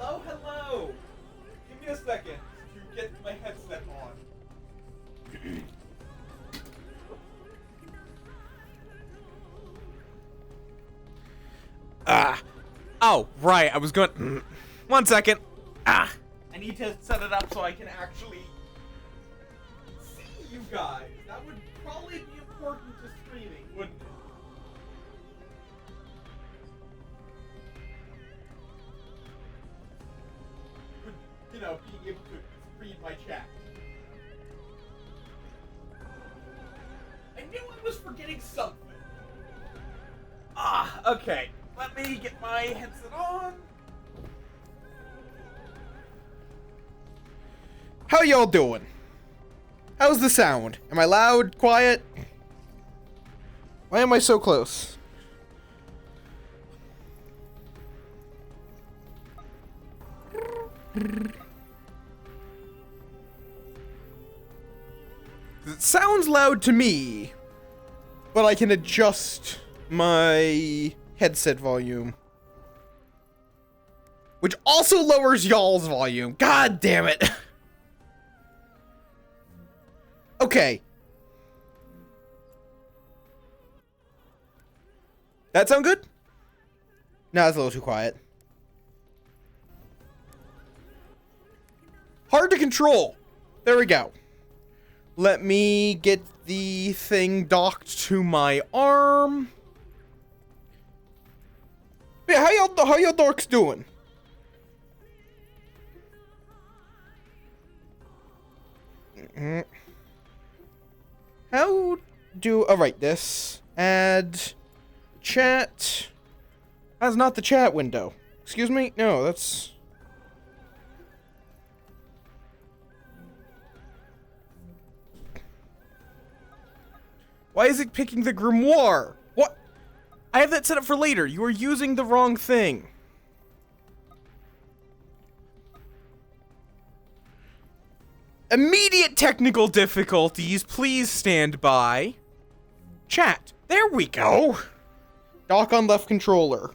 Hello, hello. Give me a second to get my headset on. Oh, right. I was going. 1 second. I need to set it up so I can actually see you guys. That would probably be important to streaming, wouldn't it? You know, being able to read my chat. I knew I was forgetting something. Okay. Let me get my headset on. How y'all doing? How's the sound? Am I loud? Quiet? Why am I so close? It sounds loud to me, but I can adjust my headset volume, which also lowers y'all's volume. God damn it. Okay. That sound good? No, it's a little too quiet. Hard to control. There we go. Let me get the thing docked to my arm. Yeah, how y'all dorks doing? How do I write this? Add chat. That's not the chat window. Excuse me? No, that's... Why is it picking the grimoire? What? I have that set up for later. You are using the wrong thing. Immediate technical difficulties. Please stand by. Chat. There we go. Dock on left controller.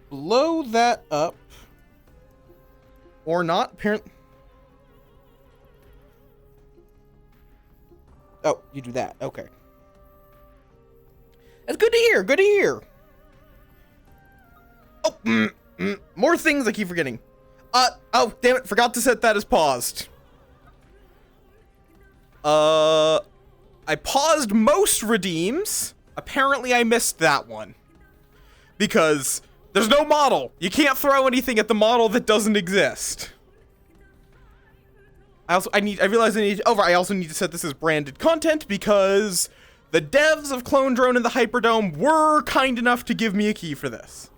Blow that up. Or not, apparently. Oh, you do that. Okay. That's good to hear. Good to hear. Oh, more things I keep forgetting. Oh, damn it. Forgot to set that as paused. I paused most redeems. Apparently I missed that one. Because there's no model. You can't throw anything at the model that doesn't exist. I also need to set this as branded content because the devs of Clone Drone and the Hyperdome were kind enough to give me a key for this.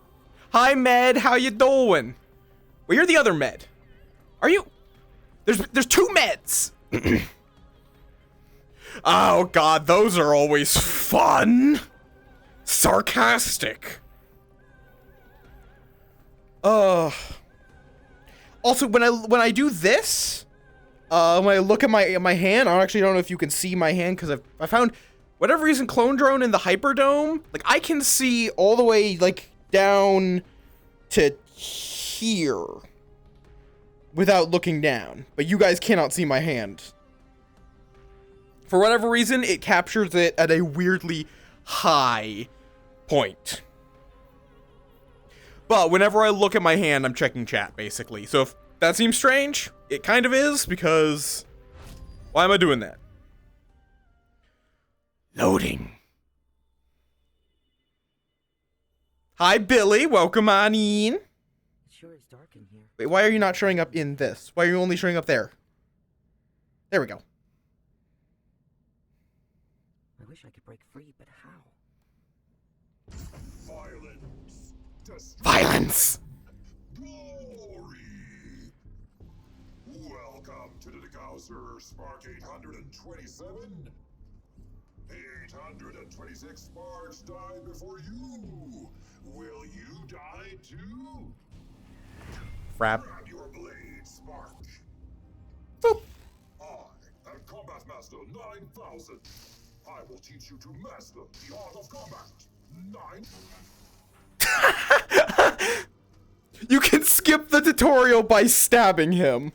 Hi, Med. How you doing? Well, you're the other Med. Are you? There's two Meds. Oh, God. Those are always fun. Sarcastic. Also, when I do this... when I look at my hand, I actually don't know if you can see my hand because I found, whatever reason, Clone Drone in the Hyperdome, like I can see all the way like down to here without looking down, but you guys cannot see my hand. For whatever reason, it captures it at a weirdly high point. But whenever I look at my hand, I'm checking chat basically. So if that seems strange, it kind of is, because why am I doing that? Loading. Hi, Billy. Welcome on in. It sure is dark in here. Wait, why are you not showing up in this? Why are you only showing up there? There we go. I wish I could break free, but how? Violence. Welcome to the Gausser Spark 827. 826 sparks died before you. Will you die too? Frap. Grab your blade, Spark. Boop. I am Combat Master 9000. I will teach you to master the art of combat. You can skip the tutorial by stabbing him.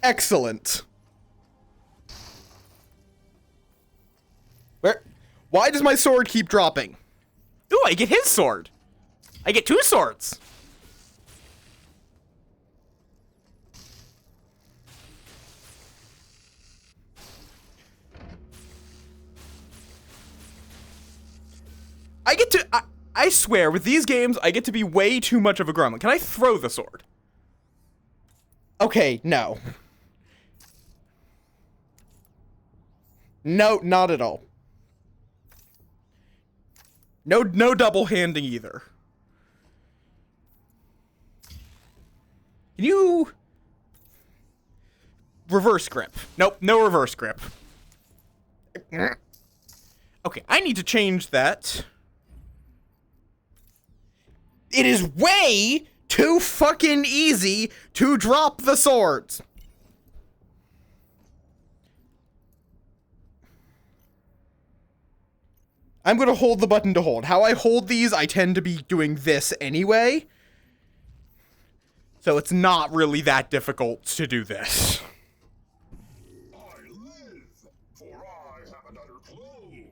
Excellent. Where? Why does my sword keep dropping? Ooh, I get his sword. I get 2 swords. I swear, with these games, I get to be way too much of a gremlin. Can I throw the sword? Okay, no. No, not at all. No double handing either. Can you reverse grip? Nope, no reverse grip. Okay, I need to change that. It is way too fucking easy to drop the swords. I'm gonna hold the button to hold. How I hold these, I tend to be doing this anyway. So it's not really that difficult to do this. I live, for I have another clone.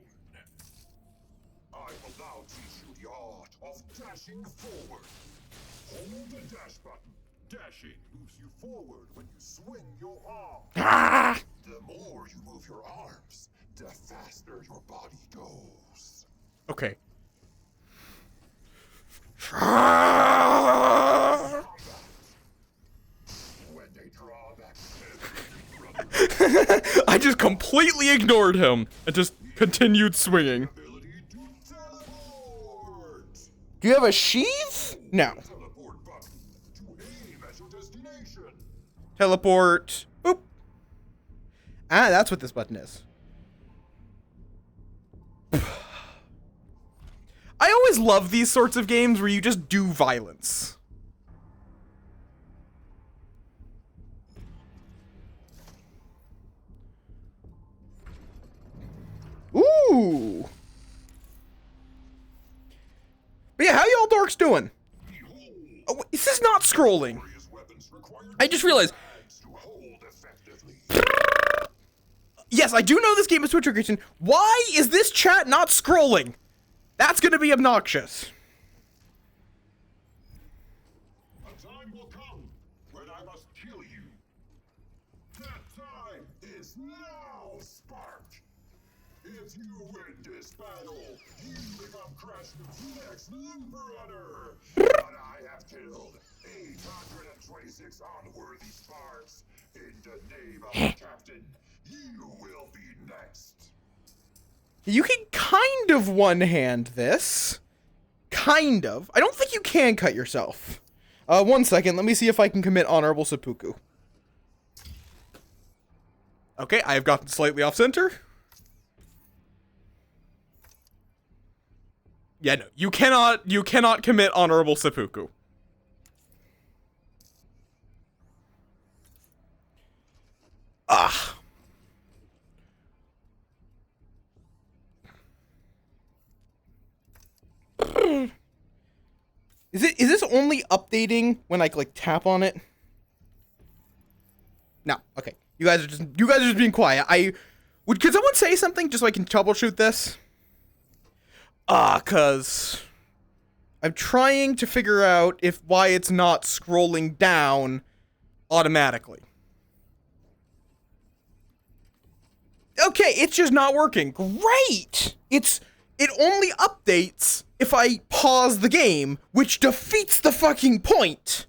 I will now teach you the art of dashing forward. Hold the dash button. Dashing moves you forward when you swing your arm. Ah! The more you move your arms, the faster your body goes. Okay. When they draw back, I just completely ignored him and just continued swinging. ability to teleport. Do you have a sheath? No. Teleport button to aim at your destination. Teleport. Boop. Ah, that's what this button is. I always love these sorts of games where you just do violence. Ooh. But yeah, how y'all dorks doing? Oh, wait, this is not scrolling. Various weapons require I just realized. pads to hold effectively. Yes, I do know this game is Twitch recreation. Why is this chat not scrolling? That's gonna be obnoxious. A time will come when I must kill you. That time is now, Spark. If you win this battle, you become Crash the next Lumber. But I have killed 826 unworthy Sparks. In the name of the Captain, you will be next. You can kind of one-hand this. Kind of. I don't think you can cut yourself. 1 second. Let me see if I can commit honorable seppuku. Okay, I have gotten slightly off-center. Yeah, no. You cannot commit honorable seppuku. Ah. Is this only updating when I like tap on it? No. Okay. You guys are just being quiet. Could someone say something just so I can troubleshoot this? Cause I'm trying to figure out why it's not scrolling down automatically. Okay, it's just not working. Great! It only updates if I pause the game, which defeats the fucking point.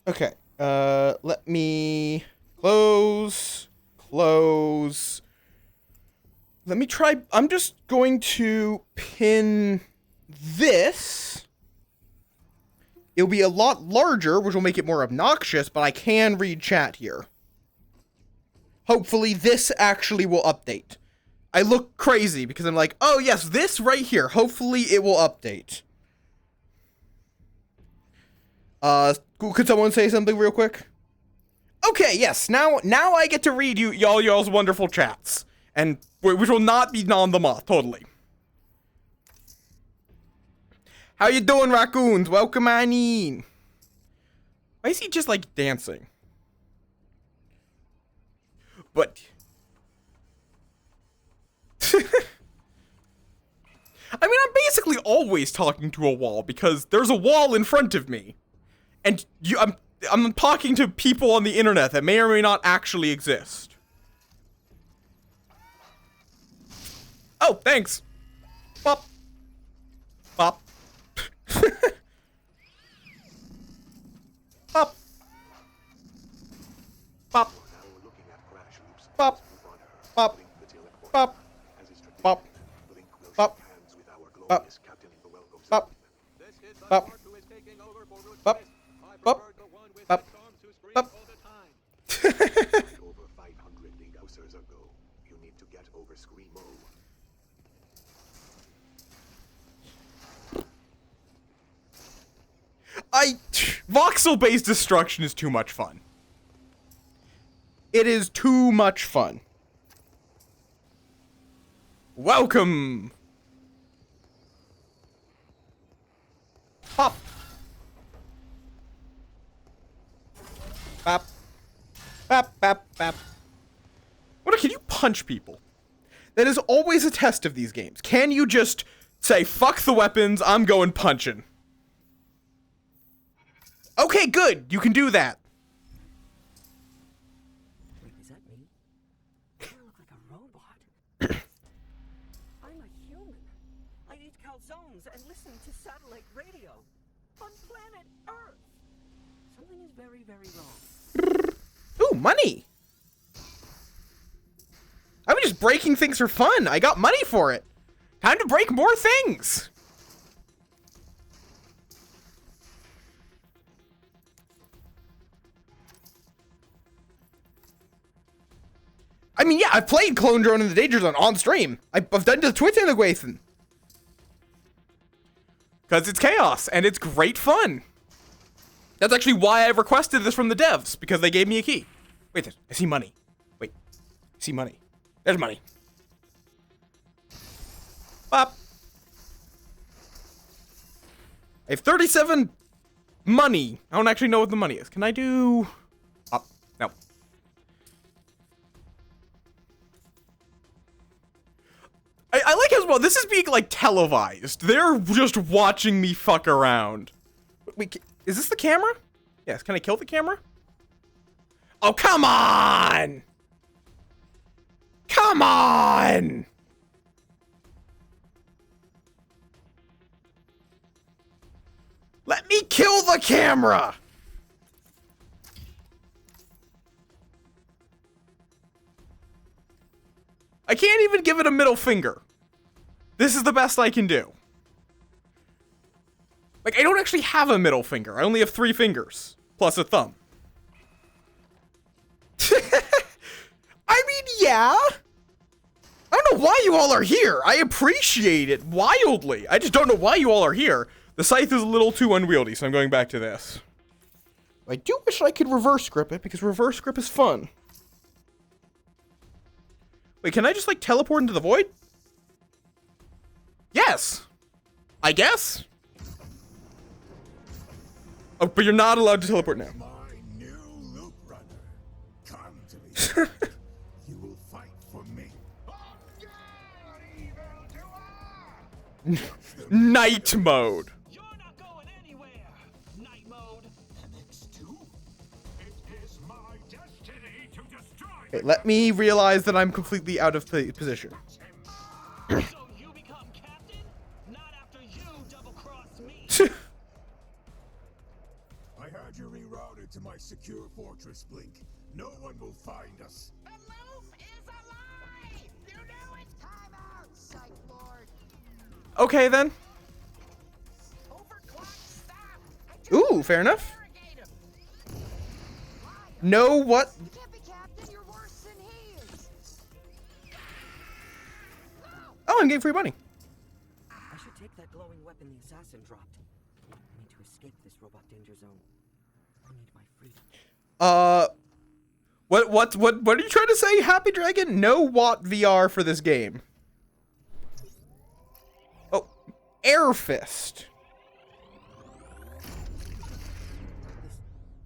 Okay, let me close. Let me try, I'm just going to pin this. It'll be a lot larger, which will make it more obnoxious, but I can read chat here. Hopefully this actually will update. I look crazy because I'm like, oh yes, this right here. Hopefully it will update. Could someone say something real quick? Okay, yes. Now I get to read y'all's wonderful chats, and which will not be on the moth. Totally. How you doing, raccoons? Welcome on in. Why is he just like dancing? But I mean, I'm basically always talking to a wall because there's a wall in front of me, and I'm talking to people on the internet that may or may not actually exist. Oh, thanks. Bop. Bop. Bop. Bop. Bop. Bop. Bop. Bop. Bop. Bop. Bop. Bop. Bop. Bop. Bop. Bop. Over 500 degaussers ago. You need to get over Screamo. Voxel-based destruction is too much fun. It is too much fun. Welcome. Pop. Bap. Bap, bap, bap. What, can you punch people? That is always a test of these games. Can you just say, fuck the weapons, I'm going punching? Okay, good. You can do that. Wait, is that me? I look like a robot. I'm a human. I eat calzones and listen to satellite radio on planet Earth. Something is very, very wrong. Ooh, money. I was just breaking things for fun. I got money for it. Time to break more things. I mean, yeah, I've played Clone Drone in the Danger Zone on stream. I've done the Twitch integration. Because it's chaos, and it's great fun. That's actually why I requested this from the devs, because they gave me a key. Wait, I see money. Wait, I see money. There's money. Bop. I have 37 money. I don't actually know what the money is. Can I do... Up. No. I like as well, this is being, like, televised. They're just watching me fuck around. Wait, is this the camera? Yes, can I kill the camera? Oh, come on! Come on! Let me kill the camera! I can't even give it a middle finger. This is the best I can do. Like, I don't actually have a middle finger. I only have 3 fingers. Plus a thumb. I mean, yeah. I don't know why you all are here. I appreciate it wildly. I just don't know why you all are here. The scythe is a little too unwieldy, so I'm going back to this. I do wish I could reverse grip it, because reverse grip is fun. Wait, can I just, like, teleport into the void? Yes! I guess? Oh, but you're not allowed to teleport now. My new loop runner. Come to me. You will fight for me. Night mode. You're not going anywhere. Night mode. MX2? It is my destiny to destroy. Okay, let me realize that I'm completely out of position. So you become captain? Not after you double-cross me. I heard you rerouted to my secure fortress, Blink. No one will find us. The loop is alive! You know it's time out, Psych Lord! Okay, then. Overclock, stop! Ooh, fair enough. Interrogate him! No, what? You can't be captain, you're worse than he is! Oh, I'm getting free money. I should take that glowing weapon the assassin dropped. I need to escape this robot danger zone. I need my freedom. What are you trying to say, Happy Dragon? No Watt VR for this game. Oh, Air Fist. This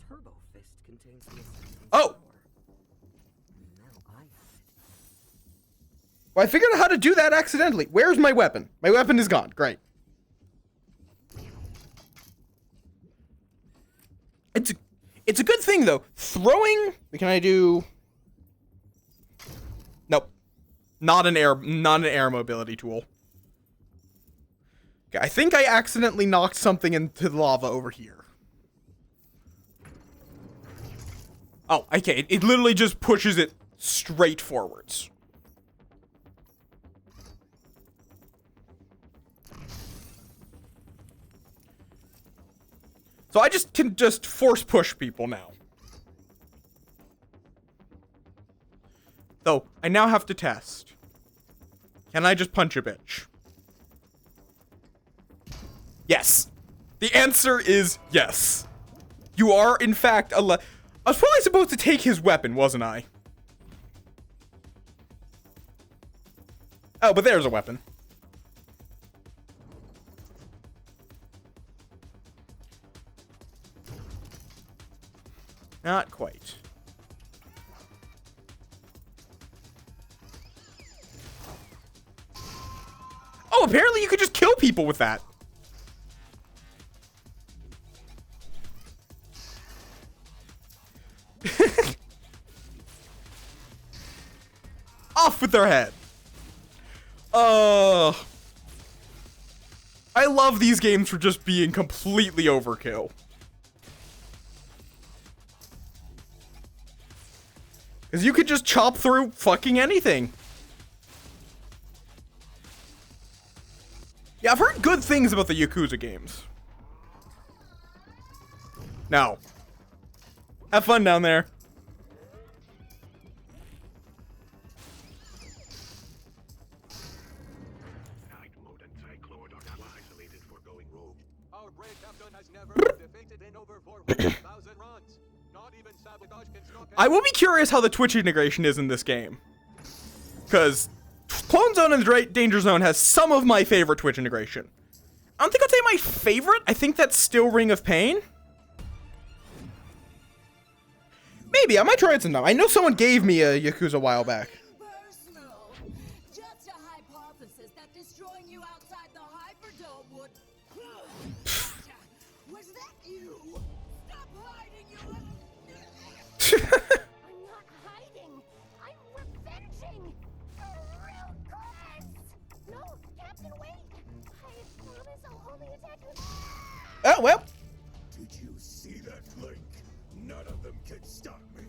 turbo fist contains the assassin's Oh! power. Now I have it. Well, I figured out how to do that accidentally. Where's my weapon? My weapon is gone. Great. It's a good thing though. Throwing. Can I do? Nope. Not an air mobility tool. Okay, I think I accidentally knocked something into the lava over here. Oh, okay. It literally just pushes it straight forwards. So I can force push people now. Though, I now have to test. Can I just punch a bitch? Yes. The answer is yes. You are, in fact, I was probably supposed to take his weapon, wasn't I? Oh, but there's a weapon. Not quite. Oh, apparently you could just kill people with that. Off with their head. I love these games for just being completely overkill. Because you could just chop through fucking anything. Yeah, I've heard good things about the Yakuza games. Now, have fun down there. Night mode and Cyclone are now isolated for going rogue. Our brave captain has never been defeated in over 400,000 runs. Not even sabotage can stop him. I will be curious how the Twitch integration is in this game. Because Clone Zone and Danger Zone has some of my favorite Twitch integration. I don't think I'd say my favorite. I think that's still Ring of Pain. Maybe, I might try it sometime. I know someone gave me a Yakuza a while back. Personal. Just a hypothesis that destroying you outside the Hyperdome would. Was that you? Stop hiding, you little. I'm not hiding. I'm revenging. Real Chris. No, Captain, wait. I promise I'll only attack you. Oh, well. Did you see that, Link? None of them can stop me.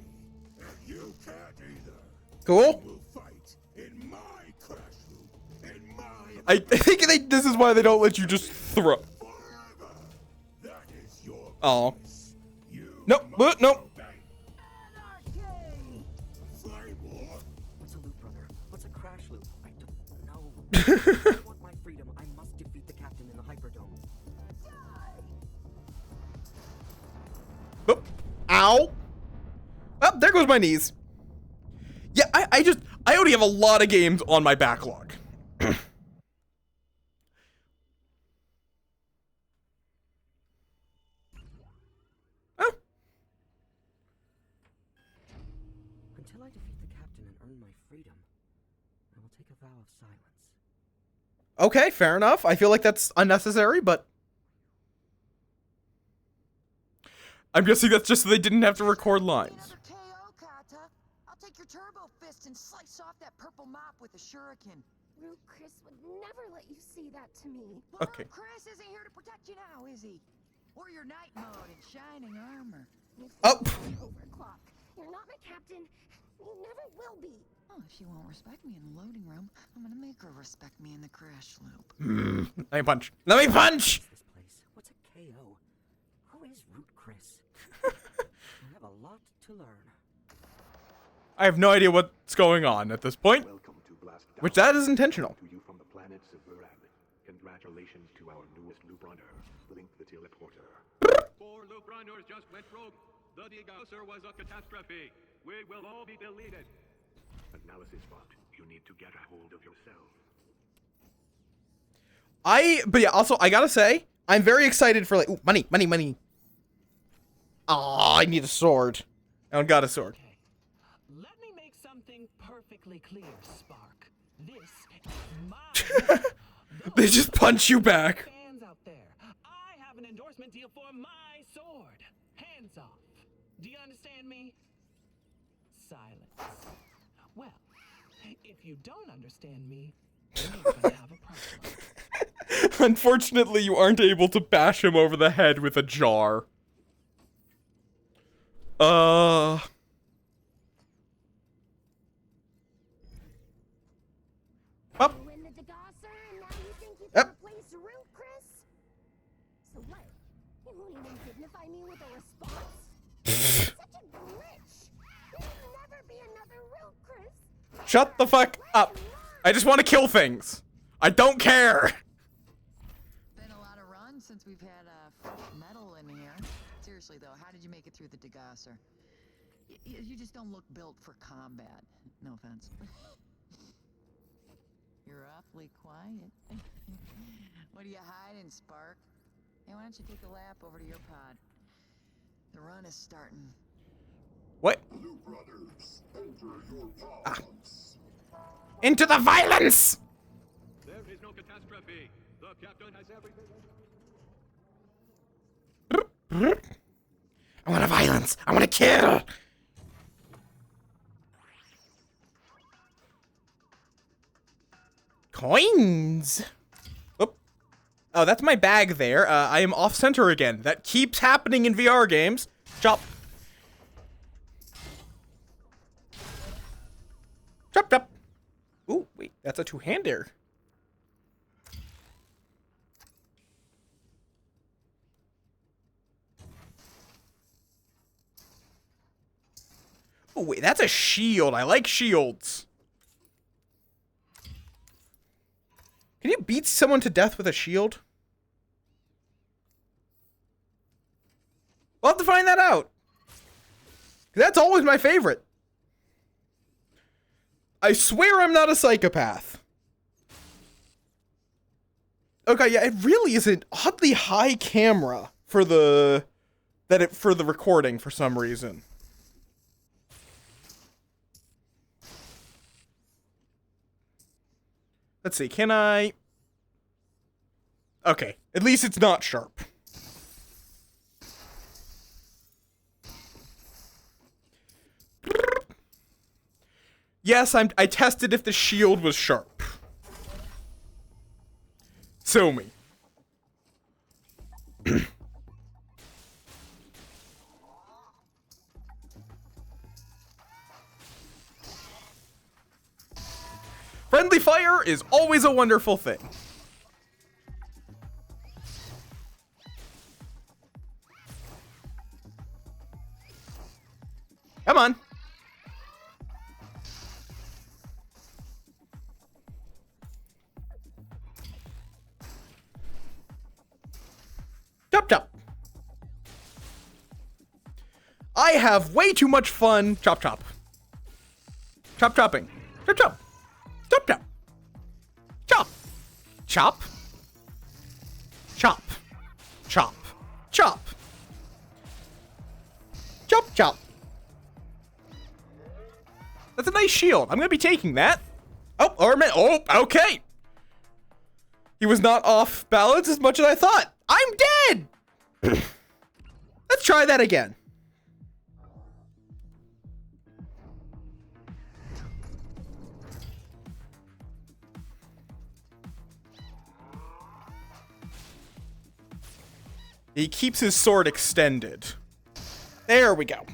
And you can't either. Cool. We'll fight in my crash loop. In my I think this is why they don't let you just throw. forever. That is your Oh. promise. You Nope, must nope. obey. Flame War. What's a loop runner? What's a crash loop? I don't know. I want my freedom. I must defeat the captain in the Hyperdome. Oh. Ow. Oh, there goes my knees. Yeah, I already have a lot of games on my backlog. Oh. Until I defeat the captain and earn my freedom, I will take a vow of silence. Okay, fair enough. I feel like that's unnecessary, but I'm guessing that's just so they didn't have to record lines. Another KO, Kata. I'll take your turbo fist and slice off that purple mop with a shuriken. Rude Chris would never let you see that to me. Well, Okay. Chris isn't here to protect you now, is he? Or your night mode in shining armor. You Oh. overclock. You're not my captain. You never will be. Oh, if she won't respect me in the loading room, I'm gonna make her respect me in the crash loop. Let me punch. Let me punch! This place. What's a KO? Who is Root Chris? I have a lot to learn. I have no idea what's going on at this point, Welcome to Blast Down. which that is intentional. To you from the planet Severan. Congratulations to our newest loop runner, Link the Teleporter. 4 loop runners just went rogue. The disaster was a catastrophe. we will all be deleted. Analysis bot, you need to get a hold of yourself. But yeah, also, I gotta say, I'm very excited for, like, ooh, money. Oh, I need a sword. I don't got a sword. Okay. Let me make something perfectly clear, Spark. This is my They just punch you back. fans out there. I have an endorsement deal for my sword. Hands off. Do you understand me? Silence. Well, if you don't understand me, then you're gonna have a problem. Unfortunately, you aren't able to bash him over the head with a jar. Up. You win the Degosser, and now you think you Yep. can replace Root, Chris? So what? You won't even dignify me with a response? Such a glitch! There'll never be another Root, Chris! Shut the fuck up. I just want to kill things. I don't care. Been a lot of runs since we've had fresh metal in here. Seriously though, how did you make it through the Degosser? You just don't look built for combat. No offense. You're awfully quiet. What are you hiding, Spark? Hey, why don't you take a lap over to your pod? The run is starting. What? New brothers, enter your pods. Into the violence! There is no catastrophe. The captain has everything. I want violence. I want to kill. Coins. Oop. Oh, that's my bag there. I am off center again. That keeps happening in VR games. Chop. Chop, chop. Ooh, wait. That's a two-hander. Oh, wait, that's a shield. I like shields. Can you beat someone to death with a shield? We'll have to find that out. That's always my favorite. I swear I'm not a psychopath. Okay, yeah, it really is an oddly high camera for the recording for some reason. Let's see, can I... Okay, at least it's not sharp. Yes, I tested if the shield was sharp. Sue me. Friendly fire is always a wonderful thing. Come on. Chop chop. I have way too much fun. Chop chop. Chop chopping. Chop chop. Chop chop. Chop. Chop. Chop. Chop. Chop. Chop chop. That's a nice shield. I'm gonna be taking that. Oh, oh, okay. He was not off balance as much as I thought. I'm dead! Let's try that again. He keeps his sword extended. There we go.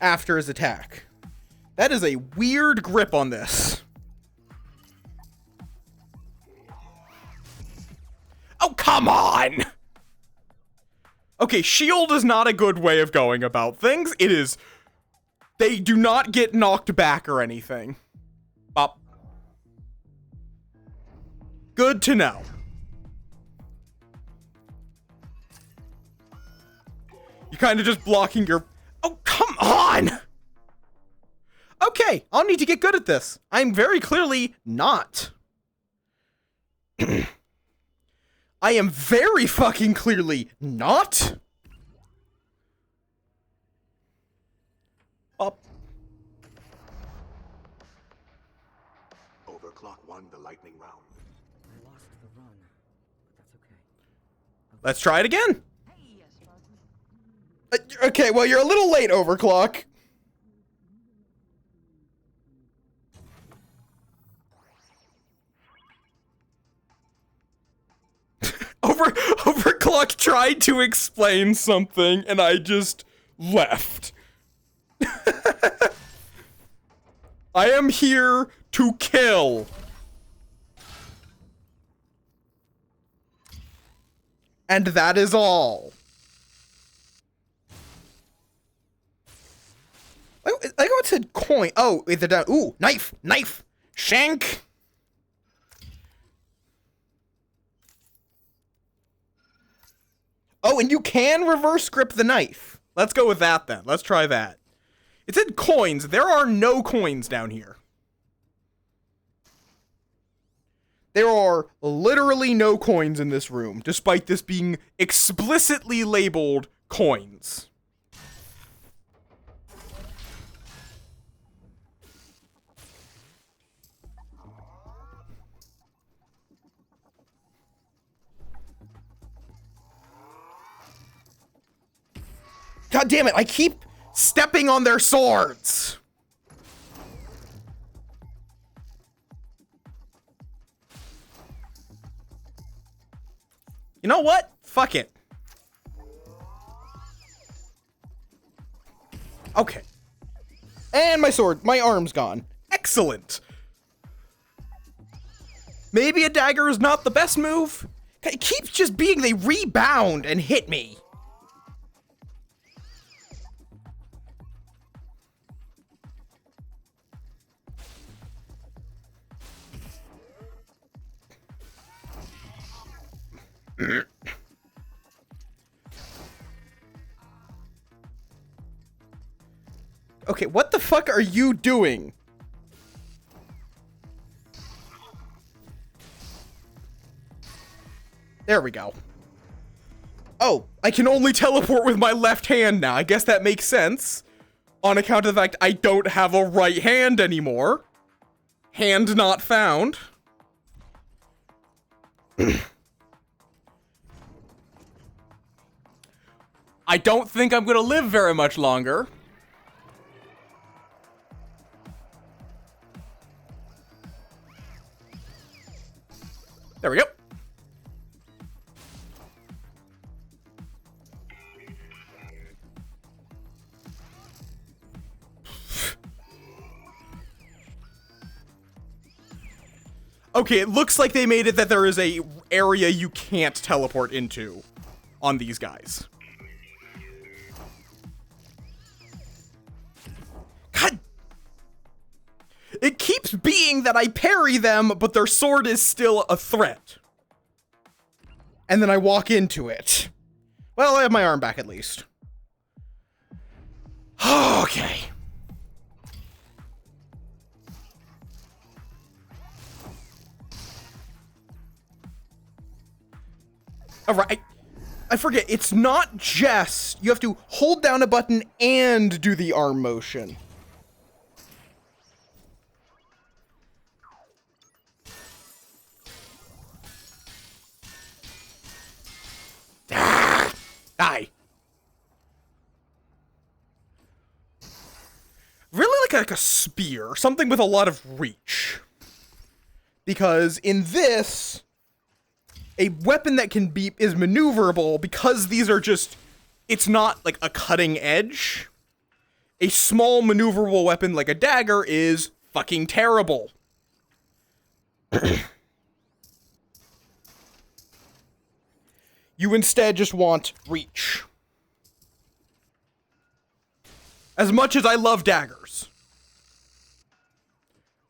After his attack. That is a weird grip on this. Oh, come on! Okay, shield is not a good way of going about things. It is... They do not get knocked back or anything. Up. Good to know. You're kind of just blocking your... Okay, I'll need to get good at this. I'm very clearly not. I am very fucking clearly not. Up. Overclock won the lightning round. I lost the run, but that's okay. Let's try it again. Hey, Sparky. Okay, well, you're a little late, Overclock. Overclock tried to explain something, and I just left. I am here to kill. And that is all. I go to coin. Oh, it's down. Ooh, knife, knife, shank. Oh, and you can reverse grip the knife. Let's go with that then. Let's try that. It said coins. There are no coins down here. There are literally no coins in this room, despite this being explicitly labeled coins. God damn it, I keep stepping on their swords. You know what? Fuck it. Okay. And my sword, my arm's gone. Excellent. Maybe a dagger is not the best move. It keeps just being they rebound and hit me. Okay, what the fuck are you doing? There we go. Oh, I can only teleport with my left hand now. I guess that makes sense. On account of the fact I don't have a right hand anymore. Hand not found. I don't think I'm gonna live very much longer. There we go. Okay, it looks like they made it that there is a area you can't teleport into on these guys. God. It keeps being that I parry them, but their sword is still a threat. And then I walk into it. Well, I have my arm back at least. Okay. Alright. I forget, it's not just, you have to hold down a button and do the arm motion. Ah! Die. Really like a spear, something with a lot of reach. Because in this, a weapon that can be is maneuverable because these are just, it's not like a cutting edge. A small maneuverable weapon like a dagger is fucking terrible. You instead just want reach. As much as I love daggers.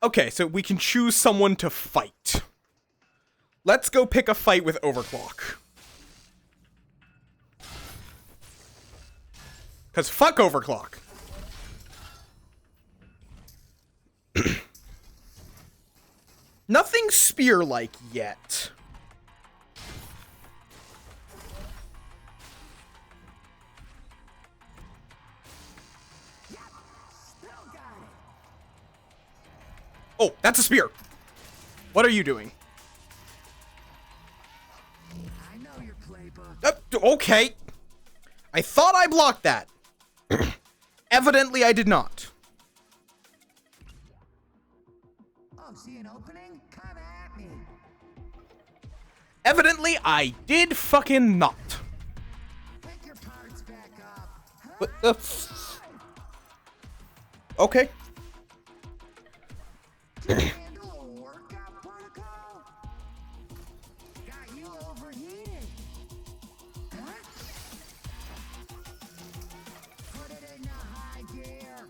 Okay, so we can choose someone to fight. Let's go pick a fight with Overclock. Because fuck Overclock. spear-like yet. Oh, that's a spear. What are you doing? I know your playbook. Okay. I thought I blocked that. Evidently, I did not. Oh, see an opening? Come at me. Evidently, I did fucking not. Pick your parts back up. What the Okay. Can you handle a workout protocol? Got you overheated. Huh? Put it into high gear.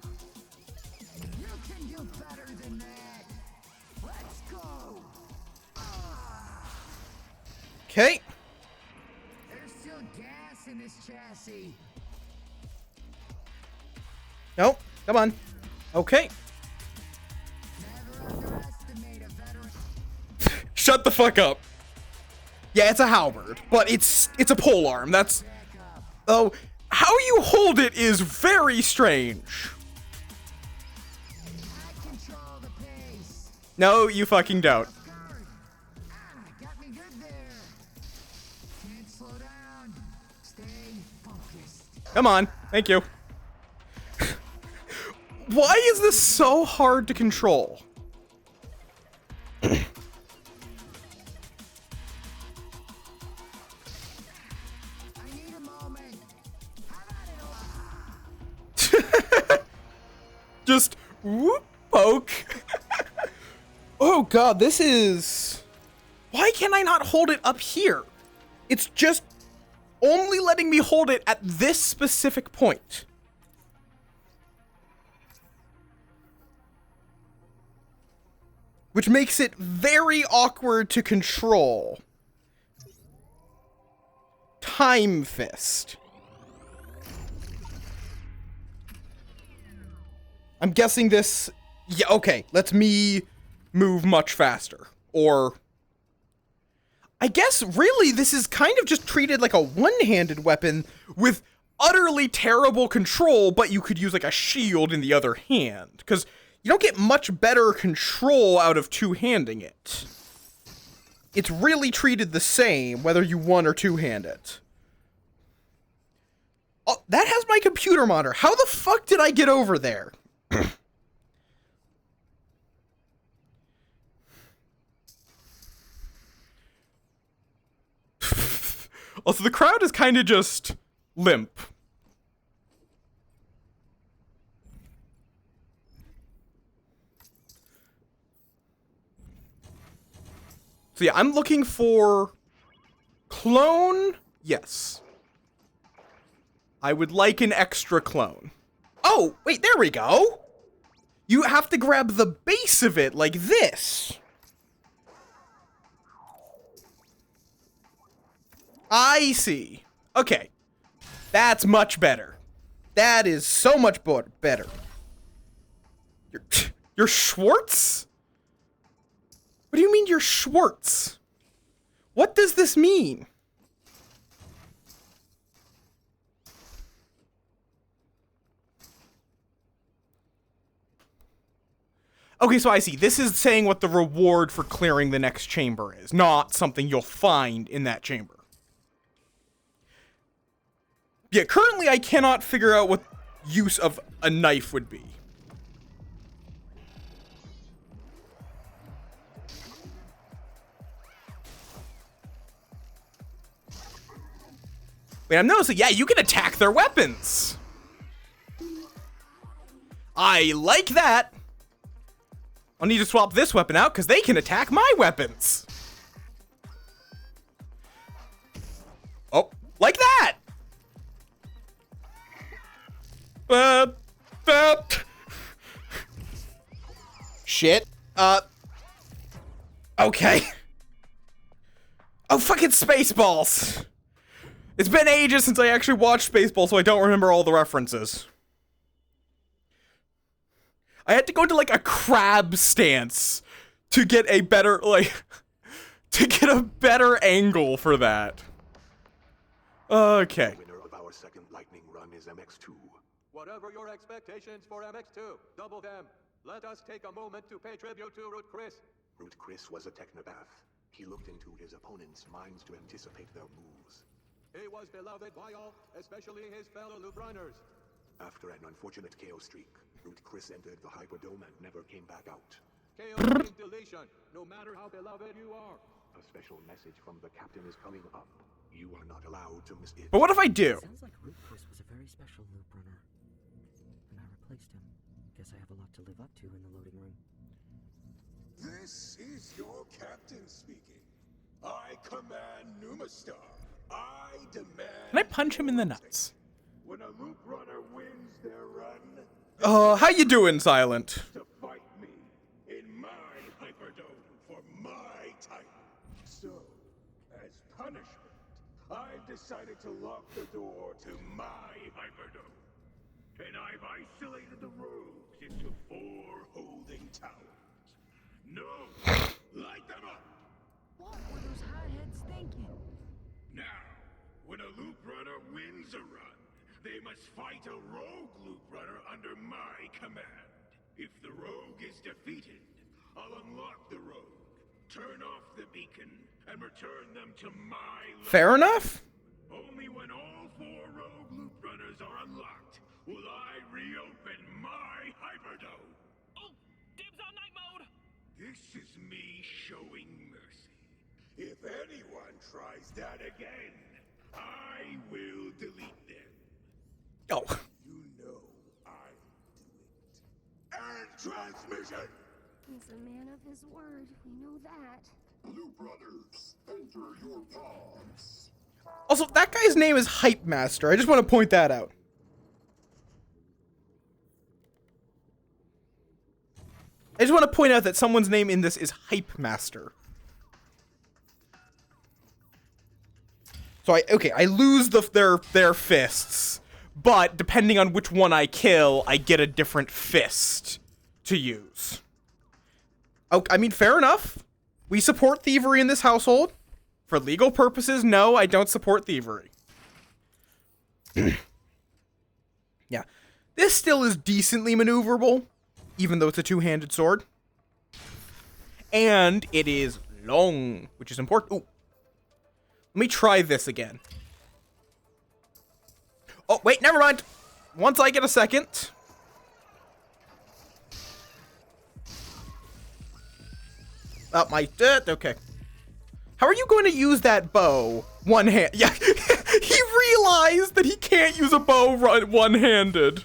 You can do better than that. Let's go. Okay. There's still gas in this chassis. No, come on. Okay. Never underestimate a veteran. Shut the fuck up. Yeah, it's a halberd, but it's a polearm. That's oh, how you hold it is very strange. I control the pace. No, you fucking don't. Guard. Got me good there. Can't slow down. Stay focused. Come on. Thank you. Why is this so hard to control? I need a moment. How about it? Just whoop, poke. Oh god, this is... Why can I not hold it up here? It's just only letting me hold it at this specific point. Which makes it very awkward to control. Time Fist. I'm guessing this... Yeah, okay. Lets me move much faster. Or... I guess, really, this is kind of just treated like a one-handed weapon with utterly terrible control, but you could use, like, a shield in the other hand. Because you don't get much better control out of two-handing it. It's really treated the same, whether you one- or two-hand it. Oh, that has my computer monitor. How the fuck did I get over there? Also, the crowd is kind of just limp. So yeah, I'm looking for clone. Yes. I would like an extra clone. Oh, wait, there we go. You have to grab the base of it like this. I see. Okay. That's much better. That is so much better. You're Schwartz? What do you mean you're Schwartz? What does this mean? Okay, so I see. This is saying what the reward for clearing the next chamber is, not something you'll find in that chamber. Yeah, currently I cannot figure out what use of a knife would be. Wait, I'm noticing, yeah, you can attack their weapons. I like that. I'll need to swap this weapon out because they can attack my weapons. Oh, like that. Shit. Okay. Oh, fucking Spaceballs. It's been ages since I actually watched Spaceballs, so I don't remember all the references. I had to go to like a crab stance to get a better, like, to get a better angle for that. Okay. The winner of our second lightning run is MX2. Whatever your expectations for MX2, double them. Let us take a moment to pay tribute to Root Chris. Root Chris was a technopath. He looked into his opponents' minds to anticipate their moves. He was beloved by all, especially his fellow loop runners. After an unfortunate KO streak, Root Chris entered the Hyperdome and never came back out. KO means deletion, no matter how beloved you are. A special message from the captain is coming up. You are not allowed to miss it. But what if I do? Sounds like Root Chris was a very special loop runner. And I replaced him. Guess I have a lot to live up to in the loading room. This is your captain speaking. I command Numastar. I demand. Can I punch him in the nuts? When a loop runner wins their run, How you doing, Silent? to fight me in my Hyperdome for my title. So, as punishment, I've decided to lock the door to my Hyperdome. And I've isolated the rogues into 4 holding towers. No! Light them up! What were those hotheads thinking? Now, when a loop runner wins a run, they must fight a rogue loop runner under my command. If the rogue is defeated, I'll unlock the rogue, turn off the beacon, and return them to my Fair enough? Only when all 4 rogue loop runners are unlocked will I reopen my Hyperdome. Oh, dibs on night mode. This is me showing mercy. If anyone tries that again, I will delete them. Oh. You know I'll do it. And transmission! He's a man of his word. We know that. Loop runners, enter your pods. Also, that guy's name is Hype Master. I just want to point that out. I just want to point out that someone's name in this is Hype Master. So I lose their fists, but depending on which one I kill, I get a different fist to use. Oh, I mean, fair enough. We support thievery in this household. For legal purposes, no, I don't support thievery. Yeah. This still is decently maneuverable, even though it's a two-handed sword. And it is long, which is important. Ooh. Let me try this again. Oh, wait, never mind. Once I get a second. Oh, my... okay. How are you going to use that bow one hand? Yeah, he realized that he can't use a bow one-handed.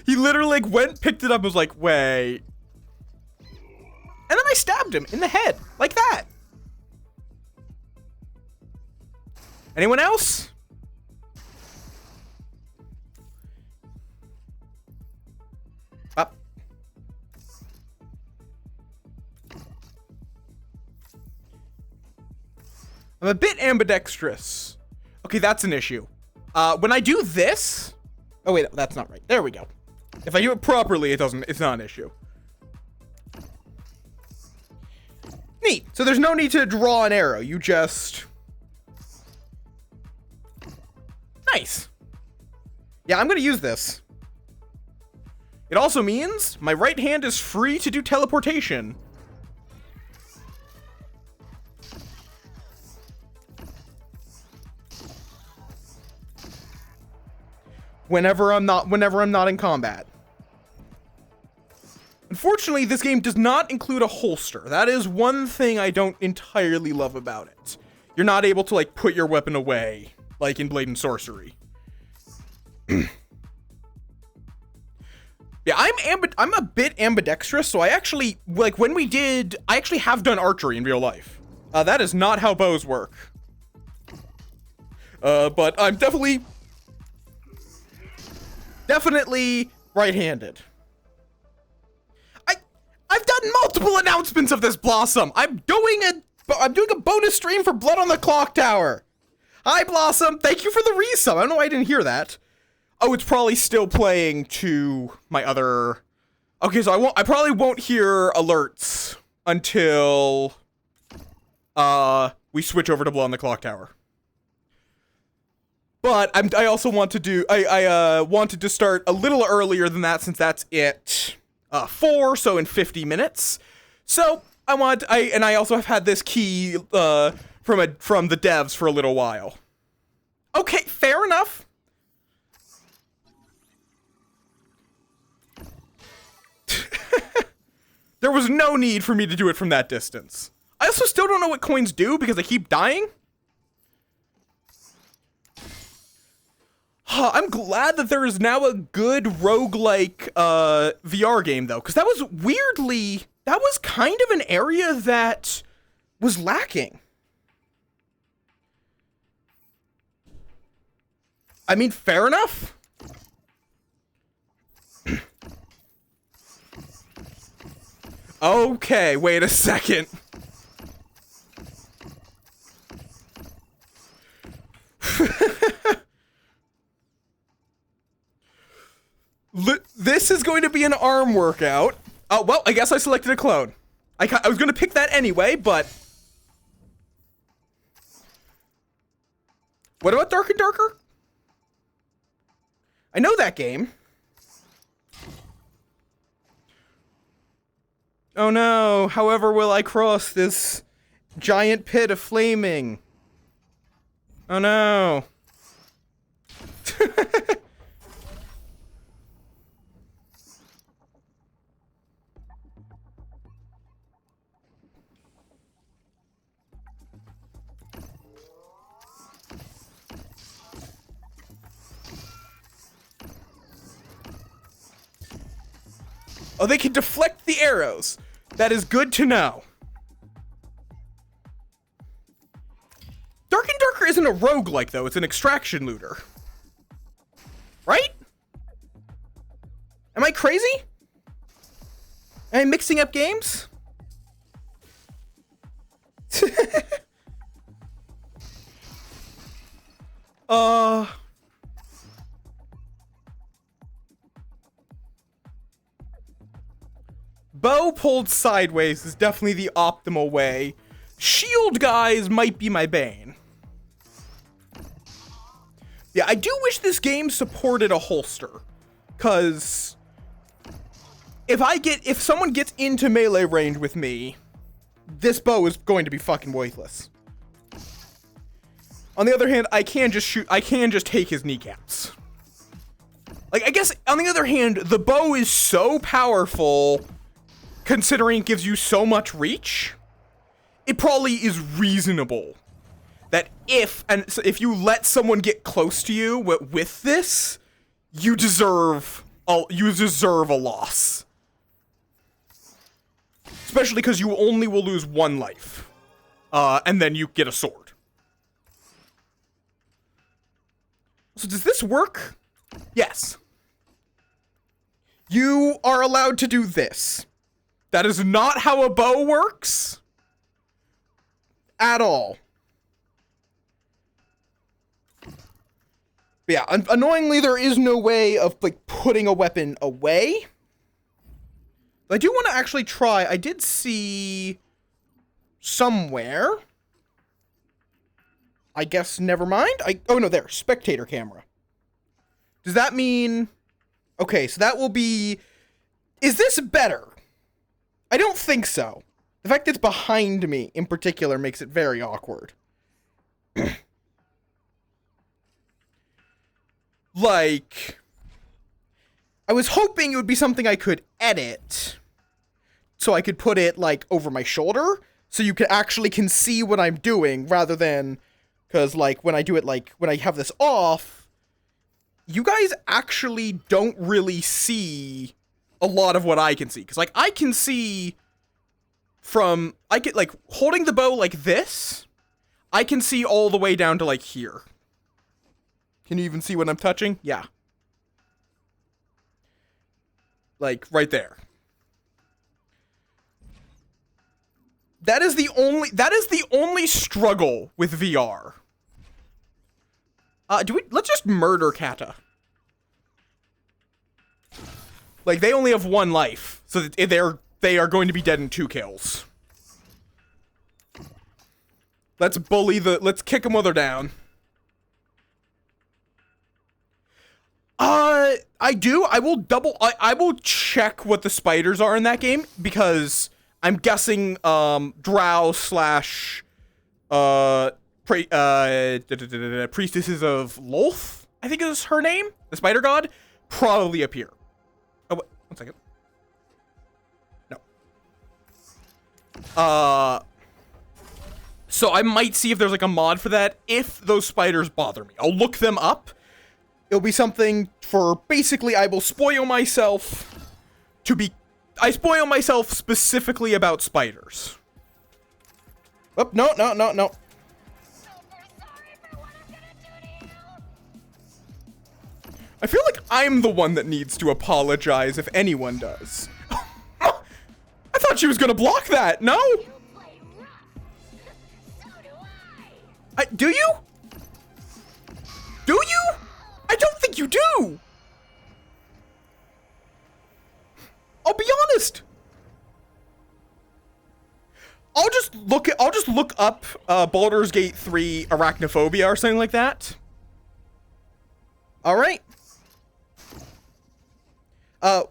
He literally like, went, picked it up, and was like, wait. And then I stabbed him in the head, like that. Anyone else? Up. I'm a bit ambidextrous. Okay, that's an issue. When I do this... Oh, wait, that's not right. There we go. If I do it properly, it's not an issue. Neat. So there's no need to draw an arrow. You just... Nice. Yeah, I'm gonna use this. It also means my right hand is free to do teleportation. Whenever I'm not in combat. Unfortunately, this game does not include a holster. That is one thing I don't entirely love about it. You're not able to like put your weapon away like in Blade and Sorcery. Yeah, I'm a bit ambidextrous, so I actually like when I actually have done archery in real life. That is not how bows work. But I'm definitely right-handed. I've done multiple announcements of this, Blossom. I'm doing a bonus stream for Blood on the Clock Tower. Hi, Blossom. Thank you for the resub. I don't know why I didn't hear that. Oh, it's probably still playing to my other Okay, so I probably won't hear alerts until we switch over to blow on the clock tower. But I also want to do I wanted to start a little earlier than that since that's at 4, so in 50 minutes. So I also have had this key from the devs for a little while. Okay, fair enough. There was no need for me to do it from that distance. I also still don't know what coins do because I keep dying. I'm glad that there is now a good roguelike VR game though, because that was kind of an area that was lacking. I mean, fair enough. Okay, wait a second. This is going to be an arm workout. Oh, well, I guess I selected a clone. I was going to pick that anyway, but... What about Dark and Darker? I know that game. Oh no, however will I cross this giant pit of flaming? Oh no. Oh, they can deflect the arrows. That is good to know. Dark and Darker isn't a roguelike, though. It's an extraction looter. Right? Am I crazy? Am I mixing up games? Bow pulled sideways is definitely the optimal way. Shield guys might be my bane. Yeah, I do wish this game supported a holster. Cause if someone gets into melee range with me, this bow is going to be fucking worthless. On the other hand, I can just take his kneecaps. Like, I guess, on the other hand, the bow is so powerful, considering it gives you so much reach, it probably is reasonable that if you let someone get close to you with this, you deserve a loss. Especially because you only will lose one life. And then you get a sword. So does this work? Yes. You are allowed to do this. That is not how a bow works. At all. But yeah, annoyingly, there is no way of, like, putting a weapon away. But I do want to actually try. I did see somewhere. I guess never mind. Oh no, there. Spectator camera. Does that mean... Okay, so that will be... Is this better? I don't think so. The fact that it's behind me, in particular, makes it very awkward. Like... I was hoping it would be something I could edit. So I could put it, like, over my shoulder. So you can see what I'm doing, rather than... Because, like, when I do it, like, when I have this off, you guys actually don't really see a lot of what I can see. Because, like, I can see from, like, holding the bow like this, I can see all the way down to, like, here. Can you even see what I'm touching? Yeah. Like, right there. That is the only struggle with VR. Let's just murder Kata. Like, they only have 1 life, so that they are going to be dead in 2 kills. Let's kick them while they're down. I will check what the spiders are in that game, because I'm guessing, drow slash, priestesses of Lolth, I think is her name, the spider god, probably appear. Oh, wait, 1 second. No. So I might see if there's like a mod for that if those spiders bother me. I'll look them up. It'll be something for, basically, I will spoil myself I spoil myself specifically about spiders. Oh, no. Super sorry for what I'm gonna do to you. I feel like I'm the one that needs to apologize if anyone does. I thought she was gonna block that, no? You play rough. So do I. Do you? Do you? I don't think you do! I'll be honest. I'll just look up Baldur's Gate 3 arachnophobia or something like that. Alright.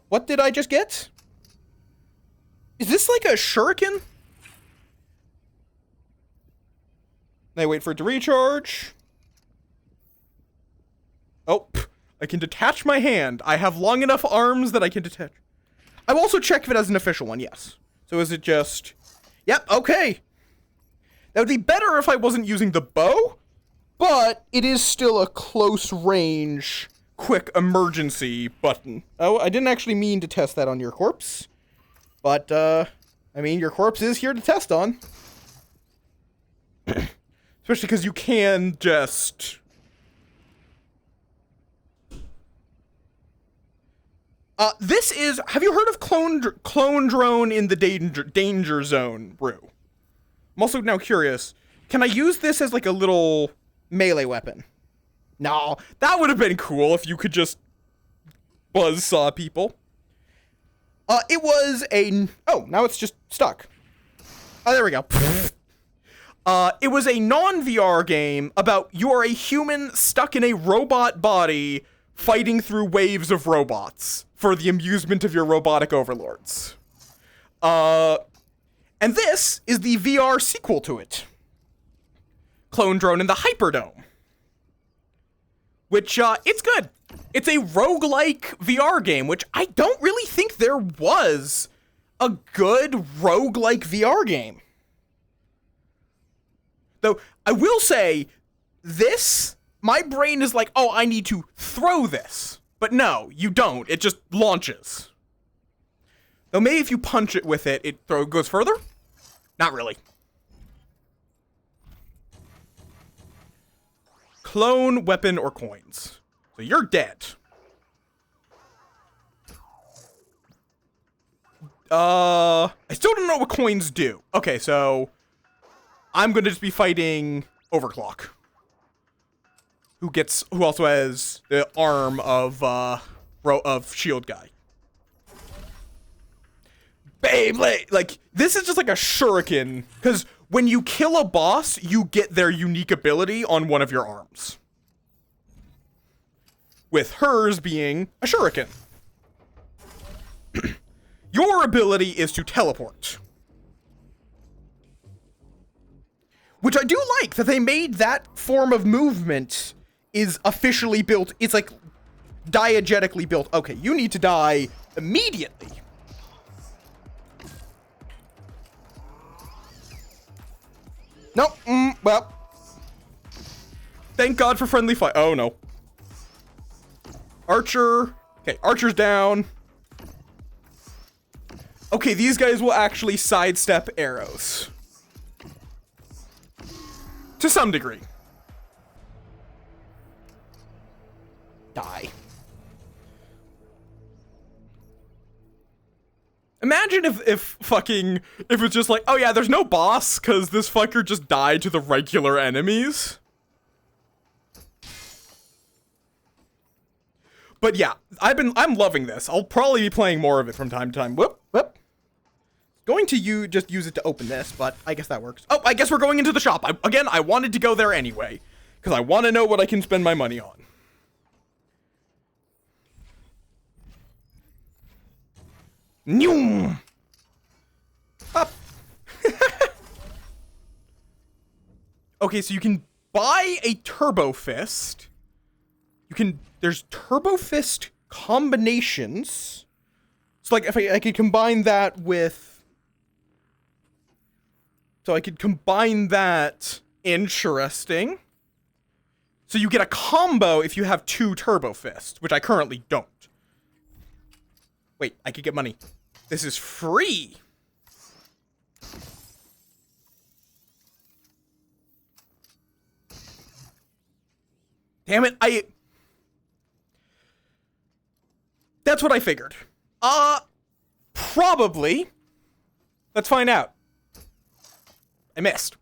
What did I just get? Is this like a shuriken? I wait for it to recharge. Oh, I can detach my hand. I have long enough arms that I can detach. I will also check if it has an official one, yes. So is it just... Yep, okay. That would be better if I wasn't using the bow, but it is still a close range, quick emergency button. Oh, I didn't actually mean to test that on your corpse. But, I mean, your corpse is here to test on. Especially because you can just... this is... Have you heard of clone drone in the danger zone, Brew? I'm also now curious. Can I use this as like a little melee weapon? No, that would have been cool if you could just buzzsaw people. It was a... Oh, now it's just stuck. Oh, there we go. It was a non-VR game about you are a human stuck in a robot body fighting through waves of robots for the amusement of your robotic overlords. And this is the VR sequel to it. Clone Drone in the Hyperdome. Which, it's good. It's a roguelike VR game, which I don't really think there was a good roguelike VR game. Though, I will say, this, my brain is like, oh, I need to throw this. But no, you don't. It just launches. Though maybe if you punch it with it, it goes further? Not really. Clone, weapon, or coins. So you're dead. I still don't know what coins do. Okay, so I'm gonna just be fighting Overclock, who also has the arm of Shield Guy. Beyblade! Like, this is just like a shuriken, because when you kill a boss, you get their unique ability on one of your arms. With hers being a shuriken. Your ability is to teleport. Which I do like, that they made that form of movement is officially built. It's like diegetically built. Okay, you need to die immediately. Nope. Well. Thank God for friendly fire. Oh, no. Archer. Okay, Archer's down. Okay, these guys will actually sidestep arrows. To some degree. Die. Imagine if it's just like, oh yeah, there's no boss, because this fucker just died to the regular enemies. But yeah, I'm loving this. I'll probably be playing more of it from time to time. Whoop, whoop. Going to just use it to open this, but I guess that works. Oh, I guess we're going into the shop. Again, I wanted to go there anyway, because I want to know what I can spend my money on. Noom. Up. Okay, so you can buy a Turbo Fist. There's Turbo Fist combinations. So like if I could combine that with, so I could combine that, interesting. So you get a combo if you have 2 Turbo Fists, which I currently don't. Wait, I could get money. This is free. Damn it, that's what I figured. Probably. Let's find out. I missed.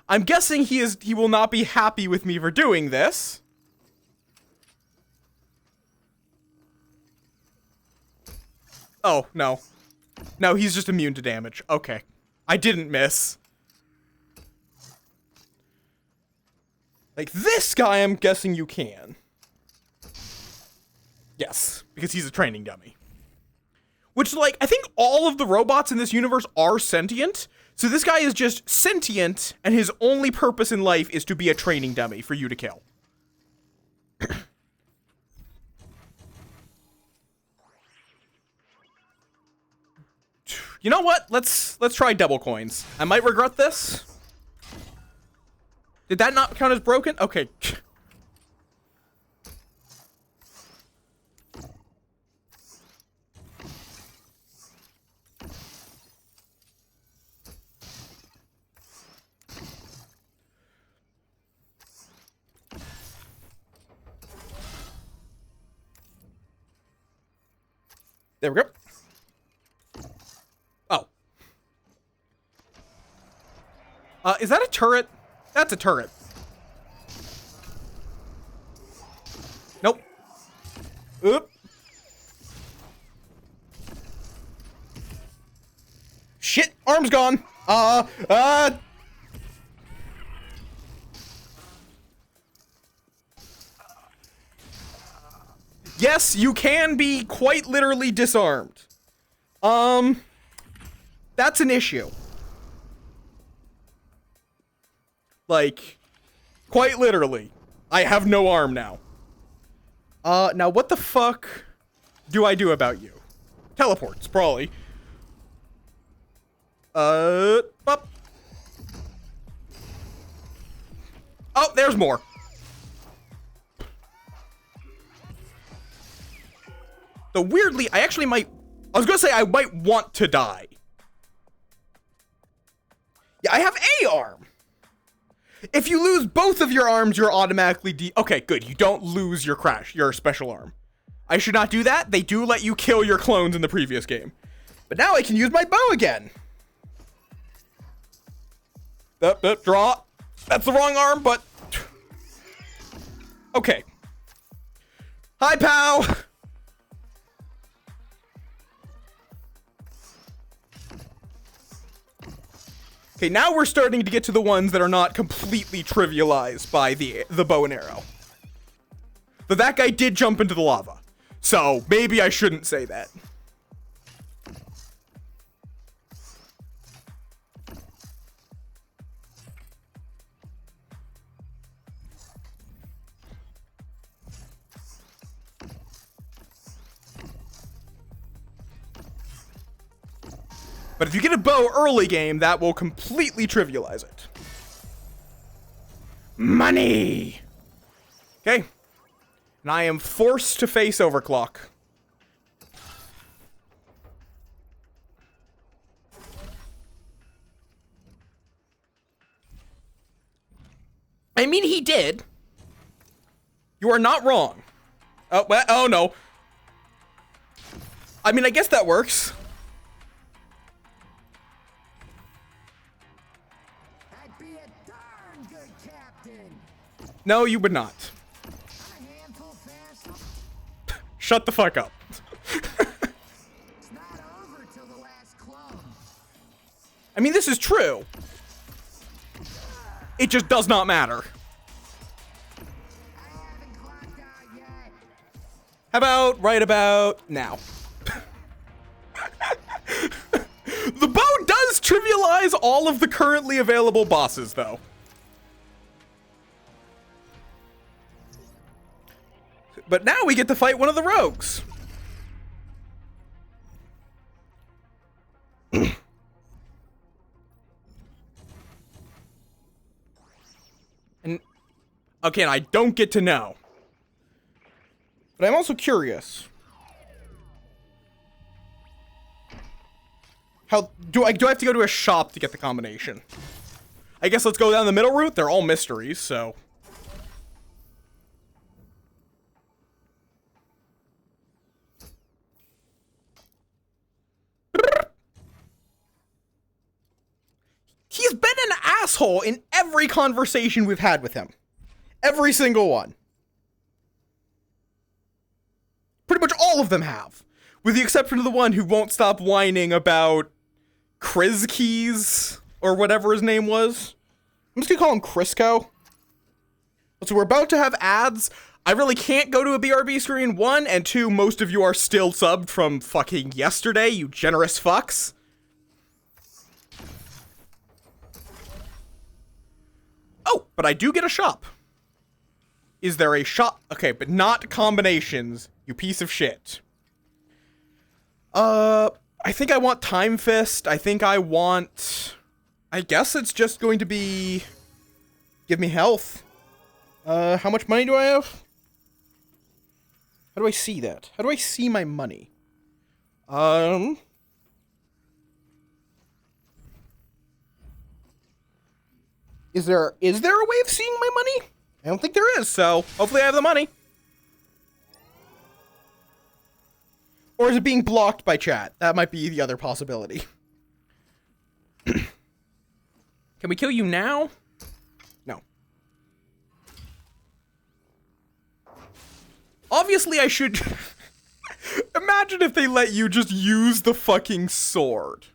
I'm guessing he will not be happy with me for doing this. Oh, no. No, he's just immune to damage. Okay. I didn't miss. Like, this guy, I'm guessing you can. Yes, because he's a training dummy. Which, like, I think all of the robots in this universe are sentient. So this guy is just sentient, and his only purpose in life is to be a training dummy for you to kill. You know what? Let's try double coins. I might regret this. Did that not count as broken? Okay. There we go. Oh. Is that a turret? That's a turret. Nope. Oop. Shit, arm's gone. Yes, you can be quite literally disarmed. That's an issue. Like, quite literally. I have no arm now. Now what the fuck do I do about you? Teleports, probably. Up. Oh, there's more. So weirdly, I was gonna say I might want to die. Yeah, I have a arm. If you lose both of your arms, you're automatically okay, good. You don't lose your special arm. I should not do that. They do let you kill your clones in the previous game. But now I can use my bow again. Draw. That's the wrong arm, but... Okay. Hi, pal! Okay, now we're starting to get to the ones that are not completely trivialized by the bow and arrow. But that guy did jump into the lava. So, maybe I shouldn't say that. But if you get a bow early game, that will completely trivialize it. Money! Okay. And I am forced to face overclock. I mean, he did. You are not wrong. Oh, well, oh no. I mean, I guess that works. No, you would not. Shut the fuck up. It's not over till the last clone. I mean, this is true. It just does not matter. I haven't clocked out yet. How about right about now? The bow does trivialize all of the currently available bosses, though. But now we get to fight one of the rogues. And okay, and I don't get to know. But I'm also curious. How do I have to go to a shop to get the combination? I guess let's go down the middle route. They're all mysteries, so. He's been an asshole in every conversation we've had with him. Every single one. Pretty much all of them have. With the exception of the one who won't stop whining about Chris Keys, or whatever his name was. I'm just gonna call him Crisco. So we're about to have ads. I really can't go to a BRB screen, 1, and 2, most of you are still subbed from fucking yesterday, you generous fucks. Oh, but I do get a shop. Is there a shop? Okay, but not combinations, you piece of shit. I think I want Time Fist. I think I want... I guess it's just going to be... Give me health. How much money do I have? How do I see that? How do I see my money? Is there a way of seeing my money? I don't think there is, so hopefully I have the money. Or is it being blocked by chat? That might be the other possibility. Can we kill you now? No. Obviously I should... Imagine if they let you just use the fucking sword.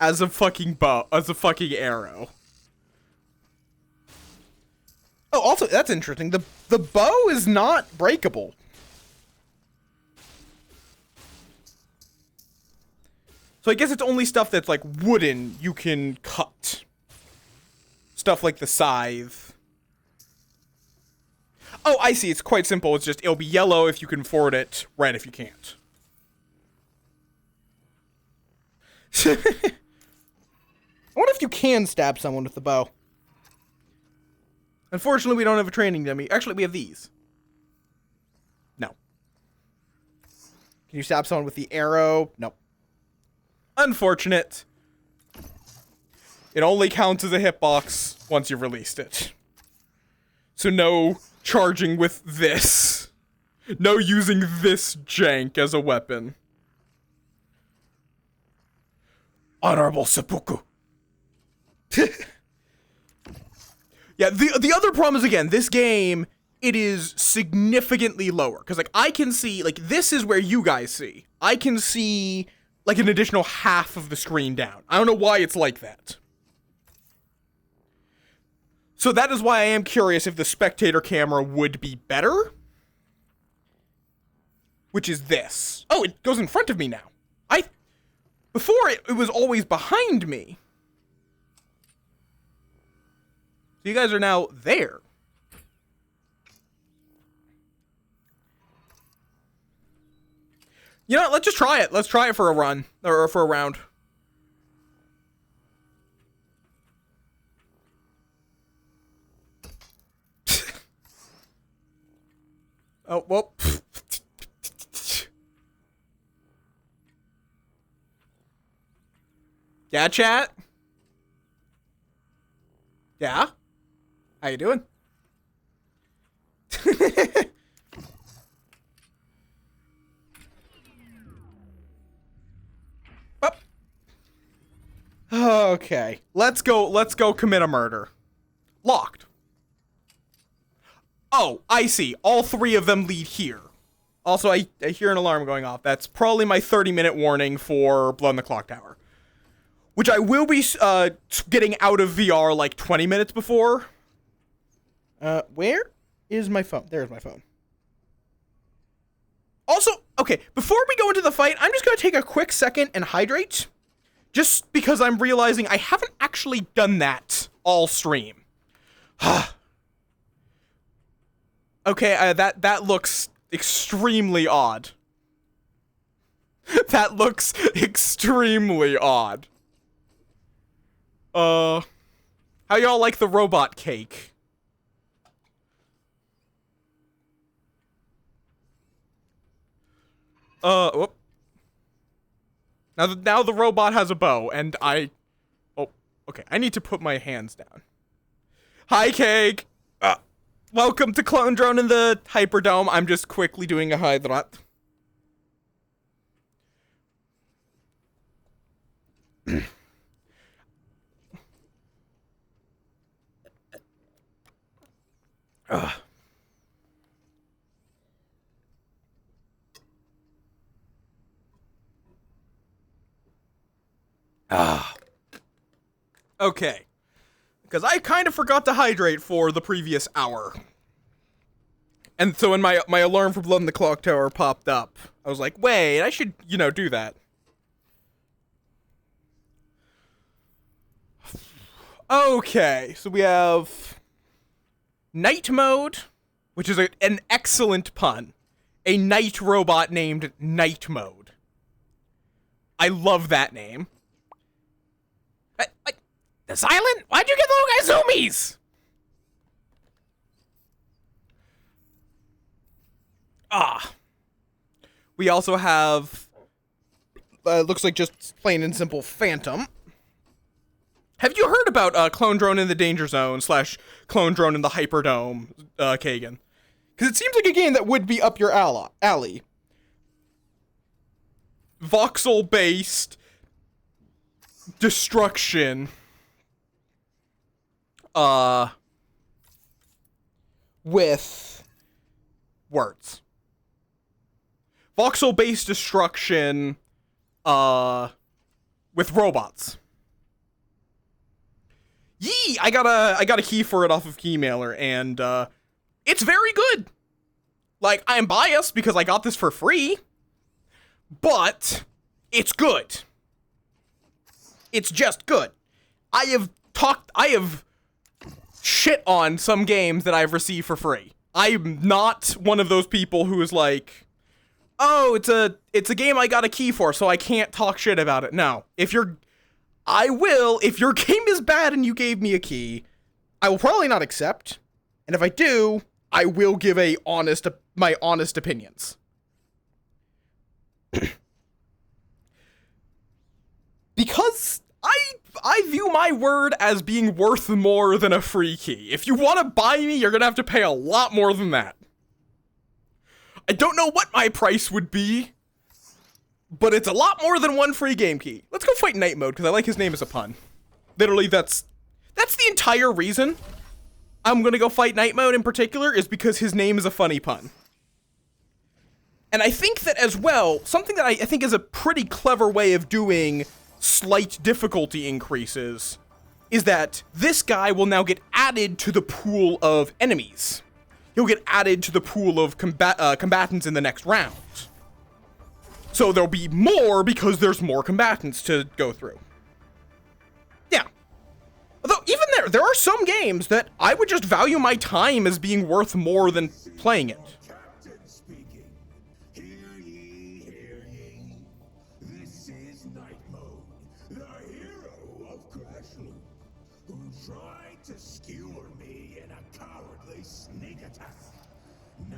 As a fucking bow, as a fucking arrow. Oh, also, that's interesting. The bow is not breakable. So I guess it's only stuff that's like wooden you can cut. Stuff like the scythe. Oh, I see. It's quite simple. It's just, it'll be yellow if you can afford it, red if you can't. I wonder if you can stab someone with the bow. Unfortunately, we don't have a training dummy. Actually, we have these. No. Can you stab someone with the arrow? No. Unfortunate. It only counts as a hitbox once you've released it. So no charging with this. No using this jank as a weapon. Honorable seppuku. Yeah, the other problem is, again, this game, it is significantly lower. Because, like, I can see, like, this is where you guys see. I can see, like, an additional half of the screen down. I don't know why it's like that. So that is why I am curious if the spectator camera would be better. Which is this. Oh, it goes in front of me now. Before, it was always behind me. So you guys are now there. You know what? Let's just try it. Let's try it for a run. Or for a round. Oh, well. Yeah, chat? Yeah? How you doing? Up. Okay. Let's go commit a murder. Locked. Oh, I see. All 3 of them lead here. Also, I hear an alarm going off. That's probably my 30-minute warning for Blood in the Clock Tower. Which I will be getting out of VR like 20 minutes before. Where is my phone? There's my phone. Also, okay, before we go into the fight, I'm just going to take a quick second and hydrate. Just because I'm realizing I haven't actually done that all stream. Okay, that looks extremely odd. That looks extremely odd. How y'all like the robot cake? Whoop. Now the robot has a bow, and oh, okay, I need to put my hands down. Hi, cake! Welcome to Clone Drone in the Hyperdome. I'm just quickly doing a hydrat. Okay. Because I kind of forgot to hydrate for the previous hour. And so when my alarm for Blood in the Clock Tower popped up, I was like, wait, I should, do that. Okay, so we have Night Mode, which is an excellent pun. A night robot named Night Mode. I love that name. The silent? Why'd you get the little guy zoomies? We also have, looks like just plain and simple Phantom. Have you heard about Clone Drone in the Danger Zone / Clone Drone in the Hyperdome, Kagan? Because it seems like a game that would be up your alley. Voxel-based destruction. With words. Voxel-based destruction, with robots. Yee! I got a key for it off of Keymailer, and, it's very good. Like, I am biased because I got this for free, but it's good. It's just good. I have shit on some games that I've received for free. I'm not one of those people who is like, oh, it's a game I got a key for, so I can't talk shit about it. No. If your game is bad and you gave me a key, I will probably not accept. And if I do, I will give my honest opinions. Because I view my word as being worth more than a free key. If you want to buy me, you're going to have to pay a lot more than that. I don't know what my price would be, but it's a lot more than one free game key. Let's go fight Night Mode, because I like his name as a pun. Literally, that's the entire reason I'm going to go fight Night Mode in particular, is because his name is a funny pun. And I think that as well, something that I think is a pretty clever way of doing slight difficulty increases is that this guy will now get added to the pool of enemies. He'll get added to the pool of combatants in the next round. So there'll be more because there's more combatants to go through. Yeah. Although even there are some games that I would just value my time as being worth more than playing it. Captain speaking. Hear ye, hear ye. This is Night Mode, the hero of Crashloop, who tried to skewer me in a cowardly sneak attack. Now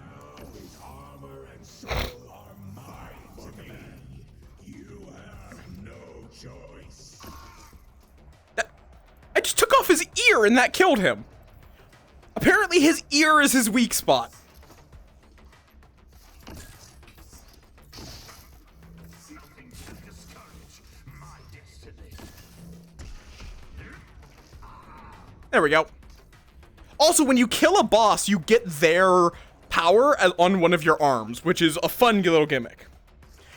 his armor and soul are mine to command. You have no choice. I just took off his ear and that killed him. Apparently his ear is his weak spot. Nothing should discourage my destiny. There we go. Also, when you kill a boss, you get their power on one of your arms, which is a fun little gimmick.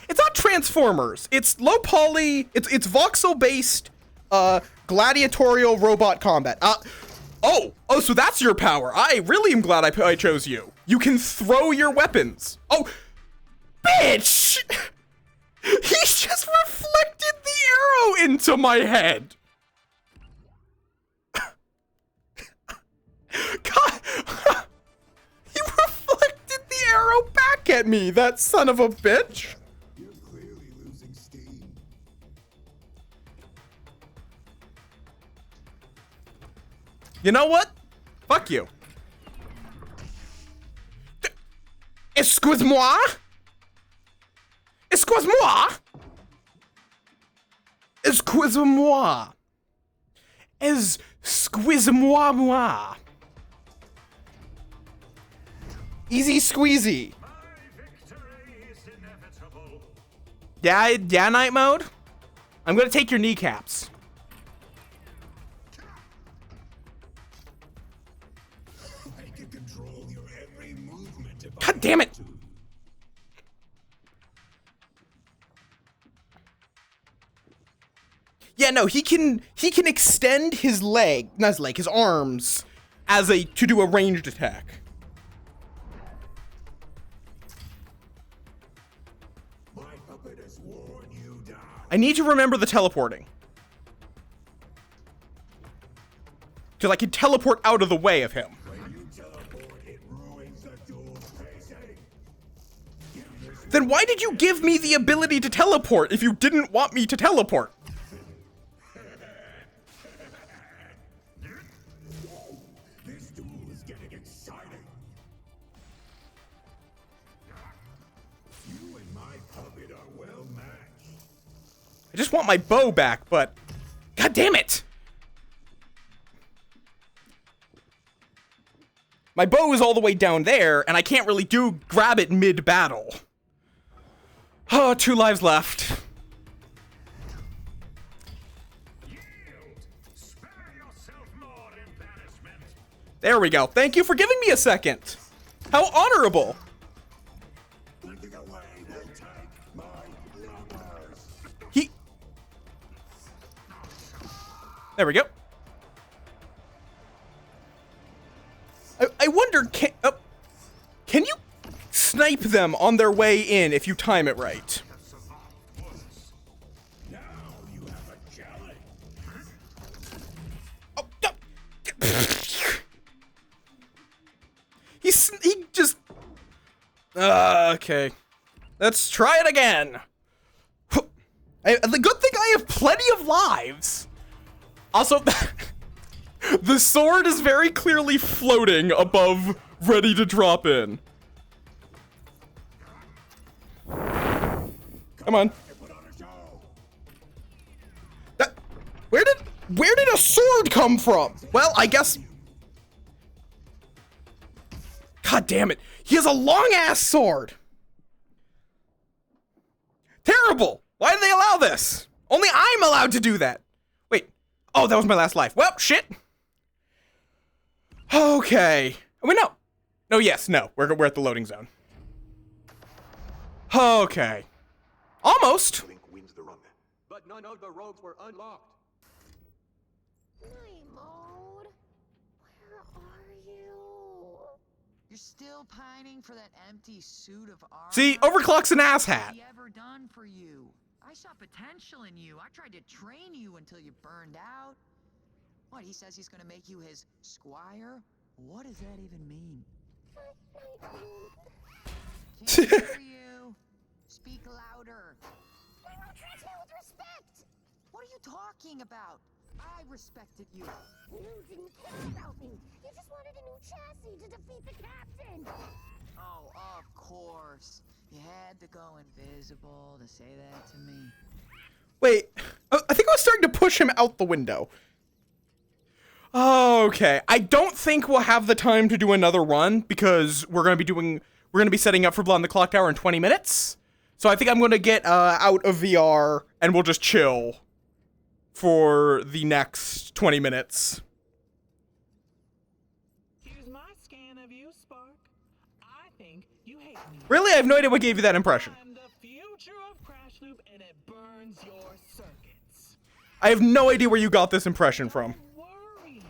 It's not Transformers. It's low poly. It's voxel based, gladiatorial robot combat. Oh, so that's your power. I really am glad I chose you. You can throw your weapons. Oh, bitch! He's just reflected the arrow into my head. God, he reflected the arrow back at me, that son of a bitch. You're clearly losing steam. You know what? Fuck you. Excuse-moi? Excuse-moi? Excuse-moi. Excuse-moi, moi. Easy squeezy. Yeah, night mode? I'm gonna take your kneecaps. I can control your every movement if God damn it. Yeah, no, he can extend his leg, not his leg, his arms to do a ranged attack. My puppet has worn you down. I need to remember the teleporting. Because I can teleport out of the way of him. When you teleport, it ruins the duel's pacing. Then why did you give me the ability to teleport if you didn't want me to teleport? This duel is getting exciting. You and my puppet are well matched. I just want my bow back, but... God damn it! My bow is all the way down there, and I can't really grab it mid-battle. Oh, 2 lives left. There we go. Thank you for giving me a second. How honorable. Blinking away will take my numbers. There we go. I wonder, can you snipe them on their way in if you time it right? Now you have a challenge. Oh, no. He just... okay. Let's try it again. The good thing I have plenty of lives. Also, the sword is very clearly floating above, ready to drop in. Come on. Where did a sword come from? Well, I guess... God damn it. He has a long-ass sword. Terrible. Why did they allow this? Only I'm allowed to do that. Wait. Oh, that was my last life. Well, shit. Okay. Wait, no. No, yes, no. We're at the loading zone. Okay. Almost. Link wins the run. But none of the rogues were unlocked. Night mode. Where are you? You're still pining for that empty suit of armor? See, Overclock's an asshat. What's he ever done for you? I saw potential in you. I tried to train you until you burned out. What, he says he's gonna make you his squire? What does that even mean? Can't hear you. Speak louder. We will treat you with respect. What are you talking about? I respected you. You didn't care about me. You just wanted a new chassis to defeat the captain. Oh, of course. You had to go invisible to say that to me. Wait. I think I was starting to push him out the window. Okay. I don't think we'll have the time to do another run because we're gonna be setting up for Blood on the Clock Tower in 20 minutes. So I think I'm gonna get out of VR and we'll just chill for the next 20 minutes. Really? I have no idea what gave you that impression. I'm the future of Crash Loop, and it burns your circuits. I have no idea where you got this impression from. Don't worry.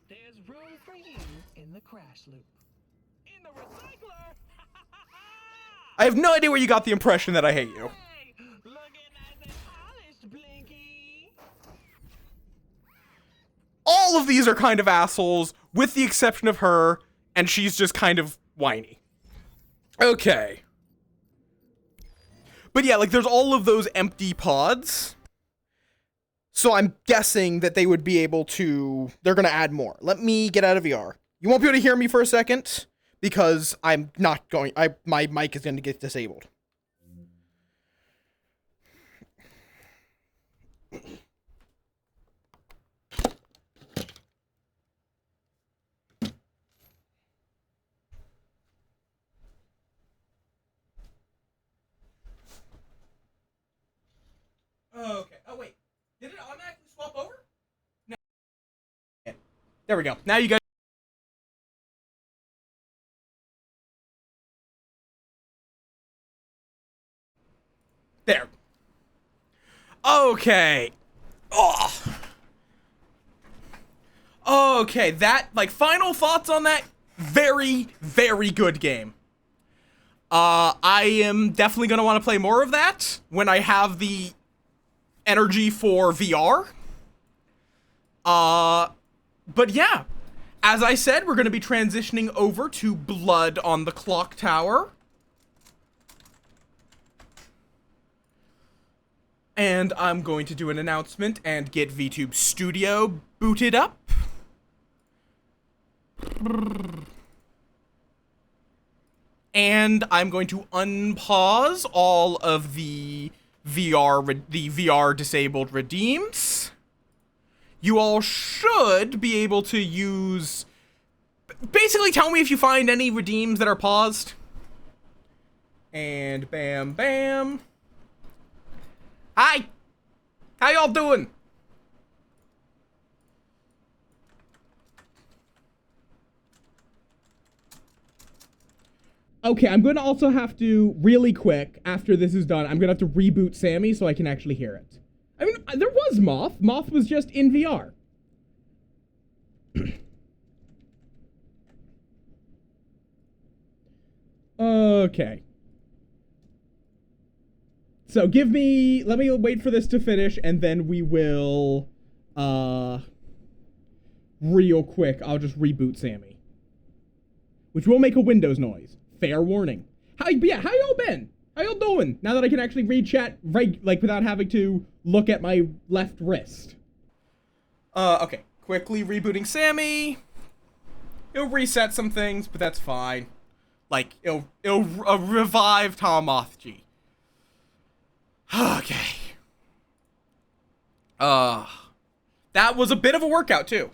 There's room for you in the Crash Loop. In the recycler. I have no idea where you got the impression that I hate you. Hey, looking nice and polished, Blinky. All of these are kind of assholes, with the exception of her, and she's just kind of whiny. Okay. But yeah, like, there's all of those empty pods. So I'm guessing that they would be able to... They're going to add more. Let me get out of VR. You won't be able to hear me for a second, because I'm not going... my mic is going to get disabled. Okay. Oh, wait. Did it automatically swap over? No. There we go. Now you guys... There. Okay. Oh. Okay, that, like, final thoughts on that? Very, very good game. I am definitely going to want to play more of that when I have the energy for VR. But yeah, as I said, we're going to be transitioning over to Blood on the Clock Tower. And I'm going to do an announcement and get VTube Studio booted up. And I'm going to unpause all of the VR disabled redeems. You all should be able to use... Basically, tell me if you find any redeems that are paused. And bam, bam. Hi! How y'all doing? Okay, I'm gonna also have to, really quick, after this is done, I'm gonna have to reboot Sammy so I can actually hear it. I mean, there was Moth. Moth was just in VR. Okay. So let me wait for this to finish, and then we will, real quick, I'll just reboot Sammy. Which will make a Windows noise. Fair warning. How y'all been? How y'all doing? Now that I can actually read chat, like, without having to look at my left wrist. Okay. Quickly rebooting Sammy. It'll reset some things, but that's fine. Like, it'll revive Tamathji. Okay. That was a bit of a workout, too.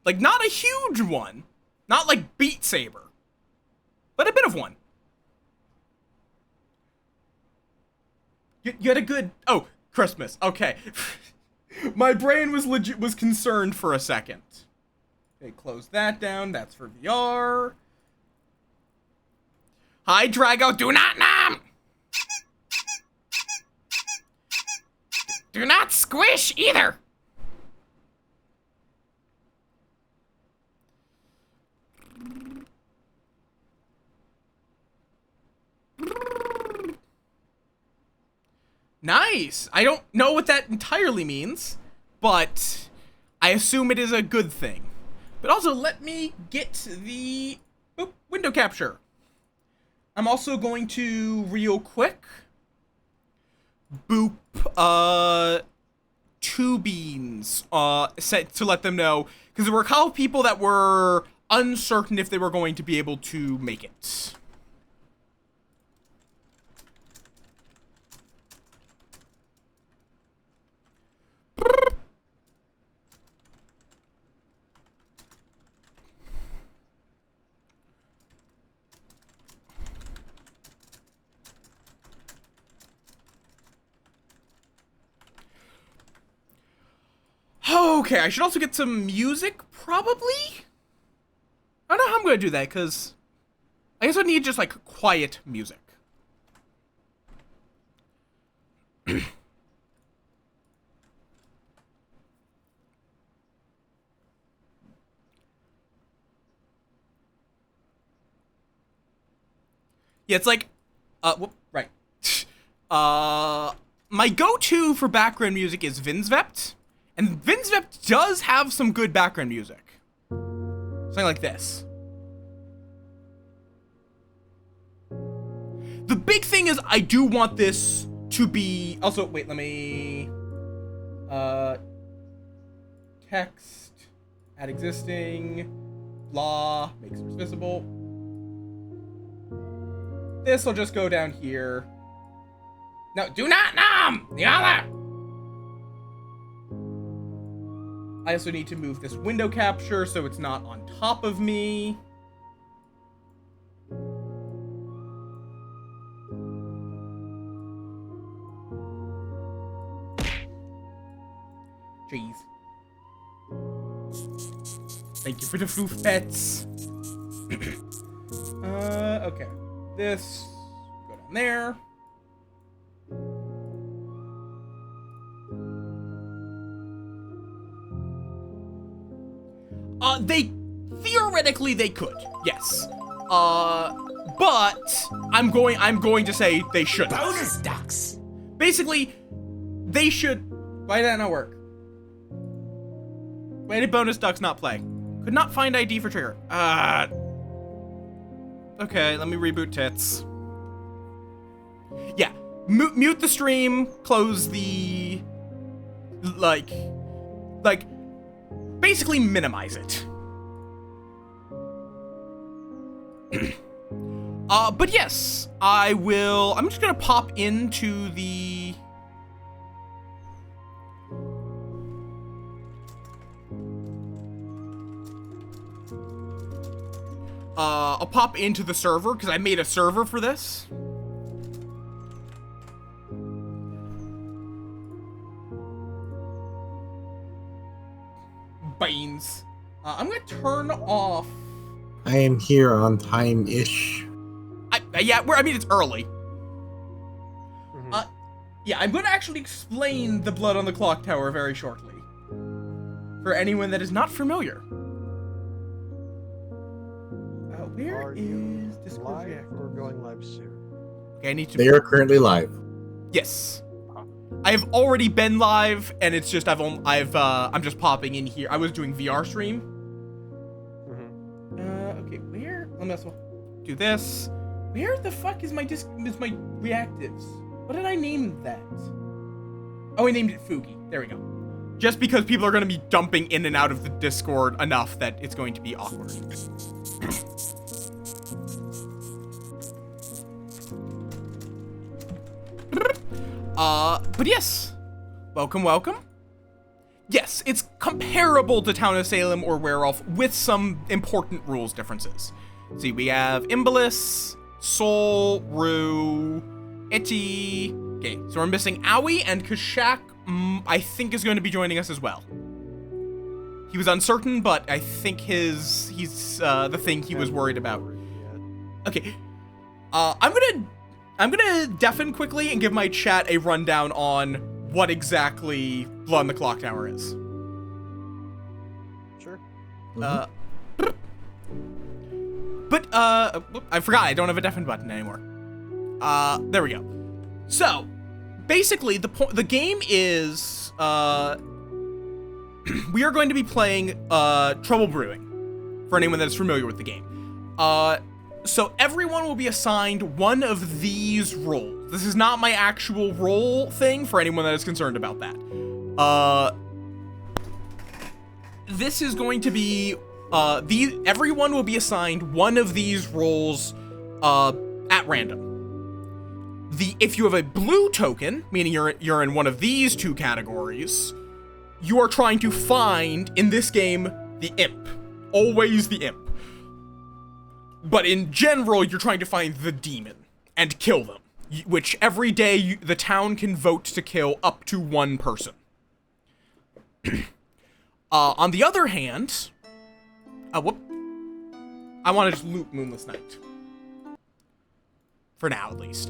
Like, not a huge one. Not like Beat Saber. But a bit of one. You had a good... Oh, Christmas. Okay. My brain was concerned for a second. Okay, close that down. That's for VR. Hi, Drago. Do not numb! Do not squish either! Nice! I don't know what that entirely means, but I assume it is a good thing. But also, let me get the window capture. I'm also going to, real quick, boop, Two Beans, set to let them know, because there were a couple people that were uncertain if they were going to be able to make it. Okay, I should also get some music, probably? I don't know how I'm gonna do that, because I guess I need just, like, quiet music. Yeah, it's like, right. My go-to for background music is Vinsvept, and Vinsvept does have some good background music. Something like this. The big thing is I do want this to be, also, wait, let me, text, add existing, blah, make source visible. This will just go down here. No, do not numb! The other! I also need to move this window capture so it's not on top of me. Jeez. Thank you for the foof pets. Okay. This, go down there. Theoretically they could, yes. But I'm going to say they shouldn't. Bonus ducks. Basically, they should. Why did that not work? Why did bonus ducks not play? Could not find ID for trigger. Okay, let me reboot tits. Yeah, mute the stream, close the, like, basically minimize it. But yes, I'm just gonna pop into the, I'll pop into the server, because I made a server for this. Beans. I'm gonna turn off. I am here on time-ish. Yeah, it's early. Yeah, I'm gonna actually explain the blood on the clock tower very shortly. For anyone that is not familiar. Where is Discord live React? or going live soon? Okay, I need to. They are currently live. Yes. I have already been live, and it's just I'm just popping in here. I was doing VR stream. Okay, where? Let me also do this. Where the fuck is my reactives? What did I name that? Oh, I named it Fugi. There we go. Just because people are going to be dumping in and out of the Discord enough that it's going to be awkward. But yes. Welcome. Yes, it's comparable to Town of Salem or Werewolf with some important rules differences. See, we have Imbalus, Sol, Rue, Etty. Okay, so we're missing Aoi, and Kashak, I think, is going to be joining us as well. He was uncertain, but I think he's the thing he was worried about. Okay, I'm gonna deafen quickly and give my chat a rundown on what exactly Blood on the Clock Tower is. Sure. But I forgot I don't have a deafen button anymore. There we go. So, basically, the game is we are going to be playing Trouble Brewing, for anyone that is familiar with the game. So everyone will be assigned one of these roles. This is not my actual role thing, for anyone that is concerned about that. This is going to be everyone will be assigned one of these roles at random. If you have a blue token, meaning you're in one of these two categories, you are trying to find, in this game, the imp. Always the imp. But in general, you're trying to find the demon and kill them, which every day the town can vote to kill up to one person. On the other hand, I want to just loot Moonless Night. for now at least.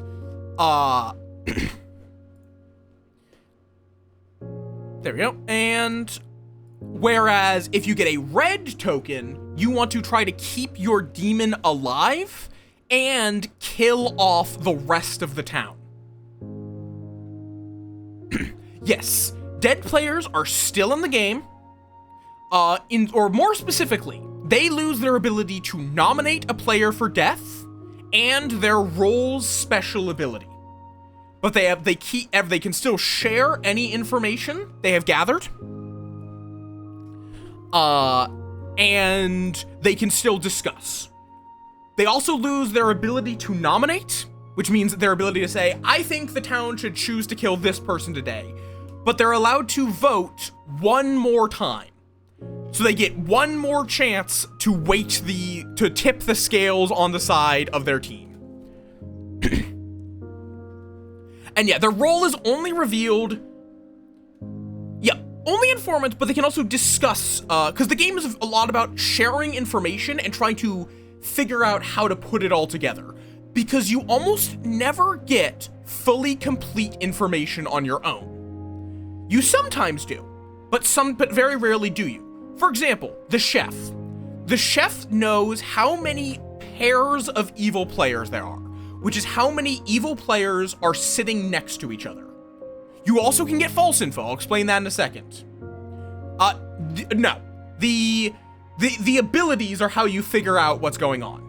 There we go. And whereas if you get a red token, you want to try to keep your demon alive and kill off the rest of the town. Yes, dead players are still in the game. Or more specifically, they lose their ability to nominate a player for death and their role's special ability. But they can still share any information they have gathered. And they can still discuss. They also lose their ability to nominate, which means their ability to say, I think the town should choose to kill this person today. But they're allowed to vote one more time. So they get one more chance to to tip the scales on the side of their team. And yeah, their role is only revealed, only informant, but they can also discuss, because the game is a lot about sharing information and trying to figure out how to put it all together. Because you almost never get fully complete information on your own. You sometimes do, but very rarely do you. For example, the chef. The chef knows how many pairs of evil players there are, which is how many evil players are sitting next to each other. You also can get false info. I'll explain that in a second. No. The abilities are how you figure out what's going on.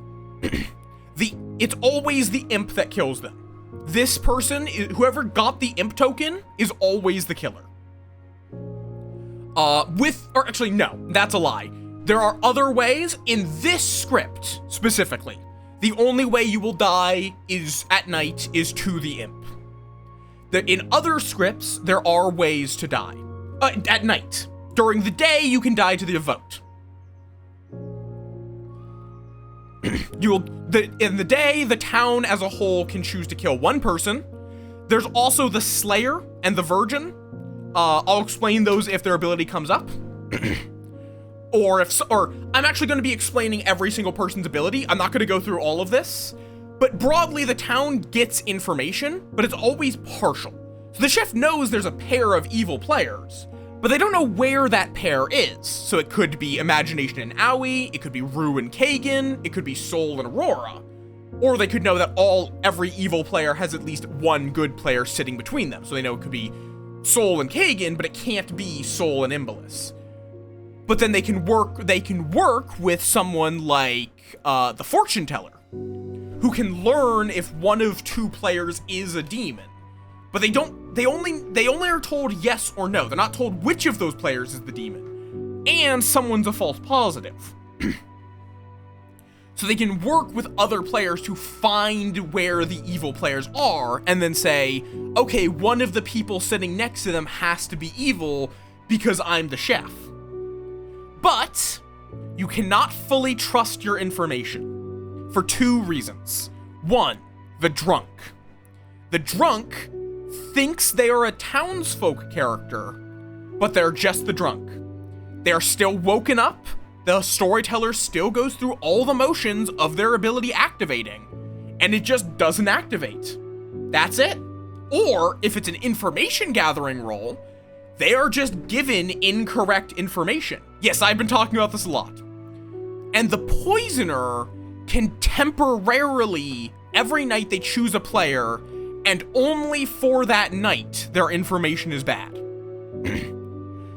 It's always the imp that kills them. This person, whoever got the imp token, is always the killer. Actually, no, that's a lie. There are other ways. In this script, specifically, the only way you will die at night is to the imp. In other scripts, there are ways to die. At night. During the day, you can die to the vote. In the day, the town as a whole can choose to kill one person. There's also the Slayer and the Virgin. I'll explain those if their ability comes up. or I'm actually going to be explaining every single person's ability. I'm not going to go through all of this. But broadly, the town gets information, but it's always partial. So the chef knows there's a pair of evil players, but they don't know where that pair is. So it could be Imagination and Aoi, it could be Rue and Kagan, it could be Soul and Aurora. Or they could know that every evil player has at least one good player sitting between them. So they know it could be Soul and Kagan, but it can't be Soul and Imbalus. But then they can work with someone like the Fortune Teller, who can learn if one of two players is a demon. But they only are told yes or no. They're not told which of those players is the demon. And someone's a false positive. So they can work with other players to find where the evil players are and then say, okay, one of the people sitting next to them has to be evil because I'm the chef. But you cannot fully trust your information for two reasons. One, the drunk. The drunk thinks they are a townsfolk character, but they're just the drunk. They are still woken up. The storyteller still goes through all the motions of their ability activating, and it just doesn't activate. That's it. Or, if it's an information gathering role, they are just given incorrect information. Yes, I've been talking about this a lot. And the poisoner can temporarily, every night they choose a player, and only for that night, their information is bad.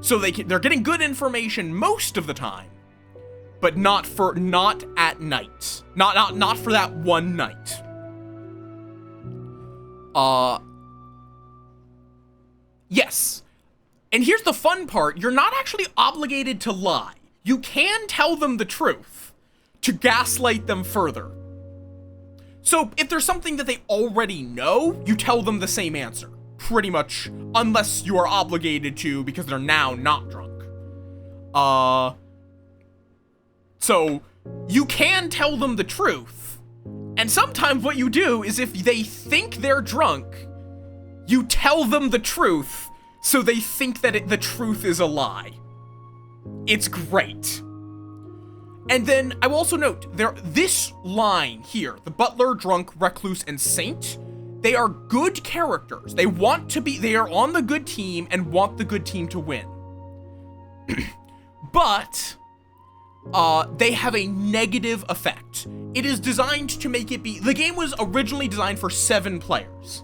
So they're getting good information most of the time, but not at night. Not for that one night. Yes. And here's the fun part, you're not actually obligated to lie. You can tell them the truth to gaslight them further. So if there's something that they already know, you tell them the same answer. Pretty much, unless you are obligated to because they're now not drunk. So you can tell them the truth. And sometimes what you do is if they think they're drunk, you tell them the truth so they think that the truth is a lie. It's great. And then I will also note this line here, the butler, drunk, recluse, and saint, they are good characters. They are on the good team and want the good team to win. But they have a negative effect. It is designed to make it be, the game was originally designed for 7 players.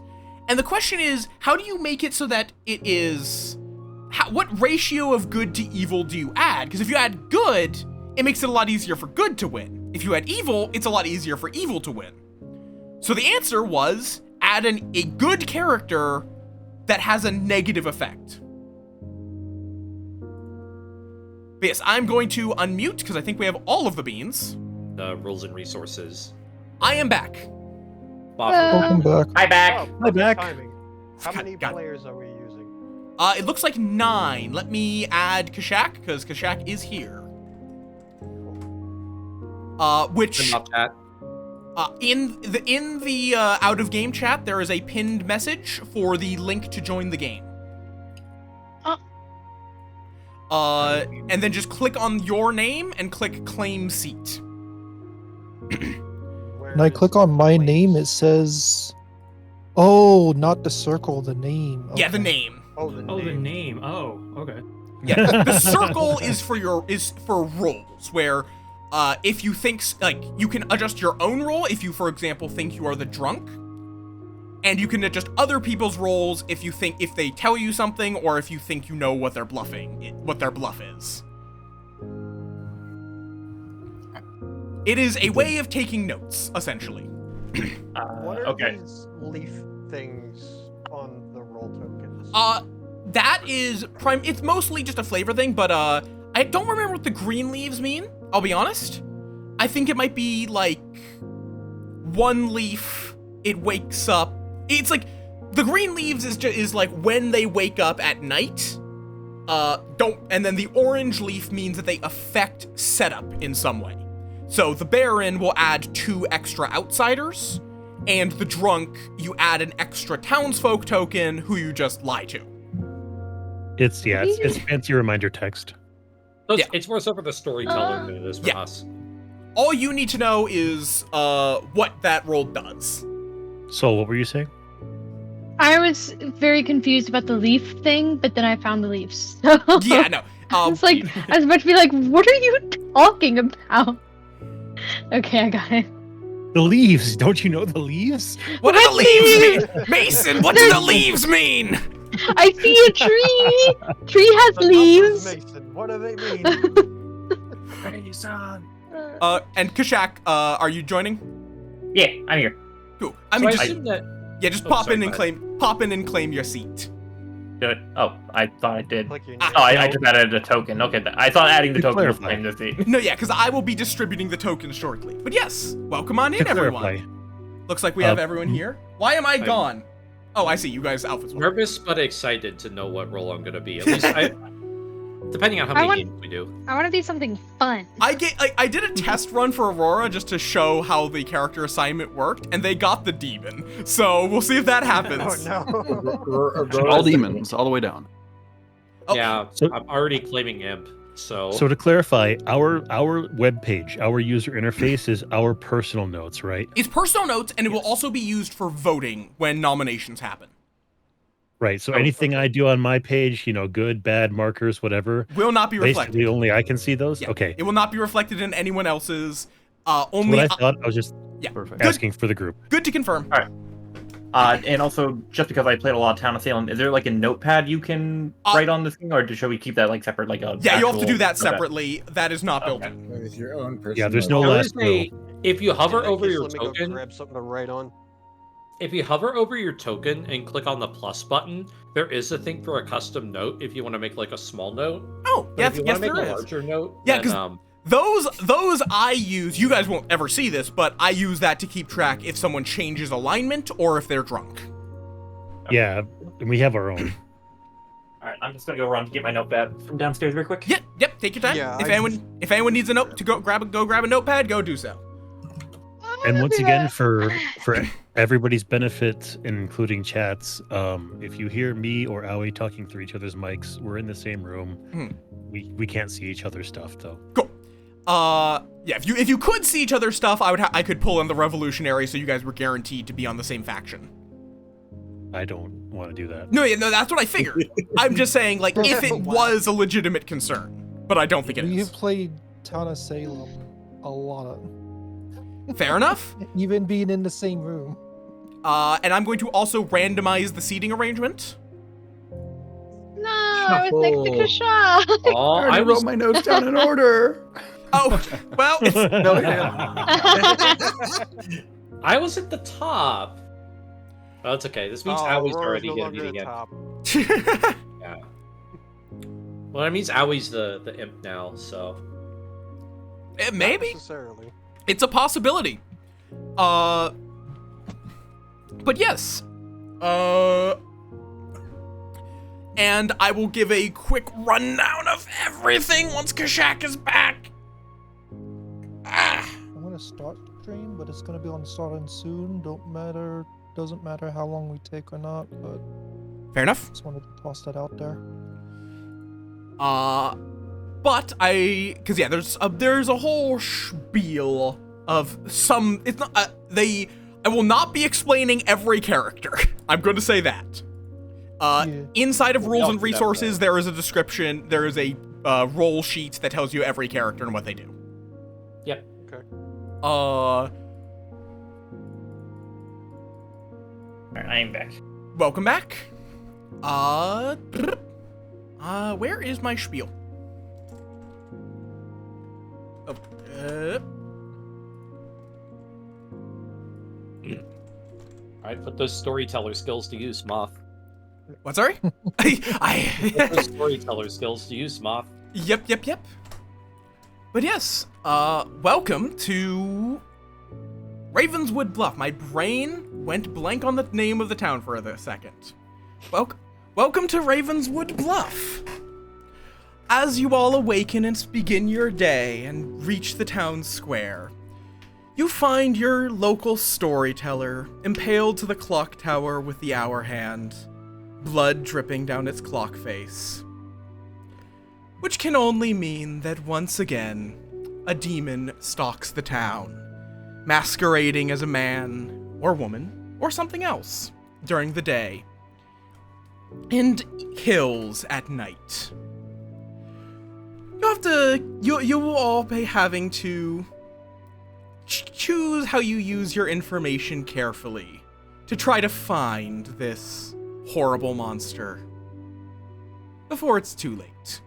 And the question is, how do you make it so that it is, what ratio of good to evil do you add? Because if you add good, it makes it a lot easier for good to win. If you add evil, it's a lot easier for evil to win. So the answer was, add a good character that has a negative effect. But yes, I'm going to unmute because I think we have all of the beans. Rules and resources. I am back. Welcome back. Hi back. Hi back. Timing. How many players are we using? It looks like 9. Let me add Kashak because Kashak is here. Which in the out of game chat there is a pinned message for the link to join the game. And then just click on your name and click claim seat. When I click on my name, it says, "Oh, not the circle, the name." Okay. Yeah, the name. Oh, the name. Oh, okay. Yeah, the circle is for roles where. If you think, you can adjust your own role if you, for example, think you are the drunk. And you can adjust other people's roles if they tell you something or if you think you know what their bluff is. It is a way of taking notes, essentially. What are these leaf things on the roll tokens? That is it's mostly just a flavor thing, but I don't remember what the green leaves mean. I'll be honest. I think it might be like 1 leaf. It wakes up. It's like the green leaves is like when they wake up at night. And then the orange leaf means that they affect setup in some way. So the Baron will add 2 extra outsiders, and the drunk you add an extra townsfolk token who you just lie to. It's fancy reminder text. So it's more so for the storytelling than it is for us. All you need to know is what that roll does. So what were you saying? I was very confused about the leaf thing, but then I found the leaves. So yeah, no. It's like I was about to be like, "What are you talking about?" Okay, I got it. The leaves. Don't you know the leaves? What do the leaves mean? Mason, what do the leaves mean? I see a tree. Tree has leaves. Mason, what do they mean? And Kashak, are you joining? Yeah, I'm here. Cool. Just pop in and claim your seat. Good. Oh, I thought I did. I just added a token. Okay, I thought adding the token was claim the seat. No, yeah, because I will be distributing the tokens shortly. But yes, welcome on in, everyone. Looks like we have everyone here. Why am I gone? Oh, I see. You guys' outfits. Nervous but excited to know what role I'm gonna be. At least depending on how many games we do. I want to do something fun. I did a test run for Aurora just to show how the character assignment worked, and they got the demon. So we'll see if that happens. Oh no! All demons, all the way down. Oh. Yeah, I'm already claiming imp. So to clarify, our webpage, our user interface is our personal notes, right? It's personal notes, and it will also be used for voting when nominations happen. Right. So anything I do on my page, good, bad, markers, whatever, will not be reflected. Basically, only I can see those. Yeah. Okay. It will not be reflected in anyone else's. Only what I thought. I was just asking for the group. Good to confirm. All right. And also, just because I played a lot of Town of Salem, is there like a notepad you can write on this thing, or should we keep that like separate, like a? Yeah, you have to do that separately. That is not built in. With your own person. Yeah, there's no last rule. If you hover over your Let me go token, grab something to write on. if you hover over your token and click on the plus button, there is a thing for a custom note if you want to make like a small note. Oh, But if you want to make a there is. larger note, Yeah, then, because those I use, you guys won't ever see this, but I use that to keep track if someone changes alignment or if they're drunk. Yeah, and we have our own. All right, I'm just gonna go run to get my notepad from downstairs very quick. Yep, take your time. Yeah, if anyone needs a note to go grab a notepad, go do so. And once again, for everybody's benefit, including chats, if you hear me or Aoi talking through each other's mics, we're in the same room. We can't see each other's stuff though. Cool. Yeah, if you could see each other's stuff, I could pull in the revolutionary so you guys were guaranteed to be on the same faction. I don't want to do that. No, yeah, no, that's what I figured. I'm just saying, like, if it was a legitimate concern, but I don't think it is. We've played Town of Salem a lot. Fair enough. Even being in the same room. And I'm going to also randomize the seating arrangement. No, I was next to Kasha. Oh, I wrote my notes down in order. Oh, well, it's... No, yeah. I was at the top. Oh, that's okay. This means Owie's already gonna be again. Yeah. Well, that means Owie's the imp now, so. Maybe. Not necessarily. It's a possibility. But yes. And I will give a quick rundown of everything once Kashak is back. I'm gonna start the stream, but it's gonna be on starting soon. Doesn't matter how long we take or not, but fair enough. Just wanted to toss that out there. But cause yeah, there's a whole spiel of some. It's not I will not be explaining every character. I'm going to say that. Inside of rules and resources, there is a description. There is a roll sheet that tells you every character and what they do. Yep. Okay. I'm back. Welcome back. Where is my spiel? Oh, Alright, put those storyteller skills to use, Moth. What, sorry? Put those storyteller skills to use, Moth. Yep. But yes, welcome to Ravenswood Bluff. My brain went blank on the name of the town for a second. Welcome to Ravenswood Bluff. As you all awaken and begin your day and reach the town square, you find your local storyteller impaled to the clock tower with the hour hand, blood dripping down its clock face. Which can only mean that once again, a demon stalks the town, masquerading as a man or woman or something else during the day, and kills at night. You will all be having to choose how you use your information carefully to try to find this horrible monster before it's too late.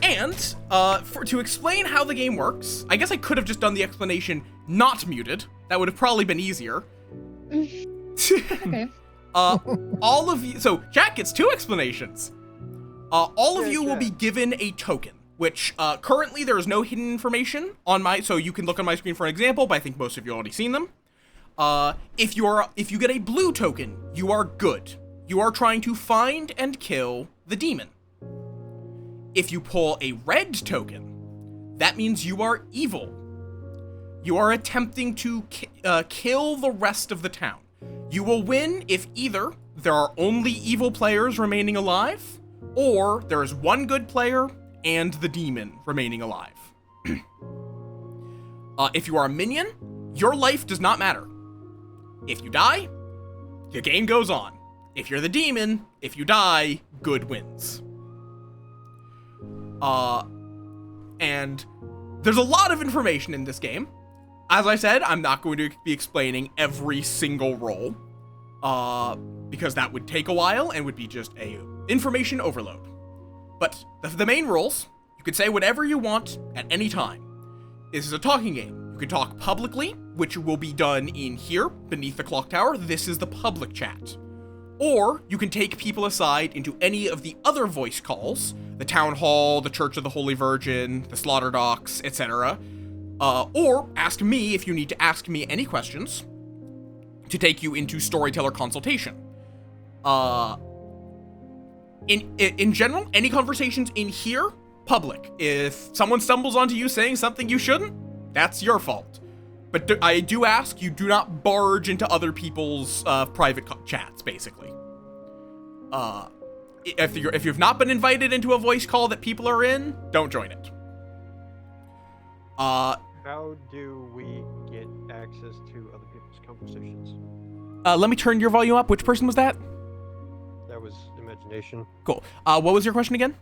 And to explain how the game works, I guess I could have just done the explanation not muted. That would have probably been easier. Okay. All of you, so Jack gets 2 explanations. All of you will be given a token, which currently there is no hidden information on so you can look on my screen for an example, but I think most of you already seen them. If you get a blue token, you are good. You are trying to find and kill the demon. If you pull a red token, that means you are evil. You are attempting to kill the rest of the town. You will win if either there are only evil players remaining alive, or there is one good player and the demon remaining alive. If you are a minion, your life does not matter. If you die, the game goes on. If you're the demon, if you die, good wins. And there's a lot of information in this game. As I said, I'm not going to be explaining every single role, because that would take a while and would be just a information overload. But the main rules, you can say whatever you want at any time. This is a talking game. You can talk publicly, which will be done in here, beneath the clock tower. This is the public chat. Or you can take people aside into any of the other voice calls, the town hall, the Church of the Holy Virgin, the slaughter docks, etc. Or ask me if you need to ask me any questions to take you into storyteller consultation. In general, any conversations in here, public. If someone stumbles onto you saying something you shouldn't, that's your fault. But I do ask you do not barge into other people's private chats, basically. if you've not been invited into a voice call that people are in, don't join it. How do we get access to other people's conversations? Let me turn your volume up. Which person was that? That was imagination. Cool. What was your question again?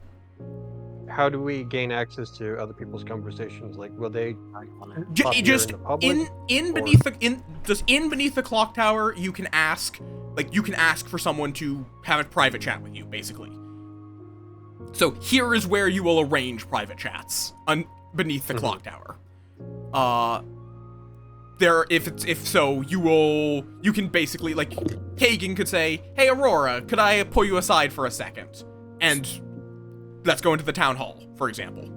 How do we gain access to other people's conversations? Like, will they Just in the public, beneath the clock tower, you can ask for someone to have a private chat with you, basically. So here is where you will arrange private chats beneath the clock tower. You can basically, like, Kagan could say, "Hey Aurora, could I pull you aside for a second?" And let's go into the town hall, for example.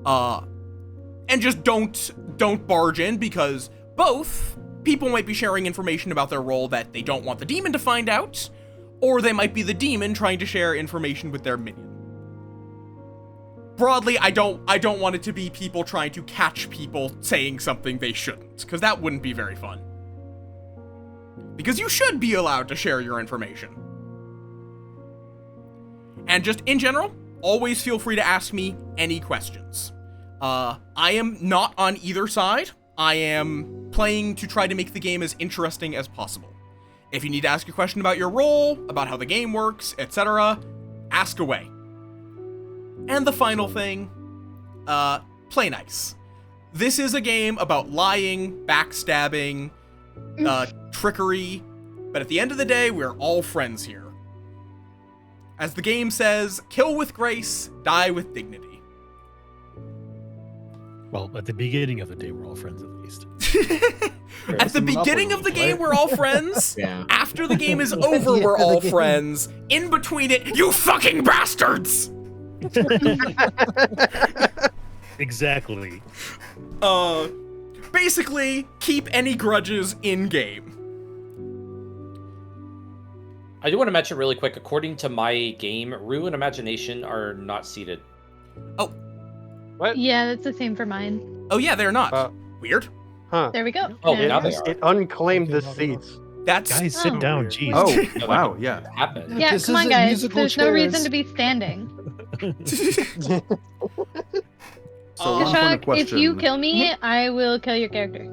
And just don't barge in, because both people might be sharing information about their role that they don't want the demon to find out, or they might be the demon trying to share information with their minion. Broadly, I don't want it to be people trying to catch people saying something they shouldn't, because that wouldn't be very fun. Because you should be allowed to share your information. And just in general, always feel free to ask me any questions. I am not on either side. I am playing to try to make the game as interesting as possible. If you need to ask a question about your role, about how the game works, etc., ask away. And the final thing, play nice. This is a game about lying, backstabbing, trickery, but at the end of the day, we're all friends here. As the game says, kill with grace, die with dignity. Well, at the beginning of the day, we're all friends at least. At the beginning of the game, we're all friends. Yeah. After the game is over, we're all friends. In between it, you fucking bastards! Exactly. Basically, keep any grudges in-game. I do want to mention really quick, according to my game, Rue and Imagination are not seated. Oh. What? Yeah, that's the same for mine. Oh yeah, they're not. Weird. Huh. There we go. Oh, now they are. It unclaimed the seats. That's Guys, sit down, jeez. Oh, wow, yeah. What happened? Yeah, This come on, isn't guys. musical There's no reason chairs. to be standing. So one point of Kashak, question. if you kill me, I will kill your character.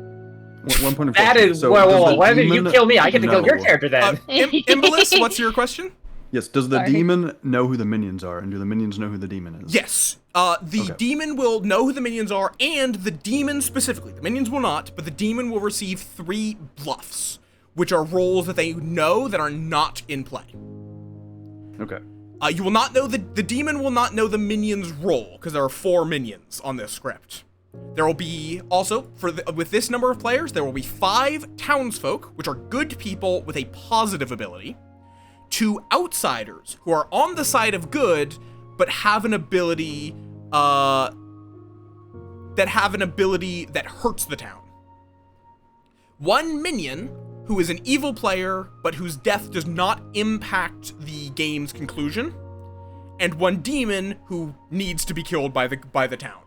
One point of That question. is So whoa, does whoa, the why did you demon kill me? I get to kill your know- character then. Imbolus, what's your question? Yes, does the Sorry. demon know who the minions are, and do the minions know who the demon is? Yes. The demon will know who the minions are, and the demon specifically. The minions will not, but the demon will receive 3 bluffs, which are roles that they know that are not in play. Okay. You will not know the demon will not know the minion's role, because there are 4 minions on this script. There will be also, with this number of players, there will be 5 townsfolk, which are good people with a positive ability, 2 outsiders who are on the side of good, but have an ability that hurts the town. 1 minion who is an evil player, but whose death does not impact the game's conclusion, and 1 demon who needs to be killed by the town.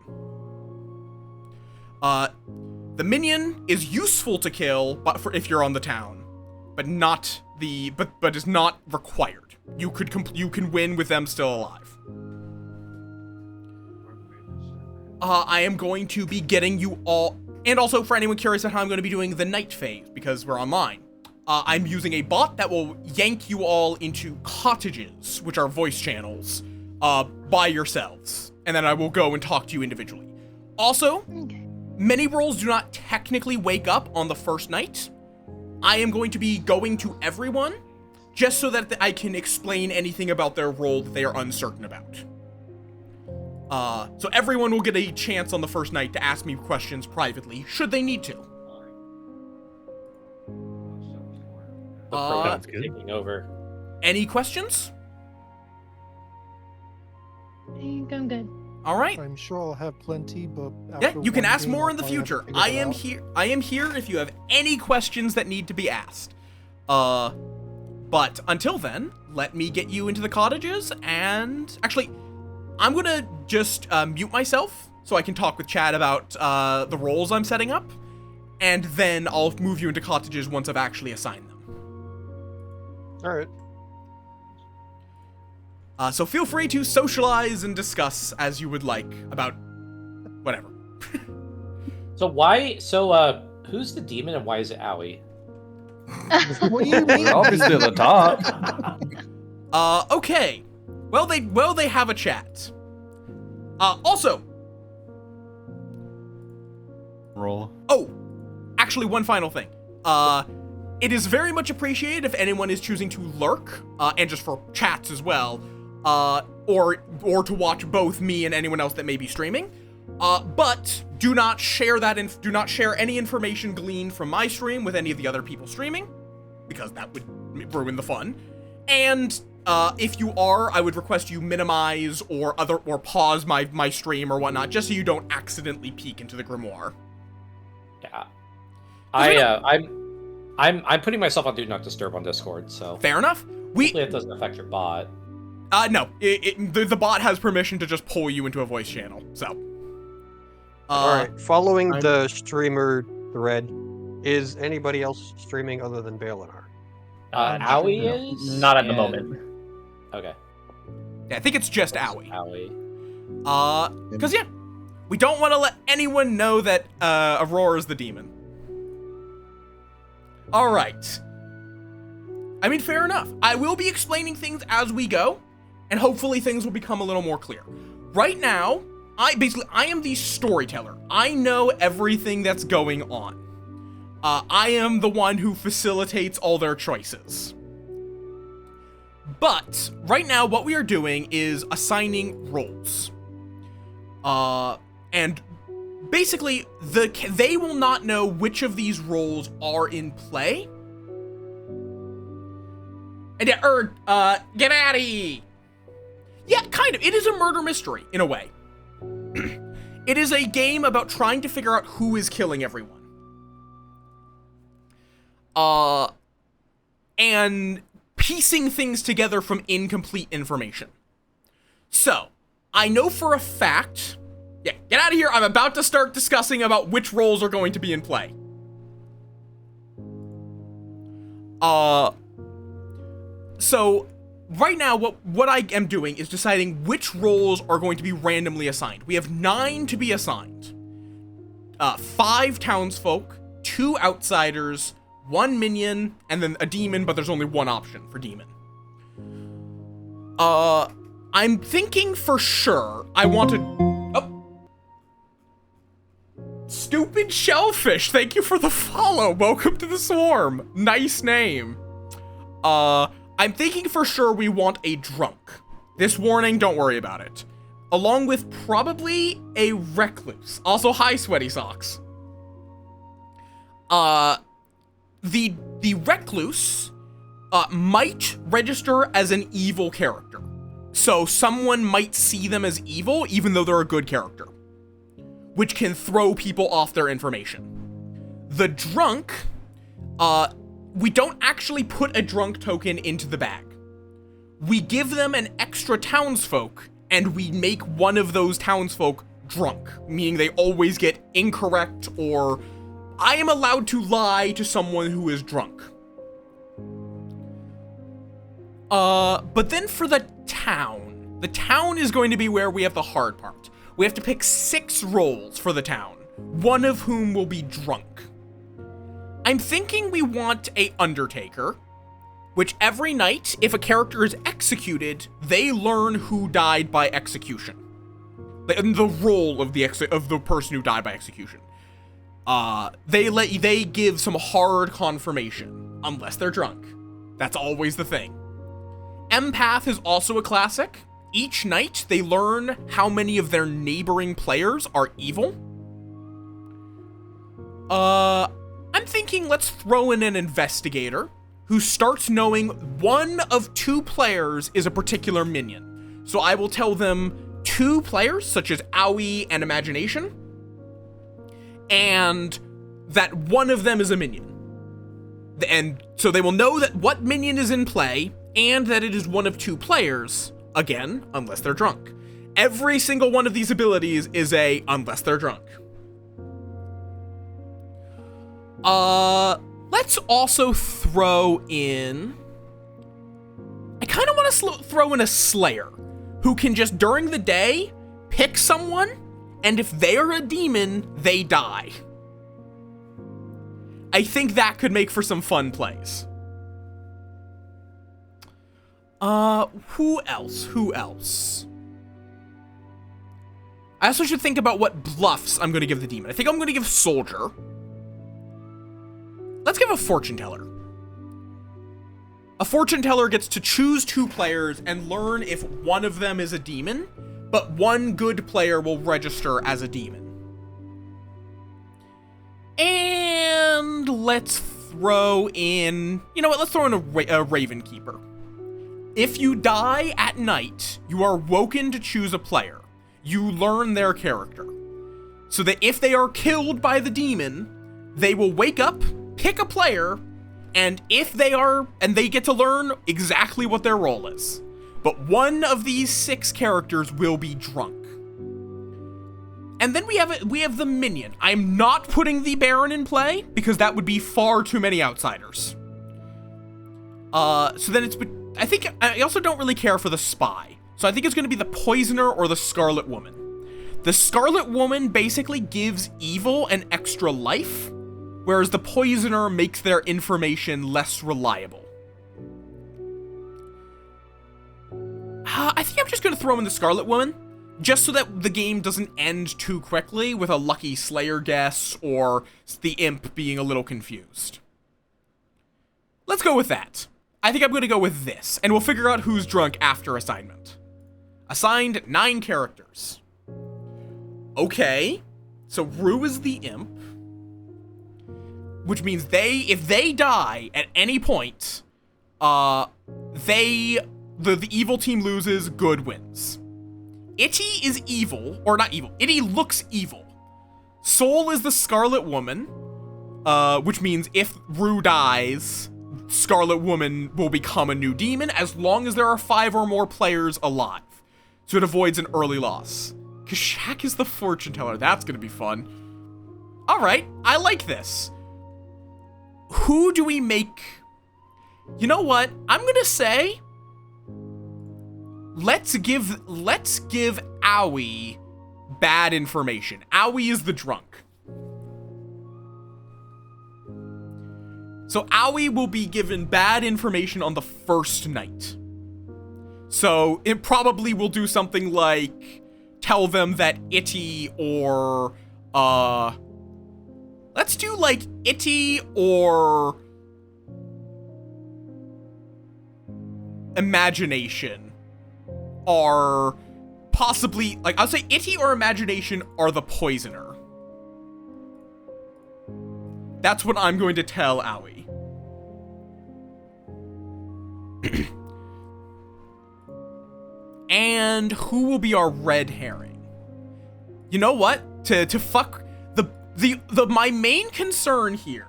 The minion is useful to kill, but if you're on the town, but is not required. You can win with them still alive. I am going to be getting you all, and also for anyone curious on how I'm going to be doing the night phase, because we're online, I'm using a bot that will yank you all into cottages, which are voice channels, by yourselves, and then I will go and talk to you individually. Also, many roles do not technically wake up on the first night. I am going to be going to everyone, just so that I can explain anything about their role that they are uncertain about. So everyone will get a chance on the first night to ask me questions privately, should they need to. Taking over. Any questions? I think I'm good. All right. I'm sure I'll have plenty, but Yeah, you can ask more in the future. I am here if you have any questions that need to be asked. But until then, let me get you into the cottages, and actually, I'm gonna just mute myself so I can talk with Chad about the roles I'm setting up, and then I'll move you into cottages once I've actually assigned them. All right. So feel free to socialize and discuss as you would like about whatever. So why? So who's the demon and why is it Owie? What do you mean? We're obviously at the top. Okay. Well, they have a chat. Also. Roll. Oh, actually, one final thing. It is very much appreciated if anyone is choosing to lurk, and just for chats as well, or to watch both me and anyone else that may be streaming. But do not share do not share any information gleaned from my stream with any of the other people streaming, because that would ruin the fun. And if you are, I would request you minimize or pause my stream or whatnot, just so you don't accidentally peek into the grimoire. Yeah. I'm putting myself on Do Not Disturb on Discord, so... Fair enough. Hopefully it doesn't affect your bot. No. The bot has permission to just pull you into a voice channel, so... Alright, following the streamer thread, is anybody else streaming other than Balinar? Owie is? Not at the moment. Okay. Yeah, I think it's just Owie. Owie. Because, yeah, we don't want to let anyone know that Aurora is the demon. Alright. I mean, fair enough. I will be explaining things as we go, and hopefully things will become a little more clear. Right now, I am the storyteller. I know everything that's going on. I am the one who facilitates all their choices. But, right now, what we are doing is assigning roles. And basically, they will not know which of these roles are in play. And yeah, get out of here! Yeah, kind of. It is a murder mystery, in a way. It is a game about trying to figure out who is killing everyone. And piecing things together from incomplete information. So, I know for a fact... Yeah, get out of here. I'm about to start discussing about which roles are going to be in play. So, right now, what I am doing is deciding which roles are going to be randomly assigned. We have 9 to be assigned. 5 townsfolk, 2 outsiders, 1 minion, and then a demon, but there's only 1 option for demon. I'm thinking for sure I want to... Oh. Stupid Shellfish, thank you for the follow. Welcome to the swarm. Nice name. I'm thinking for sure we want a drunk. This warning, don't worry about it. Along with probably a recluse. Also, hi, Sweaty Socks. The recluse might register as an evil character. So someone might see them as evil even though they're a good character, which can throw people off their information. The drunk, we don't actually put a drunk token into the bag. We give them an extra townsfolk, and we make one of those townsfolk drunk, meaning they always get incorrect, or I am allowed to lie to someone who is drunk. But then for the town is going to be where we have the hard part. We have to pick 6 roles for the town, one of whom will be drunk. I'm thinking we want a Undertaker, which every night, if a character is executed, they learn who died by execution. The role of the person who died by execution. They give some hard confirmation, unless they're drunk. That's always the thing. Empath is also a classic. Each night, they learn how many of their neighboring players are evil. I'm thinking let's throw in an investigator who starts knowing one of 2 players is a particular minion. So I will tell them 2 players, such as Owie and Imagination, and that one of them is a minion. And so they will know that what minion is in play, and that it is one of 2 players, again, unless they're drunk. Every single one of these abilities is a unless they're drunk. Let's also throw in... I kind of want to throw in a Slayer, who can just, during the day, pick someone, and if they are a demon, they die. I think that could make for some fun plays. Who else? I also should think about what bluffs I'm going to give the demon. I think I'm going to give Soldier. Let's give a Fortune Teller. A Fortune Teller gets to choose 2 players and learn if one of them is a demon, but one good player will register as a demon. And let's throw in... You know what? Let's throw in a Raven Keeper. If you die at night, you are woken to choose a player. You learn their character. So that if they are killed by the demon, they will wake up, pick a player, and if they are, and they get to learn exactly what their role is. But one of these 6 characters will be drunk. And then we have the minion. I'm not putting the Baron in play because that would be far too many outsiders. So then I think I also don't really care for the spy. So I think it's going to be the Poisoner or the Scarlet Woman. The Scarlet Woman basically gives evil an extra life, whereas the Poisoner makes their information less reliable. I think I'm just going to throw in the Scarlet Woman, just so that the game doesn't end too quickly with a lucky Slayer guess or the Imp being a little confused. Let's go with that. I think I'm going to go with this, and we'll figure out who's drunk after assignment. Assigned 9 characters. Okay, so Rue is the Imp, which means if they die at any point, the evil team loses, good wins. Itty is evil, or not evil, Itty looks evil. Soul is the Scarlet Woman, which means if Rue dies, Scarlet Woman will become a new demon as long as there are 5 or more players alive. So it avoids an early loss. Kashak is the Fortune Teller. That's going to be fun. Alright, I like this. Who do we make? You know what? I'm going to say... Let's give Owie bad information. Owie is the drunk. So Owie will be given bad information on the first night. So it probably will do something like tell them that Itty or let's do like Itty or Imagination are possibly, like, I'll say Itty or Imagination are the Poisoner. That's what I'm going to tell Owie. And who will be our red herring? You know what? To fuck my main concern here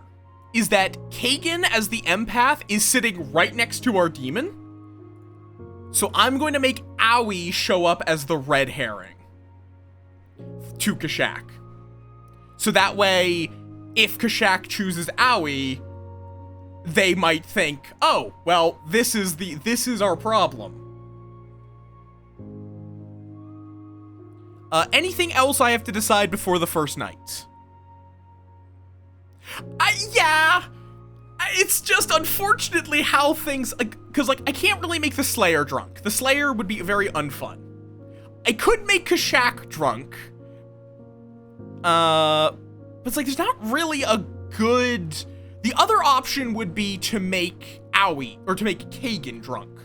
is that Kagan as the empath is sitting right next to our demon. So I'm going to make Owie show up as the red herring to Kashak. So that way, if Kashak chooses Owie, they might think, oh, well, this is our problem. Anything else I have to decide before the first night? Yeah! It's just unfortunately how things, because, like, I can't really make the Slayer drunk. The Slayer would be very unfun. I could make Kashak drunk. But it's like, there's not really a good... The other option would be to make Owie, or to make Kagan drunk.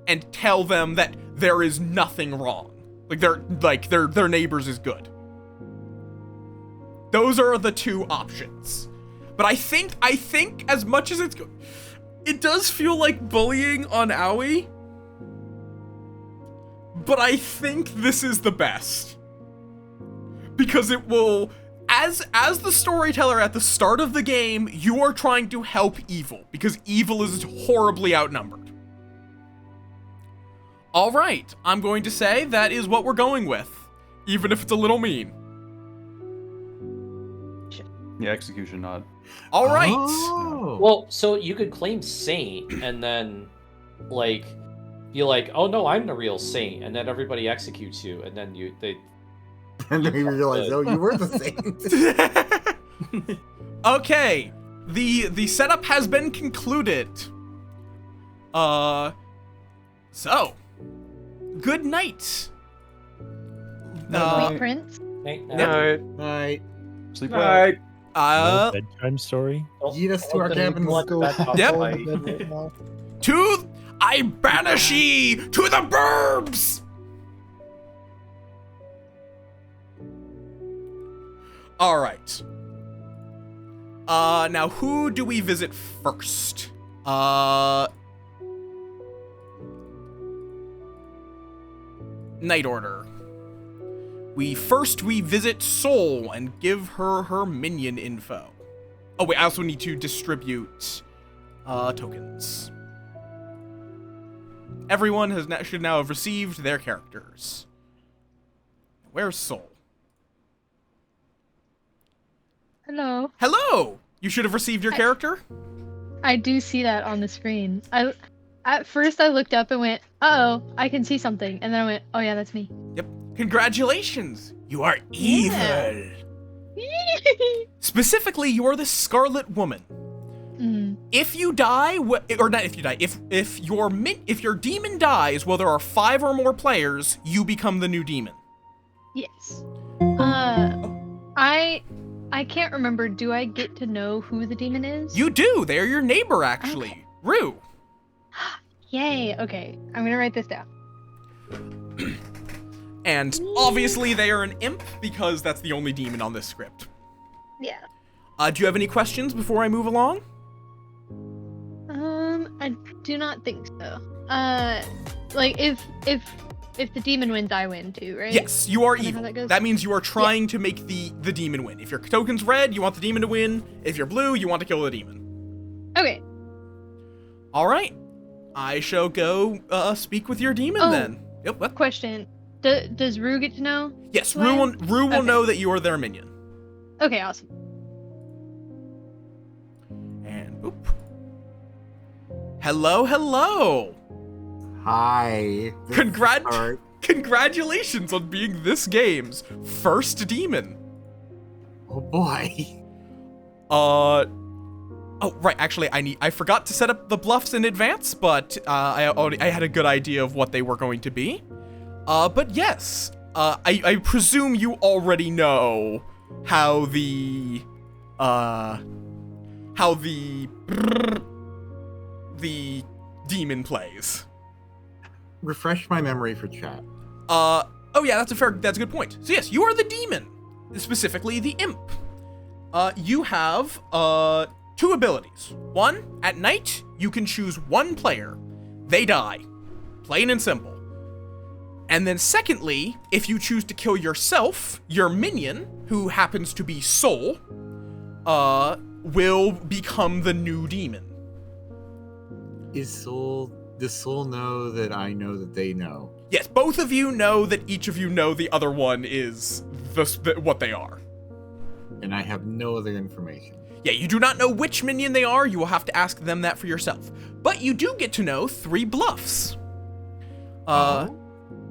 And tell them that there is nothing wrong. Their neighbors is good. Those are the 2 options. But I think as much as it does feel like bullying on Owie. But I think this is the best. Because it will, as the storyteller at the start of the game, you are trying to help evil. Because evil is horribly outnumbered. Alright, I'm going to say that is what we're going with. Even if it's a little mean. Yeah, execution nod. Alright. Oh. Well, so you could claim Saint and then, like, be like, "Oh no, I'm the real saint," and then everybody executes you, and then they. And then we realize, oh, you were the saint. Okay, the setup has been concluded. So, good night. Sweet prince. Night. Sleep Night. bedtime story. Lead us to our cabins. Yep. I banish ye to the burbs. All right. Now who do we visit first? Night Order. We visit Soul and give her her minion info. Oh wait, I also need to distribute tokens. Everyone should now have received their characters. Where's Soul? Hello. Hello! You should have received your character? I do see that on the screen. At first I looked up and went, uh-oh, I can see something. And then I went, oh yeah, that's me. Yep. Congratulations! You are evil! Specifically, you are the Scarlet Woman. If you die, or not if you die, if your demon dies while there are 5 or more players, you become the new demon. Yes. I can't remember. Do I get to know who the demon is? You do. They're your neighbor, actually. Okay. Rue. Yay. Okay. I'm gonna write this down. And obviously they are an imp because that's the only demon on this script. Yeah. Do you have any questions before I move along? I do not think so. Like if the demon wins, I win too, right? Yes, you are evil. That means you are trying to make the demon win. If your token's red, you want the demon to win. If you're blue, you want to kill the demon. Okay. All right. I shall go speak with your demon then. Yep. What? Question: Does Rue get to know? Yes, Rue will know that you are their minion. Okay, awesome. And oop. Hello. Hi. Congratulations on being this game's first demon. Oh boy. Oh right, actually I forgot to set up the bluffs in advance, but I had a good idea of what they were going to be. But yes, I presume you already know how the demon plays. Refresh my memory for chat. Oh yeah, that's a good point. So yes, you are the demon, specifically the imp. You have 2 abilities. One, at night, you can choose 1 player. They die. Plain and simple. And then secondly, if you choose to kill yourself, your minion, who happens to be Soul, will become the new demon. Does Soul know that I know that they know? Yes, both of you know that each of you know the other one is what they are. And I have no other information. Yeah, you do not know which minion they are. You will have to ask them that for yourself. But you do get to know 3 bluffs.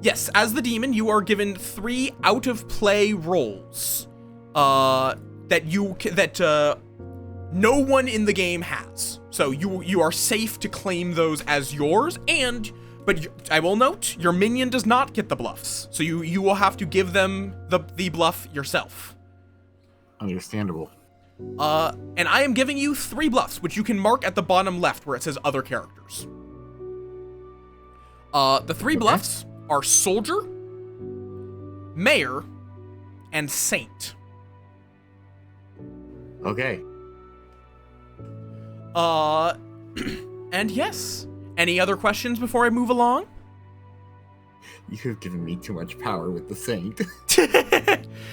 Yes, as the demon, you are given 3 out-of-play rolls. That no one in the game has. So you are safe to claim those as yours, but I will note, your minion does not get the bluffs. So you will have to give them the bluff yourself. Understandable. And I am giving you 3 bluffs, which you can mark at the bottom left where it says other characters. The 3 bluffs are Soldier, Mayor, and Saint. Okay. And yes. Any other questions before I move along? You have given me too much power with the Saint.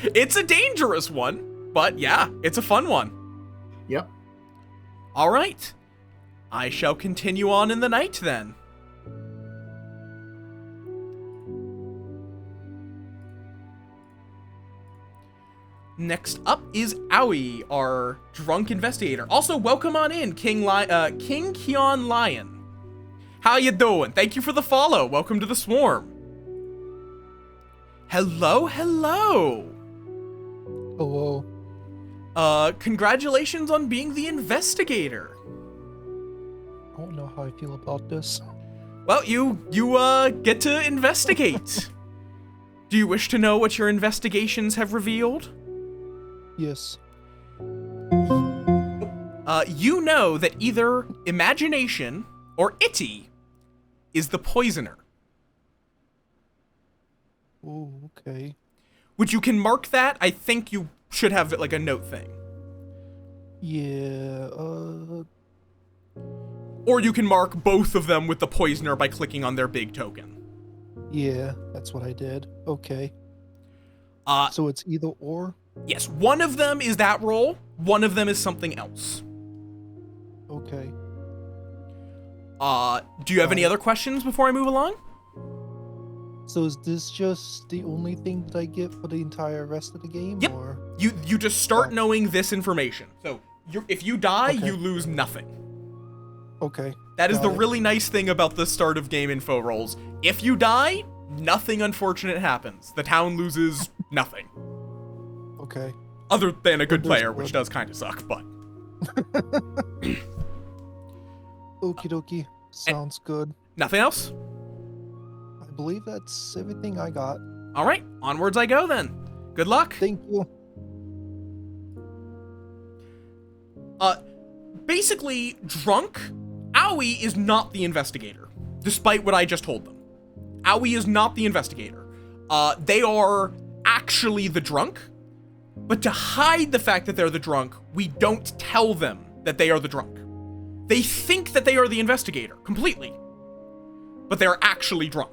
It's a dangerous one, but yeah, it's a fun one. Yep. All right. I shall continue on in the night then. Next up is Owie, our drunk investigator. Also, welcome on in, King Keon Lion. How you doing? Thank you for the follow. Welcome to the swarm. Hello, hello. Hello. Congratulations on being the investigator. I don't know how I feel about this. Well, you get to investigate. Do you wish to know what your investigations have revealed? Yes. You know that either Imagination or Itty is the poisoner. Oh, okay. Which you can mark that. I think you should have like a note thing. Yeah, Or you can mark both of them with the poisoner by clicking on their big token. yeah, that's what I did. Okay. So it's either or? Yes, one of them is that role, one of them is something else. Okay. Do you have any other questions before I move along? So is this just the only thing that I get for the entire rest of the game? Yep. Or? You just start knowing this information. So if you die, Okay. you lose nothing. Okay. That is got the it. really nice thing about the start of game info rolls. If you die, nothing unfortunate happens. The town loses nothing. Okay. Other than a good That's player, which good. does kind of suck, but... Okie dokie. Sounds good. Nothing else? I believe that's everything I got. Alright, onwards I go then. Good luck. Thank you. Basically, drunk, Owie is not the investigator, despite what I just told them. Owie is not the investigator. They are actually the drunk, but to hide the fact that they're the drunk, we don't tell them that they are the drunk. They think that they are the investigator, completely, but they're actually drunk.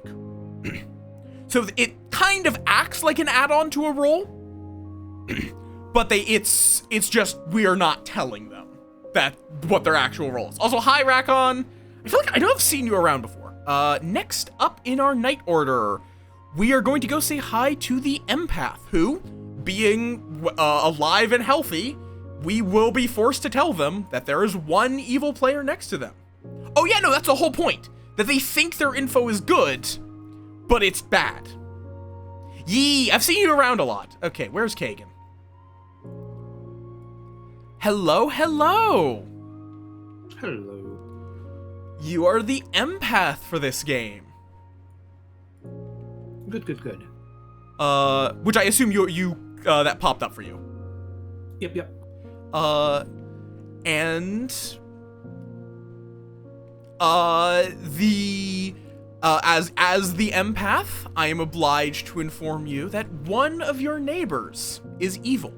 So it kind of acts like an add-on to a role, but it's just we are not telling them that what their actual role is. Also, hi Rakon. I feel like I know I've seen you around before. Next up in our night order, we are going to go say hi to the empath, who, being alive and healthy, we will be forced to tell them that there is one evil player next to them. Oh yeah, no, that's the whole point. That they think their info is good, but it's bad. Yee, I've seen you around a lot. Okay, where's Kagan? Hello, hello. Hello. You are the empath for this game. Good. Which I assume you that popped up for you. Yep. And as the empath, I am obliged to inform you that one of your neighbors is evil.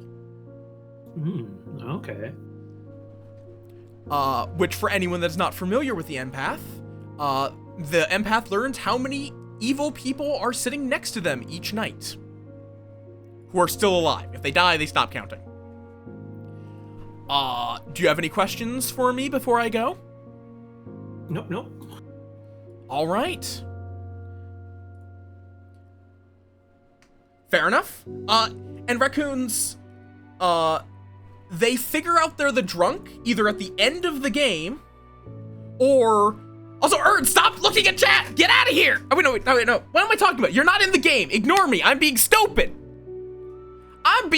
Okay. Which for anyone that's not familiar with the empath learns how many evil people are sitting next to them each night who are still alive. If they die, they stop counting. Do you have any questions for me before I go? Nope. All right. Fair enough. And raccoons, they figure out they're the drunk either at the end of the game or... Also, Ern, stop looking at chat! Get out of here! Oh, wait, no. What am I talking about? You're not in the game. Ignore me. I'm being stupid. I don't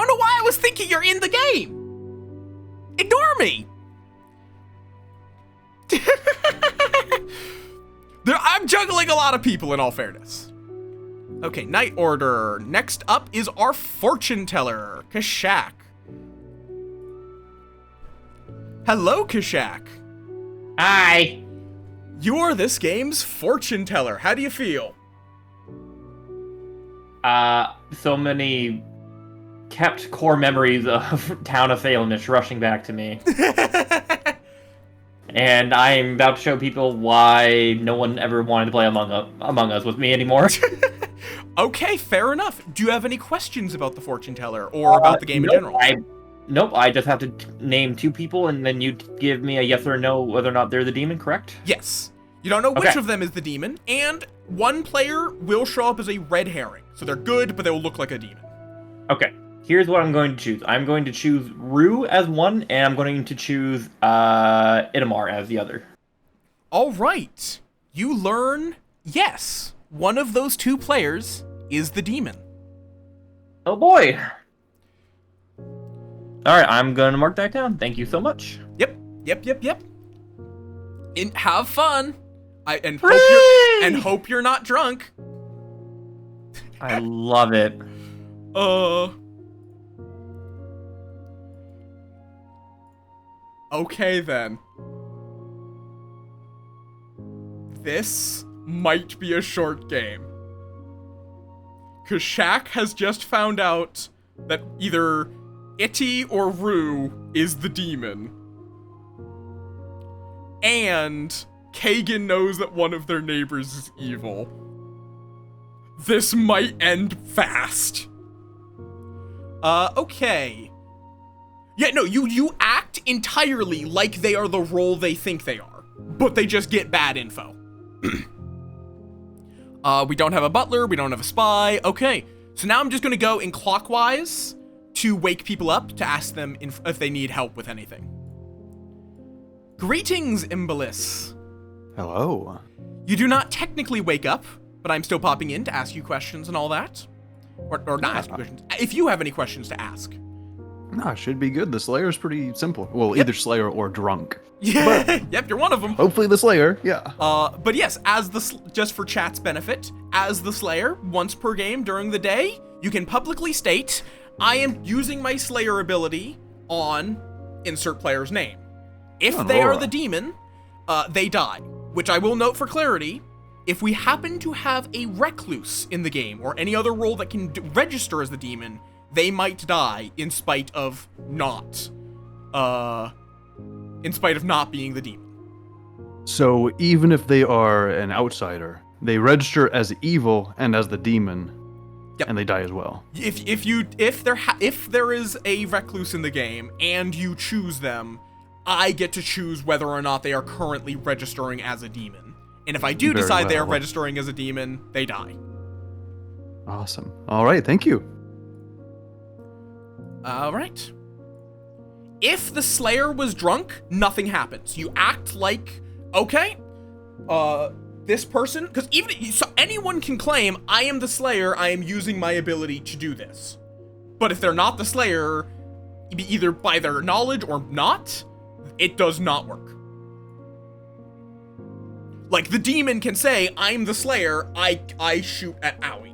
know why I was thinking you're in the game. Ignore me. I'm juggling a lot of people, in all fairness. Okay, night order. Next up is our fortune teller, Kashak. Hello, Kashak. Hi. You're this game's fortune teller. How do you feel? So many kept core memories of Town of Phalenish rushing back to me. And I'm about to show people why no one ever wanted to play Among Us with me anymore. Okay, fair enough. Do you have any questions about the fortune teller or about the game in general? Nope, I just have to name two people and then you give me a yes or no whether or not they're the demon, correct? Yes. You don't know which of them is the demon, and one player will show up as a red herring. So they're good, but they will look like a demon. Okay, here's what I'm going to choose. I'm going to choose Rue as one, and I'm going to choose Itamar as the other. All right. You learn, yes, one of those two players is the demon. Oh boy. All right, I'm gonna mark that down. Thank you so much. Yep. And have fun. And hope you're not drunk. I love it. Okay then. This might be a short game. Cause Shaq has just found out that either Itty or Rue is the demon. And Kagan knows that one of their neighbors is evil. This might end fast. Okay. Yeah, no, you act entirely like they are the role they think they are, but they just get bad info. We don't have a butler, we don't have a spy. Okay, so now I'm just gonna go in clockwise to wake people up to ask them if they need help with anything. Greetings, Imbalus. Hello. You do not technically wake up, but I'm still popping in to ask you questions and all that. Or not ask you questions. If you have any questions to ask. Nah, should be good. The Slayer's pretty simple. Well, either Slayer or drunk. Yeah, yep, you're one of them. Hopefully the Slayer, yeah. But yes, just for chat's benefit, as the Slayer, once per game during the day, you can publicly state, I am using my Slayer ability on insert player's name. If they are the demon, they die. Which I will note for clarity, if we happen to have a recluse in the game, or any other role that can register as the demon, they might die in spite of not being the demon. So even if they are an outsider, they register as evil and as the demon, and they die as well. If there is a recluse in the game and you choose them, I get to choose whether or not they are currently registering as a demon. And if I do decide they are registering as a demon, they die. Awesome. All right, thank you. All right. If the Slayer was drunk, nothing happens. You act like, okay, this person, because anyone can claim, I am the Slayer, I am using my ability to do this. But if they're not the Slayer, either by their knowledge or not, it does not work. Like, the demon can say, I'm the Slayer, I shoot at Owie.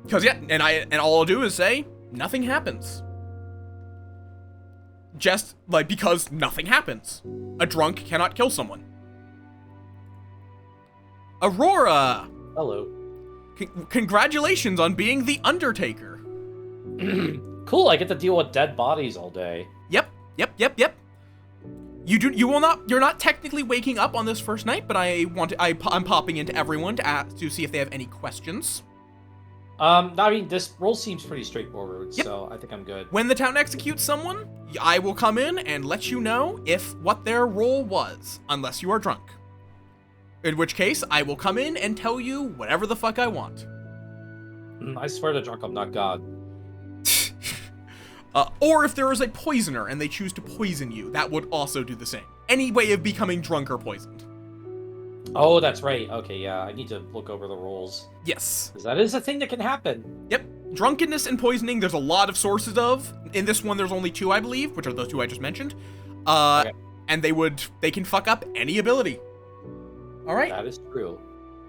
Because yeah, and all I'll do is say, nothing happens. Just, like, because nothing happens. A drunk cannot kill someone. Aurora! Hello. Congratulations on being the Undertaker. Cool, I get to deal with dead bodies all day. Yep. You're not technically waking up on this first night, but I'm popping into everyone to see if they have any questions. I mean, this role seems pretty straightforward, so I think I'm good. When the town executes someone, I will come in and let you know what their role was, unless you are drunk. In which case, I will come in and tell you whatever the fuck I want. I swear to drunk, I'm not God. Or if there is a poisoner and they choose to poison you, that would also do the same. Any way of becoming drunk or poisoned. Oh, that's right. Okay, yeah, I need to look over the rules. Yes. Because that is a thing that can happen. Yep. Drunkenness and poisoning, there's a lot of sources of. In this one, there's only two, I believe, which are those two I just mentioned. Okay. And they can fuck up any ability. All right. That is true.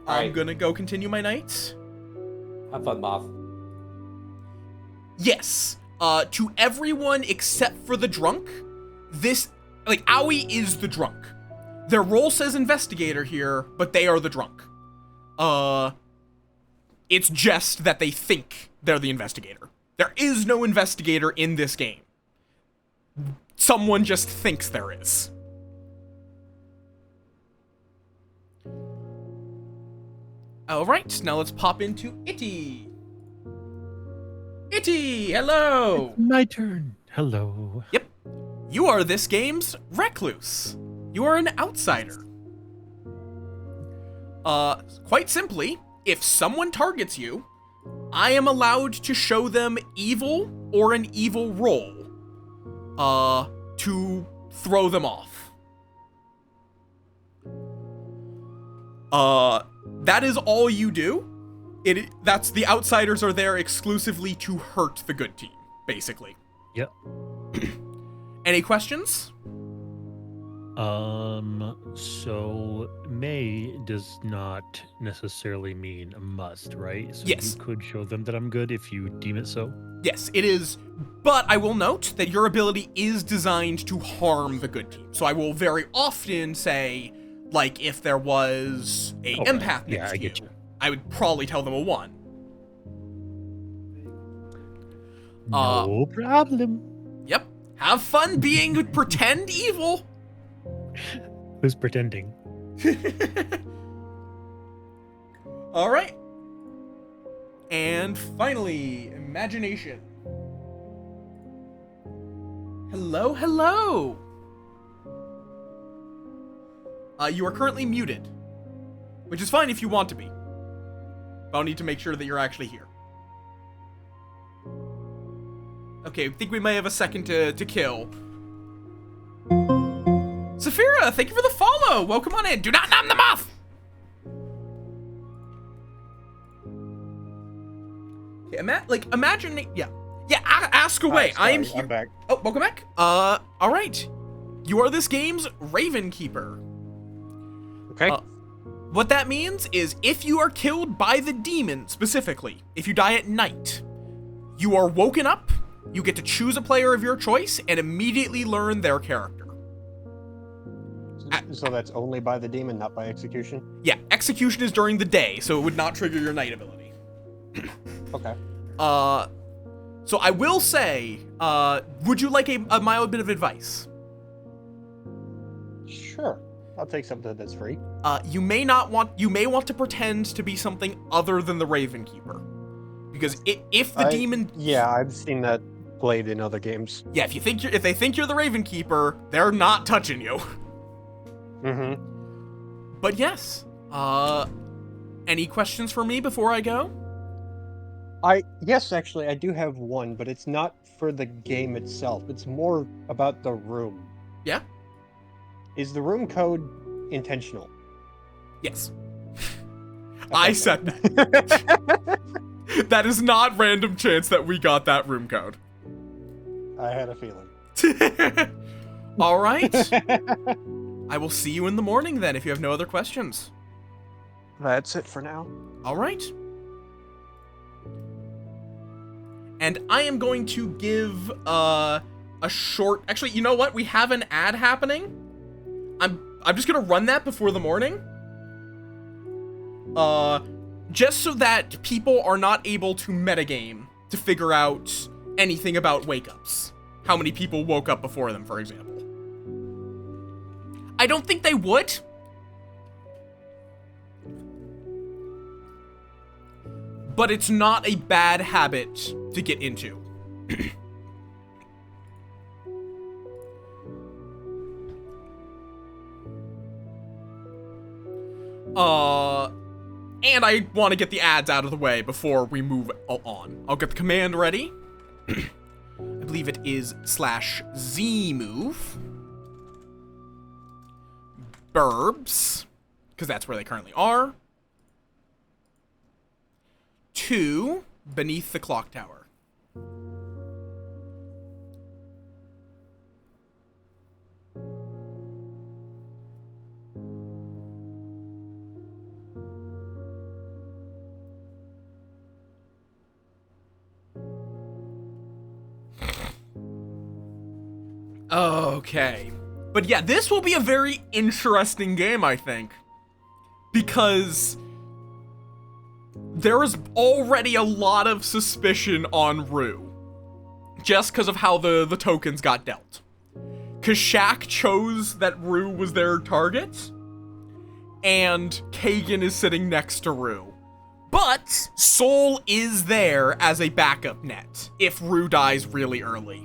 I'm gonna go continue my night. Have fun, Moth. Yes. To everyone except for the drunk, Owie is the drunk. Their role says investigator here, but they are the drunk. It's just that they think they're the investigator. There is no investigator in this game. Someone just thinks there is. Alright, now let's pop into Itty. Itty, hello! It's my turn. Hello. Yep. You are this game's recluse. You are an outsider. Quite simply, if someone targets you, I am allowed to show them evil or an evil role. to throw them off. That is all you do. That's the outsiders are there exclusively to hurt the good team, basically. Yep. Any questions? So may does not necessarily mean a must, right? So Yes. you could show them that I'm good if you deem it so. Yes, it is, but I will note that your ability is designed to harm the good team. So I will very often say, like, if there was a Okay. empath Yeah, next I to get you, you. I would probably tell them a 1. No problem. Yep. Have fun being pretend evil. Who's pretending? All right. And finally, imagination. Hello, hello. You are currently muted, which is fine if you want to be. But I'll need to make sure that you're actually here. Okay, I think we may have a second to kill. Saphira, thank you for the follow. Welcome on in. Do not numb the moth. Okay, imagine. Yeah. Ask away. Sorry, I'm here. I'm back. Oh, welcome back. All right. You are this game's Raven Keeper. Okay. What that means is if you are killed by the demon, specifically, if you die at night, you are woken up, you get to choose a player of your choice, and immediately learn their character. So that's only by the demon, not by execution? Yeah, execution is during the day, so it would not trigger your night ability. Okay. So I will say, would you like a mild bit of advice? Sure. I'll take something that's free. You may want to pretend to be something other than the Raven Keeper. Because if the demon... Yeah, I've seen that played in other games. Yeah, if they think you're the Raven Keeper, they're not touching you. Mm-hmm. But yes, any questions for me before I go? Yes, actually, I do have one, but it's not for the game itself. It's more about the room. Yeah? Is the room code intentional? Yes. I said that. That is not random chance that we got that room code. I had a feeling. All right. I will see you in the morning then if you have no other questions. That's it for now. All right. And I am going to give a short... Actually, you know what? We have an ad happening. I'm just going to run that before the morning. Just so that people are not able to metagame to figure out anything about wake-ups. How many people woke up before them, for example. I don't think they would. But it's not a bad habit to get into. And I want to get the ads out of the way before we move on. I'll get the command ready. I believe it is /Z move. Burbs, because that's where they currently are. 2, beneath the clock tower. Okay. But yeah, this will be a very interesting game, I think. Because there is already a lot of suspicion on Rue. Just because of how the tokens got dealt. Because Shaq chose that Rue was their target. And Kagan is sitting next to Rue. But Soul is there as a backup net if Rue dies really early.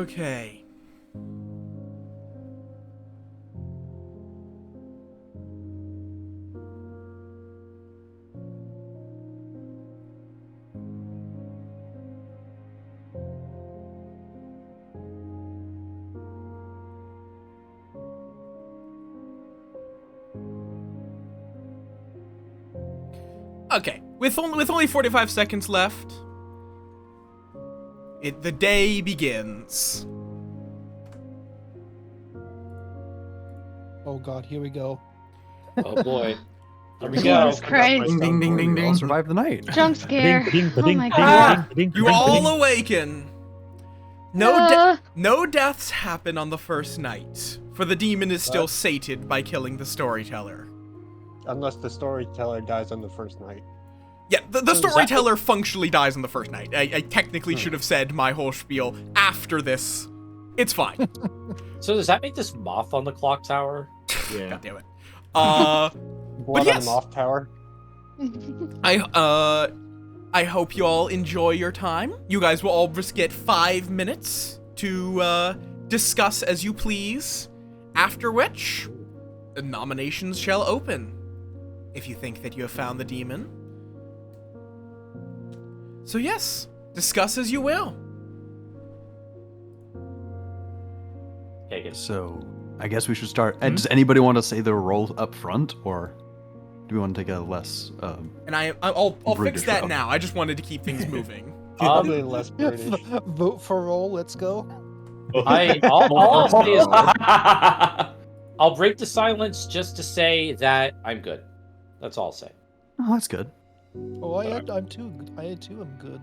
Okay. Okay, with only 45 seconds left, the day begins. Oh god, here we go. Oh boy. Here we Jesus go. Christ. Ding, ding, ding, ding. All survived the night. Jump scare. Ba-ding, Oh ba-ding, my ba-ding, god. ba-ding, You ba-ding, all ba-ding. awaken. No deaths happen on the first night, for the demon is still sated by killing the storyteller. Unless the storyteller dies on the first night. Yeah, the storyteller functionally dies on the first night. I technically should have said my whole spiel after this. It's fine. So does that make this Moth on the clock tower? Yeah. God damn it. Blood but yes. on the Moth Tower. I hope you all enjoy your time. You guys will all just get 5 minutes to discuss as you please. After which, the nominations shall open. If you think that you have found the demon. So yes, discuss as you will. So, I guess we should start. Does anybody want to say their roles up front, or do we want to take a less? And I'll fix British that route? now. I just wanted to keep things moving. Probably less British. Vote for roll. Let's go. All I'll say is I'll break the silence just to say that I'm good. That's all I'll say. Oh, that's good. Oh, I'm too. I too am good.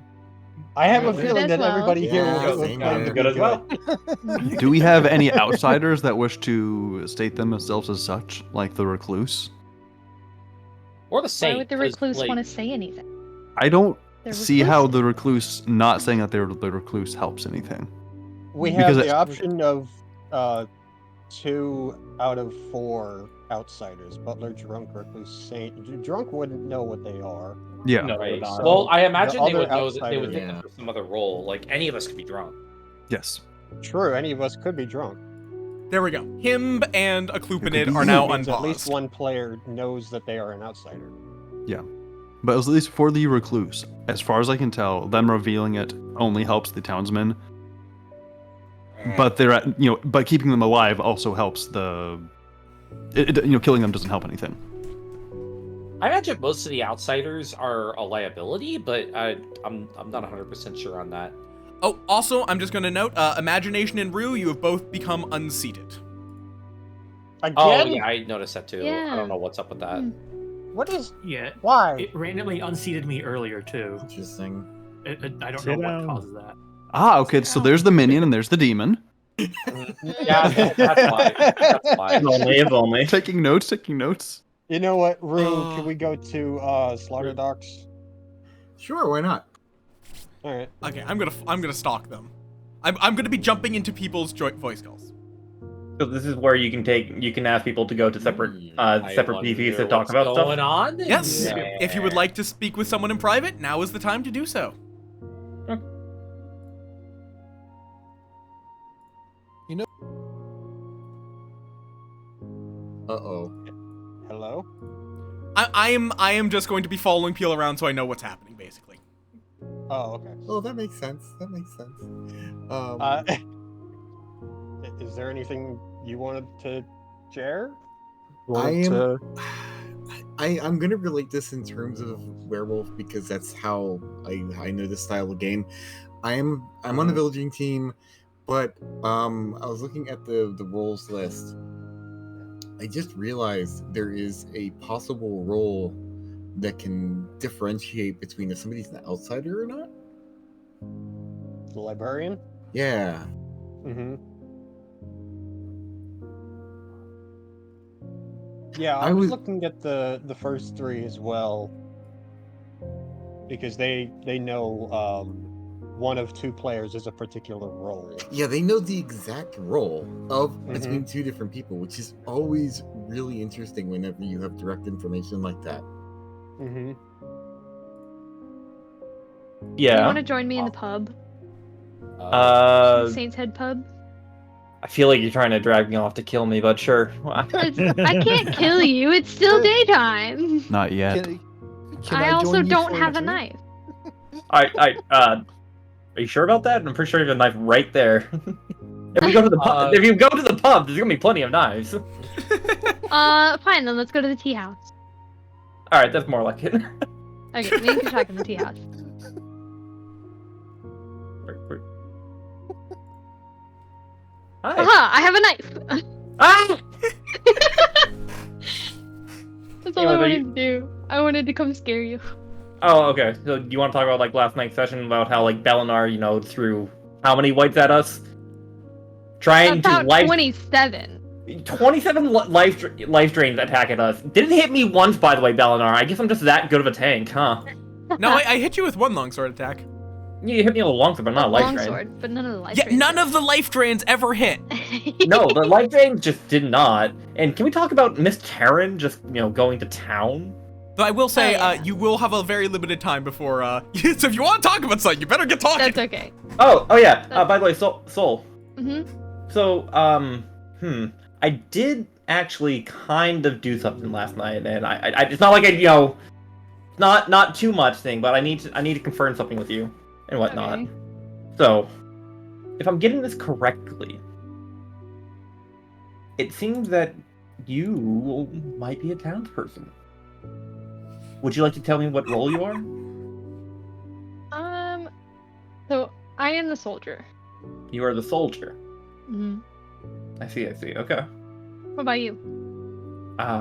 I have a Good feeling as that well. everybody here will same claim here. to be Good as well. Do we have any outsiders that wish to state themselves as such, like the recluse? Or the Why saint. would the 'cause, recluse like, want to say anything? I don't They're see how reclusive. the recluse not saying that they're the recluse helps anything. We Because have the it- option of 2 out of 4 outsiders. Butler, Drunk, Recluse, Saint. Drunk wouldn't know what they are. Yeah. No, Right. not. Well, I the imagine they other would know that they would outsiders- think that for some other role. Like any of us could be drunk. Yes. True, any of us could be drunk. There we go. Him and a could Clupanid be are now Means at least unpaused. one player knows that they are an outsider. Yeah. But at least for the recluse, as far as I can tell, them revealing it only helps the townsmen. But they're at, but keeping them alive also helps the. Killing them doesn't help anything. I imagine most of the outsiders are a liability, but I'm not 100% sure on that. Oh, also, I'm just going to note, Imagination and Rue, you have both become unseated. Again? Oh yeah, I noticed that too. I Yeah. don't know what's up with that. What is? Yeah. Why? It randomly unseated me earlier too. Interesting. I don't Sit know down. what causes that. Ah, okay. So there's the minion and there's the demon. Yeah, that's fine. That's fine. If only. Taking notes. You know what, Rue? Can we go to Slaughter Docks? Sure, why not? All right. Okay, I'm gonna stalk them. I'm gonna be jumping into people's voice calls. So this is where you can ask people to go to separate I separate wonder PVs to talk what's about going stuff. on. Yes. Yeah. If you would like to speak with someone in private, now is the time to do so. Uh-oh. Hello? I am just going to be following Peel around so I know what's happening, basically. Oh, okay. Oh, that makes sense. That makes sense. Is there anything you wanted to share? I'm gonna relate this in terms of werewolf because that's how I know this style of game. I'm on the villaging team, but I was looking at the roles list. I just realized there is a possible role that can differentiate between if somebody's an outsider or not. The librarian? Yeah. Mm-hmm. Yeah, I was looking at the first 3 as well. Because they know one of 2 players is a particular role. Yeah, they know the exact role of between 2 different people, which is always really interesting whenever you have direct information like that. Mm-hmm. Do you want to join me in the pub? Saints Head Pub. I feel like you're trying to drag me off to kill me, but sure. I can't kill you. It's still daytime. Not yet. Can I also join you don't for have a drink? knife. Are you sure about that? I'm pretty sure you have a knife right there. If we go to the pub, if you go to the pub, there's gonna be plenty of knives. Fine, then let's go to the tea house. All right, that's more like it. Okay, me and Kashak in the tea house. Hi. Aha! I have a knife. Ah! That's all I wanted to do. I wanted to come scare you. Oh, okay. So do you want to talk about like last night's session about how like Belinar, you know, threw how many whites at us? Trying About to life 27. 27 life drains attack at us. Didn't hit me once, by the way, Belinar. I guess I'm just that good of a tank, huh? No, I hit you with one longsword attack. Yeah, you hit me with a longsword, but not a life drain. Longsword, but none of the life Yeah, drains. none of the life drains ever hit. No, the life drains just did not. And can we talk about Miss Karen just, you know, going to town? But I will say, you will have a very limited time before, so if you want to talk about something, you better get talking. That's okay. Oh yeah. By the way, Soul. Mm-hmm. So, I did actually kind of do something last night, and I it's not like I, you know, not too much thing, but I need to confirm something with you and whatnot. Okay. So, if I'm getting this correctly, it seems that you might be a townsperson. Would you like to tell me what role you are? So I am the soldier. You are the soldier. Mm-hmm. I see. Okay. What about you?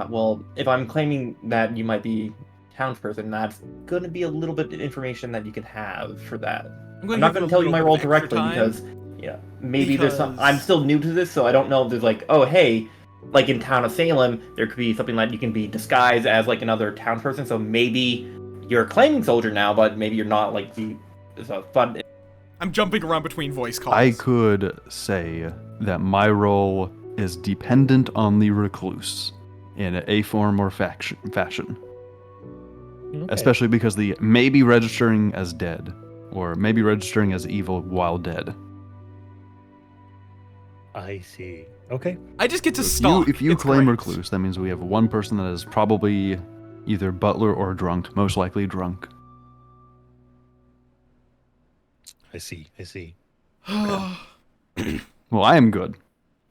Well, if I'm claiming that you might be townsperson, that's going to be a little bit of information that you can have for that. I'm not going to tell you my role directly because, yeah, maybe there's some. I'm still new to this, so I don't know if there's like, oh, hey, like in Town of Salem, there could be something like you can be disguised as like another townsperson. So maybe you're a claiming soldier now, but maybe you're not like the. Fun. I'm jumping around between voice calls. I could say that my role is dependent on the recluse in a form or fashion. Okay. Especially because the maybe registering as dead, or maybe registering as evil while dead. I see. Okay. I just get to So stalk. If you It's claim great. recluse, that means we have one person that is probably either butler or drunk, most likely drunk. I see. Well, I am good.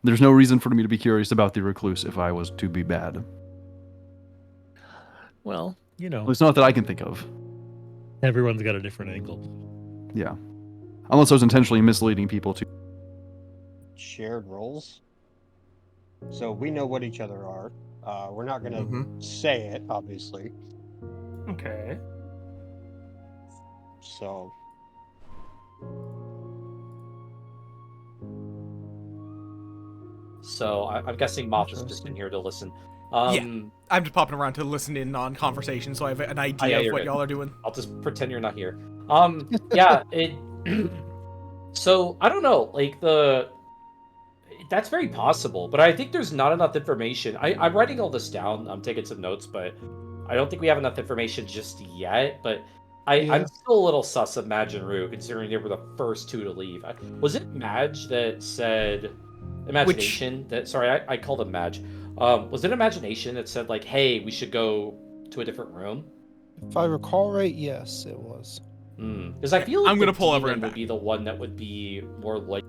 There's no reason for me to be curious about the recluse if I was to be bad. Well, you know. It's not that I can think of. Everyone's got a different angle. Yeah. Unless I was intentionally misleading people to. Shared roles. So we know what each other are. We're not going to say it, obviously. Okay. So. So I'm guessing Moth is just in here to listen. Yeah, I'm just popping around to listen in on conversation, so I have an idea of what y'all are doing. I'll just pretend you're not here. Yeah, it. So I don't know, like that's very possible, but I think there's not enough information. I'm writing all this down. I'm taking some notes, but I don't think we have enough information just yet. But I'm still a little sus of Madge and Rue, considering they were the first two to leave. Was it Madge that said Imagination? I called him Madge. Was it Imagination that said like, "Hey, we should go to a different room"? If I recall right, yes, it was. Because I feel like I'm gonna pull demon everyone would back. be the one that would be more like.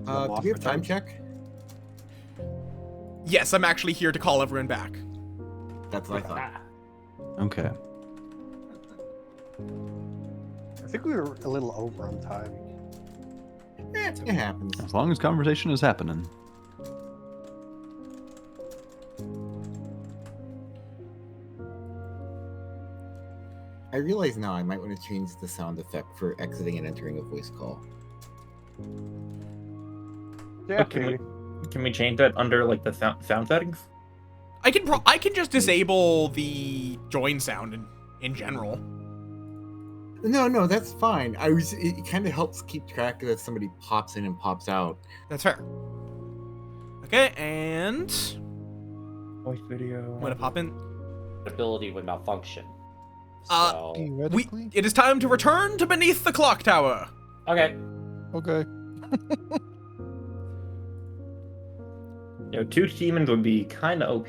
Do we have time check? Yes, I'm actually here to call everyone back. That's what I thought. Okay. I think we were a little over on time. It happens. As long as conversation is happening. I realize now I might want to change the sound effect for exiting and entering a voice call. Yeah. Can we change that under like the sound settings? I can just disable the join sound in general. No, that's fine. It kind of helps keep track of if somebody pops in and pops out. That's fair. Okay, and voice video. I'm gonna pop in. Ability would malfunction. So. It is time to return to beneath the clock tower. Okay. Okay. You know, 2 demons would be kind of OP.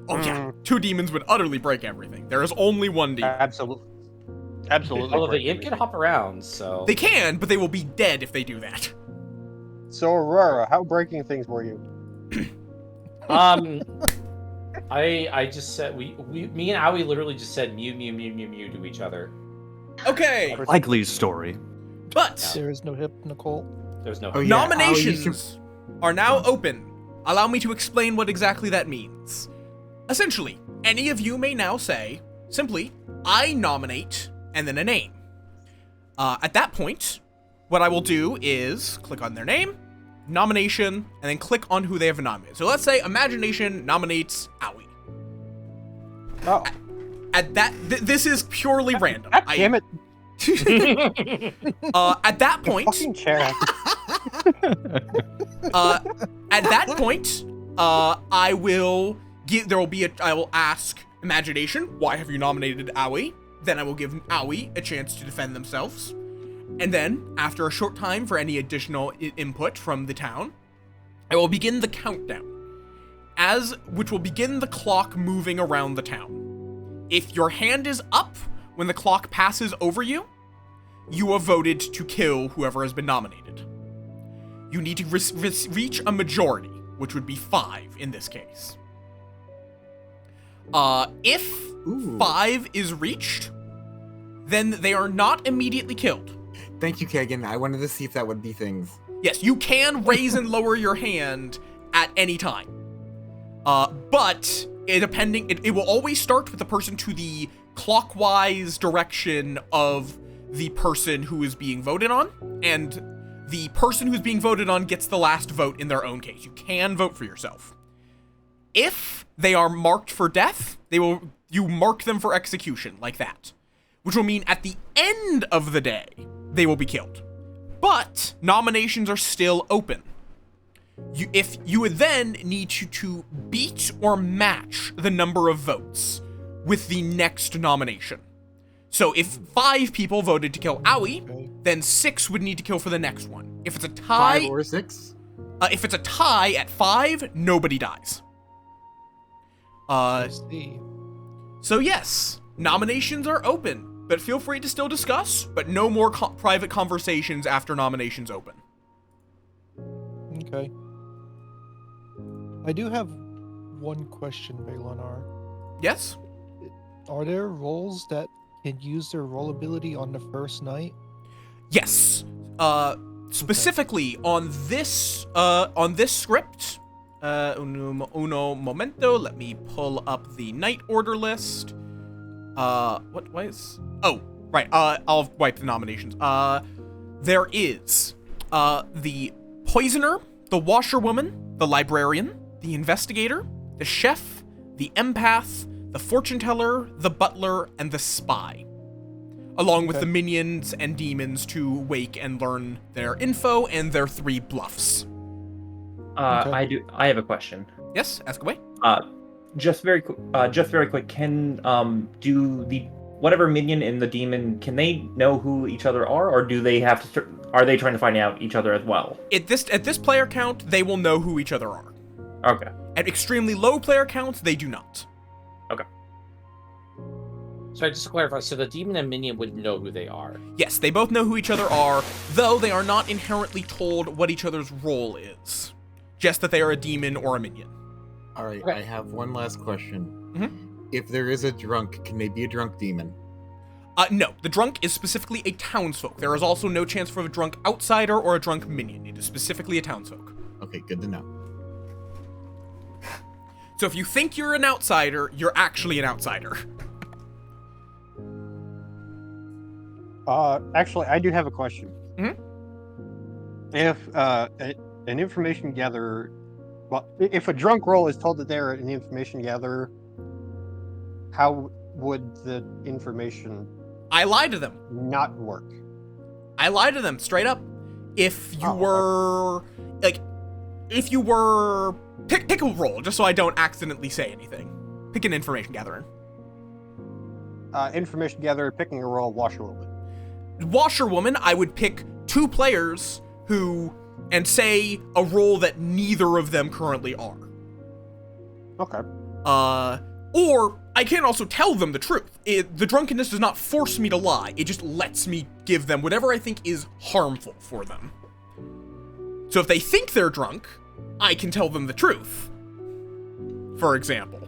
Oh yeah, 2 demons would utterly break everything. There is only 1 demon. Absolutely. Although the imp can hop around, so. They can, but they will be dead if they do that. So Aurora, how breaking things were you? I just said me and Owie literally just said mew mew mew mew mew to each other. Okay. Likely's story. But there is no hip, Nicole. There's no. Nominations are now open. Allow me to explain what exactly that means. Essentially, any of you may now say, simply, I nominate, and then a name. At that point, what I will do is click on their name, nomination, and then click on who they have nominated. So let's say Imagination nominates Owie. Oh. At that, this is purely random. God damn it. At that point, Fucking chair. at that point, I will ask Imagination, why have you nominated Owie? Then I will give Owie a chance to defend themselves. And then, after a short time for any additional input from the town, I will begin the countdown, which will begin the clock moving around the town. If your hand is up when the clock passes over you, you are voted to kill whoever has been nominated. You need to reach a majority, which would be 5 in this case. If 5 is reached, then they are not immediately killed. Thank you, Kagan. I wanted to see if that would be things. Yes, you can raise and lower your hand at any time. But it will always start with the person to the clockwise direction of the person who is being voted on, and the person who's being voted on gets the last vote in their own case. You can vote for yourself. If they are marked for death, you mark them for execution, like that. Which will mean at the end of the day, they will be killed. But nominations are still open. You would then need to beat or match the number of votes with the next nomination. So if 5 people voted to kill Owie, then 6 would need to kill for the next one. If it's a tie... 5 or 6? If it's a tie at 5, nobody dies. So yes, nominations are open, but feel free to still discuss, but no more private conversations after nominations open. Okay. I do have one question, Bailonar. Yes? Are there roles that can use their roll ability on the first night? Yes. Specifically on this script, uno momento, let me pull up the night order list. Why is... Oh, right, I'll wipe the nominations. There is, the Poisoner, the Washerwoman, the Librarian, the Investigator, the Chef, the Empath, the Fortune Teller, the Butler, and the Spy. Along with the minions and demons to wake and learn their info and their 3 bluffs. I have a question. Yes, ask away. Just very quick. Can do the whatever minion and the demon, can they know who each other are, or do they have to? Are they trying to find out each other as well? At this player count, they will know who each other are. Okay. At extremely low player counts, they do not. Okay. Sorry, just to clarify, so the demon and minion would know who they are? Yes, they both know who each other are, though they are not inherently told what each other's role is. Just that they are a demon or a minion. Alright, I have one last question. Mm-hmm. If there is a drunk, can they be a drunk demon? No, the drunk is specifically a townsfolk. There is also no chance for a drunk outsider or a drunk minion. It is specifically a townsfolk. Okay, good to know. So if you think you're an outsider, you're actually an outsider. Actually, I do have a question. Mm-hmm. If an information gatherer, well, if a drunk roll is told that they're an information gatherer, how would the information? I lie to them. Not work. I lie to them straight up. If you were if you were pick a roll, just so I don't accidentally say anything. Pick an information gatherer. information gatherer picking a role, washerwoman. Washerwoman, I would pick 2 players and say a role that neither of them currently are. Okay. Or I can also tell them the truth. The drunkenness does not force me to lie. It just lets me give them whatever I think is harmful for them. So if they think they're drunk, I can tell them the truth. For example.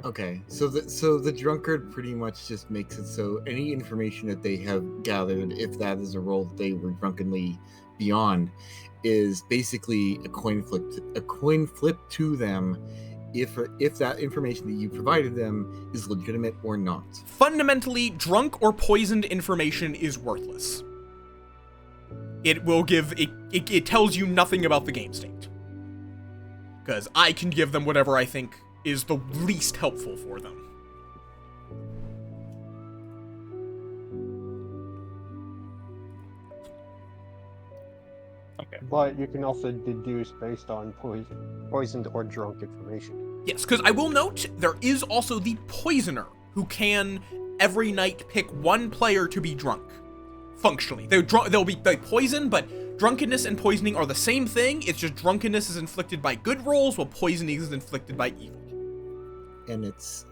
Okay, so the drunkard pretty much just makes it so any information that they have gathered, if that is a role that they were drunkenly beyond, is basically a coin flip to them if that information that you provided them is legitimate or not. Fundamentally, drunk or poisoned information is worthless. It will give it tells you nothing about the game state. Because I can give them whatever I think is the least helpful for them. Okay. But you can also deduce based on poisoned or drunk information. Yes, because I will note, there is also the poisoner, who can every night pick 1 player to be drunk. Functionally. They'll be poisoned, but drunkenness and poisoning are the same thing. It's just drunkenness is inflicted by good rolls, while poisoning is inflicted by evil. And it's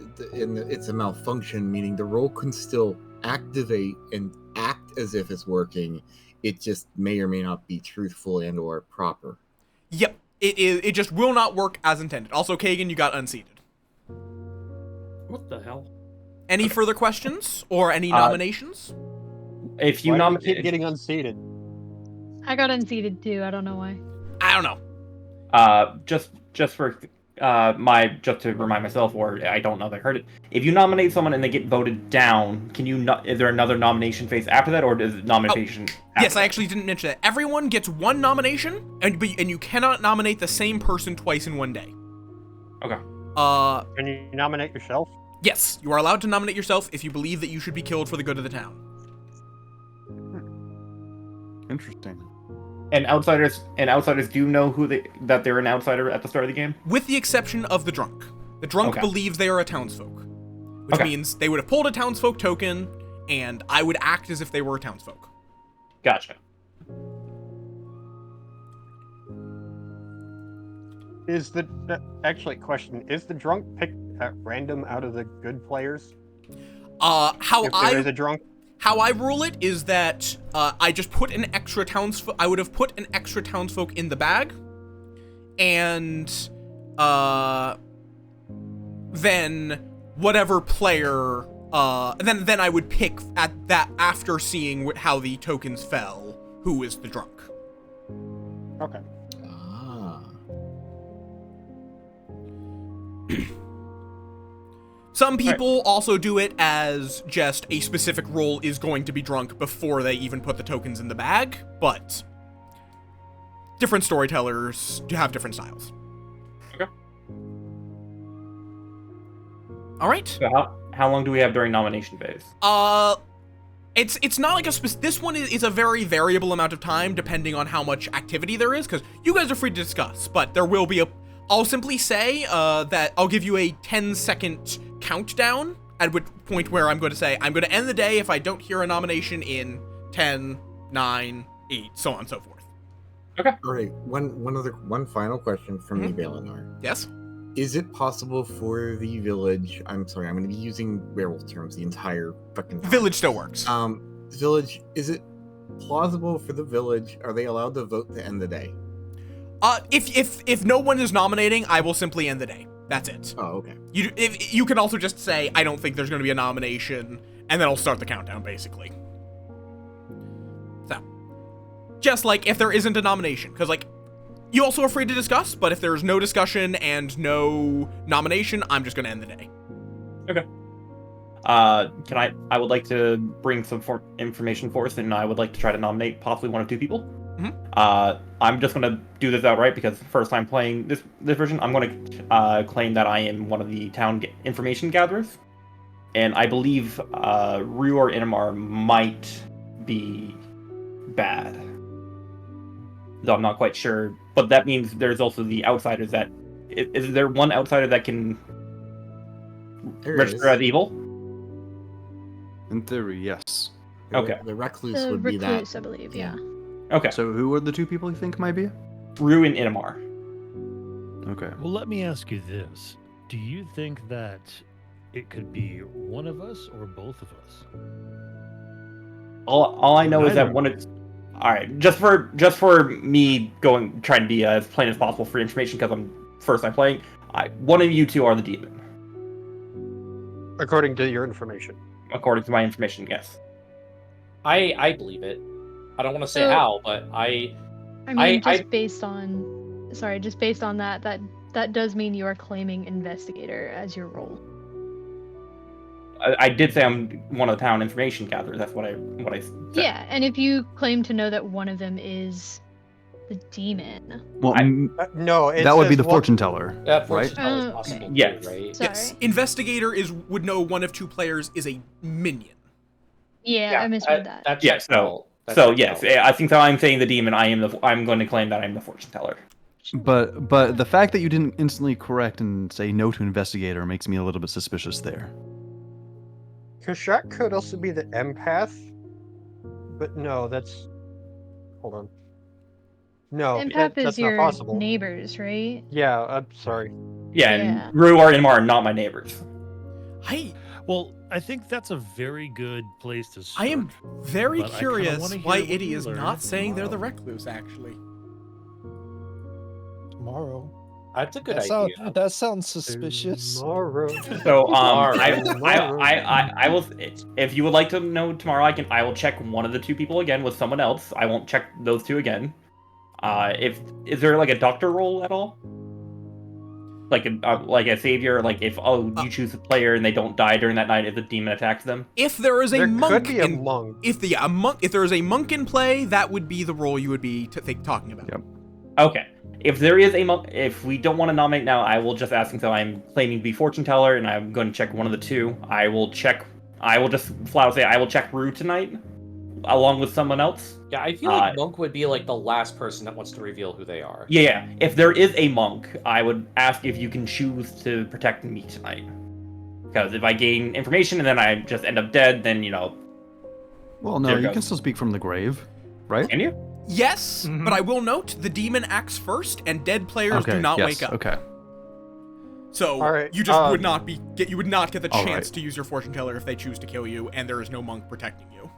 a malfunction, meaning the roll can still activate and act as if it's working. It just may or may not be truthful and or proper. Yep, it just will not work as intended. Also, Kagan, you got unseated. What the hell? Any further questions or any nominations? If you keep getting unseated. I got unseated too. I don't know why. I don't know. Just for just to remind myself, or I don't know if I heard it. If you nominate someone and they get voted down, is there another nomination phase after that, or does nomination? Yes, I actually didn't mention that. Everyone gets 1 nomination, and you cannot nominate the same person twice in 1 day. Okay. Can you nominate yourself? Yes, you are allowed to nominate yourself if you believe that you should be killed for the good of the town. Interesting. And outsiders do know that they're an outsider at the start of the game? With the exception of the drunk. The drunk believes they are a townsfolk. Which means they would have pulled a townsfolk token, and I would act as if they were a townsfolk. Gotcha. Actually, question, is the drunk picked at random out of the good players? If there is a drunk? How I rule it is that I just put an extra townsfolk. I would have put an extra townsfolk in the bag, and then whatever player, then I would pick at that after seeing how the tokens fell, who is the drunk. Okay. Some people also do it as just a specific role is going to be drunk before they even put the tokens in the bag, but different storytellers do have different styles. Okay. All right. So how long do we have during nomination phase? It's not like this one is a very variable amount of time depending on how much activity there is, because you guys are free to discuss, but there will be I'll simply say that I'll give you a 10-second countdown, at which point where I'm going to say, I'm going to end the day if I don't hear a nomination in 10, 9, 8, so on and so forth. Okay. All right. One final question from me, Balinar. Yes? Is it possible for the village, I'm sorry, I'm going to be using werewolf terms the entire fucking time. Village still works. Village, is it plausible for the village, are they allowed to vote to end the day? If no one is nominating, I will simply end the day. That's it. Oh, okay. You can also just say, I don't think there's going to be a nomination, and then I'll start the countdown, basically. So, just like if there isn't a nomination, because like, you also are free to discuss, but if there's no discussion and no nomination, I'm just going to end the day. Okay. I would like to bring some information forth, and I would like to try to nominate possibly 1 or 2 people. I'm just going to do this outright because first time playing this version, I'm going to claim that I am one of the town information gatherers. And I believe Rue or Inamar might be bad. Though I'm not quite sure. But that means there's also the outsiders that... Is there one outsider that can register as evil? In theory, yes. Okay. The recluse The would be that. recluse, I believe, yeah. Okay. So who are the two people you think might be? Rue and Inamar. Okay. Well, let me ask you this. Do you think that it could be one of us or both of us? All I know is that Neither. one of... All right, just for me trying to be as plain as possible for information, because I'm first time playing, one of you two are the demon. According to your information. According to my information, yes. I believe it. I don't want to say So- how, but I mean, just based on that, that does mean you are claiming investigator as your role. I did say I'm one of the town information gatherers. That's what I said. Yeah, and if you claim to know that one of them is the demon. Well, no, it that would be says the one- fortune teller, That right? fortune teller is possible Yes. too, right? Yes. Investigator would know one of two players is a minion. Yeah, I misread that. That Yeah, checks so out. so yes, I think that I'm saying the demon. I'm going to claim that I'm the fortune teller. But the fact that you didn't instantly correct and say no to investigator makes me a little bit suspicious there. Kashak could also be the empath, but no, that's... Hold on. No, Empath that's is your not possible. neighbors, right? Yeah, I'm sorry. Yeah, Yeah. and Rue or Inamar are not my neighbors. Well, I think that's a very good place to start. I am very but I kinda curious wanna why hear what Itty you is learn not saying they're the tomorrow. recluse, actually. Tomorrow. That's a good That idea. that sounds suspicious. Tomorrow. So Tomorrow. I will, if you would like to know tomorrow, I will check one of the two people again with someone else. I won't check those two again. Is there like a doctor role at all? Like a savior, like if you choose a player and they don't die during that night, if the demon attacks them. If there is a There monk, could be a monk. If there is a monk in play, that would be the role you would be talking about. Yep. Okay. If there is a monk, if we don't want to nominate now, I will just ask him. So I'm claiming to be fortune teller, and I'm going to check one of the two. I will just flat out say I will check Rue tonight, along with someone else. Yeah, I feel like Monk would be like the last person that wants to reveal who they are. Yeah. If there is a monk, I would ask if you can choose to protect me tonight. Because if I gain information and then I just end up dead, then Well, no, you can still speak from the grave, right? Can you? Yes, but I will note the demon acts first, and dead players do not wake up. Okay. So Alright, you just would not get the All chance right. to use your fortune teller if they choose to kill you, and there is no monk protecting you.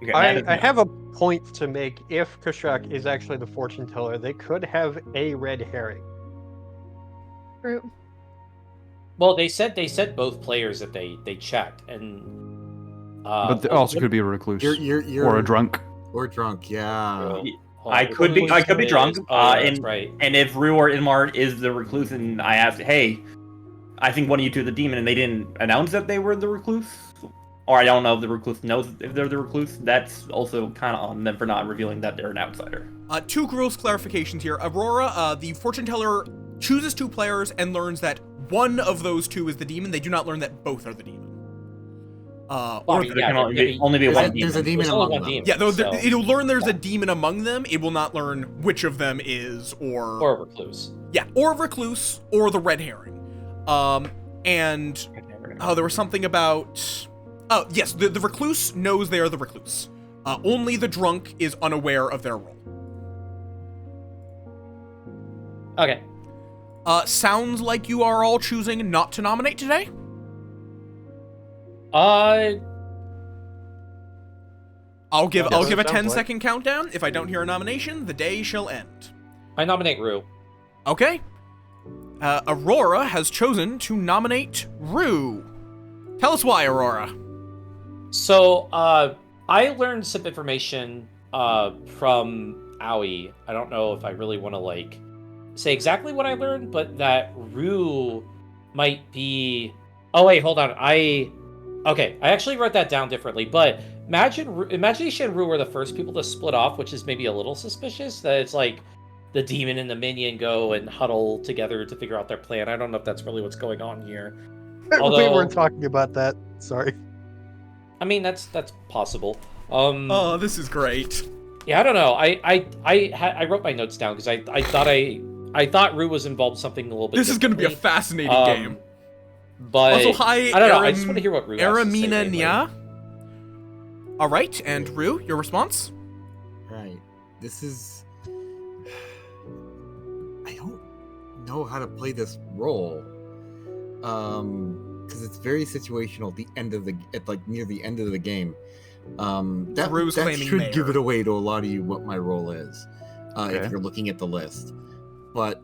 Okay, I have a point to make. If Kashak is actually the fortune teller, they could have a red herring. True. Well, they said both players that they checked, and but there also could be a recluse You're or a drunk. Or drunk, yeah. I could be drunk. That's and, right. And if Rue or Inmar is the recluse, and I asked, hey, I think one of you two are the demon, and they didn't announce that they were the recluse, or I don't know if the recluse knows if they're the recluse, that's also kind of on them for not revealing that they're an outsider. Two rules clarifications here. Aurora, the fortune teller chooses two players and learns that one of those two is the demon. They do not learn that both are the demon. Or there can only be one demon. There's a demon There's only among one them. demon. Yeah, though so- it'll learn there's a demon among them. It will not learn which of them is or a recluse. Yeah, or recluse, or the red herring. And there was something about. Oh yes, the recluse knows they are the recluse. Only the drunk is unaware of their role. Okay. Sounds like you are all choosing not to nominate today. I I'll give a sounds 10-second countdown. If I don't hear a nomination, the day shall end. nominate Rue. Okay. Aurora has chosen to nominate Rue. Tell us why, Aurora. So, I learned some information from Owie. I don't know if I really want to say exactly what I learned, but that Rue might be. Oh wait, hold on. I actually wrote that down differently. But Imagination and Rue were the first people to split off, which is maybe a little suspicious. That it's like the demon and the minion go and huddle together to figure out their plan. I don't know if that's really what's going on here. We weren't talking about that. Sorry. I mean, that's possible. Oh, this is great. Yeah, I don't know. I wrote my notes down because I thought Rue was involved in something a little bit. This is going to be a differently. fascinating game. But Also, hi, I don't know. I just want to hear what Rue has to say. Aramina mainly. Nya. All right, and Rue, your response? Right. This is. I don't know how to play this role. Because it's very situational. At the end of near the end of the game. That Rue's claiming should mayor. give it away to a lot of you what my role is, Okay. if you're looking at the list. But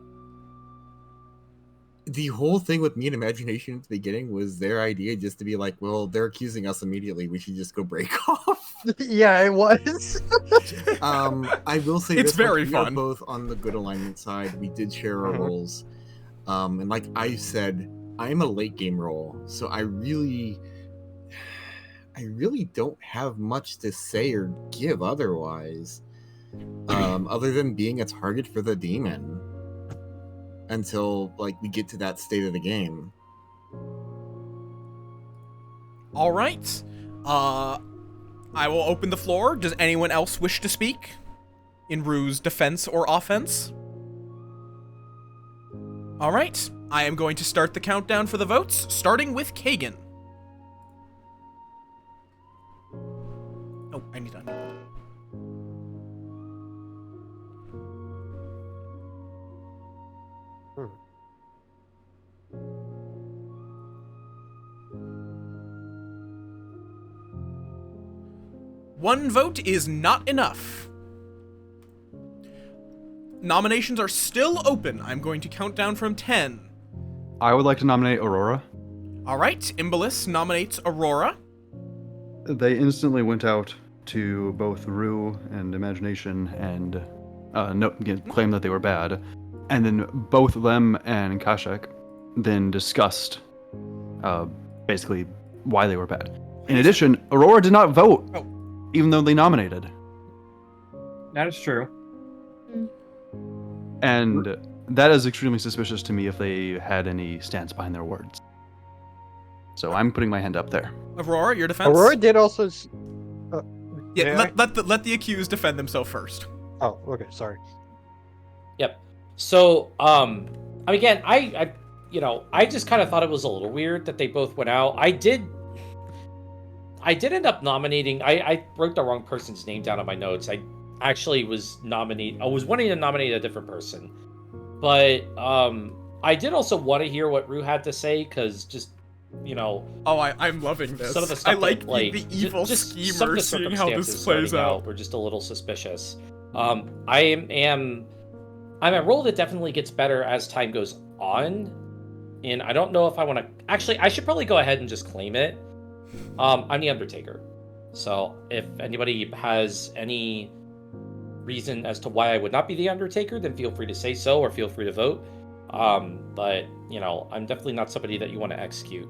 the whole thing with me and Imagination at the beginning was their idea just to be like, well, they're accusing us immediately. We should just go break off. Yeah, it was. I will say It's this very much, we are fun. both on the good alignment side. We did share our roles. And like I said, I'm a late game role, so I really don't have much to say or give otherwise. Other than being a target for the demon. Until like we get to that state of the game. All right. I will open the floor. Does anyone else wish to speak in Rue's defense or offense? All right. I am going to start the countdown for the votes, starting with Kagan. Oh, I need to unmute that. One vote is not enough. Nominations are still open. I'm going to count down from 10. I would like to nominate Aurora. All right, Imbalist nominates Aurora. They instantly went out to both Rue and Imagination and claimed that they were bad. And then both them and Kashek then discussed basically why they were bad. In addition, Aurora did not vote, even though they nominated. That is true. And that is extremely suspicious to me if they had any stance behind their words. So I'm putting my hand up there. Aurora, your defense? Aurora did also. Yeah, let the accused defend themselves first. Oh, okay, sorry. Yep. So, again, I just kind of thought it was a little weird that they both went out. I did end up nominating. I wrote the wrong person's name down on my notes. I actually was wanting to nominate a different person, but I did also want to hear what Rue had to say because just. Oh, I'm loving this. Some of the stuff I like that, the evil just schemer some of the seeing how this circumstances plays starting out. were just a little suspicious. I'm a role that definitely gets better as time goes on, and I don't know if I want to. Actually, I should probably go ahead and just claim it. I'm the Undertaker, so if anybody has any reason as to why I would not be the Undertaker, then feel free to say so or feel free to vote. But I'm definitely not somebody that you want to execute.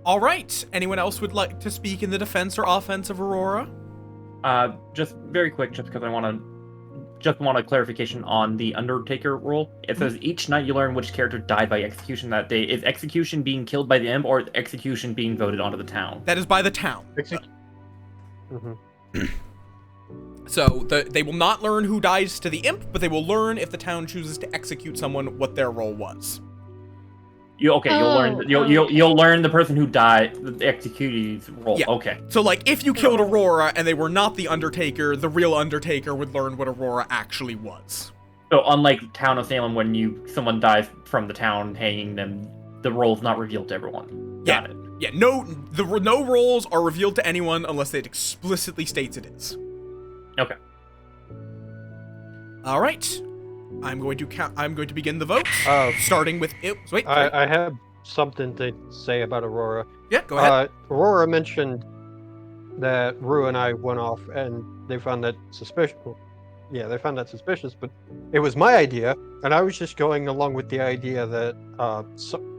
All right. Anyone else would like to speak in the defense or offense of Aurora? Just very quick, just because I want a clarification on the Undertaker rule. It says each night you learn which character died by execution that day. Is execution being killed by the imp or execution being voted onto the town? That is by the town. Mm-hmm. So they will not learn who dies to the imp, but they will learn if the town chooses to execute someone what their role was. You'll learn the person who died, the executee's role. Yeah. Okay. So like if you killed Aurora and they were not the Undertaker, the real Undertaker would learn what Aurora actually was. So unlike Town of Salem, when someone dies from the town hanging them, the role is not revealed to everyone. Got it. Yeah. No roles are revealed to anyone unless it explicitly states it is. Okay. All right. I'm going to begin the vote. Starting with it. Wait. I have something to say about Aurora. Yeah, go ahead. Aurora mentioned that Rue and I went off and they found that suspicious. Yeah, they found that suspicious, but it was my idea, and I was just going along with the idea that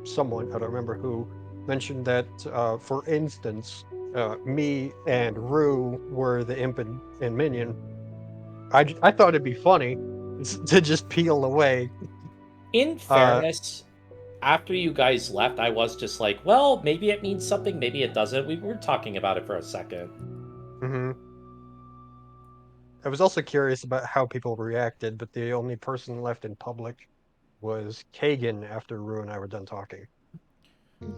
someone, I don't remember who, mentioned that, for instance, me and Rue were the imp and minion. I thought it'd be funny to just peel away. In fairness, after you guys left, I was just like, well, maybe it means something, maybe it doesn't. We were talking about it for a second. Mm-hmm. I was also curious about how people reacted, but the only person left in public was Kagan after Rue and I were done talking.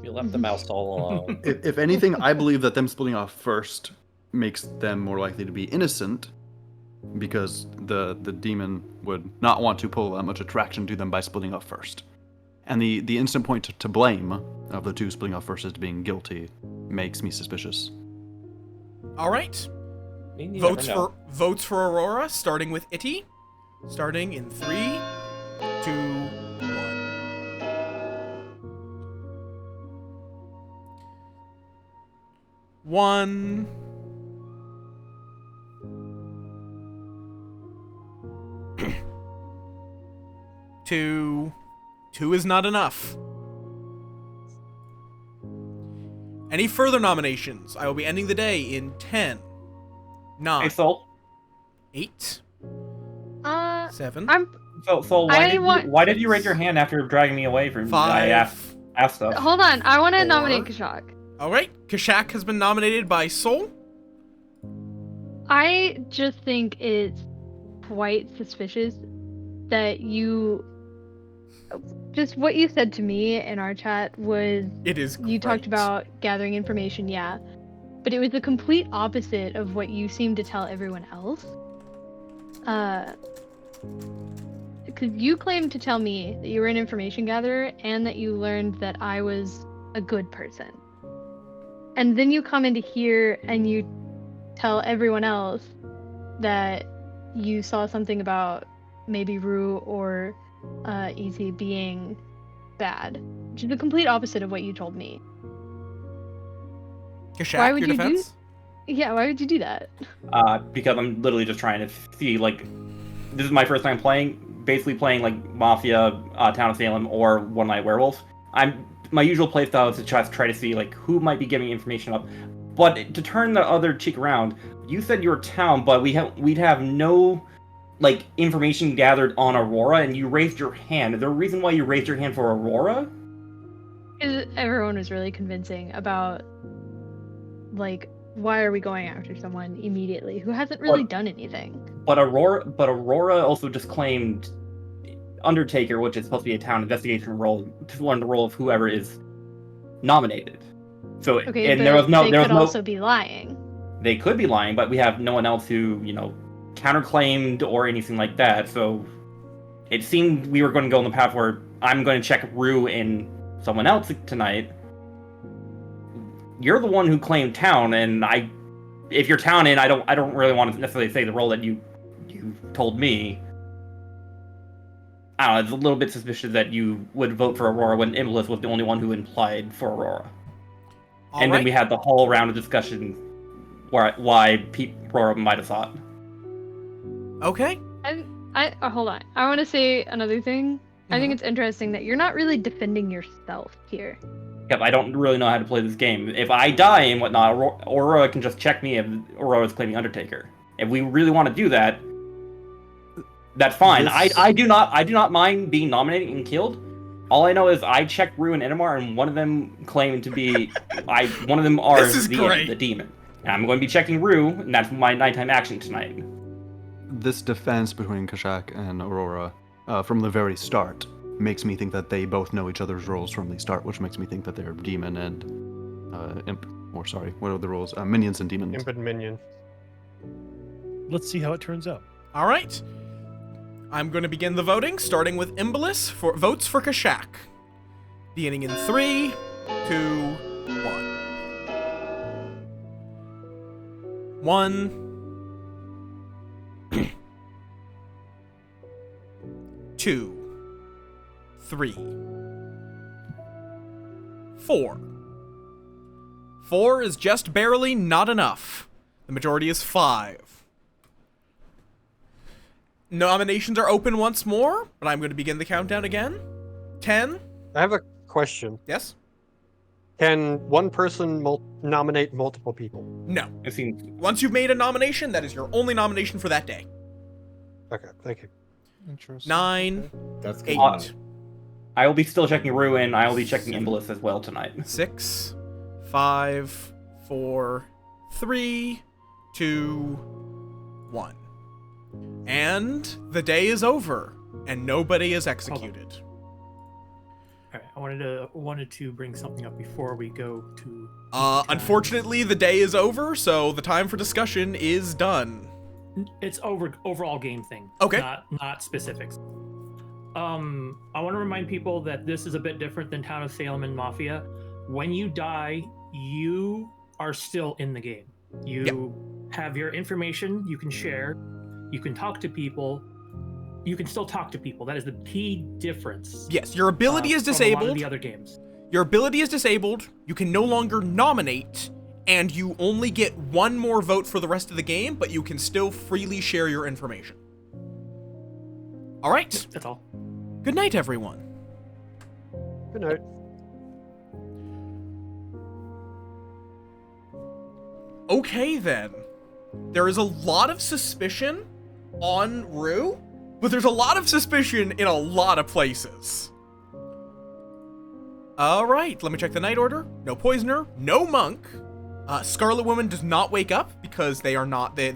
You left the mouse all alone. If anything, I believe that them splitting off first makes them more likely to be innocent, because the demon would not want to pull that much attraction to them by splitting off first. And the instant point to blame of the two splitting off first as being guilty makes me suspicious. All right. You Votes for Aurora, starting with Itty. Starting in 3, 2, 1. 1. 2. 2 is not enough. Any further nominations? I will be ending the day in 10, 9, Hey, Sol. 8, 7. So why did you raise your hand after dragging me away from 5. I asked stuff? Hold on, I want to 4. nominate Kashak. All right, Kashak has been nominated by Sol. I just think it's quite suspicious that you. Just what you said to me in our chat was. It is. You talked about gathering information, yeah, but it was the complete opposite of what you seemed to tell everyone else. Because you claimed to tell me that you were an information gatherer and that you learned that I was a good person. And then you come into here and you tell everyone else that you saw something about maybe Rue or Easy being bad, which is the complete opposite of what you told me. Kashak, why would your you defense? Yeah, why would you do that? Because I'm literally just trying to see, like, this is my first time basically playing like Mafia, Town of Salem, or One Night Werewolf. My usual playstyle is to just try to see like who might be giving information up. But to turn the other cheek around, you said you were town, but we'd have no like information gathered on Aurora, and you raised your hand. Is there a reason why you raised your hand for Aurora? Because everyone was really convincing about like why are we going after someone immediately who hasn't really done anything. But Aurora also just claimed Undertaker, which is supposed to be a town investigation role, to learn the role of whoever is nominated. So Okay, and but they could also be lying. They could be lying, but we have no one else who, counterclaimed or anything like that. So it seemed we were going to go on the path where I'm going to check Rue and someone else tonight. You're the one who claimed town, and if you're town in, I don't really want to necessarily say the role that you told me. I don't know, it's a little bit suspicious that you would vote for Aurora when Imbolus was the only one who implied for Aurora. Then we had the whole round of discussion why Aurora might have thought. Okay. Hold on. I want to say another thing. I think it's interesting that you're not really defending yourself here. Yep, I don't really know how to play this game. If I die and whatnot, Aurora can just check me if Aurora's claiming Undertaker. If we really want to do that, that's fine. I do not mind being nominated and killed. All I know is I checked Rue and Enimar, and one of them claimed to be one of them are the demon. And I'm going to be checking Rue, and that's my nighttime action tonight. This defense between Kashak and Aurora from the very start makes me think that they both know each other's roles from the start, which makes me think that they're demon and imp. Or sorry, what are the roles? Minions and demons. Imp and minion. Let's see how it turns out. All right. I'm going to begin the voting, starting with Imbolus for votes for Kashak. Beginning in 3, 2, 1. 1. 2. 3. 4. 4 is just barely not enough. The majority is 5. Nominations are open once more, but I'm going to begin the countdown again. 10. I have a question. Yes? Can one person nominate multiple people? No. Once you've made a nomination, that is your only nomination for that day. Okay, thank you. Interesting. 9. That's 8. I will be still checking Rue, and I will be checking Imbolus as well tonight. 6. 5. 4. 3. 2. 1. And the day is over, and nobody is executed. All right, I wanted to bring something up before we go to. Unfortunately, the day is over, so the time for discussion is done. It's overall game thing. Okay. Not specifics. I want to remind people that this is a bit different than Town of Salem and Mafia. When you die, you are still in the game. You have your information you can share. You can talk to people. You can still talk to people. That is the key difference. Yes, your ability is disabled. From a lot of the other games. Your ability is disabled. You can no longer nominate, and you only get one more vote for the rest of the game, but you can still freely share your information. All right. That's all. Good night, everyone. Good night. Okay, then. There is a lot of suspicion on Rue, but there's a lot of suspicion in a lot of places. Alright, let me check the night order. No poisoner, no monk. Scarlet Woman does not wake up because they are not, the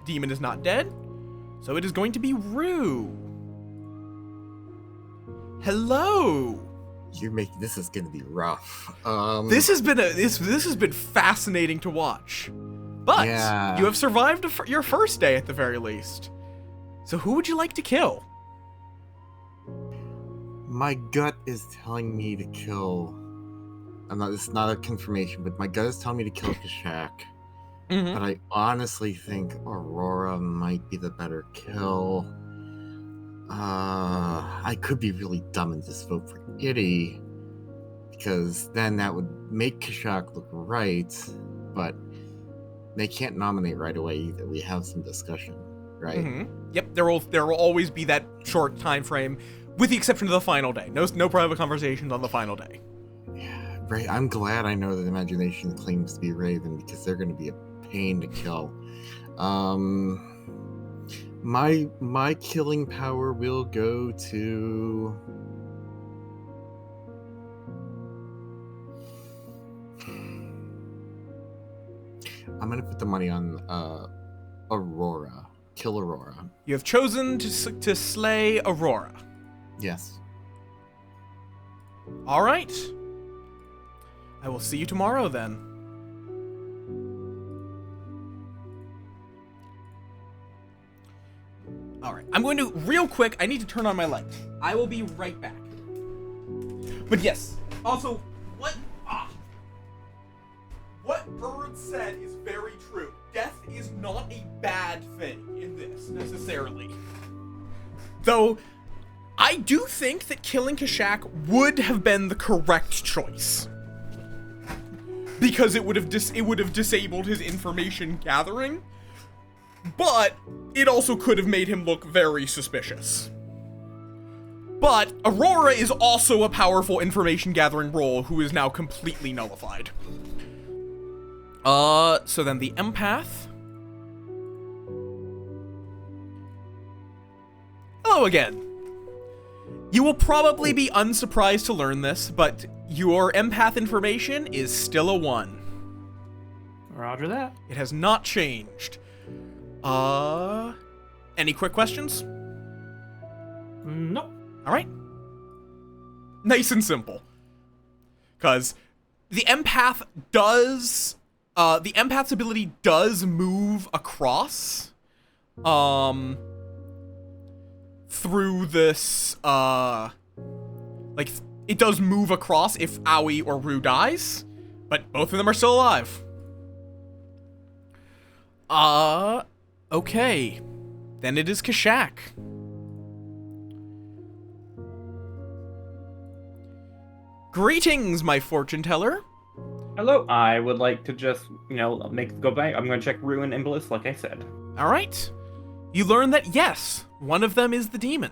demon is not dead. So it is going to be Rue. Hello. This is gonna be rough. This has been fascinating to watch. But you have survived your first day at the very least. So who would you like to kill? My gut is telling me to kill. It's not a confirmation, but my gut is telling me to kill Kashak. Mm-hmm. But I honestly think Aurora might be the better kill. I could be really dumb and just vote for Itty, because then that would make Kashak look right, but they can't nominate right away either. We have some discussion, right? Mm-hmm. Yep, there will always be that short time frame, with the exception of the final day. No private conversations on the final day. Yeah, right. I'm glad I know that Imagination claims to be Raven, because they're going to be a pain to kill. My killing power will go to... I'm going to put the money on Aurora. Kill Aurora. You have chosen to slay Aurora. Yes. All right. I will see you tomorrow then. All right. I'm going to, real quick, I need to turn on my light. I will be right back. But yes, also, what Bird said is very true. Death is not a bad thing in this, necessarily. Though, I do think that killing Kashak would have been the correct choice. Because it would have disabled his information gathering, but it also could have made him look very suspicious. But Aurora is also a powerful information gathering role who is now completely nullified. So then the empath. Hello again. You will probably be unsurprised to learn this, but your empath information is still a 1. Roger that. It has not changed. Any quick questions? Nope. Alright. Nice and simple. Because the empath does... the empath's ability does move across, through this, like, it does move across if Aoi or Rue dies, but both of them are still alive. Okay. Then it is Kashak. Greetings, my fortune teller. Hello. I would like to just, go back. I'm going to check Ruin and Bliss, like I said. All right. You learn that, yes, one of them is the demon.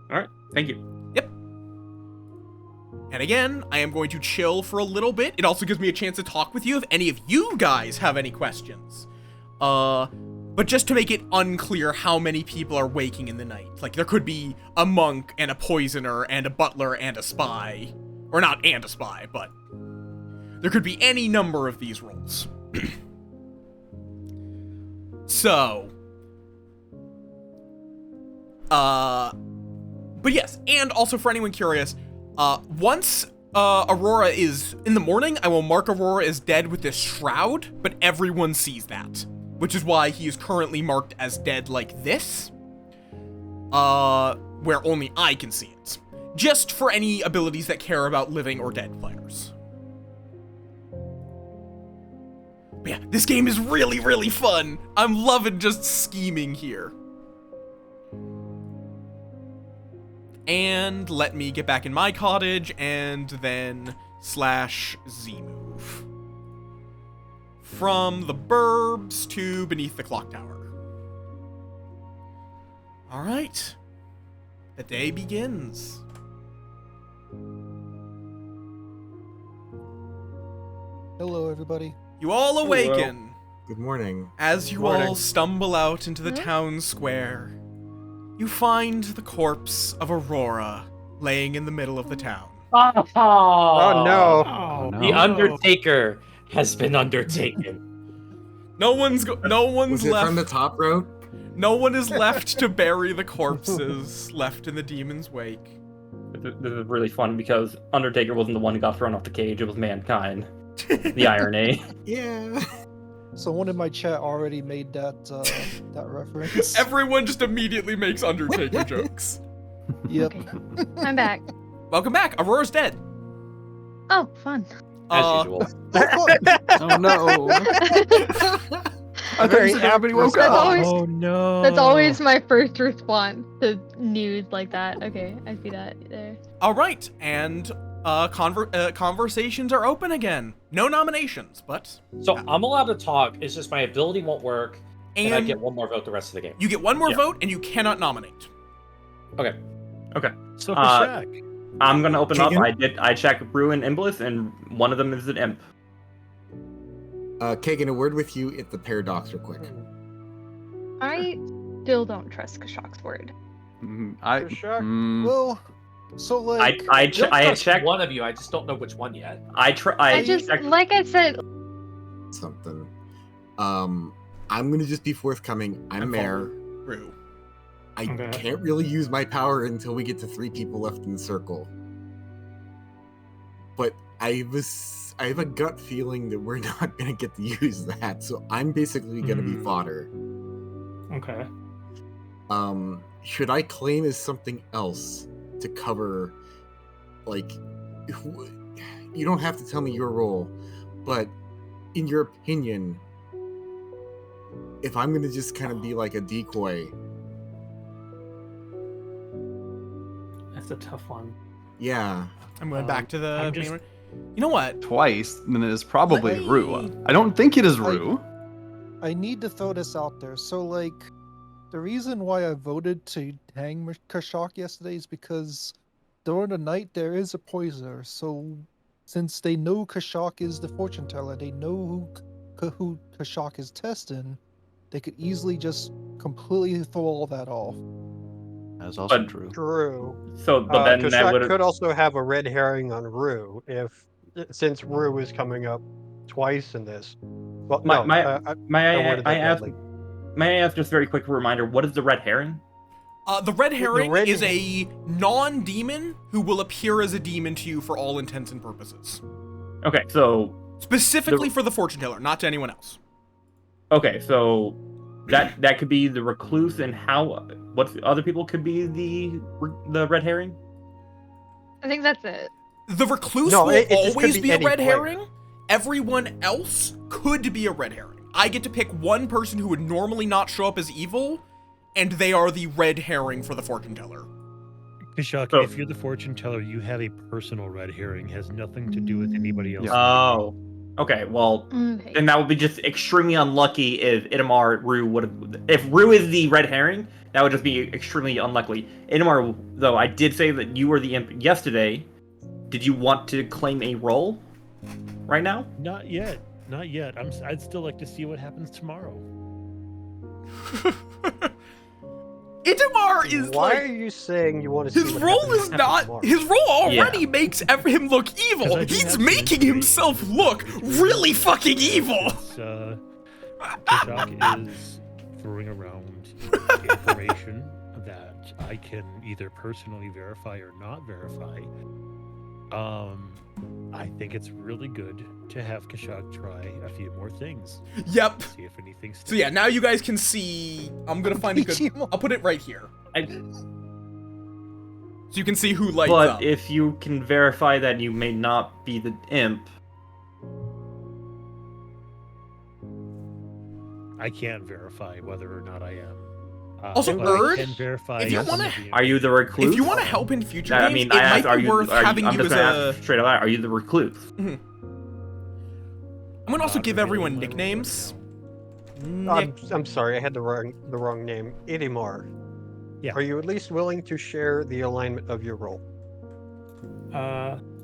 All right. Thank you. Yep. And again, I am going to chill for a little bit. It also gives me a chance to talk with you if any of you guys have any questions. But just to make it unclear how many people are waking in the night. Like, there could be a monk and a poisoner and a butler and a spy. Or not and a spy, but there could be any number of these roles. So, But yes, and also for anyone curious, once Aurora is in the morning, I will mark Aurora as dead with this shroud, but everyone sees that, which is why he is currently marked as dead like this, where only I can see it. Just for any abilities that care about living or dead players. But yeah, this game is really, really fun. I'm loving just scheming here. And let me get back in my cottage and then /Z move. From the burbs to beneath the clock tower. All right. The day begins. Hello, everybody. You all awaken. Good morning. As you all stumble out into the town square, you find the corpse of Aurora laying in the middle of the town. Oh no. The Undertaker has been undertaken. No one's Was it left. from the top row? No one is left to bury the corpses left in the demon's wake. This is really fun because Undertaker wasn't the one who got thrown off the cage, it was Mankind. The irony. Yeah. Someone in my chat already made that that reference. Everyone just immediately makes Undertaker jokes. Yep. I'm back. Welcome back. Aurora's dead. Oh, fun. As usual. Oh no. I thought you said everybody woke up. Oh no. That's always my first response to news like that. Okay, I see that there. All right, and conversations are open again. No nominations, but So I'm allowed to talk. It's just my ability won't work, and I And- get one more vote the rest of the game. you get one more vote, and you cannot nominate. Okay. Okay. So for Shaq. I'm gonna open up. Kagan? I check Ruin Imbliss, and one of them is an imp. Kagan, a word with you at the paradox real quick. I still don't trust Kashak's word. Well, so like I trust checked one of you. I just don't know which one yet. I just checked. like I said. Something. I'm gonna just be forthcoming. I'm mayor. Rue. I Okay. can't really use my power until we get to 3 people left in the circle. But I have a gut feeling that we're not gonna get to use that, so I'm basically gonna be fodder. Okay. Should I claim as something else to cover, like, you don't have to tell me your role, but in your opinion, if I'm gonna just kind of be like a decoy, That's a tough one. yeah. I'm going back to the I'm just- main. You know what? Twice, then it is probably Rue. I don't think it is Rue. I need to throw this out there. So like, the reason why I voted to hang Kashak yesterday is because during the night there is a poisoner. So since they know Kashak is the fortune teller, they know who Kashak is testing, they could easily just completely throw all that off. That's also But- true. True. So, but then that Kashak would could also have a red herring on Rue since Rue is coming up twice in this. Well, no, May I I worded that ask? badly. May I ask just a very quick reminder? What is the red herring? The red herring red- is a non-demon who will appear as a demon to you for all intents and purposes. Okay, so Specifically for the fortune teller, not to anyone else. okay, so that could be the recluse, and what other people could be the red herring? I think that's it. The recluse No, will it just could always be be a any red player. herring. Everyone else could be a red herring. I get to pick one person who would normally not show up as evil, and they are the red herring for the fortune teller. Kashak, So- if you're the fortune teller, you have a personal red herring. Has nothing to do with anybody else. Oh, okay. Well, Okay. then that would be just extremely unlucky if Idamar Rue would have. If Rue is the red herring, that would just be extremely unlucky. Idamar, though, I did say that you were the imp yesterday. Did you want to claim a role right now? Not yet. Not yet. I'd still like to see what happens tomorrow. Itamar is Why like, are you saying you want to see his what role happens is not, tomorrow? his role already Yeah. makes him look evil. 'Cause I do He's have some making himself look really fucking evil. Kashak is throwing around information that I can either personally verify or not verify, I think it's really good to have Kashak try a few more things. Yep. See if anything sticks. So yeah, now you guys can see. I'm gonna find a good. I'll put it right here. So you can see who lights But up. if you can verify that you may not be the imp, I can't verify whether or not I am. Also, but I Erd, can verify if you some wanna- of the are you the recluse? If you want to help in future I games, mean, it I asked, might be worth having I'm you just as gonna a. ask straight out. Are you the recluse? I'm gonna also give everyone nicknames. I'm sorry, I had the wrong name. Idimar. Yeah. Are you at least willing to share the alignment of your role?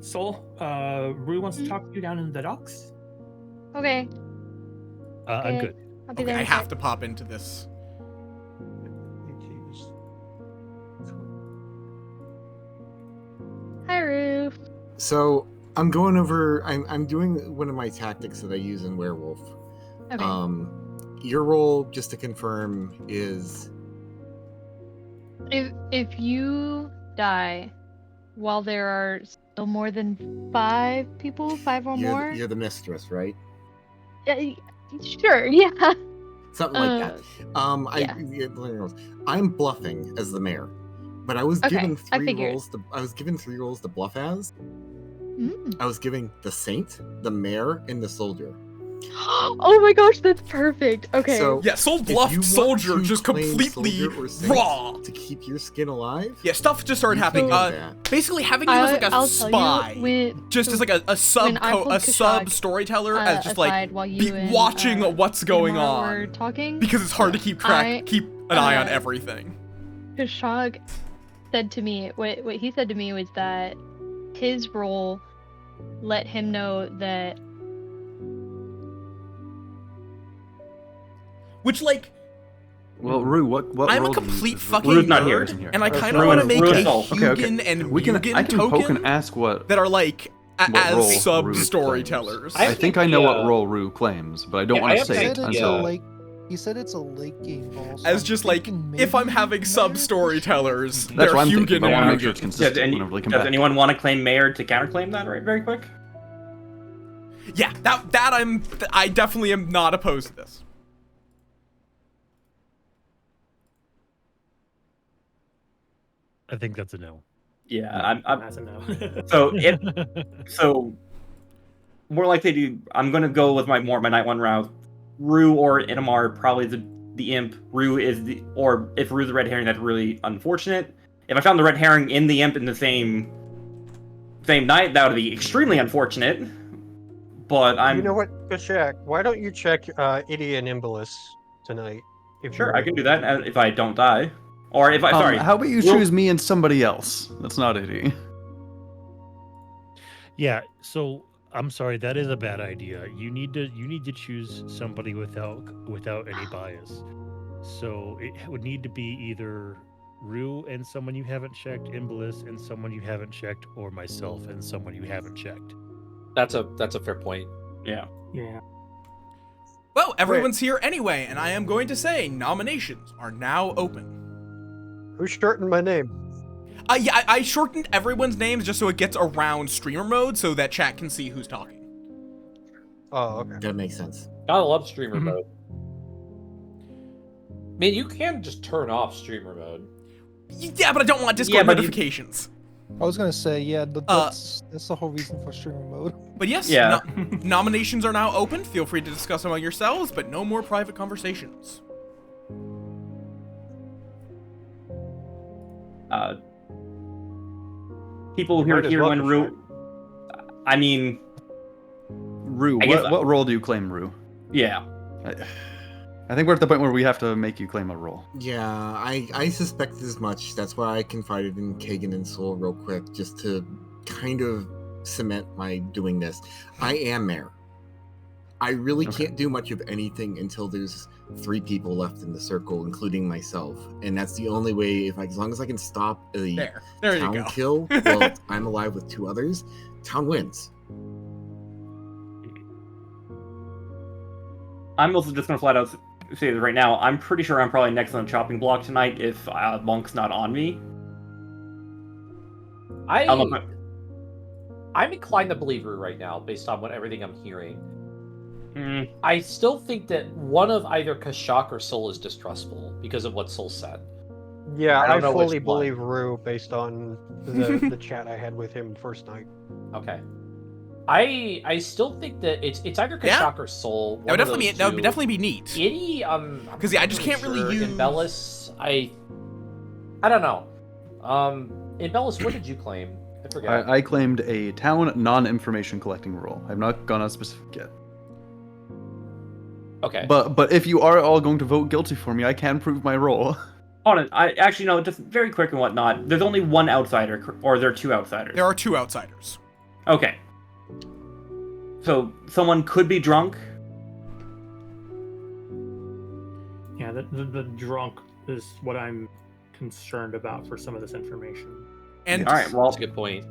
Soul, Rue wants to talk to you down in the docks. Okay. I'm good. I'll be Okay, there. I in a have sec. to pop into this. Hi, Rue. So I'm going over. I'm doing one of my tactics that I use in Werewolf. Okay. Your role, just to confirm, is If you die while there are still more than 5 people, 5 or more. you're the mistress, right? Sure. Yeah. Something like that. yeah. I'm bluffing as the mayor, but I was Okay, given I 3 figured. roles. I was given 3 roles to bluff as. Mm. I was giving the saint, the mayor, and the soldier. Oh my gosh, that's perfect. Okay. So Yeah, Soul if bluffed you want Soldier to just claim completely soldier or saint raw. to keep your skin alive. Yeah, stuff just started You happening. can do that. Basically having you as like a I'll spy, tell you, just as like a sub when I pulled sub Kashag, storyteller, as just aside like while you be and, watching what's going Idamar were on, talking, because it's hard to keep an eye on everything. Kashag said to me, what he said to me was that his role let him know that Which like. Well, Rue, what I'm role a do you- complete is- fucking Rue's nerd, and I kind of want to make a Hugin and Mugen poke token and ask what that are like what role as sub Rue storytellers. claims. I think I know what role Rue claims, but I don't want to say it until. He said it's a late game ball. So As I'm just like, thinking if I'm maybe having sub storytellers, That's they're what I'm thinking, Hugin but I and wanna make sure Mugen. it's consistent whenever they come does back. anyone want to claim mayor to counterclaim that very quick? Yeah, I definitely am not opposed to this. I think that's a no. Yeah, That's a no. so more likely to. I'm gonna go with my night one route. Rue or Idamar probably the imp. Rue is if Rue's the red herring, that's really unfortunate. If I found the red herring in the imp in the same night, that would be extremely unfortunate. But I'm. You know what, Kashak? Why don't you check Idi and Imbalus tonight? Sure, I can do that if I don't die. Or if I sorry. How about you choose me and somebody else? That's not it. Yeah, so I'm sorry, that is a bad idea. You need to choose somebody without any bias. So it would need to be either Rue and someone you haven't checked, Imbalus and someone you haven't checked, or myself and someone you haven't checked. That's a fair point. Yeah. Yeah. Well, everyone's here anyway, and I am going to say nominations are now open. Who shortened my name? Yeah, I shortened everyone's names just so it gets around streamer mode so that chat can see who's talking. Oh, okay. That makes sense. Gotta love streamer mode. I mean, you can just turn off streamer mode. Yeah, but I don't want Discord notifications. I was gonna say, yeah, that's the whole reason for streamer mode. But yes, nominations are now open. Feel free to discuss among yourselves, but no more private conversations. People who are here when Rue. I mean, Rue, what role do you claim, Rue? Yeah. I think we're at the point where we have to make you claim a role. Yeah, I suspected as much. That's why I confided in Kagan and Soul real quick, just to kind of cement my doing this. I am mayor. I really can't do much of anything until there's 3 people left in the circle, including myself, and that's the only way. As long as I can stop a there you town go. kill while I'm alive with 2 others, town wins. I'm also just gonna flat out say this right now. I'm pretty sure I'm probably next on the chopping block tonight if Monk's not on me. I'm inclined to believe Rue right now, based on everything I'm hearing. Mm. I still think that one of either Kashak or Sol is distrustful because of what Sol said. Yeah, I I don't know which fully one. believe Rue based on the chat I had with him first night. Okay. I still think that it's either Kashak or Sol. That would definitely be neat. Itty, because I just can't really use. In Bellis, I don't know. In Bellis, what did you claim? I forget. I claimed a town non-information collecting role. I've not gone on specific yet. Okay. But if you are all going to vote guilty for me, I can prove my role. Hold on, I actually no, just very quick and whatnot. There's only one outsider, or there are two outsiders. There are two outsiders. Okay. So someone could be drunk. Yeah, the drunk is what I'm concerned about for some of this information. And all right, well, that's a good point.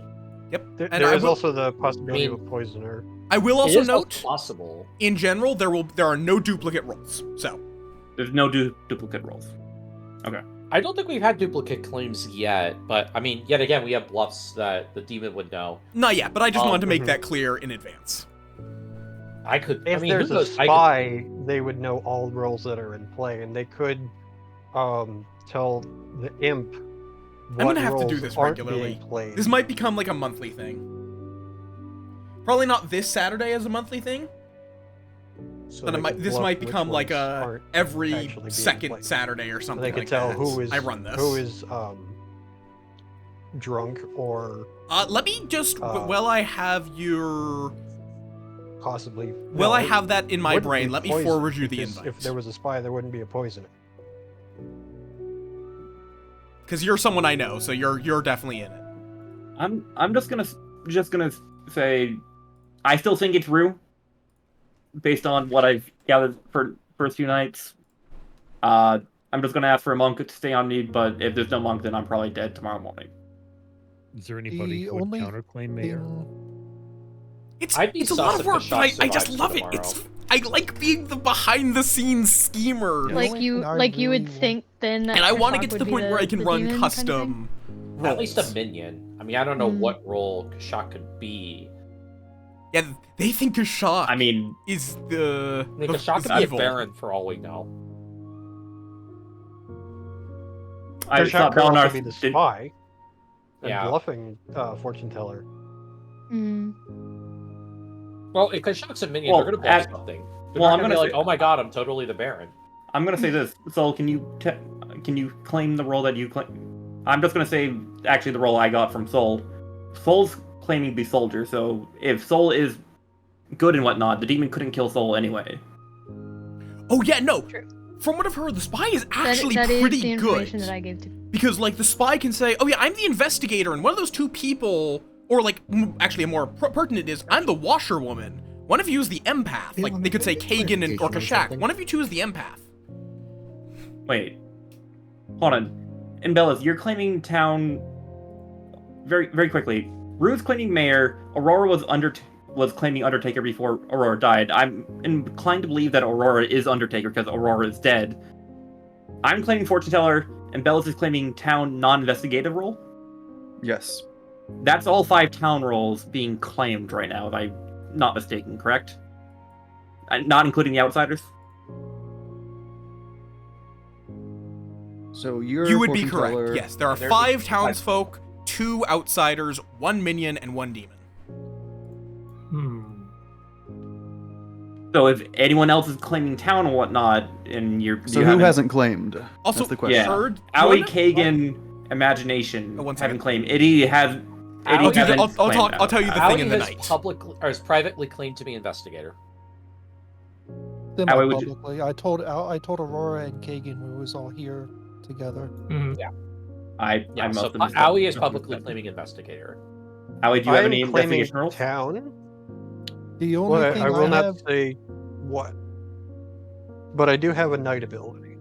Yep. There is also the possibility of a poisoner. I will also It is note, possible. in general, there are no duplicate rolls. So there's no duplicate rolls. Okay. I don't think we've had duplicate claims yet, but I mean, yet again, we have bluffs that the demon would know. Not yet, but I just wanted to make that clear in advance. I could. If I mean, there's who a knows? spy, they would know all roles that are in play, and they could tell the imp. I'm gonna have to roles do this aren't regularly. being played. This might become like a monthly thing. Probably not this Saturday as a monthly thing. So But this might become like a every actually being second played. Saturday or something They could like tell that. who is I run this. who is drunk or let me just while I have your possibly. Well, no, I it have that in my wouldn't brain. be Let me poison, forward you the because invite. If there was a spy, there wouldn't be a poisoner. Because you're someone I know, so you're definitely in it. I'm just gonna say, I still think it's Rue, based on what I've gathered for first few nights. I'm just gonna ask for a monk to stay on me, but if there's no monk, then I'm probably dead tomorrow morning. Is there anybody who would counterclaim Mayor? It's I'd be a lot of sus if work, Kashak but I just survives love it. tomorrow. I like being the behind the scenes schemer. Like you would think then that And I want to Kashak get to would the be point where I can the run demon kind of custom thing? At least a roles. minion. I mean, I don't know what role Kashak could be. Yeah, they think Kashak I mean, is the I mean, of- Kashak is could be evil. a Baron for all we know. I Kashak thought could also Balinar's be the spy and Yeah. bluffing fortune teller. Well, if Kashak's a minion, Well, they're gonna bluff something. They're well, not I'm gonna be gonna like, say- "Oh my god, I'm totally the Baron." I'm gonna say this. So can you claim the role that you claim? I'm just gonna say actually the role I got from Soul. Soul's claiming to be soldier, so if Soul is good and whatnot, the demon couldn't kill Soul anyway. Oh yeah, no. From what I've heard, the spy is actually that is pretty the good. information that I gave to. Because, like, the spy can say, oh yeah, I'm the investigator, and one of those two people, or like, actually a more pertinent is, I'm the washerwoman. One of you is the empath. Like, they could say Kagan or Kashak. One of you two is the empath. Wait. Hold on. And Bellas, you're claiming town very very quickly. Rue's claiming mayor, Aurora was claiming Undertaker before Aurora died. I'm inclined to believe that Aurora is Undertaker because Aurora is dead. I'm claiming Fortune Teller, and Bellas is claiming town non-investigative role? Yes. That's all 5 town roles being claimed right now, if I'm not mistaken, correct? Not including the outsiders? So you're You would be fortune correct, teller. yes. There are 5 townsfolk, 2 outsiders, 1 minion, and 1 demon. So if anyone else is claiming town or whatnot, and you're... So you who haven't- hasn't claimed? Also, That's the question. heard Aoi, one? Kagan, Imagination one haven't second. claimed. Iddy has... I'll Iddy hasn't I'll claimed I'll tell you the Aoi thing in the has night. publicly or has privately claimed to be investigator. Howie, would you- Semi-publicly. I told Aurora and Kagan we was all here together. Yeah. I Yeah, so must have missed Aoi that. is publicly claiming investigator. Aoi, do you I have am any claiming investigation roles? town. The only Well, thing I will I not have, say what, but I do have a night ability.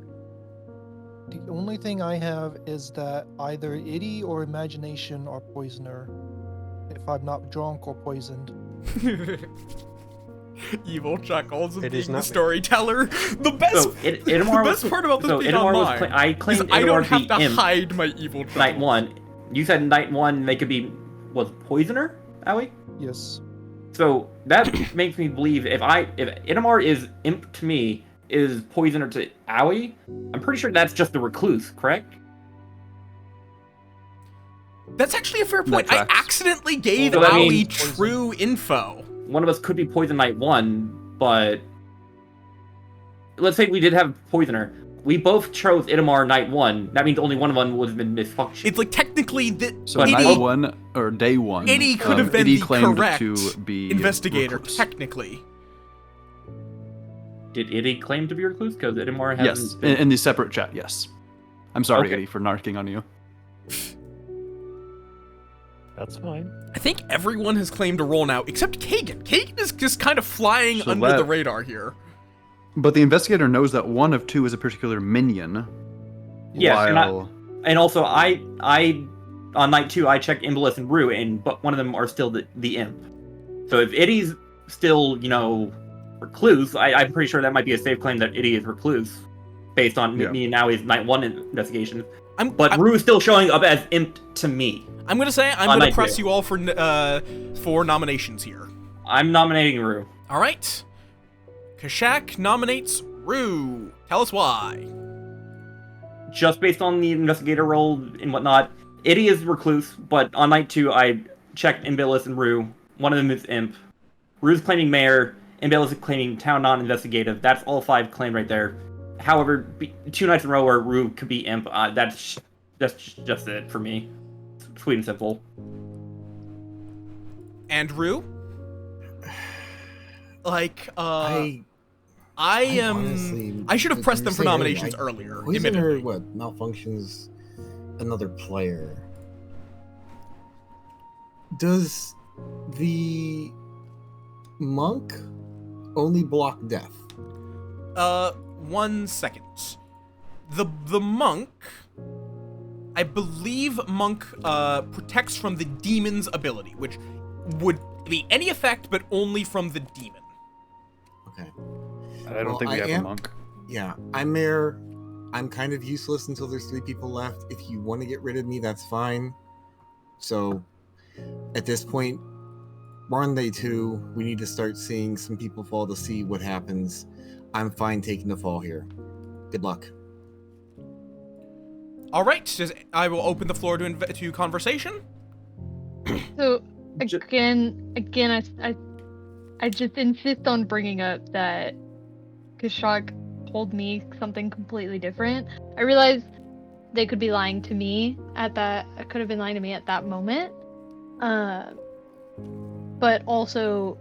the only thing I have is that either Iddy or Imagination are poisoner. If I'm not drunk or poisoned. Evil chuckles of It is being the not- storyteller. The best, Idamar the best part about this so being Idamar was online I is claimed I don't Idamar have the to imp hide my evil chuckles. night 1. You said night 1 they could be poisoner, Allie? Yes. So that makes me believe if Idamar is imp to me, is poisoner to Aoi, I'm pretty sure that's just the recluse, correct? That's actually a fair point. I accidentally gave So that Aoi means- true info. One of us could be poison night 1, but let's say we did have poisoner. We both chose Idamar night 1. That means only one of them would have been misfunctioned. It's like technically So night 1 or day 1. Iddy could have been Iddy the claimed correct to be investigator, recluse. technically. Did Iddy claim to be recluse? Because Idamar hasn't. Yes, in the separate chat. Yes. I'm sorry, Okay. Iddy, for narking on you. That's fine. I think everyone has claimed a role now, except Kagan. Kagan is just kind of flying So under that- the radar here. But the investigator knows that one of 2 is a particular minion. Yes, while... and also I on night 2 I checked Imbolus and Rue, but one of them are still the imp. So if Iddy's still, recluse, I'm pretty sure that might be a safe claim that Iddy is recluse, based on me and Aoi's night 1 investigation. But Rue is still showing up as imp to me. I'm gonna say I'm gonna press you all for nominations here. I'm nominating Rue. All right. Kashak nominates Rue. Tell us why. Just based on the investigator role and whatnot, Iddy is recluse, but on night 2 I checked Imbolus and Rue. One of them is imp. Rue's claiming mayor. Imbolus is claiming town non-investigative. That's all 5 claimed right there. However, 2 nights in a row where Rue could be imp, that's just it for me. Sweet and simple. And Rue? I am. Honestly, I should have as pressed you them were for saying nominations earlier, earlier. Poisoner, what, malfunctions another player. Does the monk only block death? 1 second. The monk, I believe monk protects from the demon's ability, which would be any effect, but only from the demon. Okay. I don't think we have a monk. Yeah, I'm mayor. I'm kind of useless until there's 3 people left. If you want to get rid of me, that's fine. So, at this point, we're on day 2. We need to start seeing some people fall to see what happens. I'm fine taking the fall here. Good luck. All right, I will open the floor to conversation. So again, I just insist on bringing up that Kashak told me something completely different. I realize they could be lying to me at that. Could have been lying to me at that moment. But also,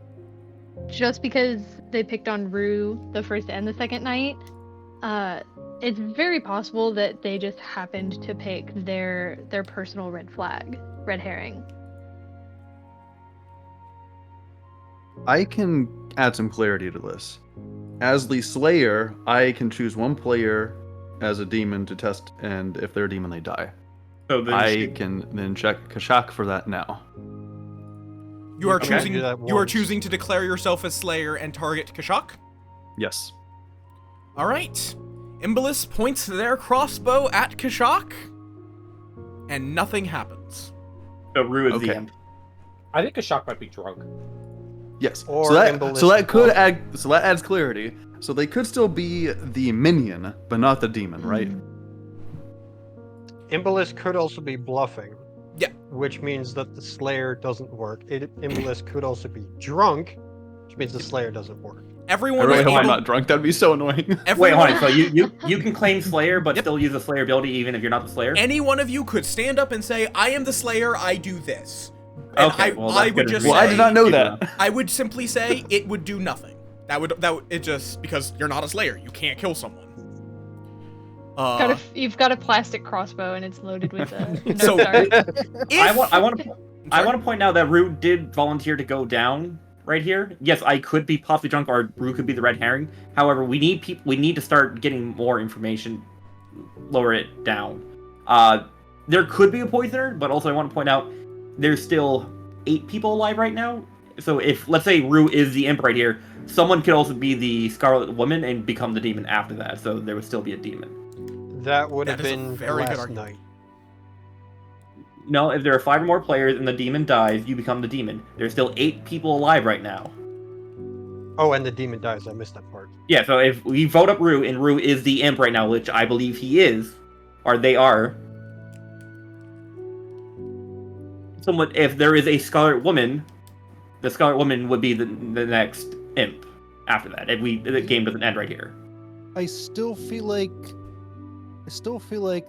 just because they picked on Rue the first and the second night, it's very possible that they just happened to pick their personal red herring. I can add some clarity to this. As the Slayer, I can choose one player as a demon to test, and if they're a demon, they die. So then I can then check Kashak for that now. You are Okay. choosing. Do that You are once. choosing to declare yourself as Slayer and target Kashak. Yes. All right. Imbolus points their crossbow at Kashak, and nothing happens. So Rue is Okay. the imp. I think Kashak might be drunk. Yes. Or so that Imbolus could is add. So that adds clarity. So they could still be the minion, but not the demon, right? Imbolus could also be bluffing. Yeah. Which means that the Slayer doesn't work. Imbolus could also be drunk, which means the Slayer doesn't work. Everyone I really is hope I'm able- not drunk. That'd be so annoying. Wait, hold on. So you can claim Slayer, but still use the Slayer ability even if you're not the Slayer? Any one of you could stand up and say, "I am the Slayer. I do this." And Okay, well, I that's would good just. to Well, I did not know say- that. I would simply say it would do nothing. That would it just because you're not a Slayer. You can't kill someone. You've got a plastic crossbow and it's loaded with a. So- I want to point out that Rue did volunteer to go down right here. Yes, I could be possibly drunk, or Rue could be the red herring. However, we need to start getting more information, lower it down. There could be a poisoner, but also I want to point out there's still 8 people alive right now. So if let's say Rue is the imp right here, someone could also be the Scarlet Woman and become the demon after that, so there would still be a demon. That would have That is a been very good last argument. night. No, if there are 5 or more players and the demon dies, you become the demon. There's still 8 people alive right now. Oh, and the demon dies. I missed that part. Yeah, so if we vote up Rue, and Rue is the imp right now, which I believe he is, or they are. Someone, if there is a Scarlet Woman, the Scarlet Woman would be the next imp after that. If the game doesn't end right here. I still feel like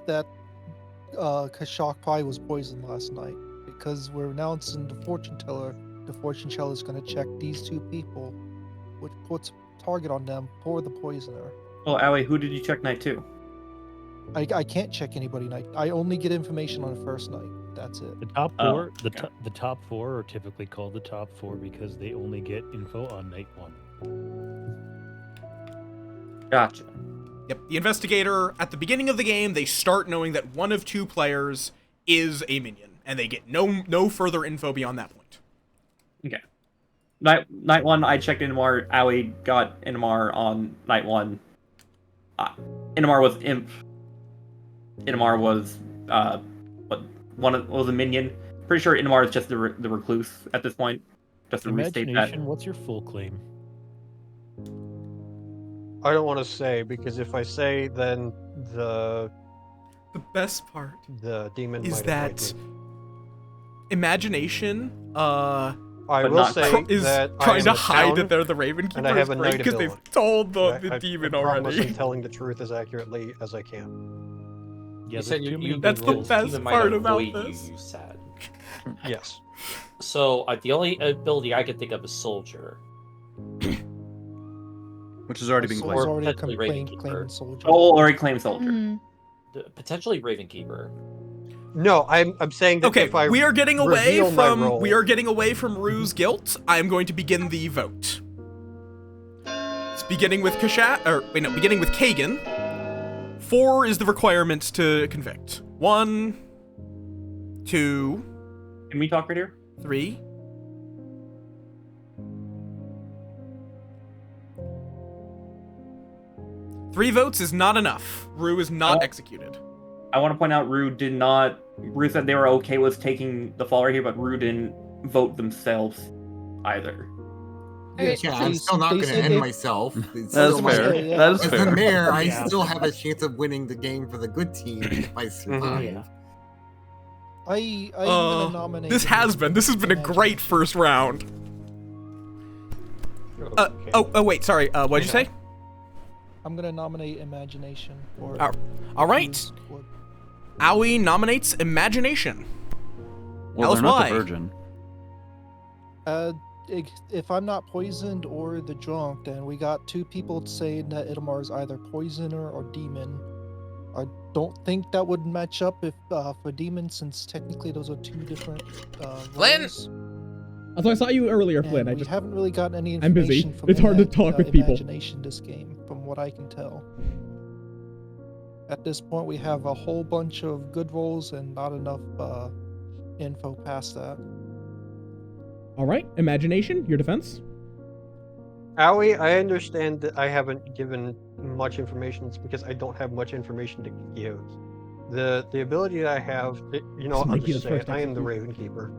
that Kashak probably was poisoned last night because we're announcing the fortune teller. The fortune teller is going to check these 2 people, which puts target on them for the poisoner. Oh, Allie, who did you check night 2? I can't check anybody night. I only get information on the first night. That's it. The top 4, the top 4 are typically called the top 4 because they only get info on night 1. Gotcha. Yep, the investigator, at the beginning of the game, they start knowing that one of 2 players is a minion, and they get no further info beyond that point. Okay. Night 1, I checked Inmar. Allie got Inmar on night 1. Inmar was imp. Inmar was was a minion. Pretty sure Inmar is just the recluse at this point. Just to restate that. Imagination, what's your full claim? I don't want to say, because if I say, then the best part the demon is might that avoid me. Imagination I will say is that I trying am to a hide town, that they're the Raven Keeper and I have a great night because ability. they've told the I demon promise already. I'm telling the truth as accurately as I can. Yeah, You said That's the best part about this. You said. Yes. So the only ability I can think of is Soldier. Which has already been Soul's claimed. already Potentially claimed Soldier. Oh, already claimed Soldier. Potentially Ravenkeeper. No, I'm saying that Okay, if I we are getting away reveal my from role- Rue's guilt. I am going to begin the vote. It's beginning with beginning with Kagan. 4 is the requirement to convict. 1, 2. Can we talk right here? 3. Three votes is not enough. Rue is not executed. I want to point out Rue said they were okay with taking the fall right here, but Rue didn't vote themselves either. Yeah, I'm still not going to end myself. It's That's still fair. my- That is As fair. the mayor, I Yeah. still have a chance of winning the game for the good team if I survive. I'm gonna nominate. This has been a great first round. Wait, sorry. What'd you say? I'm gonna nominate Imagination for. All right. Aoi nominates Imagination. Well, Tell us they're not why. the virgin. If I'm not poisoned or the drunk, then we got 2 people saying that Idamar is either poisoner or demon. I don't think that would match up if for demon, since technically those are 2 different Flynn! roles. Also, I saw you earlier, Flynn. And we haven't really gotten any I'm busy. information from It's hard to Ima- talk with people. Imagination this game, from what I can tell. At this point, we have a whole bunch of good rolls and not enough info past that. All right, Imagination, your defense. Aoi, I understand that I haven't given much information. It's because I don't have much information to give. The ability that I have, I'll might be just the say it, first I am the execution.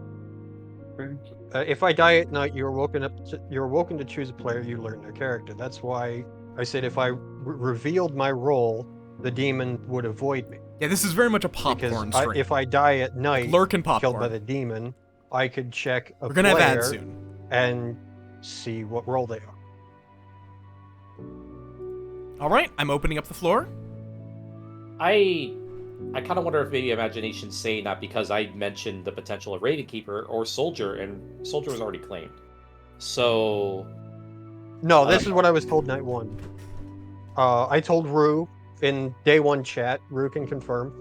Ravenkeeper. If I die at night, you're woken to choose a player. You learn their character. That's why I said if I revealed my role, the demon would avoid me. Yeah, this is very much a popcorn Because stream. if I die at night, Lurk and killed by popcorn. the demon, I could check a We're gonna have player ads soon. and see what role they are. All right, I'm opening up the floor. I kind of wonder if maybe Imagination's saying that because I mentioned the potential of Ravenkeeper or Soldier, and Soldier was already claimed. So... No, this is what I was told night 1. I told Rue in day 1 chat. Rue can confirm.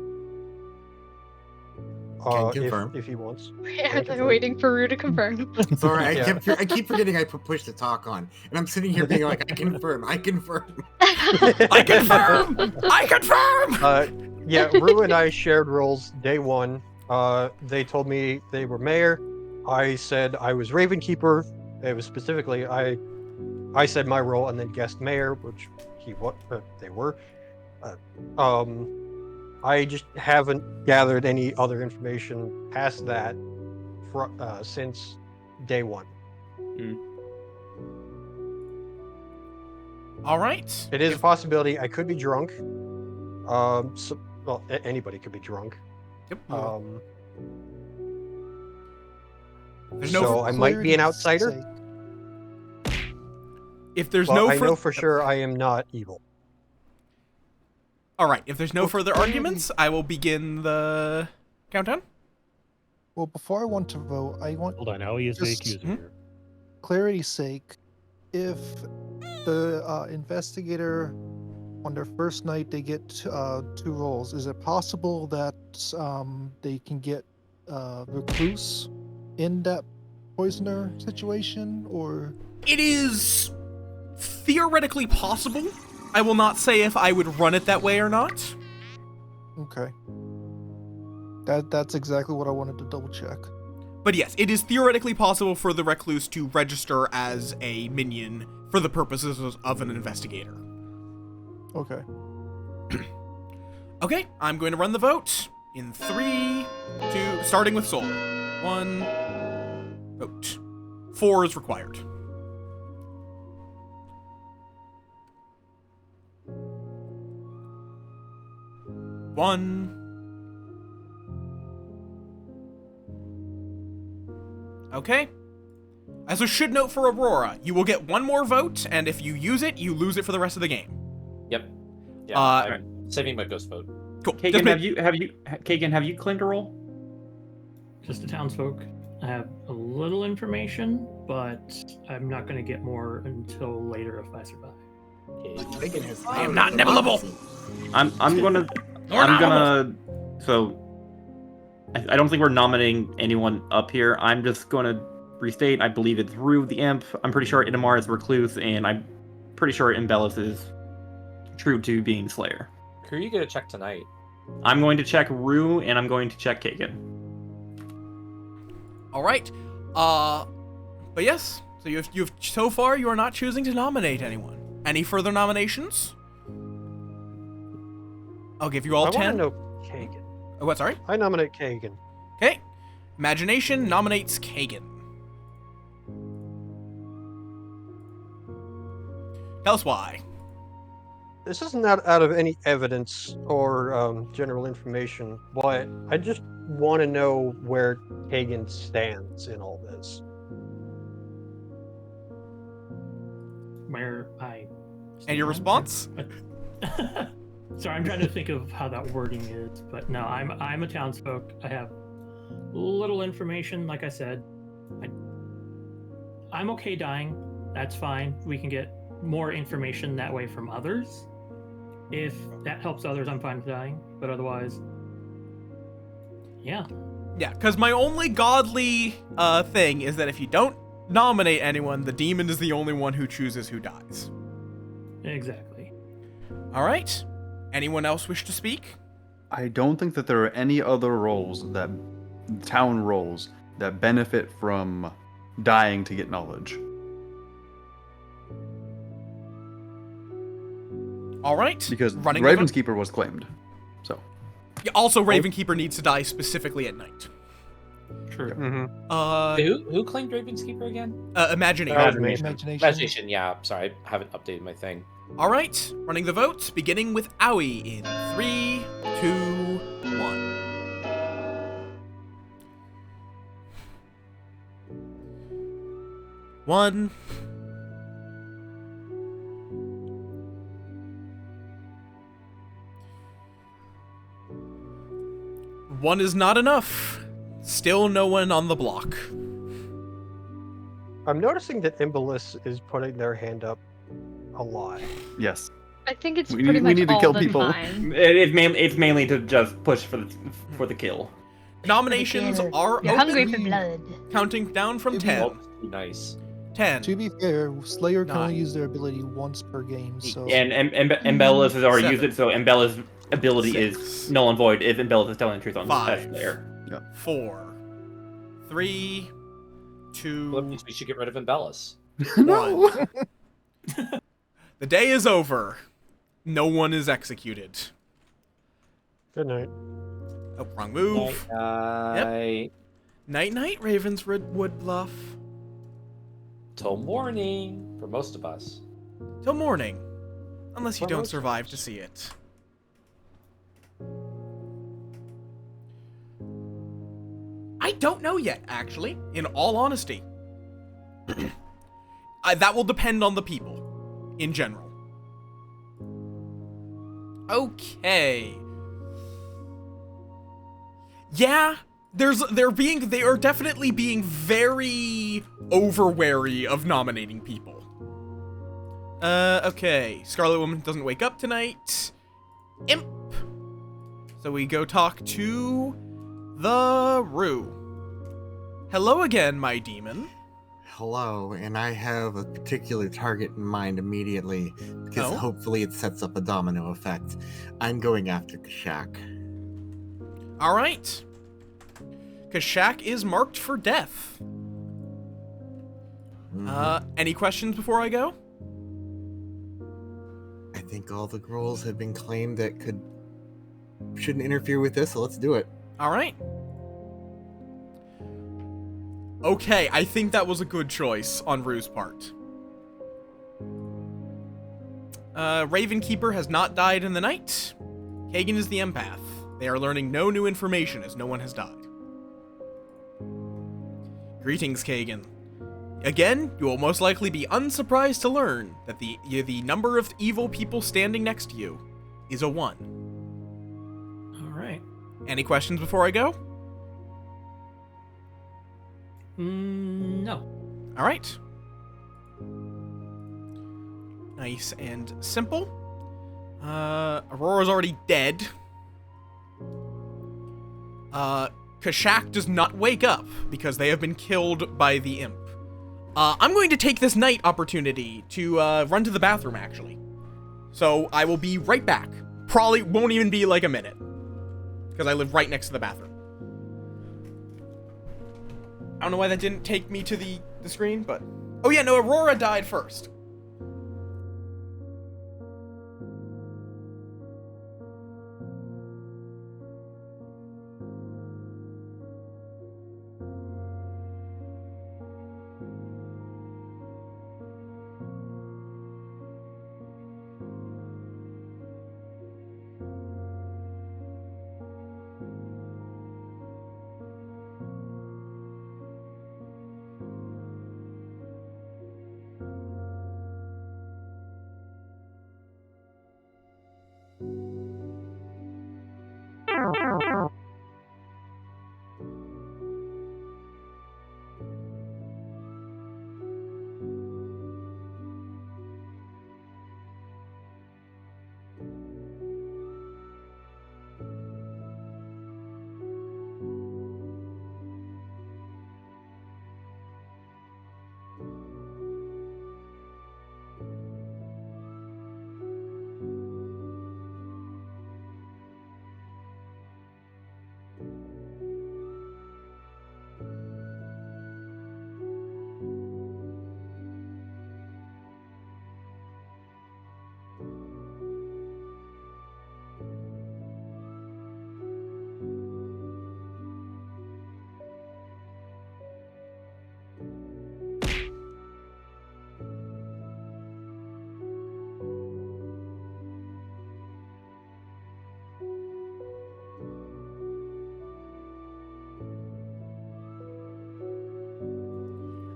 Can confirm. If he wants. Yeah, they're waiting for Rue to confirm. Sorry, Yeah. I keep forgetting I put push to talk on, and I'm sitting here being like, I confirm. I confirm. I confirm. Yeah, Rue and I shared roles day 1. They told me they were mayor. I said I was Ravenkeeper. It was specifically I said my role and then guest mayor, which they were. I just haven't gathered any other information past that since day one. All right. It is a possibility I could be drunk. Anybody could be drunk. Yep. So I might be an outsider. If there's but no I know for sure I am not evil. All right. If there's no further arguments, I will begin the countdown. Well, before I want to vote, I want. Hold on, Howie is the just accuser here. clarity's sake, if the investigator on their first night they get 2 roles, is it possible that they can get recluse in that poisoner situation, or? It is theoretically possible. I will not say if I would run it that way or not. Okay. That's exactly what I wanted to double check. But yes, it is theoretically possible for the recluse to register as a minion for the purposes of an investigator. Okay. Okay, I'm going to run the vote in 3, 2, starting with Soul. 1, vote. 4 is required. One. Okay. As a should note for Aurora, you will get 1 more vote, and if you use it, you lose it for the rest of the game. Yep. Yeah, I'm saving my ghost vote. Cool. Kagan, have you claimed a role? Just the townsfolk. I have a little information, but I'm not going to get more until later if I survive. I am not nibblable. So I don't think we're nominating anyone up here. I'm just gonna restate. I believe it's Rue the Imp. I'm pretty sure Inamar is Recluse, and I'm pretty sure Imbellis is true to being Slayer. Who are you gonna check tonight? I'm going to check Rue, and I'm going to check Kagan. All right. But yes. So you've so far you are not choosing to nominate anyone. Any further nominations? I'll give you all 10. I want to know Kagan. Oh, what? Sorry. I nominate Kagan. Okay. Imagination nominates Kagan. Tell us why. This is not out of any evidence or general information, but I just want to know where Kagan stands in all this. Where I. And your response? Sorry, I'm trying to think of how that wording is, but no, I'm a townsfolk. I have little information, like I said. I'm okay dying. That's fine. We can get more information that way from others. If that helps others, I'm fine with dying. But otherwise, yeah. Yeah, because my only godly thing is that if you don't nominate anyone, the demon is the only one who chooses who dies. Exactly. All right. Anyone else wish to speak? I don't think that there are any other roles town roles that benefit from dying to get knowledge. All right. Because Running Ravenskeeper was claimed. So. Yeah, also, Ravenkeeper needs to die specifically at night. Sure. Mm-hmm. Who claimed Ravenskeeper again? Imagination. Imagination. Yeah. Sorry, I haven't updated my thing. All right. Running the votes, beginning with Owie in 3, 2, 1. One. One is not enough. Still no one on the block. I'm noticing that Imbalist is putting their hand up a lot. Yes. I think it's We pretty need- much we need to all kill the people. time. It's mainly to just push for the kill. Nominations are You're open. hungry for blood. Counting down from 10. Nice. 10. To be fair, Slayer can only 9. use their ability once per game, so... And Embellis has already 7. used it, so Embellis' ability 6. is null and void if Embellis is telling the truth on 5. Slayer. 4. 3. 2. Well, that means we should get rid of Embellis. 1. The day is over. No one is executed. Good night. Oh, wrong move. Night. Night night, Ravenswood Bluff. Till morning for most of us. Till morning. Unless you For don't most of survive to see it. I don't know yet, actually, in all honesty. That will depend on the people, in general. Okay. Yeah, they are definitely being very over-wary of nominating people. Okay. Scarlet Woman doesn't wake up tonight. Imp. So we go talk to the Rue. Hello again, my demon. Hello, and I have a particular target in mind immediately, because hopefully it sets up a domino effect. I'm going after Kashak. Alright. Kashak is marked for death. Any questions before I go? I think all the roles have been claimed that shouldn't interfere with this, so let's do it. Alright. Okay, I think that was a good choice on Rue's part. Ravenkeeper has not died in the night. Kagan is the empath. They are learning no new information as no one has died. Greetings, Kagan. Again, you will most likely be unsurprised to learn that the number of evil people standing next to you is a 1. Alright. Any questions before I go? No. Alright. Nice and simple. Aurora's already dead. Kashak does not wake up because they have been killed by the imp. I'm going to take this night opportunity to run to the bathroom, actually. So I will be right back. Probably won't even be like a minute. Because I live right next to the bathroom. I don't know why that didn't take me to the screen, but... Oh yeah, no, Aurora died first.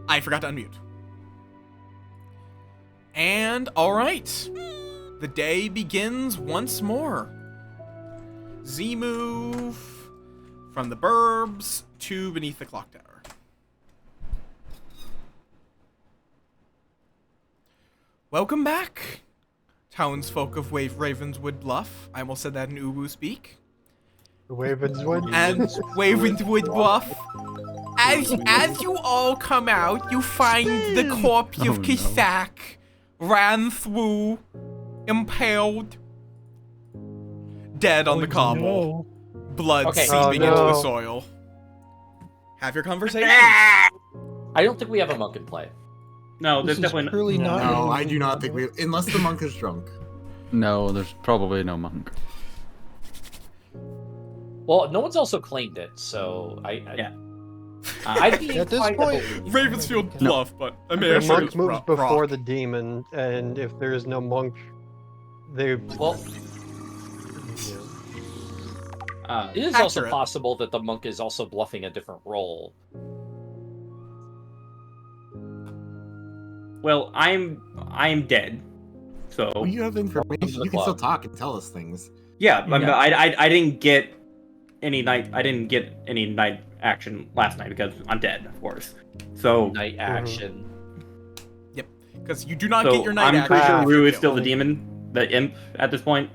I forgot to unmute. And, alright. The day begins once more. Z move from the burbs to beneath the clock tower. Welcome back, townsfolk of Ravenswood Bluff. I almost said that in Ubu speak. Ravenswood? And Ravenswood Bluff. As you all come out, you find the corpse of Kashak ran through, impaled, dead on the cobble, blood seeping into the soil. Have your conversation. I don't think we have a monk in play. No, This there's is definitely truly not No, really I do not think we. Unless the monk is drunk. No, there's probably no monk. Well, no one's also claimed it, so yeah. I'd be At this inclined point, to believe. Ravensfield bluff, but I may The actually monk it's moves rock. before the demon, and if there is no monk, they. Well, it is also Accurate. possible that the monk is also bluffing a different role. Well, I'm dead. So. Well, you have information. Welcome to the You can still club. talk and tell us things. Yeah, Yeah. I didn't get any night. I didn't get any night action last night because I'm dead, of course. So Night action. Yep, because you do not so get your night I'm action. pretty sure if Rue you're is still the killed. demon, the imp at this point,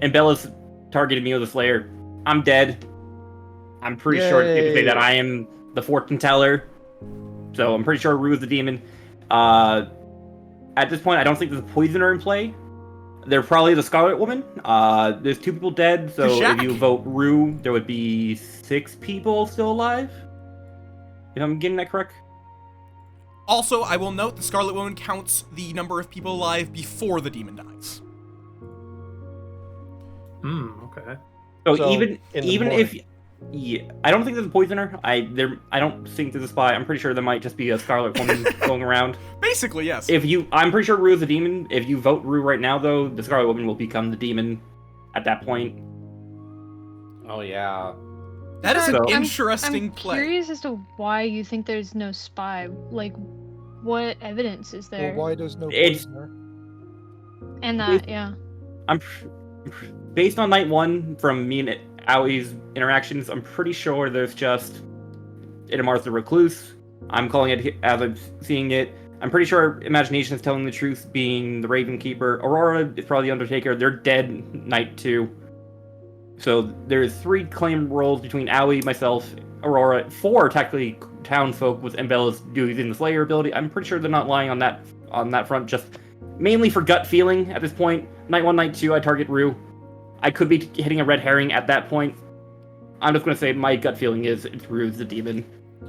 and Bella's targeted me with a slayer. I'm dead. I'm pretty sure you can say that I am the fortune teller. So I'm pretty sure Rue is the demon. At this point, I don't think there's a poisoner in play. They're probably the Scarlet Woman. There's 2 people dead, so Kashak? if you vote Rue, there would be 6 people still alive. If I'm getting that correct. Also, I will note the Scarlet Woman counts the number of people alive before the demon dies. Okay. So even in the if morning. yeah, I don't think there's a poisoner. I don't think there's a spy. I'm pretty sure there might just be a Scarlet Woman going around. Basically, yes. I'm pretty sure Rue is a demon. If you vote Rue right now, though, the Scarlet Woman will become the demon at that point. Oh yeah. That is an So- interesting I'm play. curious as to why you think there's no spy. Like, what evidence is there? Well, why there's no It's- poisoner? And that, yeah. I'm based on night 1 from me and Aui's interactions. I'm pretty sure there's just Idamar's the recluse. I'm calling it as I'm seeing it. I'm pretty sure Imagination is telling the truth, being the Raven Keeper. Aurora is probably the Undertaker. They're dead night 2. So there's 3 claim roles between Aoi, myself, Aurora, 4 technically townfolk with Embella's using the Slayer ability. I'm pretty sure they're not lying on that front, just mainly for gut feeling at this point. Night 1, night 2, I target Rue. I could be hitting a red herring at that point. I'm just going to say my gut feeling is it's Rue's the demon,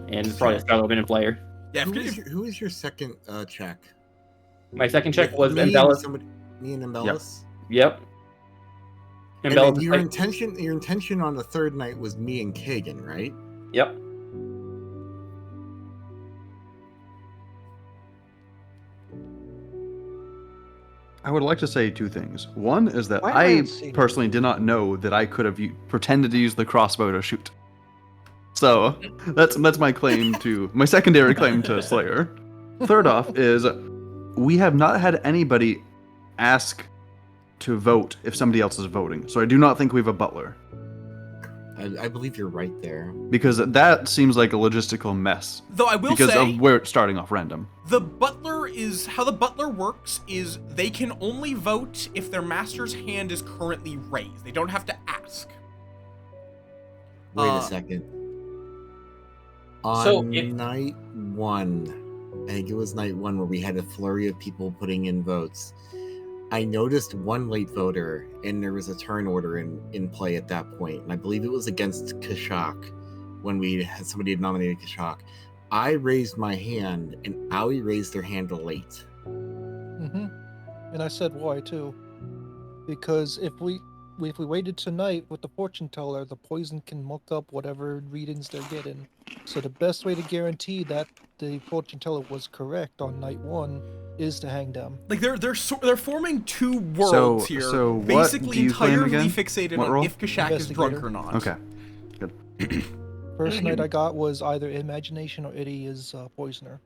and it's probably a Scarlet Woman player. Yeah, Who is your second check? My second check was me and Embellis. Me and Embellis? Yep. And Embellis then is like- your intention on the third night was me and Kagan, right? Yep. I would like to say 2 things. One is that Why am I I insane? personally did not know that I could have pretended to use the crossbow to shoot. So that's my claim to my secondary claim to Slayer. Third off is we have not had anybody ask to vote if somebody else is voting. So I do not think we have a butler. I believe you're right there. Because that seems like a logistical mess. Though I will because say, of where it's starting off random. the butler is how the butler works is they can only vote if their master's hand is currently raised. They don't have to ask. Wait a second. On So if- night 1, I think it was night 1 where we had a flurry of people putting in votes. I noticed one late voter, and there was a turn order in play at that point, and I believe it was against Kashak when somebody had nominated Kashak. I raised my hand, and Aoi raised their hand late. Mm-hmm. And I said why too, because if we waited tonight with the fortune teller, the poison can muck up whatever readings they're getting. So the best way to guarantee that the fortune teller was correct on night 1 is to hang them. Like they're forming 2 worlds here, so what basically do you claim entirely again? fixated What on role? if Kashak is drunk or not. Okay. Good. First night I got was either Imagination or Eddie is poisoner.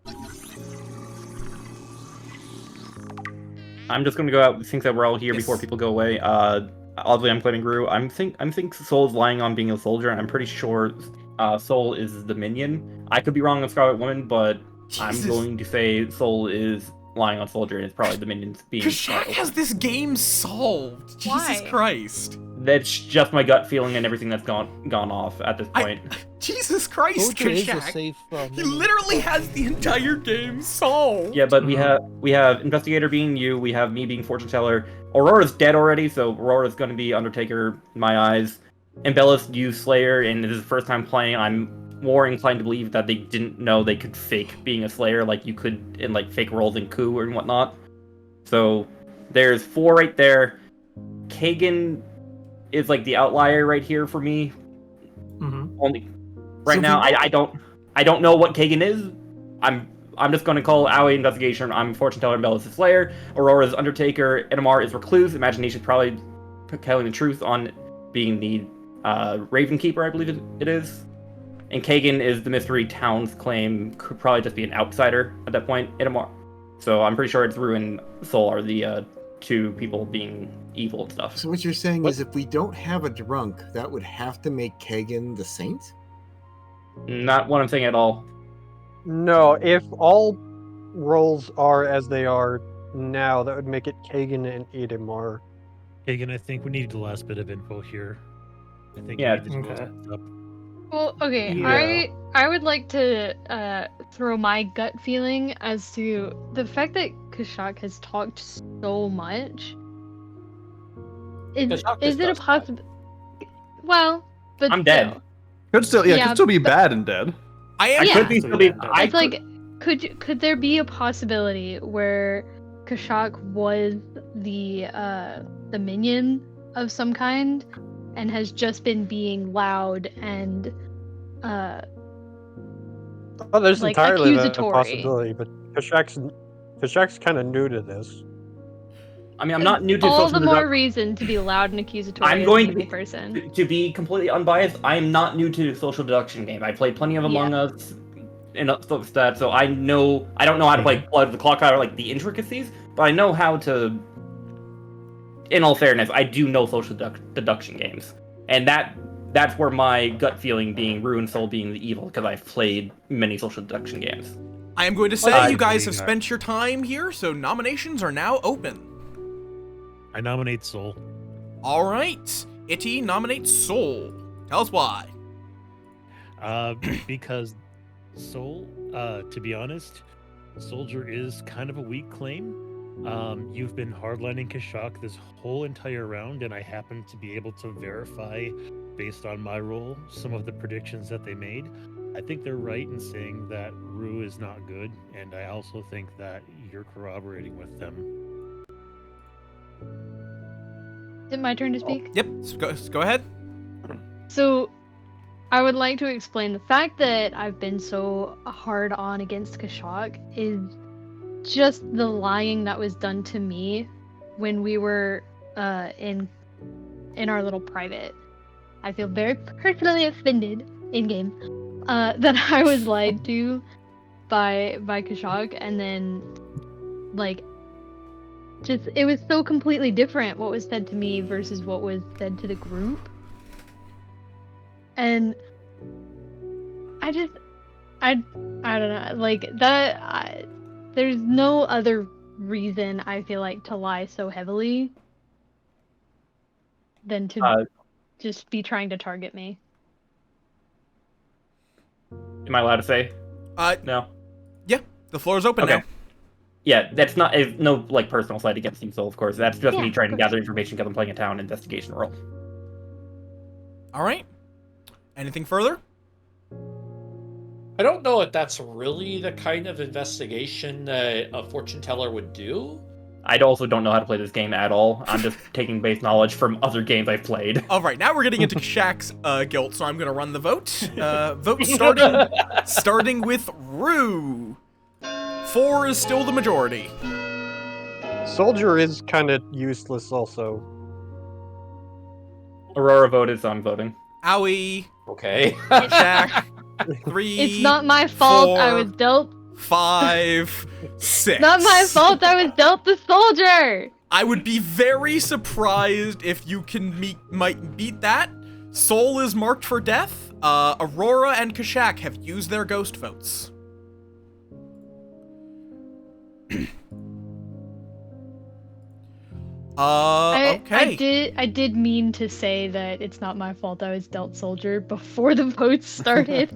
I'm just going to go out. Think that we're all here before people go away. Obviously, I'm claiming Rue. I'm think Soul's lying on being a soldier. I'm pretty sure Soul is the minion. I could be wrong on Scarlet Woman, but I'm going to say Soul is lying on soldier, and it's probably the minions being. Kashak has this game solved. Jesus Why? Christ. That's just my gut feeling and everything that's gone off at this point. Jesus Christ, Soldier is a Kashak. safe. He literally has the entire game solved. Yeah, but we have investigator being you. We have me being fortune teller. Aurora's dead already, so Aurora's going to be Undertaker in my eyes. And Bella's used Slayer, and this is the first time playing. I'm more inclined to believe that they didn't know they could fake being a Slayer like you could in like fake roles in Coup and whatnot. So there's 4 right there. Kagan is like the outlier right here for me. Only right now, I don't know what Kagan is. I'm just going to call Aoi Investigation. I'm Fortune Teller and Bell is the Slayer. Aurora's Undertaker. NMR is Recluse. Imagination probably telling the truth on being the Raven Keeper, I believe it is. And Kagan is the Mystery Town's claim. Could probably just be an outsider at that point. NMR. So I'm pretty sure it's Rue and Soul are the 2 people being evil and stuff. So what you're saying is if we don't have a drunk, that would have to make Kagan the saint? Not what I'm saying at all. No, if all roles are as they are now, that would make it Kagan and Edamar. Kagan, I think we need the last bit of info here. I think Yeah, we need to close up. Well, okay, Yeah. I would like to throw my gut feeling as to the fact that Kashak has talked so much. Is it a possibility? Well, but I'm dead. Could still be bad and dead. I could be still be. It's like, could there be a possibility where Kashak was the minion of some kind, and has just been being loud and Oh, there's like entirely a accusatory. possibility, but Kashak's kind of new to this. I mean, I'm not new to all social the more deduction. reason to be loud and accusatory. I'm as going an to evil person. to be completely unbiased. I am not new to social deduction game. I played plenty of Among Us and stuff like that, so I know. I don't know how to play Blood of the Clock Tower, like the intricacies, but I know how to. In all fairness, I do know social deduction games, and that's where my gut feeling being Ruined Soul being the evil, because I've played many social deduction games. I am going to say you guys have spent your time here, so nominations are now open. I nominate Soul. All right. Itty nominates Soul. Tell us why. Because Soul, to be honest, Soldier is kind of a weak claim. You've been hardlining Kashak this whole entire round, and I happen to be able to verify, based on my role, some of the predictions that they made. I think they're right in saying that Rue is not good, and I also think that you're corroborating with them. Is it my turn to speak? Yep, go ahead. So, I would like to explain the fact that I've been so hard on against Kashak is just the lying that was done to me when we were in our little private. I feel very personally offended in game that I was lied to by Kashak, and then like just it was so completely different what was said to me versus what was said to the group. And I don't know, like that. There's no other reason I feel like to lie so heavily than to just be trying to target me. Am I allowed to say? No. Yeah, the floor is open now. Yeah, that's not no like personal slight against Team Soul, of course. That's just Yeah, me trying to of course. gather information because I'm playing a town investigation role. All right. Anything further? I don't know if that's really the kind of investigation that a fortune teller would do. I also don't know how to play this game at all. I'm just taking base knowledge from other games I've played. All right, now we're getting into Shaq's guilt, so I'm going to run the vote. Vote starting with Rue. 4 is still the majority. Soldier is kind of useless also. Aurora voted, so I'm voting. Owie. Okay. Shaq. 3. It's not my fault I was dealt. 5, 6. Not my fault I was dealt the soldier. I would be very surprised if you might beat that. Soul is marked for death. Aurora and Kashak have used their ghost votes. Okay. I did mean to say that it's not my fault I was dealt soldier before the votes started.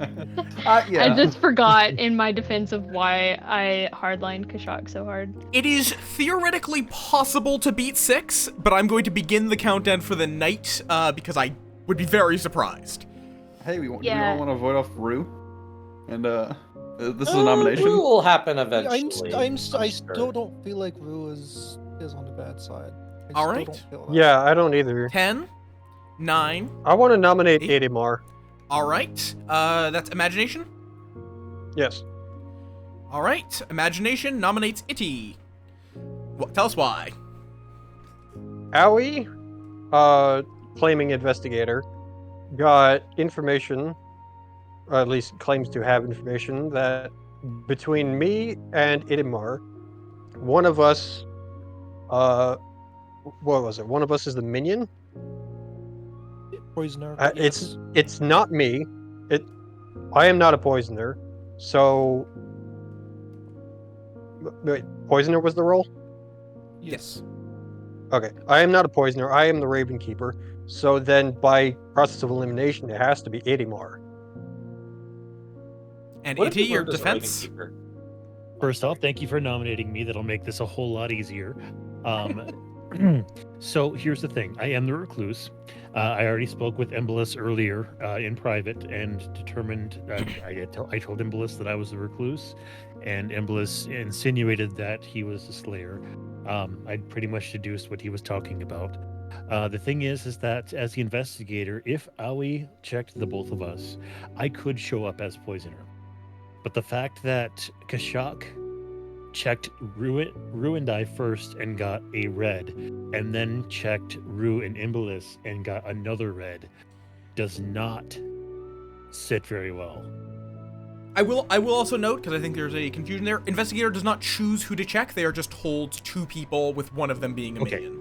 Yeah. I just forgot in my defense of why I hardlined Kashak so hard. It is theoretically possible to beat 6, but I'm going to begin the countdown for the night because I would be very surprised. Hey, do we all Yeah. want to vote off Rue? And this is a nomination. Rue will happen I eventually. still don't feel like Rue is on the bad side. I All still right. don't feel that. Yeah, I don't either. 10, 9. I want to nominate Edimar. All right. That's imagination. Yes. All right. Imagination nominates Itty. Tell us why. Owie, claiming investigator, got information, or at least claims to have information, that between me and Idimar, one of us, what was it? One of us is the minion? Poisoner. It's not me. I am not a poisoner. So, wait, poisoner was the role? Yes. Okay, I am not a poisoner. I am the Raven Keeper. So then, by process of elimination, it has to be Idimar. And What if Itty, you your worked as a Raven defense? Keeper? First off, thank you for nominating me. That'll make this a whole lot easier. So here's the thing. I am the recluse. I already spoke with Embolus earlier in private and determined I told Embolus that I was the recluse, and Embolus insinuated that he was the slayer. I pretty much deduced what he was talking about. The thing is that as the investigator, if Aoi checked the both of us, I could show up as poisoner. But the fact that Kashak checked Rue and I first and got a red, and then checked Rue and Imbolus and got another red, does not sit very well. I will also note, because I think there's a confusion there, investigator does not choose who to check. They are just told 2 people, with one of them being a minion.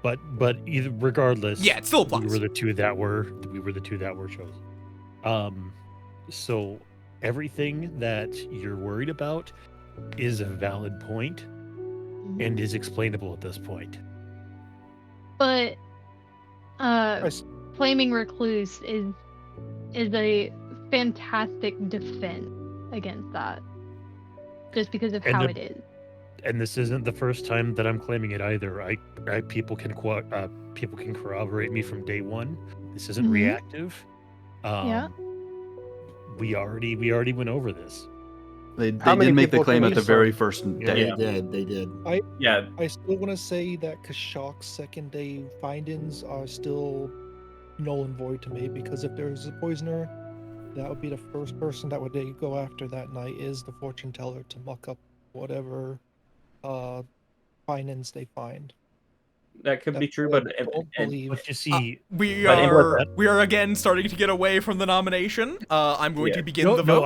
But either regardless, yeah, it still applies. We were the two that were chosen. So everything that you're worried about is a valid point and is explainable at this point. But flaming recluse is a fantastic defense against that, just because of how it is. And this isn't the first time that I'm claiming it either. People can corroborate me from day one. This isn't reactive. Yeah. We already went over this. They did make the claim at the very first day. They did. I still want to say that Kashak's second day findings are still null and void to me, because if there's a poisoner, that would be the first person that would go after that night is the fortune teller to muck up whatever findings they find. That could be true, but what you see, we are again starting to get away from the nomination. I'm going to begin the vote.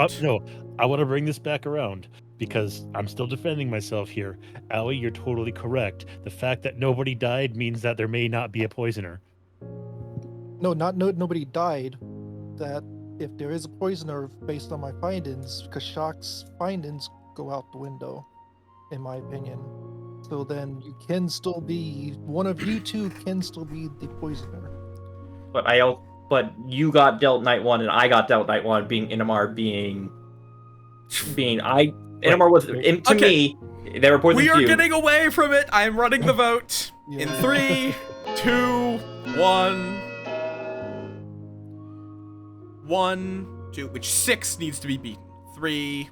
I want to bring this back around because I'm still defending myself here. Aoi, you're totally correct. The fact that nobody died means that there may not be a poisoner. No, nobody died. That if there is a poisoner, based on my findings, Kashak's findings go out the window, in my opinion. So then you can still be, one of you two can still be the poisoner. But you got dealt night one and I got dealt night one, being Inamar Inamar was to me, they were poisoned. We are you. getting away from it. I am running the vote in 3, 2, 1. 1, 2, which 6 needs to be beaten. 3,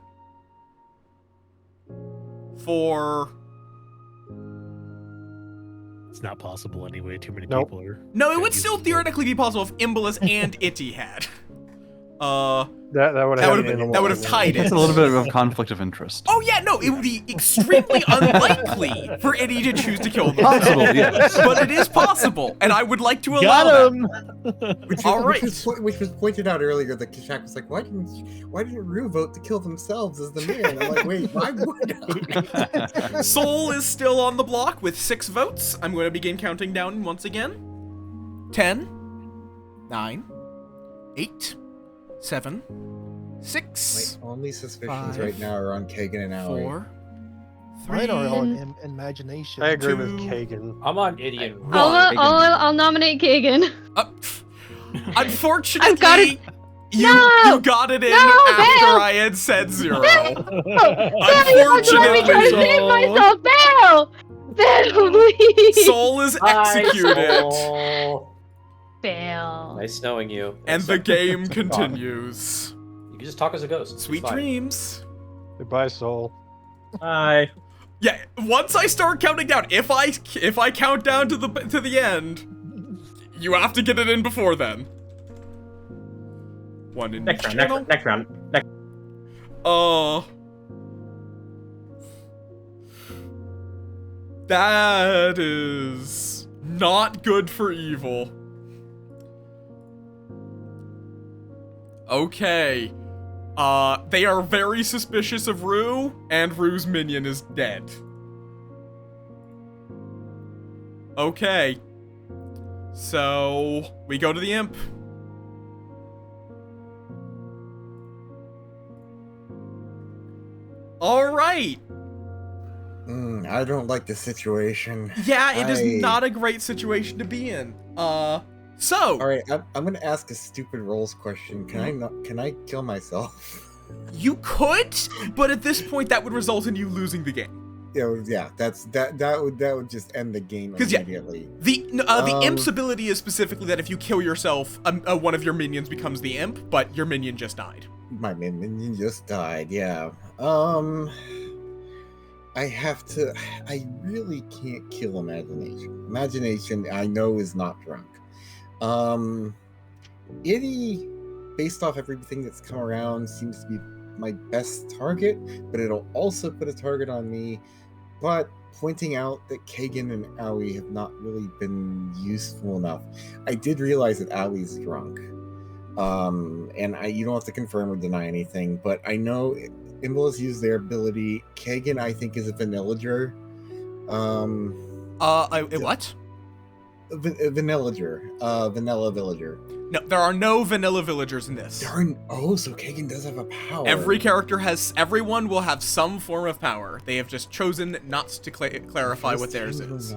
4. It's not possible anyway. Too many people are. No, it would still theoretically be possible if Imbolus and Itty had. That would have tied it. That's a little bit of conflict of interest. Oh yeah, no, it would be extremely unlikely for Itty to choose to kill them. Possible, yes. But it is possible, and I would like to allow that. Which was pointed out earlier that Kashak was like, why didn't Rue vote to kill themselves as the man? I'm like, wait, why would I? Soul is still on the block with 6 votes. I'm going to begin counting down once again. 10, 9, 8, 7, 6. My only suspicions 5, right now are on Kagan and Aoi. 4, 3. Mine are on imagination. I agree with Kagan. I'm on Idiot. I'll nominate Kagan. Unfortunately, you got it in after I had said 0. Unfortunately, let me try to save myself. Bail, please. Soul is executed. Fail. Nice knowing you. And the game continues. You can just talk as a ghost. Sweet dreams. Goodbye, soul. Bye. Yeah, once I start counting down, if I count down to the end, you have to get it in before then. One in Next each round. channel. Next round. That is not good for evil. Okay. They are very suspicious of Rue, and Rue's minion is dead. Okay. So, we go to the imp. Alright. I don't like the situation. Yeah, it is not a great situation to be in. So. Alright, I'm gonna ask a stupid rolls question. Can I kill myself? You could, but at this point that would result in you losing the game. Yeah, that would just end the game immediately. The imp's ability is specifically that if you kill yourself, one of your minions becomes the imp, but your minion just died. My minion just died, yeah. I really can't kill Imagination. Imagination, I know, is not drunk. Itty, based off everything that's come around, seems to be my best target, but it'll also put a target on me. But pointing out that Kagan and Owie have not really been useful enough. I did realize that Owie's drunk. And you don't have to confirm or deny anything, but I know Imbalist used their ability. Kagan, I think, is a Vanillager. What? Vanillager. Vanilla Villager. No, there are no vanilla villagers in this. So Kagan does have a power. Everyone will have some form of power. They have just chosen not to clarify what theirs is.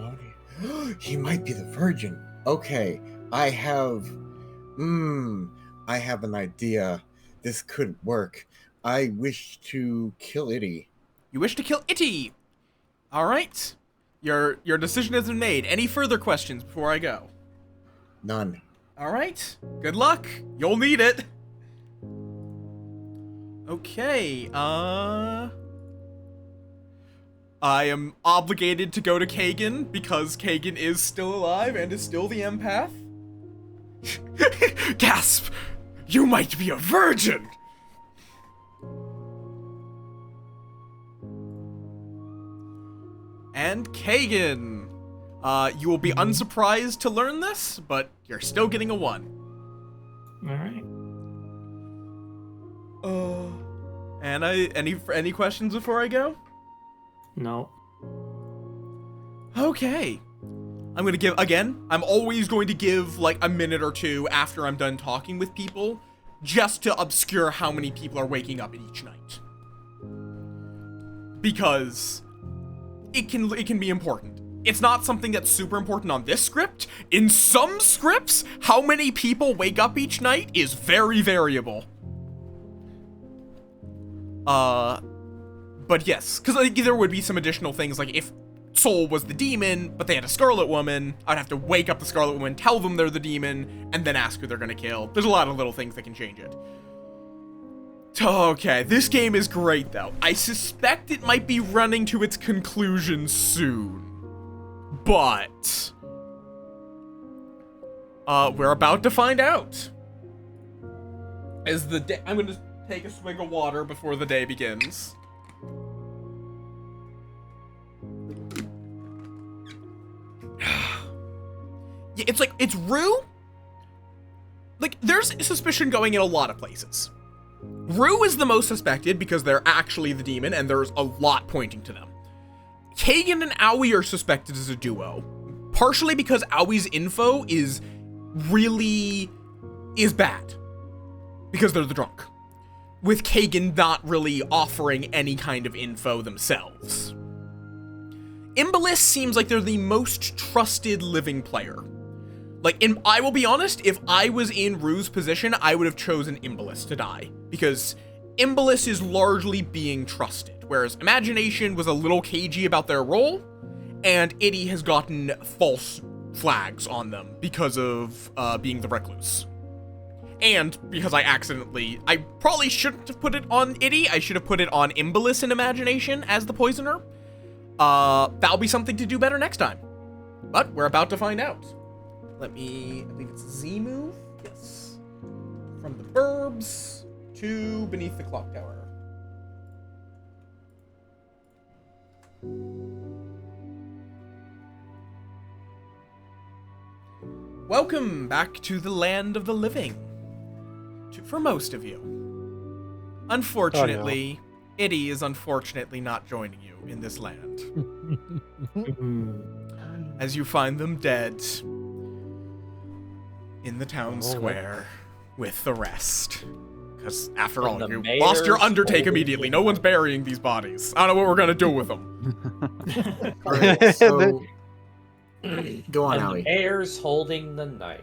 He might be the virgin. Okay, I have an idea. This could work. I wish to kill Itty. You wish to kill Itty? Alright. Your decision has been made. Any further questions before I go? None. Alright. Good luck. You'll need it. Okay, I am obligated to go to Kagan because Kagan is still alive and is still the empath. Gasp! You might be a virgin! And Kagan, you will be unsurprised to learn this, but you're still getting a 1. Alright. And any questions before I go? No. Okay. I'm always going to give like a minute or two after I'm done talking with people, just to obscure how many people are waking up each night. Because it can be important. It's not something that's super important on this script. In some scripts, how many people wake up each night is very variable. But yes, because like, there would be some additional things, like if Soul was the demon, but they had a Scarlet Woman, I'd have to wake up the Scarlet Woman, tell them they're the demon, and then ask who they're gonna kill. There's a lot of little things that can change it. Okay, this game is great though. I suspect it might be running to its conclusion soon. But we're about to find out. I'm gonna take a swig of water before the day begins. Yeah, it's Rue. Like, there's suspicion going in a lot of places. Rue is the most suspected because they're actually the demon, and there's a lot pointing to them. Kagan and Owie are suspected as a duo, partially because Owie's info is bad, because they're the drunk, with Kagan not really offering any kind of info themselves. Imbalist seems like they're the most trusted living player. Like, I will be honest, if I was in Rue's position, I would have chosen Imbalist to die, because Imbalist is largely being trusted, whereas Imagination was a little cagey about their role, and Itty has gotten false flags on them because of being the recluse. And because I probably shouldn't have put it on Itty. I should have put it on Imbalist in Imagination as the poisoner. That'll be something to do better next time. But we're about to find out. I believe it's a Z move. Yes. From the burbs to beneath the clock tower. Welcome back to the land of the living. For most of you. Unfortunately, Itty is unfortunately not joining you in this land. As you find them dead in the town square with the rest. Because after all, you lost your undertake immediately. No one's burying these bodies. I don't know what we're gonna do with them. Alright, so go on, And Howie. the mayor's holding the knife.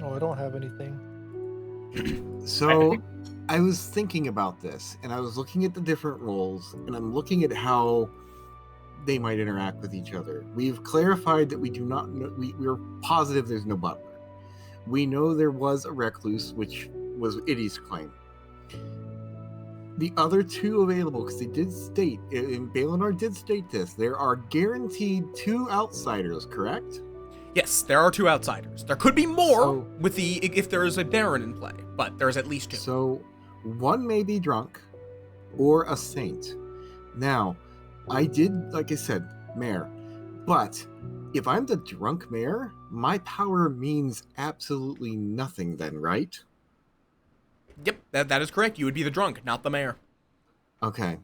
Oh, I don't have anything. So I was thinking about this, and I was looking at the different roles, and I'm looking at how they might interact with each other. We've clarified that we do not know, we're positive there's no butler. We know there was a recluse, which was Itty's claim. The other two available, because they did state, and Balinar did state this, there are guaranteed 2 outsiders, correct? Yes, there are 2 outsiders. There could be more if there is a Baron in play, but there's at least 2. So one may be drunk or a saint. Now, I did, like I said, mayor, but if I'm the drunk mayor, my power means absolutely nothing then, right? Yep, that is correct. You would be the drunk, not the mayor. Okay.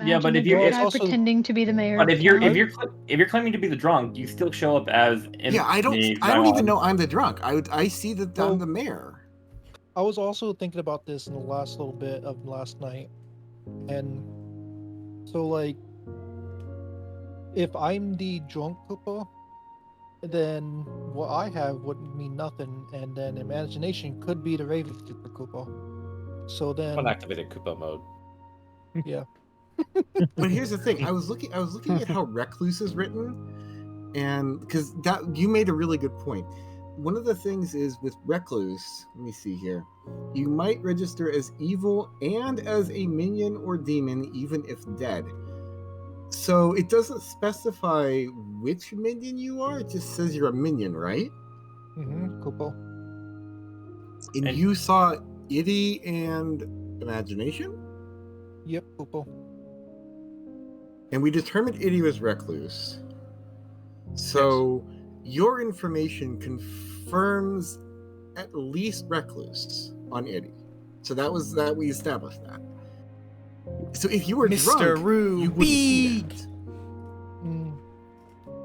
Yeah, but if Imagine you're a guy pretending to be the mayor. But if of you're town. claiming to be the drunk, you still show up as Yeah, I don't even know I'm the drunk. I see that I'm the mayor. I was also thinking about this in the last little bit of last night, and so like, if I'm the drunk Koopa, then what I have would mean nothing, and then imagination could be the Raven Super Koopa. So then Unactivated Koopa mode. Yeah. But here's the thing: I was looking at how Recluse is written, and because that you made a really good point. One of the things is with Recluse. Let me see here. You might register as evil and as a minion or demon, even if dead. So it doesn't specify which minion you are. It just says you're a minion, right? Mm-hmm. Koopa. And you saw Itty and Imagination? Yep, Koopa. And we determined Itty was Recluse. So your information confirms at least Recluse on Itty. So that we established that. So if you were Mr. drunk, you wouldn't see Ruby.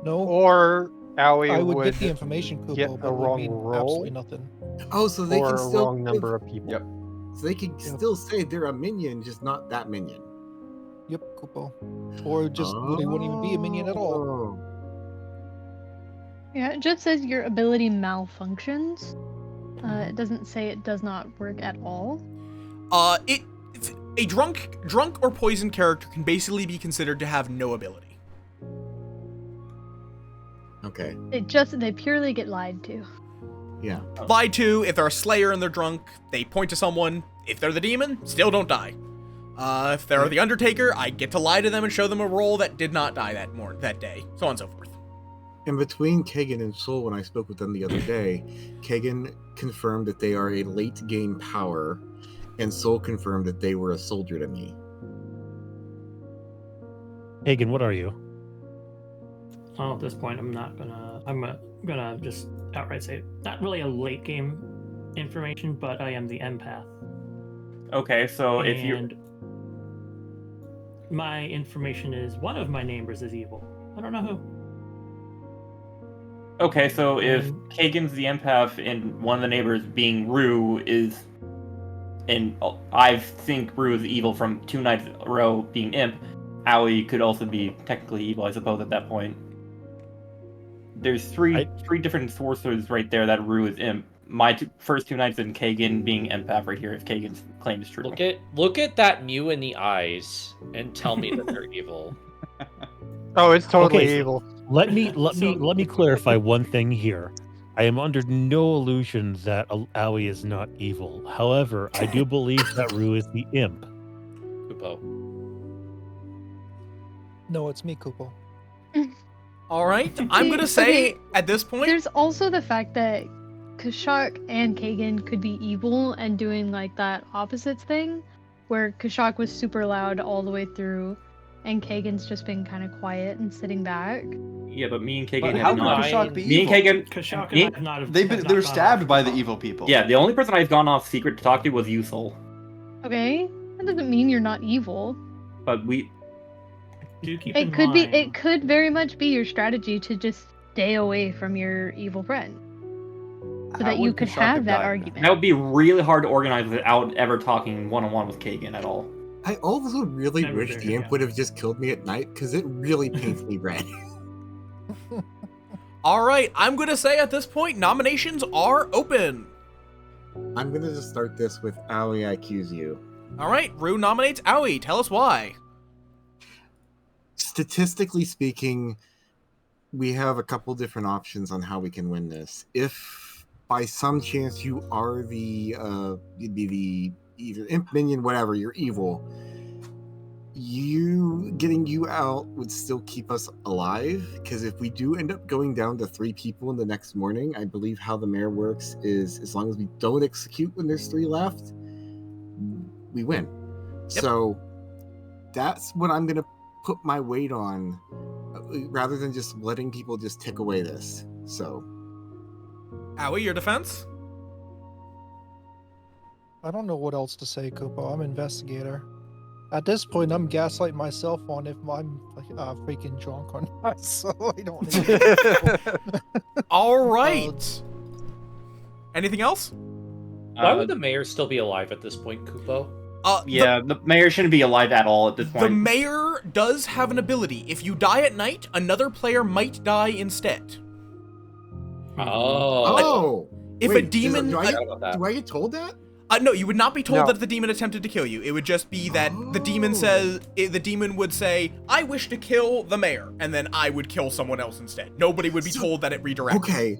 No. Or Howie I would would get the information Koopa, get but a it would wrong mean roll. absolutely nothing. Oh, so they or can a still wrong number of people. Yep. So they can still say they're a minion, just not that minion. Yep, Koopa. Or just they wouldn't even be a minion at all. Yeah, it just says your ability malfunctions. It doesn't say it does not work at all. It's a drunk or poisoned character can basically be considered to have no ability. Okay. They purely get lied to. Yeah. Lied to, if they're a slayer and they're drunk, they point to someone. If they're the demon, still don't die. If they're the Undertaker, I get to lie to them and show them a role that did not die that day, so on and so forth. And between Kagan and Soul, when I spoke with them the other day, Kagan confirmed that they are a late game power, and Soul confirmed that they were a soldier to me. Hagen, what are you? Well, at this point, I'm gonna just outright say not really a late game information, but I am the empath. Okay, so if you my information is one of my neighbors is evil. I don't know who. Okay, so if Kagan's the empath and one of the neighbors being Rue is, and I think Rue is evil from 2 nights in a row being imp, Owie could also be technically evil, I suppose, at that point. There's three different sources right there that Rue is imp. My first 2 nights in Kagan being empath right here, if Kagan's claim is true. Look at that Mew in the eyes and tell me that they're evil. Oh, it's totally Okay, so evil. Let me clarify one thing here. I am under no illusion that Aoi is not evil. However, I do believe that Rue is the imp. Kupo. No, it's me, Kupo. All right, I'm gonna say at this point. There's also the fact that Kashak and Kagan could be evil and doing like that opposites thing, where Kashak was super loud all the way through, and Kagan's just been kind of quiet and sitting back. Yeah, but me and Kagan But have how could not. Kashak be me evil? and Kagan. Kashak me- and I have not. They were stabbed by the evil people. Yeah, the only person I've gone off secret to talk to was Uthal. Okay, that doesn't mean you're not evil. But we. Do keep It could be. It could very much be your strategy to just stay away from your evil friend, so that you could have that argument. That would be really hard to organize without ever talking one-on-one with Kagan at all. I also really Never wish there, the imp yeah. would have just killed me at night because it really paints me red. All right, I'm gonna say at this point, nominations are open. I'm gonna just start this with Aoi, I accuse you. All right, Rue nominates Aoi. Tell us why. Statistically speaking, we have a couple different options on how we can win this. If by some chance you are you'd be the either imp minion, whatever, you're evil, getting you out would still keep us alive, because if we do end up going down to 3 people in the next morning, I believe how the mayor works is as long as we don't execute when there's 3 left, we win. Yep. So that's what I'm gonna put my weight on, rather than just letting people just tick away this. So Aoi, your defense? I don't know what else to say, Kupo. I'm investigator. At this point, I'm gaslighting myself on if I'm like freaking drunk or not, so I don't. All right. Anything else? Why would the mayor still be alive at this point, Kupo? Yeah, the mayor shouldn't be alive at all at this point. The mayor does have an ability. If you die at night, another player might die instead. Oh. If Wait, a demon, do I get told that? No, you would not be told No. that the demon attempted to kill you. It would just be that the demon would say, "I wish to kill the mayor," and then I would kill someone else instead. Nobody would be told that it redirected. Okay.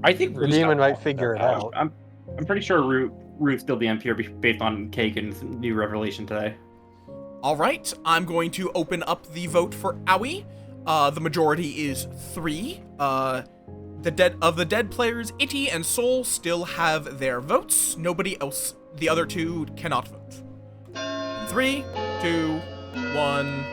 I think The demon might figure it out. I'm pretty sure Ruth's still the MP here based on Kagan's new revelation today. All right, I'm going to open up the vote for Aoi. The majority is 3. The dead players, Itty and Soul, still have their votes. Nobody else, the other 2 cannot vote. 3, 2, 1.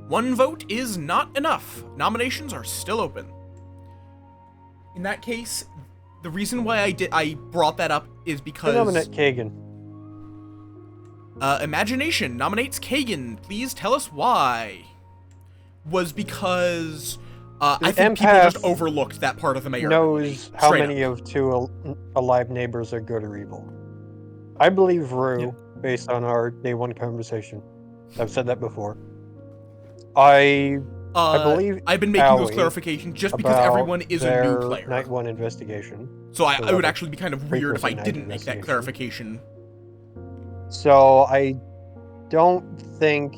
One vote is not enough. Nominations are still open. In that case, the reason why I brought that up is because Nominate Kagan. Imagination nominates Kagan. Please tell us why. Was because I think people empath just overlooked that part of the mayor. Knows how Straight many of 2 alive neighbors are good or evil. I believe Rue, based on our day 1 conversation. I've said that before. I believe I've been making those Aoi clarifications just because about everyone is a new their player. Night 1 investigation. So I would level actually be kind of weird if I 3% night didn't make that investigation. clarification. So I don't think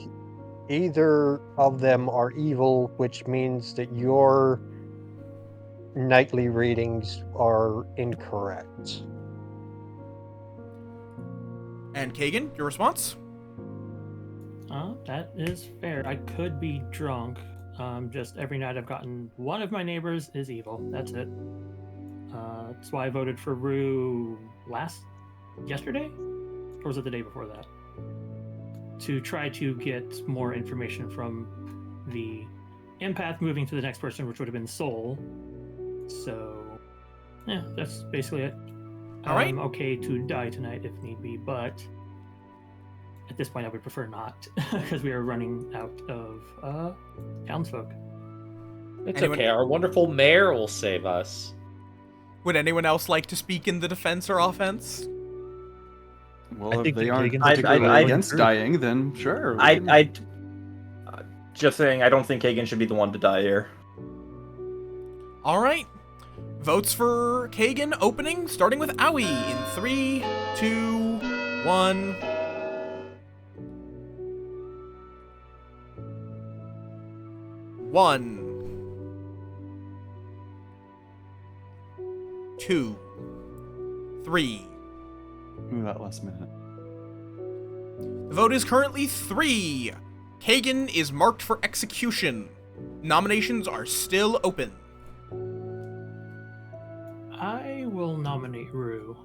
either of them are evil, which means that your nightly readings are incorrect. And Kagan, your response? That is fair. I could be drunk. Just every night I've gotten one of my neighbors is evil. That's it. That's why I voted for Rue yesterday? Or was it the day before that? To try to get more information from the empath moving to the next person, which would have been Soul. So, yeah, that's basically it. All right. I'm okay to die tonight if need be, but at this point I would prefer not, because we are running out of townsfolk. It's okay. Our wonderful mayor will save us. Would anyone else like to speak in the defense or offense? Well, if they aren't particularly against dying, then sure. Just saying, I don't think Kagan should be the one to die here. All right. Votes for Kagan opening, starting with Aoi in 3, 2, 1. One. 2. 3. Ooh, that last minute. The vote is currently 3. Kagan is marked for execution. Nominations are still open. I will nominate Rue.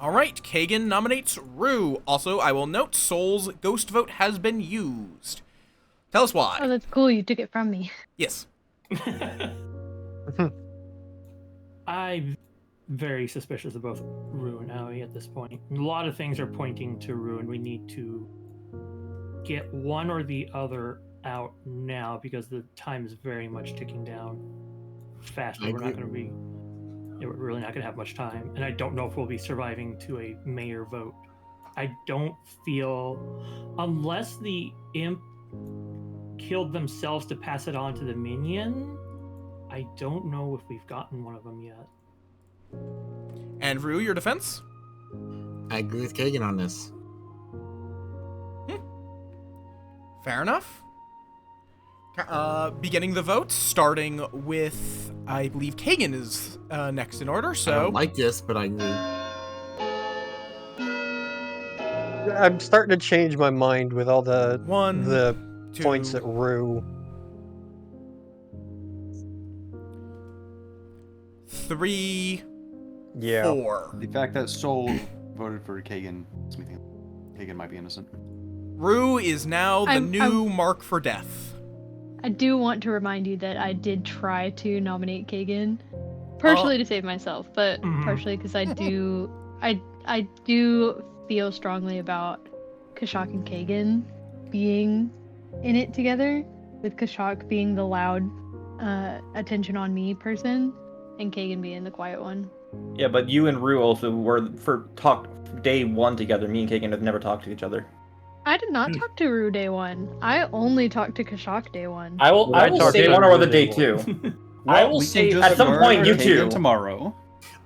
All right, Kagan nominates Rue. Also, I will note Soul's ghost vote has been used. Tell us why. Oh, that's cool. You took it from me. Yes. I'm very suspicious of both Rue and Aoi at this point. A lot of things are pointing to Rue, and we need to get one or the other out now because the time is very much ticking down fast. We're not going to be. We're really not going to have much time, and I don't know if we'll be surviving to a mayor vote. I don't feel, unless the imp killed themselves to pass it on to the minion, I don't know if we've gotten one of them yet. And Rue, your defense? I agree with Kagan on this. Fair enough. Beginning the vote, starting with, I believe Kagan is next in order, so... I don't like this, but I agree. I'm starting to change my mind with all the two, points at Rue. 3, Yeah. 4. The fact that Soul voted for Kagan makes me think Kagan might be innocent. Rue is now the I'm- new mark for death. I do want to remind you that I did try to nominate Kagan, partially to save myself, but partially because I do feel strongly about Kashak and Kagan being in it together, with Kashak being the loud, attention on me person, and Kagan being the quiet one. Yeah, but you and Rue also were day one together. Me and Kagan have never talked to each other. I did not talk to Rue day one. I only talked to Kashak day one. I will say to one or Rue the day day two. Well, I will we say can just at some point you murder two. Kagan tomorrow.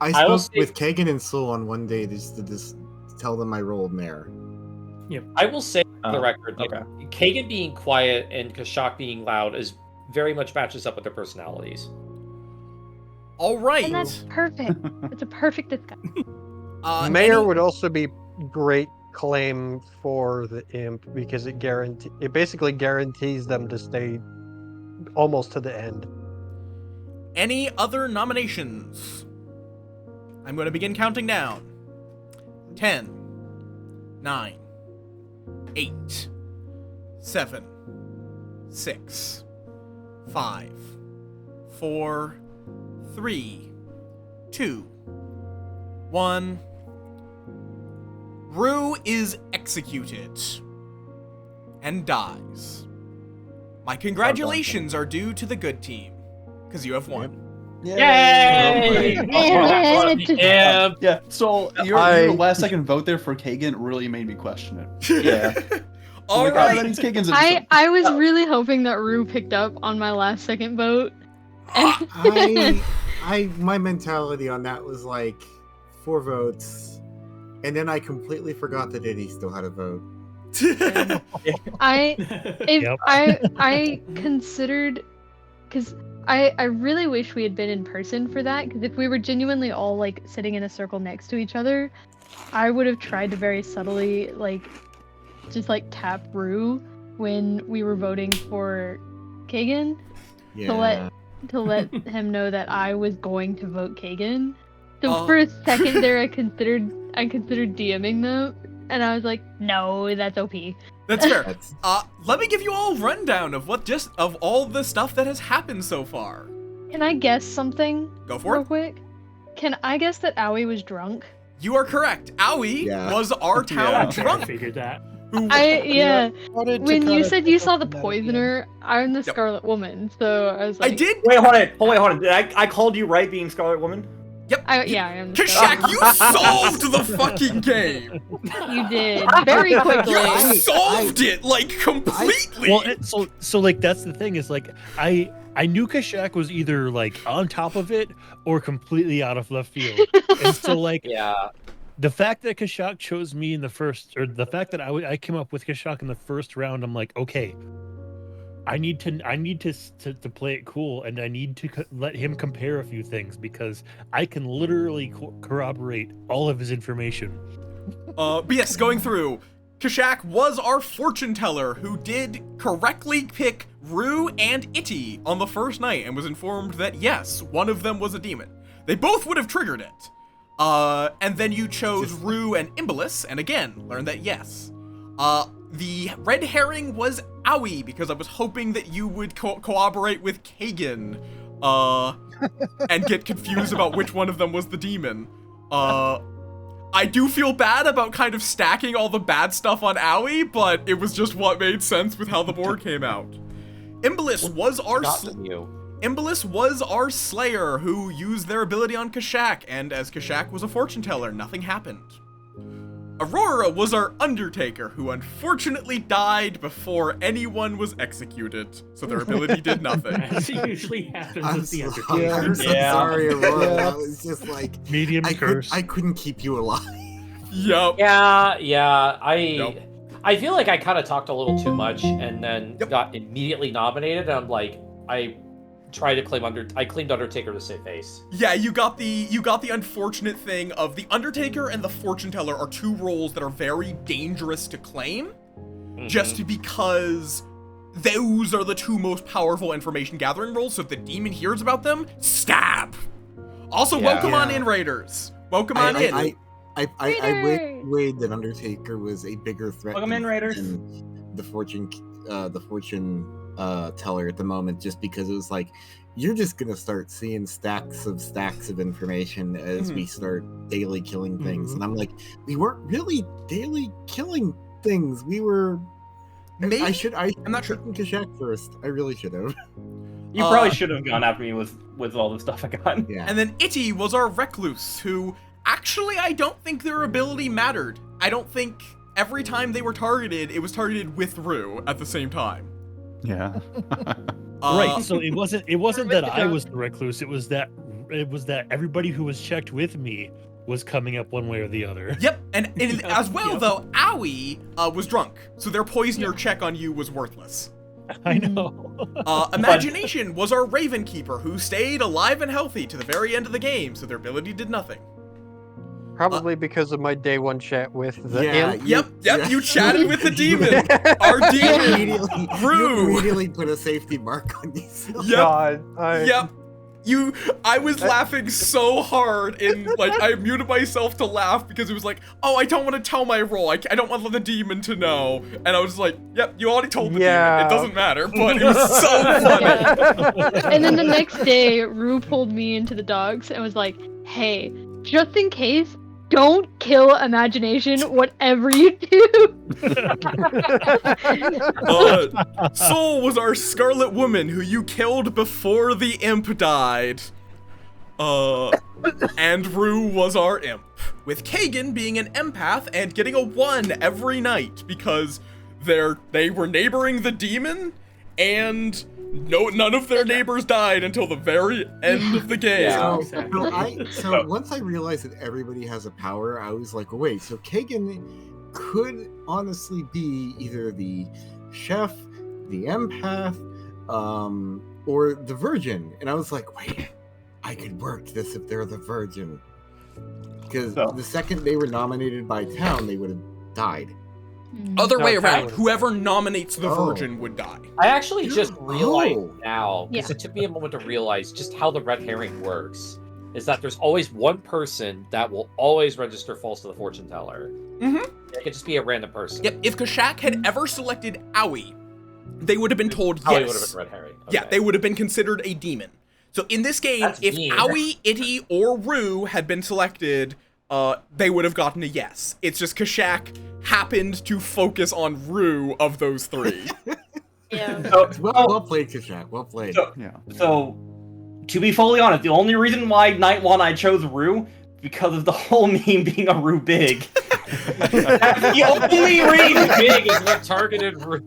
I spoke with Kagan and Soul on one day just to tell them my role of mayor. Yep. I will say for the Oh, record, like, Kagan being quiet and Kashak being loud is very much matches up with their personalities. All right. And that's perfect. It's a perfect discussion. Mayor would also be great claim for the imp because it basically guarantees them to stay almost to the end. Any other nominations? I'm going to begin counting down. 10, 9, 8, 7, 6, 5, 4, 3, 2, 1. Rue is executed and dies. My congratulations are due to the good team, because you have won. Yay! Yeah. Yeah, so your last second vote there for Kagan really made me question it. Yeah. All like, right. that means Kagan's innocent. I was really hoping that Rue picked up on my last second vote. My mentality on that was like 4 votes, and then I completely forgot that Eddie still had a vote. I considered, because I really wish we had been in person for that, because if we were genuinely all like sitting in a circle next to each other, I would have tried to very subtly just tap Rue when we were voting for Kagan to let him know that I was going to vote Kagan. So for a second there, I considered DMing them, and I was like, no, that's OP. That's fair. Let me give you all a rundown of of all the stuff that has happened so far. Can I guess something? Go for real it. quick. Can I guess that Aoi was drunk? You are correct. Aoi was our town drunk. I figured that. When you said you saw the poisoner, I'm the Scarlet Woman, so I was like... Wait, hold on. Did I called you right being Scarlet Woman? Yep. I am. Kashak, you solved the fucking game. You did very quickly. You solved it like completely. Well, so like that's the thing is like I knew Kashak was either like on top of it or completely out of left field, and so like the fact that Kashak chose me in the first, or the fact that I came up with Kashak in the first round, I'm like, okay, I need to play it cool, and I need to let him compare a few things because I can literally corroborate all of his information. But yes, going through, Kashak was our fortune teller who did correctly pick Rue and Itty on the first night and was informed that yes, one of them was a demon. They both would have triggered it. And then you chose Rue and Imbolus, and again, learned that yes. The red herring was Owie, because I was hoping that you would cooperate with Kagan, and get confused about which one of them was the demon. I do feel bad about kind of stacking all the bad stuff on Owie, but it was just what made sense with how the board came out. Imbolus was our slayer who used their ability on Kashak, and as Kashak was a fortune teller, nothing happened. Aurora was our undertaker, who unfortunately died before anyone was executed, so their ability did nothing. As usually happens with the undertaker. I'm so sorry, Aurora. That was just like medium curse. I couldn't keep you alive. Yep. Yeah. I feel like I kind of talked a little too much, and then got immediately nominated. And I'm like, I claimed Undertaker to save face. Yeah, you got the unfortunate thing of the Undertaker and the Fortune Teller are two roles that are very dangerous to claim, just because those are the two most powerful information gathering roles. So if the demon hears about them, stab. Also, welcome on in, Raiders. Welcome on in. I weighed that Undertaker was a bigger threat. Welcome in, Raiders. Than the fortune teller at the moment, just because it was like you're just gonna start seeing stacks of information as we start daily killing things, and I'm like, we weren't really daily killing things. We were. Maybe I'm not sure. Kashak first. I really should have. You probably should have gone after me with all the stuff I got. Yeah. And then Itty was our recluse, who actually I don't think their ability mattered. I don't think every time they were targeted, it was targeted with Rue at the same time. Yeah. Right. So it wasn't that I was the recluse. It was that everybody who was checked with me was coming up one way or the other. Yep. And as well though, Owie was drunk, so their poisoner check on you was worthless. I know. Imagination was our Raven Keeper, who stayed alive and healthy to the very end of the game, so their ability did nothing. Probably because of my day one chat with the imp. Yep, you chatted with the demon. Our demon, Rue. You immediately put a safety mark on yourself. Yep. I was laughing so hard, and like I muted myself to laugh because it was like, oh, I don't want to tell my role. I don't want the demon to know. And I was like, yep, you already told the demon. It doesn't matter, but it was so funny. Yeah. And then the next day, Rue pulled me into the dogs and was like, hey, just in case, don't kill Imagination, whatever you do. Soul was our Scarlet Woman, who you killed before the imp died. And Rue was our imp, with Kagan being an empath and getting a 1 every night because they were neighboring the demon, and none of their neighbors died until the very end of the game. So once I realized that everybody has a power, I was like, wait, so Kagan could honestly be either the chef, the empath, or the virgin. And I was like, wait, I could work this if they're the virgin. Because the second they were nominated by town, they would have died. Other way around, whoever nominates the virgin would die. I actually just realized now, because it took me a moment to realize just how the red herring works, is that there's always one person that will always register false to the fortune teller. It could just be a random person. Yep, if Kashak had ever selected Owie, they would have been told Owie yes. would have been red herring. Yeah, they would have been considered a demon. So in this game, if Owie, Itty, or Rue had been selected, they would have gotten a yes. It's just Kashak happened to focus on Rue of those three. Well played, Kashak. Well played. So to be fully honest, the only reason why night 1 I chose Rue, because of the whole meme being a Rue big. That's the only reason. Big is what targeted Rue.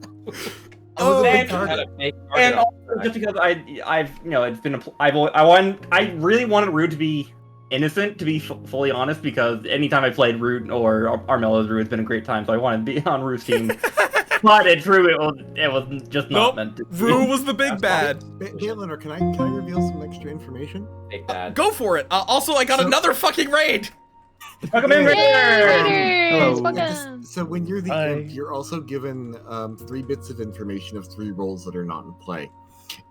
And also just because I've it's been I really wanted Rue to be innocent, to be fully honest, because anytime I played Rue or Armello's Rue, it's been a great time. So I wanted to be on Rue's team. But it's true, it was just not meant to be. Rue was the big bad. Leonard, can I reveal some extra information? Big bad. Go for it. Also, I got another fucking raid. Welcome in, Raiders! Welcome. So when you're the imp, you're also given 3 bits of information of 3 roles that are not in play.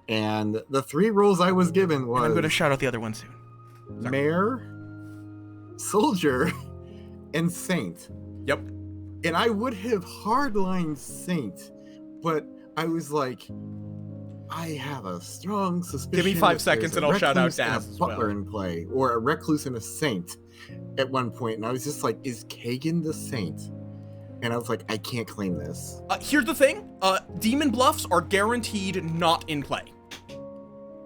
And the 3 roles I was given was... And I'm going to shout out the other one soon. Sorry. Mayor, Soldier, and Saint. Yep. And I would have hardlined Saint, but I was like, I have a strong suspicion. Give me 5 seconds and I'll shout out Daz as well. Butler in play, or a recluse and a Saint at one point, and I was just like, is Kagan the Saint? And I was like, I can't claim this. Here's the thing. Demon bluffs are guaranteed not in play.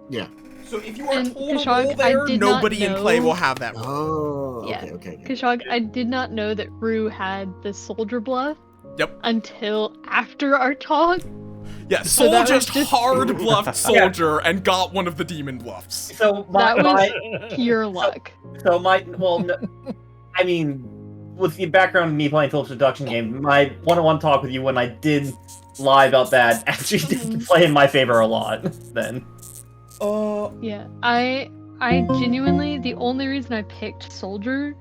Yeah. So if you are told Kashog, there, I did nobody not in play know- will have that role. Oh, Yeah. okay. Kashog, I did not know that Rue had the soldier bluff. Yep. Until after our talk. Yeah, So Soul that was just just- hard bluffed Soldier and got one of the demon bluffs. So That was pure luck. I mean, with the background of me playing Philip's Deduction game, my one-on-one talk with you when I did lie about that actually did play in my favor a lot then. Yeah, I genuinely, the only reason I picked Soldier,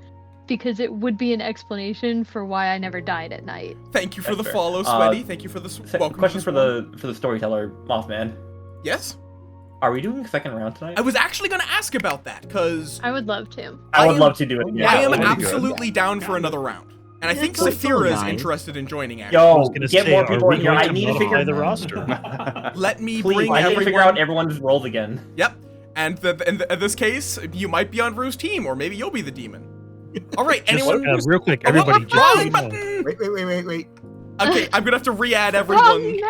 because it would be an explanation for why I never died at night. Thank you for That's the fair. follow, Sweaty. Thank you for the welcome. Question for the storyteller, Mothman. Yes? Are we doing a second round tonight? I was actually going to ask about that, because... I would love to. I would love to do it again. I am That would be good. absolutely down for another round. And I think Saphira is interested in joining, actually. Yo, get more people in here. I need to figure the roster. Let me Please, bring I need everyone... to figure out everyone's roles again. Yep. And in this case, you might be on Rue's team, or maybe you'll be the demon. All right, anyone... real quick, everybody, just so you know. Wait. Okay, I'm gonna have to re-add everyone.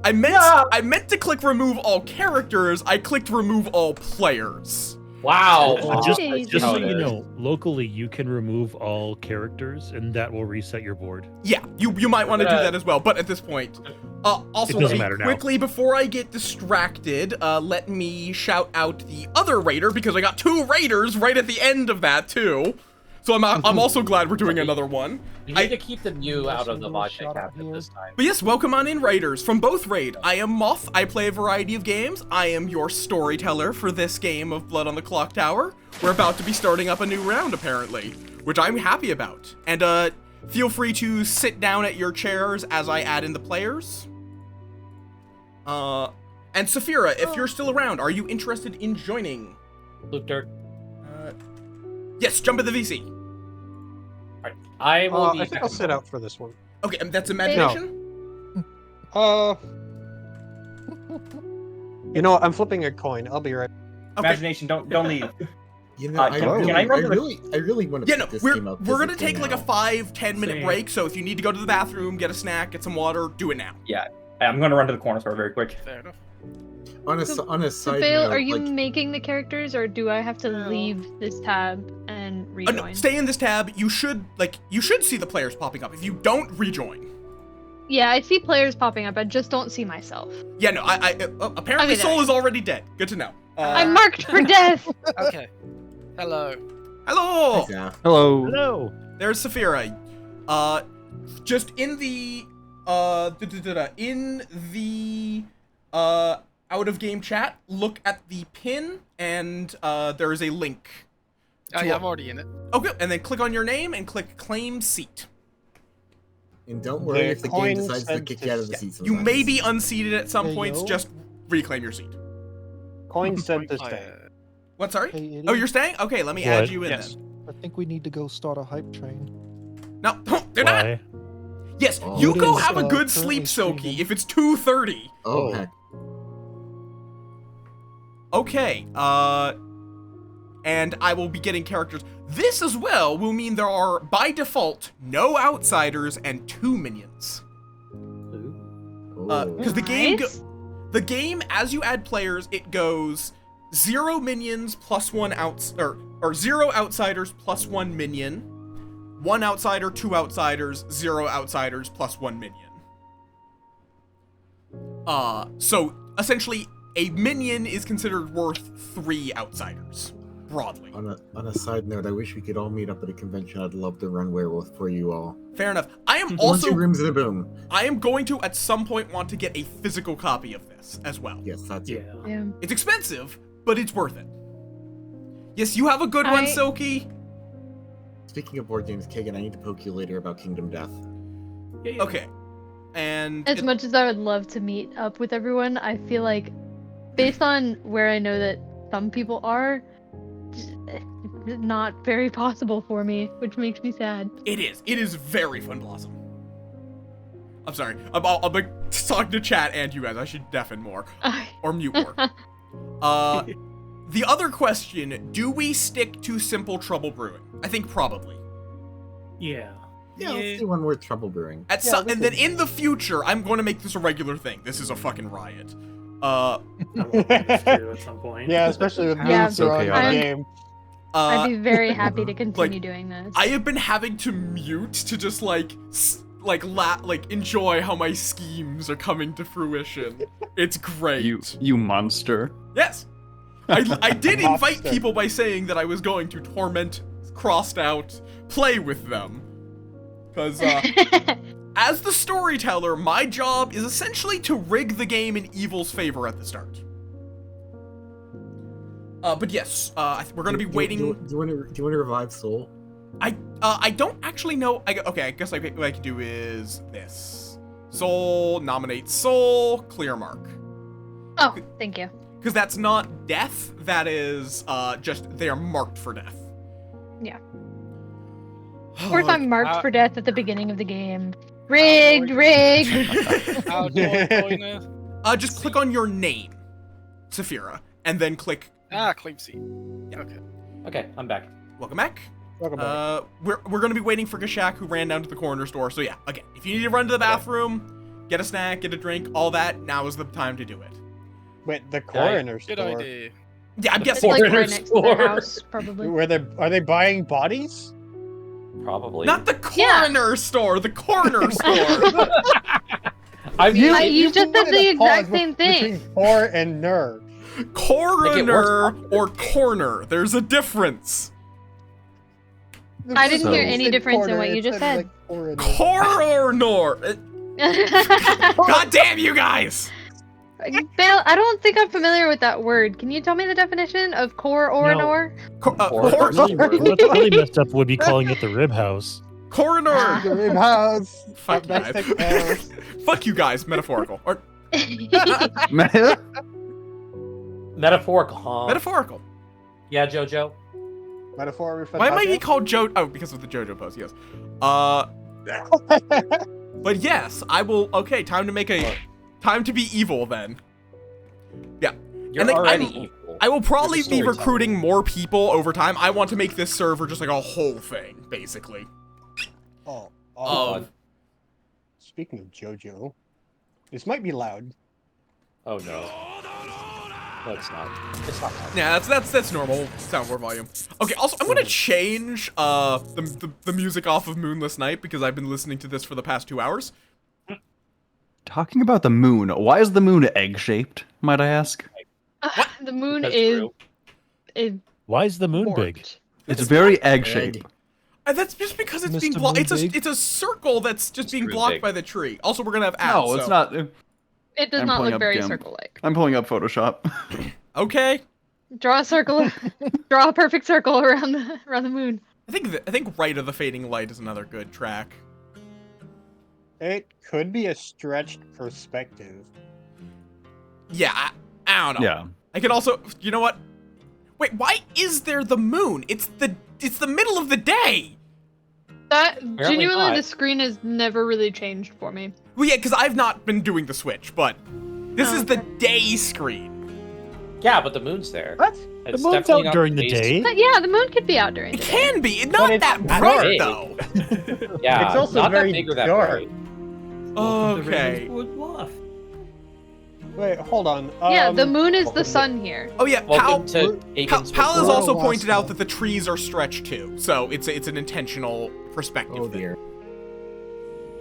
I meant to click remove all characters. I clicked remove all players. Wow. Just so you know, locally you can remove all characters, and that will reset your board. Yeah, you might want to do that as well. But at this point, also It doesn't matter now. quickly before I get distracted, let me shout out the other raider because I got 2 raiders right at the end of that too. So I'm also glad we're doing another one. You need to keep the Mew out of the vodka cabinet this time. But yes, welcome on in, Raiders, from both Raid. I am Moth, I play a variety of games. I am your storyteller for this game of Blood on the Clock Tower. We're about to be starting up a new round, apparently, which I'm happy about. And feel free to sit down at your chairs as I add in the players. And Saphira, if you're still around, are you interested in joining? Luke Dirt. Yes, jump in the VC. I will be I think I'll sit out for this one. Okay, and that's imagination? You know what? I'm flipping a coin. I'll be right. Imagination, don't leave. You know, I really want to pick this game up. We're gonna take like a physically 5-10 minute break, so if you need to go to the bathroom, get a snack, get some water, do it now. Yeah, I'm gonna run to the corner store very quick. Fair enough. On a side Vale, note, are you like, making the characters, or do I have to leave this tab and rejoin? No, stay in this tab. You should see the players popping up. If you don't, rejoin. Yeah, I see players popping up. I just don't see myself. Yeah, no, apparently Okay, Soul there. is already dead. Good to know. I'm marked for death. Okay. Hello. Hello. Hello. Hello. There's Saphira. Just in the out of game chat, look at the pin, and there is a link. Oh yeah, I'm already in it. Okay, and then click on your name and click claim seat. And don't worry if the game decides to kick you out of the seat. You may be unseated at some Hey, points. yo. Just reclaim your seat. Coin said to stay. What? Sorry? Hey, idiot. Oh, you're staying? Okay, let me add you in then. I think we need to go start a hype train. No, they're not. Yes, Oh. you It go is, have a good currently sleep, Silky, streaming. if it's 2:30. Oh, heck. Okay, and I will be getting characters. This as well will mean there are, by default, no outsiders and 2 minions. Because the game, as you add players, it goes 0 minions plus 1 or 0 outsiders plus 1 minion, 1 outsider, 2 outsiders, 0 outsiders plus 1 minion. So essentially a minion is considered worth 3 outsiders, broadly. On a side note, I wish we could all meet up at a convention. I'd love to run werewolf for you all. Fair enough. I am 1, also 2 rooms and a boom. I am going to at some point want to get a physical copy of this as well. Yes, that's it. Yeah. It's expensive, but it's worth it. Yes, you have a good one, Silky. Speaking of board games, Kagan, I need to poke you later about Kingdom Death. Okay. And As much as I would love to meet up with everyone, I feel like, based on where I know that some people are, it's not very possible for me, which makes me sad. It is. It is very fun, Blossom. I'm sorry. I'll be talking to chat and you guys. I should deafen more. Or mute more. The other question, do we stick to simple trouble brewing? I think probably. Yeah. Yeah, let's do one more trouble brewing. And then in the future, I'm going to make this a regular thing. This is a fucking riot. I want this too at some point. Yeah, especially with Yeah, moves around the game. I'd be very happy to continue doing this. I have been having to mute to just enjoy how my schemes are coming to fruition. It's great. You monster. Yes. I did invite people by saying that I was going to torment, crossed out, play with them. Because, as the storyteller, my job is essentially to rig the game in evil's favor at the start. But yes, we're gonna be waiting. Do you want to revive Soul? I don't actually know. Okay, I guess what I can do is this. Soul, nominate Soul, clear mark. Oh, thank you. Because that's not death, that is just they are marked for death. Yeah. Of course, I'm marked for death at the beginning of the game. Rigged. How do I join it? Just click on your name, Saphira, and then click. Claim C. Yeah. Okay, I'm back. Welcome back. Welcome back. We're gonna be waiting for Gashak, who ran down to the corner store. So yeah, again, if you need to run to the bathroom, get a snack, get a drink, all that, now is the time to do it. Wait, the coroner store. Good idea. Yeah, I'm It's guessing. like right next to their house, probably. Are they buying bodies? Probably. Not the coroner store. The corner store. You just said the exact same thing. Between core and ner. Coroner or corner. There's a difference. I didn't hear any difference in what you just said. Coroner. God damn you guys! Bale, I don't think I'm familiar with that word. Can you tell me the definition of core or No. nor? What's really messed up would be calling it the rib house. Coroner. The rib house. Fuck you guys. Fuck you guys. Metaphorical. Or Metaphorical, huh? metaphorical. Yeah, Jojo. Metaphor. Why might he call Joe? Oh, because of the JoJo pose. Yes. But yes, I will. Okay, time to be evil then. Yeah. You're and already evil. I will probably You're the be storyteller. recruiting more people over time. I want to make this server just like a whole thing, basically. Speaking of JoJo, this might be loud. Oh no. No, it's not. It's not loud. Yeah, that's normal soundboard volume. Okay, also I'm gonna change the music off of Moonless Night because I've been listening to this for the past 2 hours. Talking about the moon, why is the moon egg-shaped, might I ask? The moon That's is. true. Why is the moon big? It's very egg-shaped. That's just because it's being Mr. blocked. Moonbig? It's a circle that's just being really blocked big. by the tree. Also, we're gonna have ads. No, it's so- not. It does I'm not pulling look up very GIMP. circle-like. I'm pulling up Photoshop. Okay. Draw a circle. Draw a perfect circle around the moon. I think Right of the Fading Light is another good track. It could be a stretched perspective. Yeah, I don't know. Yeah. I could also, you know what? Wait, why is there the moon? It's the middle of the day. That Apparently genuinely, not. the screen has never really changed for me. Well, yeah, because I've not been doing the switch, but this Oh, is the day screen. Yeah, but the moon's there. What? It's moon's definitely out not during the days- day. But yeah, the moon could be out during It the day. can be, not it's that not bright big. though. Yeah, It's also not very that big or that dark. bright. Welcome to Okay. Ravenswood Bluff. Wait, hold on. Yeah, the moon is the sun here. Oh yeah, Pal Aiken's has World. also pointed out that the trees are stretched too, so it's an intentional perspective. Oh dear.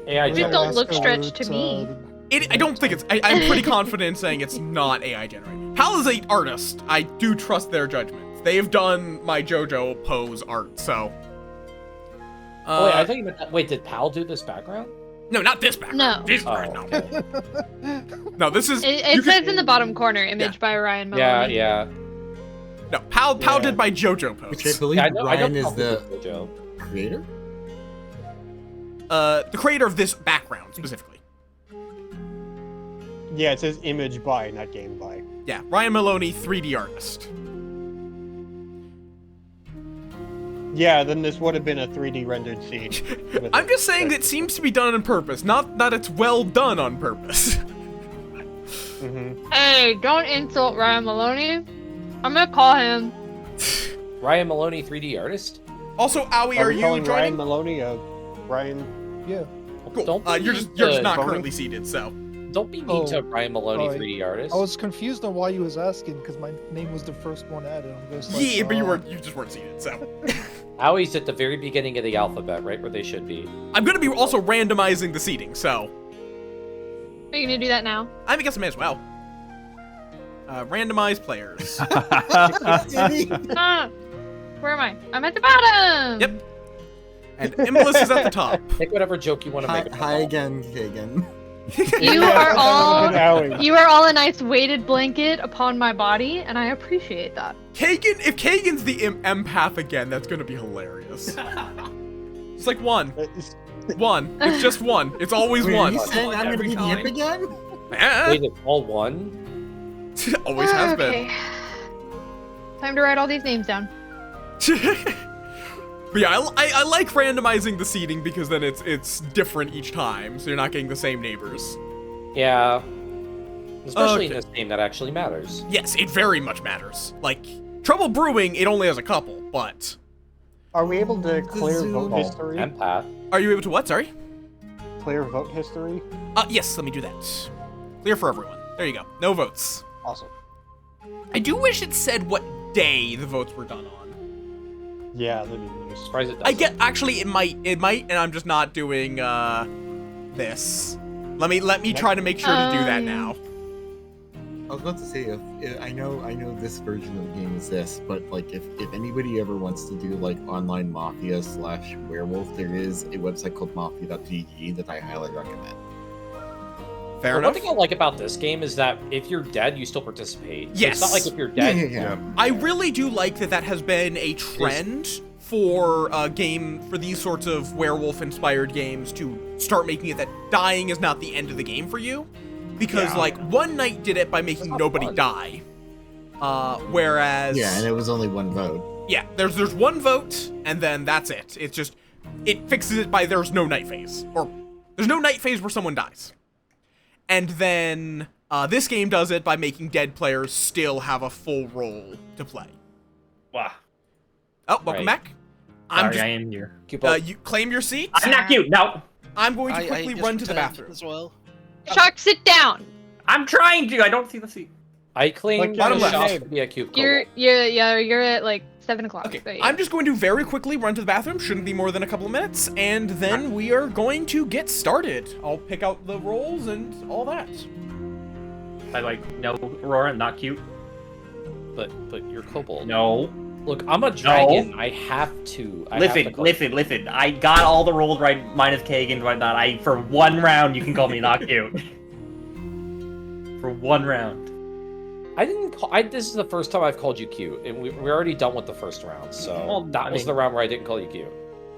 AI Just don't look stretched to me. I don't think it's. I'm pretty confident in saying it's not AI generated. Pal is an artist. I do trust their judgments. They have done my JoJo pose art, so. Oh, wait, I thought you meant. Wait, did Pal do this background? No, not this background. No. Jesus Christ, no. No, this is. It says in the bottom corner, image by Ryan Maloney. Yeah. No, Pal did my JoJo pose. Which I believe Ryan is the creator? The creator of this background, specifically. Yeah, it says image by, not game by. Yeah, Ryan Maloney, 3D artist. Yeah, then this would have been a 3D rendered scene. I'm just saying that it seems to be done on purpose, not that it's well done on purpose. Hey, don't insult Ryan Maloney. I'm gonna call him. Ryan Maloney, 3D artist. Also, Owie, are you calling joining? Ryan Maloney Ryan? Yeah. Cool. You're just not currently seated, so. Don't be mean to Ryan Maloney, Oh, 3D artist. I was confused on why you was asking because my name was the first one added. I'm just like, Yeah, but you just weren't seated, so. Owie's at the very beginning of the alphabet, right where they should be. I'm gonna be also randomizing the seating, so. Are you gonna do that now? I guess I may as well. Randomize players. Where am I? I'm at the bottom. Yep. And Imbolus is at the top. Pick whatever joke you want to make. Hi again, Kagan. You are all a nice weighted blanket upon my body, and I appreciate that. Kagan, if Kagan's the empath again, that's gonna be hilarious. It's like one. One. It's just one. It's always Wait, one. Are you saying I'm gonna be the imp again? Wait, it's all one? Always has been. Time to write all these names down. But yeah, I like randomizing the seating because then it's different each time, so you're not getting the same neighbors. Yeah. Especially in this game, that actually matters. Yes, it very much matters. Like, Trouble Brewing, it only has a couple, but... Are we able to clear vote history? Empath. Are you able to what, sorry? Clear vote history? Yes, let me do that. Clear for everyone. There you go. No votes. Awesome. I do wish it said what day the votes were done on. Yeah, that'd be nice. Surprised it doesn't. Actually, it might, and I'm just not doing, this. Let me try to make sure to do that now. I was about to say, if I know this version of the game is this, but like if anybody ever wants to do like online mafia / werewolf, there is a website called mafia.gg that I highly recommend. Fair One enough. thing I like about this game is that if you're dead, you still participate. So Yes. it's not like if you're dead. Yeah. I really do like that has been a trend for a game, for these sorts of werewolf-inspired games to start making it that dying is not the end of the game for you. Because, like, One Night did it by making nobody die. Whereas... Yeah, and it was only one vote. Yeah, there's one vote, and then that's it. It's just... It fixes it by there's no night phase. Or, there's no night phase where someone dies. And then, this game does it by making dead players still have a full role to play. Wow. Oh, welcome back. Sorry, I am here. You claim your seat. I'm not cute. No. I'm going to quickly run to the bathroom. as well. Shark, sit down. I'm trying to. I don't see the seat. I claim bottom left. shop to be a cube. You're at like 7 o'clock. Okay, I'm just going to very quickly run to the bathroom. Shouldn't be more than a couple of minutes, and then we are going to get started. I'll pick out the roles and all that. I no, Aurora, not cute. But you're kobold. No. Look, I'm a dragon. I have to. Listen. I got all the rolls right, minus Kagan and whatnot. For one round, you can call me not cute. For one round. I didn't. This is the first time I've called you cute, and we're already done with the first round. So that was the round where I didn't call you cute.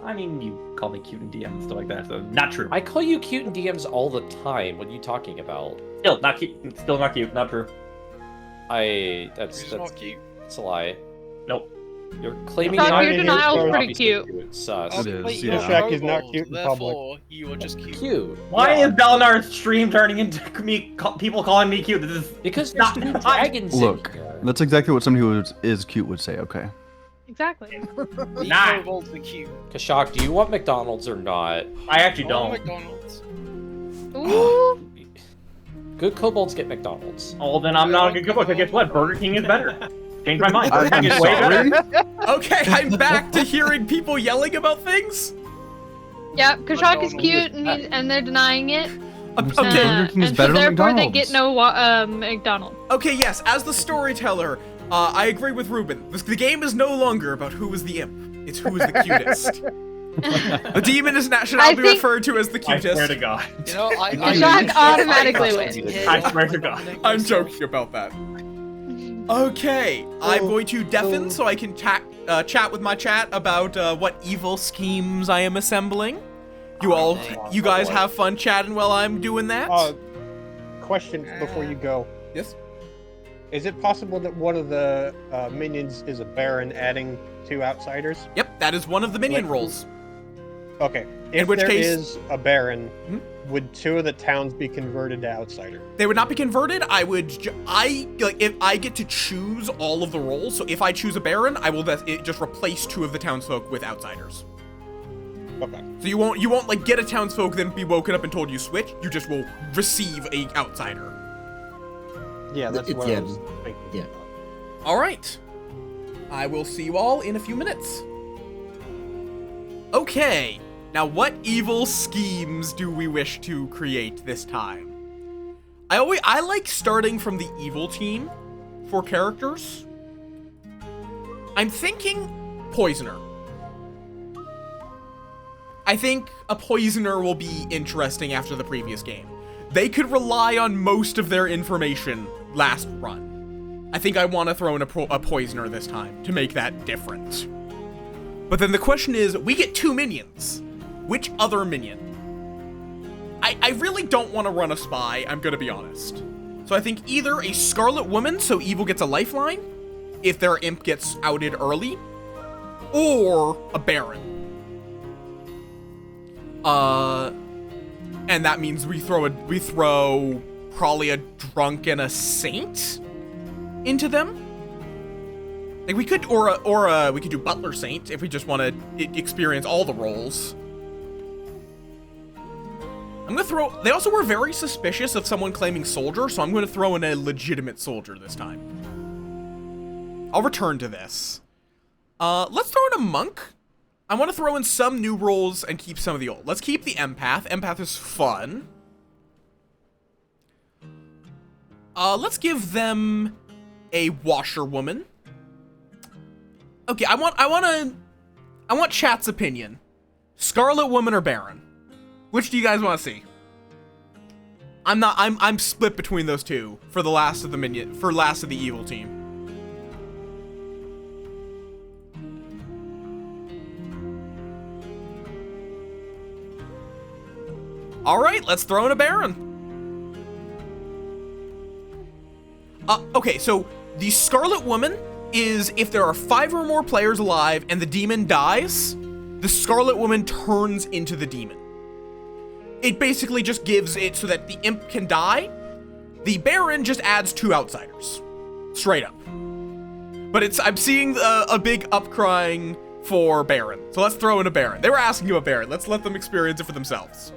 I mean, you call me cute in DMs and stuff like that. So not true. I call you cute in DMs all the time. What are you talking about? Still not cute. Still not cute. Not true. That's not cute. It's a lie. Nope. You're claiming your denial's pretty cute. Sus. It is, Wait, yeah. you're Shaq is not kobold, cute in therefore you are just cute. Cute. Why is Belinar's stream turning into people calling me cute? This is Because not there's two dragons in Look, here. that's exactly what somebody who is cute would say. Okay. Exactly. Nah. Kobolds are cute. Kashak, do you want McDonald's or not? I actually I want don't. McDonald's. Ooh. Good kobolds get McDonald's. Oh, then I'm not a good kobold. Because guess what? Burger King is better. Change my mind. Burger I'm King is way sorry? better. Okay, I'm back to hearing people yelling about things. Yeah, Kashak is cute, and they're denying it. Okay. Burger King is and better so than therefore McDonald's. they get no McDonald's. Okay, yes, as the storyteller, I agree with Ruben. The game is no longer about who is the imp. It's who is the cutest. The demon should now be referred to as the cutest. I swear to God. You know, Kashak automatically wins. I swear to God. I'm joking about that. Okay, I'm going to deafen so I can chat with my chat about what evil schemes I am assembling. You guys have fun chatting while I'm doing that? Question before you go. Yes? Is it possible that one of the minions is a Baron adding 2 outsiders? Yep, that is one of the minion roles. Okay. In If which there case- is a Baron, would 2 of the towns be converted to outsider? They would not be converted. If I get to choose all of the roles. So if I choose a Baron, I will just replace 2 of the townsfolk with outsiders. Okay. So you won't like get a townsfolk then be woken up and told you switch. You just will receive a outsider. Yeah, that's what I was thinking. Yeah. All right. I will see you all in a few minutes. Okay. Now, what evil schemes do we wish to create this time? I like starting from the evil team for characters. I'm thinking Poisoner. I think a Poisoner will be interesting after the previous game. They could rely on most of their information last run. I think I want to throw in a Poisoner this time to make that different. But then the question is, we get 2 minions. Which other minion? I really don't want to run a spy, I'm gonna be honest. So I think either a Scarlet Woman, so evil gets a lifeline, if their imp gets outed early, or a Baron. And that means we throw probably a drunk and a saint into them. Like we could, or we could do Butler Saint if we just want to experience all the roles. I'm gonna throw. They also were very suspicious of someone claiming soldier, so I'm gonna throw in a legitimate soldier this time. I'll return to this. Let's throw in a monk. I want to throw in some new roles and keep some of the old. Let's keep the empath. Empath is fun. Let's give them a washerwoman. Okay, I want chat's opinion. Scarlet Woman or Baron? Which do you guys want to see? I'm split between those two for the last of the evil team. All right, let's throw in a Baron. Okay, so the Scarlet Woman is if there are 5 or more players alive and the demon dies, the Scarlet Woman turns into the demon. It basically just gives it so that the imp can die. The Baron just adds 2 outsiders. Straight up. But I'm seeing a big upcrying for Baron. So let's throw in a Baron. They were asking about Baron. Let's let them experience it for themselves.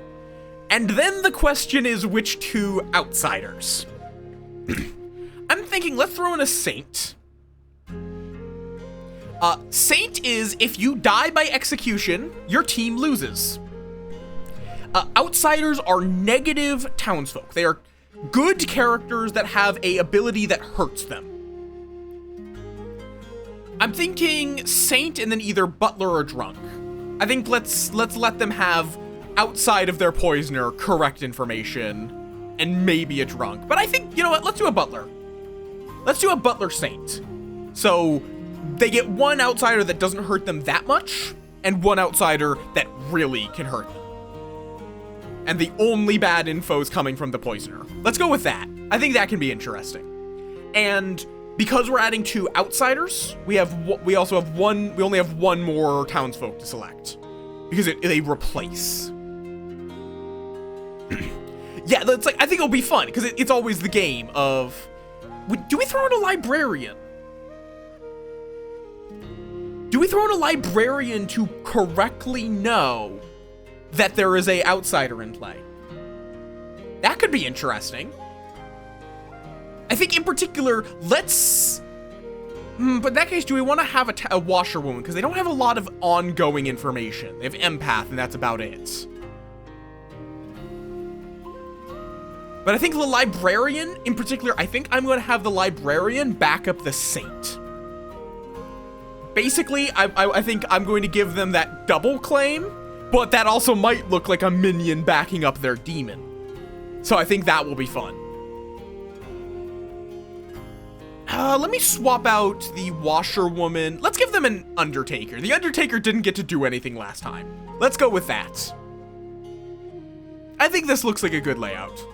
And then the question is which 2 outsiders? I'm thinking let's throw in a Saint. Saint is if you die by execution, your team loses. Outsiders are negative townsfolk. They are good characters that have a ability that hurts them. I'm thinking Saint and then either Butler or Drunk. I think let's let them have, outside of their Poisoner, correct information and maybe a Drunk. But I think, you know what, let's do a Butler. Let's do a Butler Saint. So they get 1 outsider that doesn't hurt them that much and 1 outsider that really can hurt them. And the only bad info is coming from the Poisoner. Let's go with that. I think that can be interesting. And because we're adding 2 outsiders, we only have 1 more townsfolk to select. Because they replace. Yeah, that's like, I think it'll be fun, because it's always the game of, do we throw in a librarian? Do we throw in a librarian to correctly know that there is a outsider in play? That could be interesting. I think in particular, let's... but in that case, do we want to have a washerwoman? Because they don't have a lot of ongoing information. They have empath, and that's about it. But I think the librarian, in particular, I think I'm going to have the librarian back up the saint. Basically, I think I'm going to give them that double claim, but that also might look like a minion backing up their demon. So I think that will be fun. Let me swap out the washerwoman. Let's give them an undertaker. The undertaker didn't get to do anything last time. Let's go with that. I think this looks like a good layout.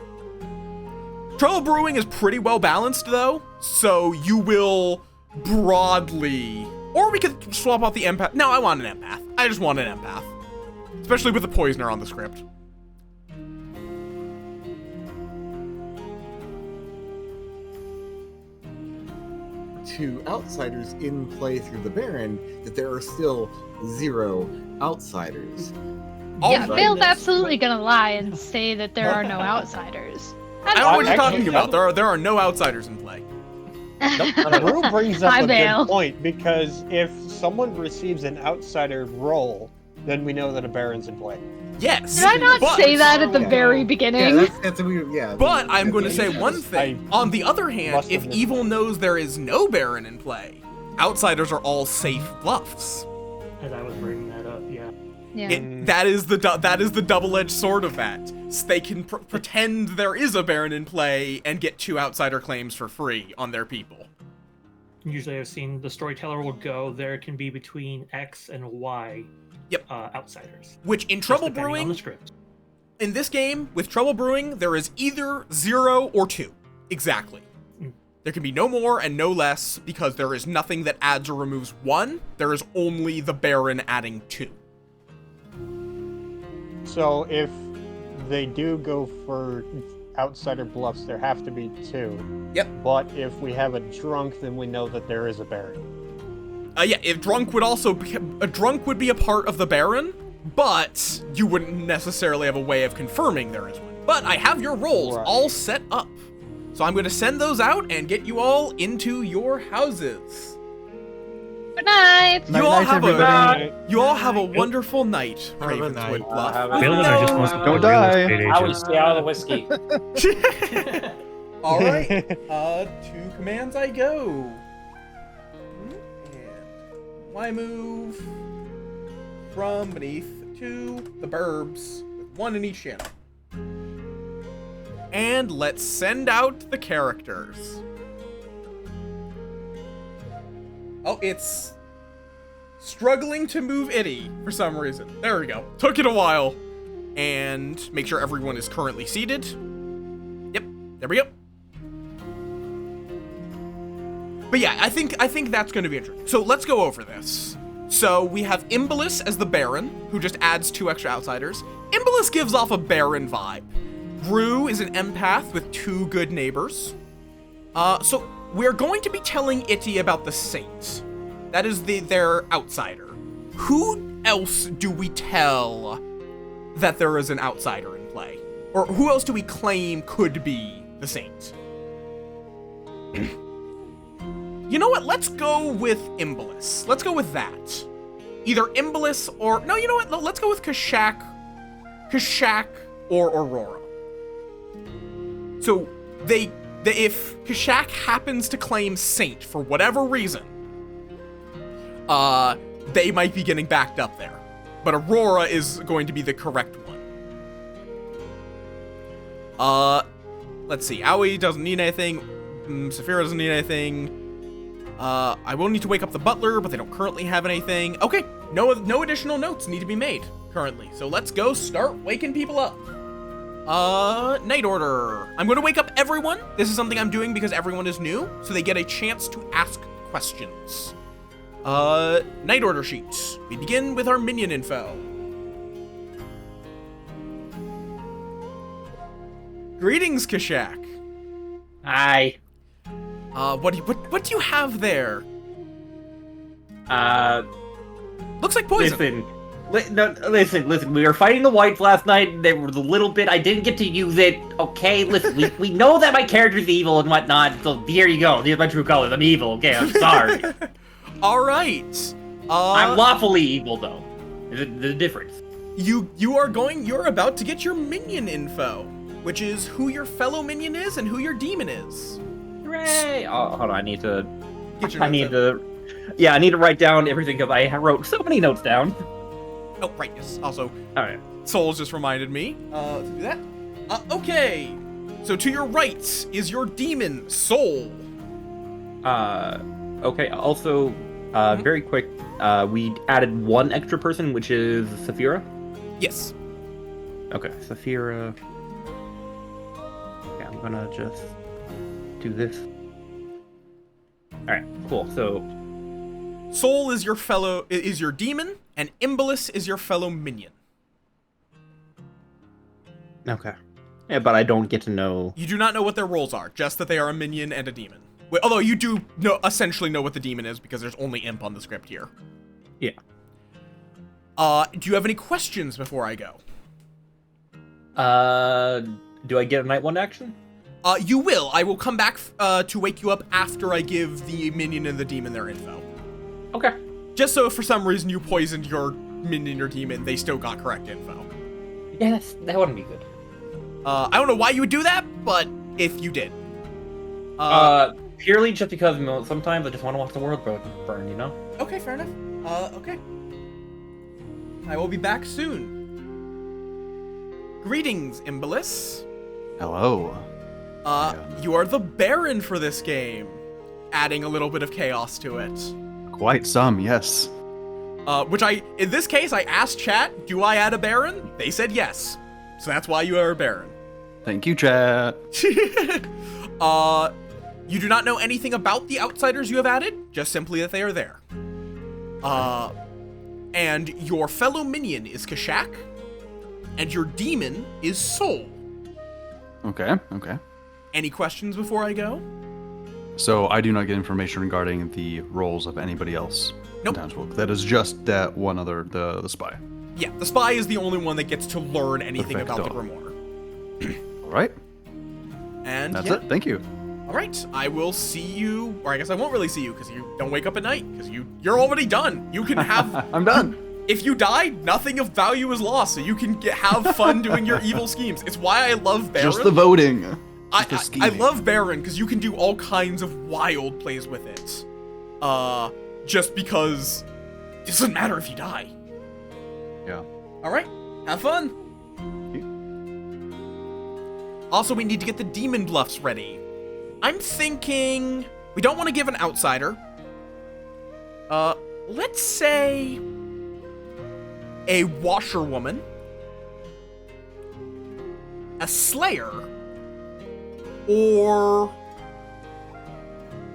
Trouble Brewing is pretty well balanced though, so you will broadly, or we could swap out the empath. No, I want an empath. I just want an empath, especially with the poisoner on the script. To outsiders in play through the Baron, that there are still 0 outsiders. Yeah, Vale's absolutely gonna lie and say that there are no outsiders. I don't know what you're talking about. There are no outsiders in play. Rue brings up Hi, a Vale. good point, because if someone receives an outsider roll, then we know that a Baron's in play. Yes. Did I not say that at the very beginning? Yeah, that's a weird, yeah. But I'm going to say one thing. On the other hand, if Evil knows there is no Baron in play, outsiders are all safe bluffs. And I was bringing that up, yeah. Yeah. That is the double-edged sword of that. So they can pretend there is a Baron in play and get 2 outsider claims for free on their people. Usually I've seen the storyteller will go, there can be between X and Y outsiders. Which in Just Trouble depending Brewing, on the script. in this game, with Trouble Brewing, there is either 0 or 2. Exactly. There can be no more and no less, because there is nothing that adds or removes 1. There is only the Baron adding 2. So if they do go for outsider bluffs, there have to be 2. Yep. But if we have a drunk, then we know that there is a Baron. Yeah, if drunk would also be, a drunk would be a part of the Baron, but you wouldn't necessarily have a way of confirming there is one. But I have your rolls all set up. So I'm going to send those out and get you all into your houses. Good night. You all have a wonderful night, Ravenswood Bluff. Vale and I just wants to Don't be a real die. estate I would agent. stay out of the whiskey. All right, 2 commands I go. And why move from beneath to the burbs with 1 in each channel. And let's send out the characters. Oh, it's struggling to move Itty for some reason. There we go. Took it a while. And make sure everyone is currently seated. Yep, there we go. But yeah, I think that's going to be interesting. So let's go over this. So we have Imbolus as the Baron, who just adds 2 extra outsiders. Imbolus gives off a Baron vibe. Rue is an empath with 2 good neighbors. So we're going to be telling Itty about the Saint. That is their outsider. Who else do we tell that there is an outsider in play? Or who else do we claim could be the Saint? You know what? Let's go with Imbolus. Let's go with that. Either Imbolus or... No, you know what? Let's go with Kashak or Aurora. So, if Kashak happens to claim Saint for whatever reason, they might be getting backed up there. But Aurora is going to be the correct one. Let's see. Aoi doesn't need anything. Saphira doesn't need anything. I will need to wake up the butler, but they don't currently have anything. Okay, no additional notes need to be made currently. So let's go start waking people up. Night order. I'm going to wake up everyone. This is something I'm doing because everyone is new, so they get a chance to ask questions. Night order sheets. We begin with our minion info. Greetings, Kashak. Hi. What do you have there? Looks like poison. Listen, No, listen. We were fighting the whites last night. There was a little bit. I didn't get to use it. Okay, listen. we know that my character's evil and whatnot. So here you go. Here's my true colors. I'm evil. Okay, I'm sorry. All right. I'm lawfully evil, though. There's a difference. You're about to get your minion info, which is who your fellow minion is and who your demon is. Hooray! Oh, hold on. I need to Yeah, I need to write down everything because I wrote so many notes down. Oh, right, yes. Also, all right. Souls just reminded me to do that. Okay. So to your right is your demon, Soul. Okay. Also, very quick, we added one extra person, which is Saphira. Yes. Okay, Saphira. Okay, I'm gonna just do this. All right, cool. So, Soul is your demon, and Imbolus is your fellow minion. okay. Yeah, but I don't get to know. You do not know what their roles are, just that they are a minion and a demon. Although you do essentially know what the demon is because there's only imp on the script here. Yeah. Do you have any questions before I go? Do I get a night one action? You will. I will come back to wake you up after I give the minion and the demon their info. Okay. Just so if for some reason you poisoned your minion or demon, they still got correct info. Yeah, that wouldn't be good. I don't know why you would do that, but if you did. Purely just because sometimes I just want to watch the world burn, you know? Okay, fair enough. Okay. I will be back soon. Greetings, Imbolus. Hello. You are the Baron for this game, adding a little bit of chaos to it. Quite some, yes. In this case, I asked chat, do I add a Baron? They said yes. So that's why you are a Baron. Thank you, chat. You do not know anything about the outsiders you have added, just simply that they are there. And your fellow minion is Kashak, and your demon is Soul. Okay. Any questions before I go? So I do not get information regarding the roles of anybody else in Townsfolk. That is just that one other, the spy. Yeah, the spy is the only one that gets to learn anything about the Grimoire. All right. And that's it. Thank you. All right, I will see you, or I guess I won't really see you because you don't wake up at night because you're already done. You can have. I'm done. If you die, nothing of value is lost, so you can have fun doing your evil schemes. It's why I love Baron. Just the voting. I love Baron because you can do all kinds of wild plays with it. Just because it doesn't matter if you die. Yeah. All right, have fun. Also, we need to get the demon bluffs ready. I'm thinking we don't want to give an outsider. Let's say a washerwoman, a slayer, or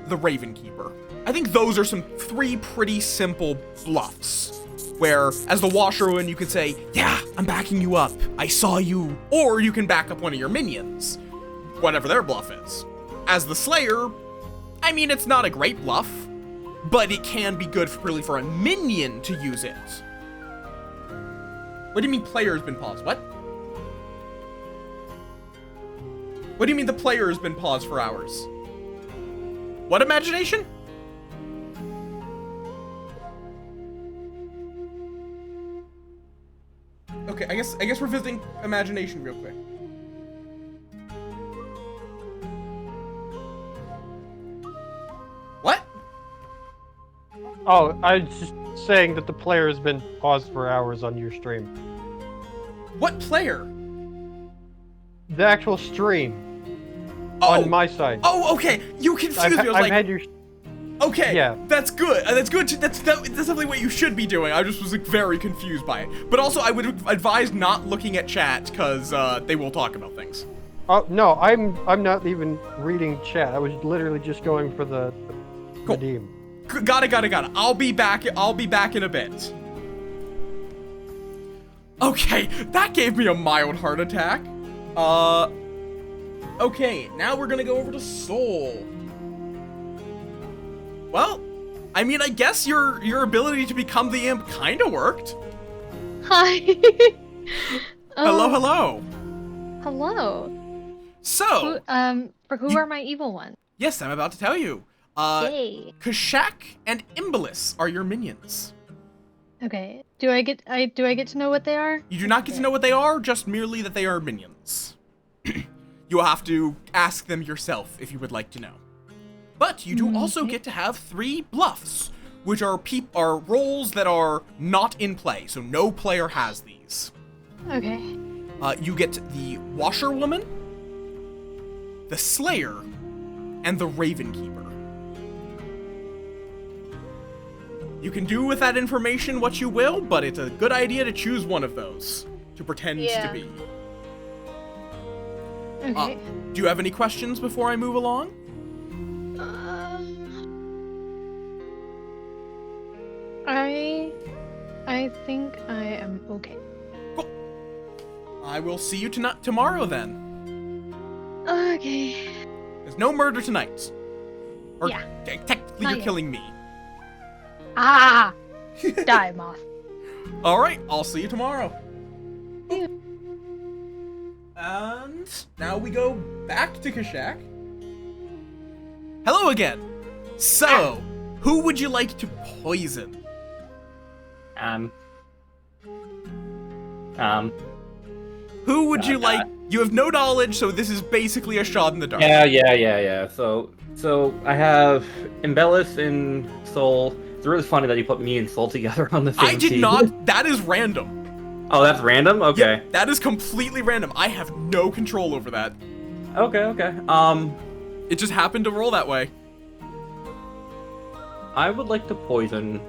the Ravenkeeper. I think those are three pretty simple bluffs. Where, as the washerwoman, you could say, yeah, I'm backing you up. I saw you. Or you can back up one of your minions. Whatever their bluff is. As the Slayer, I mean, it's not a great bluff, but it can be good for a minion to use it. What do you mean player has been paused? What? What do you mean the player has been paused for hours? What imagination? Okay, I guess we're visiting imagination real quick. What? Oh, I was just saying that the player has been paused for hours on your stream. What player? The actual stream. On my side. Oh, okay. You confused me. I was I've like, had your. Okay, Yeah. that's good. That's good. That's definitely what you should be doing. I just was like very confused by it. But also, I would advise not looking at chat because they will talk about things. Oh no, I'm not even reading chat. I was literally just going for the redeem. Got it. I'll be back in a bit. Okay, that gave me a mild heart attack. Okay, now we're gonna go over to Soul. Well, I mean, I guess your ability to become the imp kinda worked. Hi. Hello, hello. Hello. So, Who are my evil ones? yes, I'm about to tell you. Yay. Kashak and Imbalus are your minions. Okay. Do I get to know what they are? You do not get to know what they are, just merely that they are minions. You will have to ask them yourself if you would like to know. But you do also get to have 3 bluffs, which are roles that are not in play, so no player has these. Okay. You get the Washerwoman, the Slayer, and the Ravenkeeper. You can do with that information what you will, but it's a good idea to choose one of those to pretend to be. Okay. Do you have any questions before I move along? I think I am okay. Cool. I will see you tomorrow then. Okay. There's no murder tonight. Or Yeah. technically Not you're yet. killing me. Ah! Die, Moth. Alright, I'll see you tomorrow. And now we go back to Kashak. Hello again. So, who would you like to poison? Who would you like? You have no knowledge, so this is basically a shot in the dark. Yeah. So I have Embellis and Soul. It's really funny that you put me and Soul together on the same I did team. not. That is random. Oh, that's random? Okay. Yeah, that is completely random. I have no control over that. Okay. It just happened to roll that way. I would like to poison.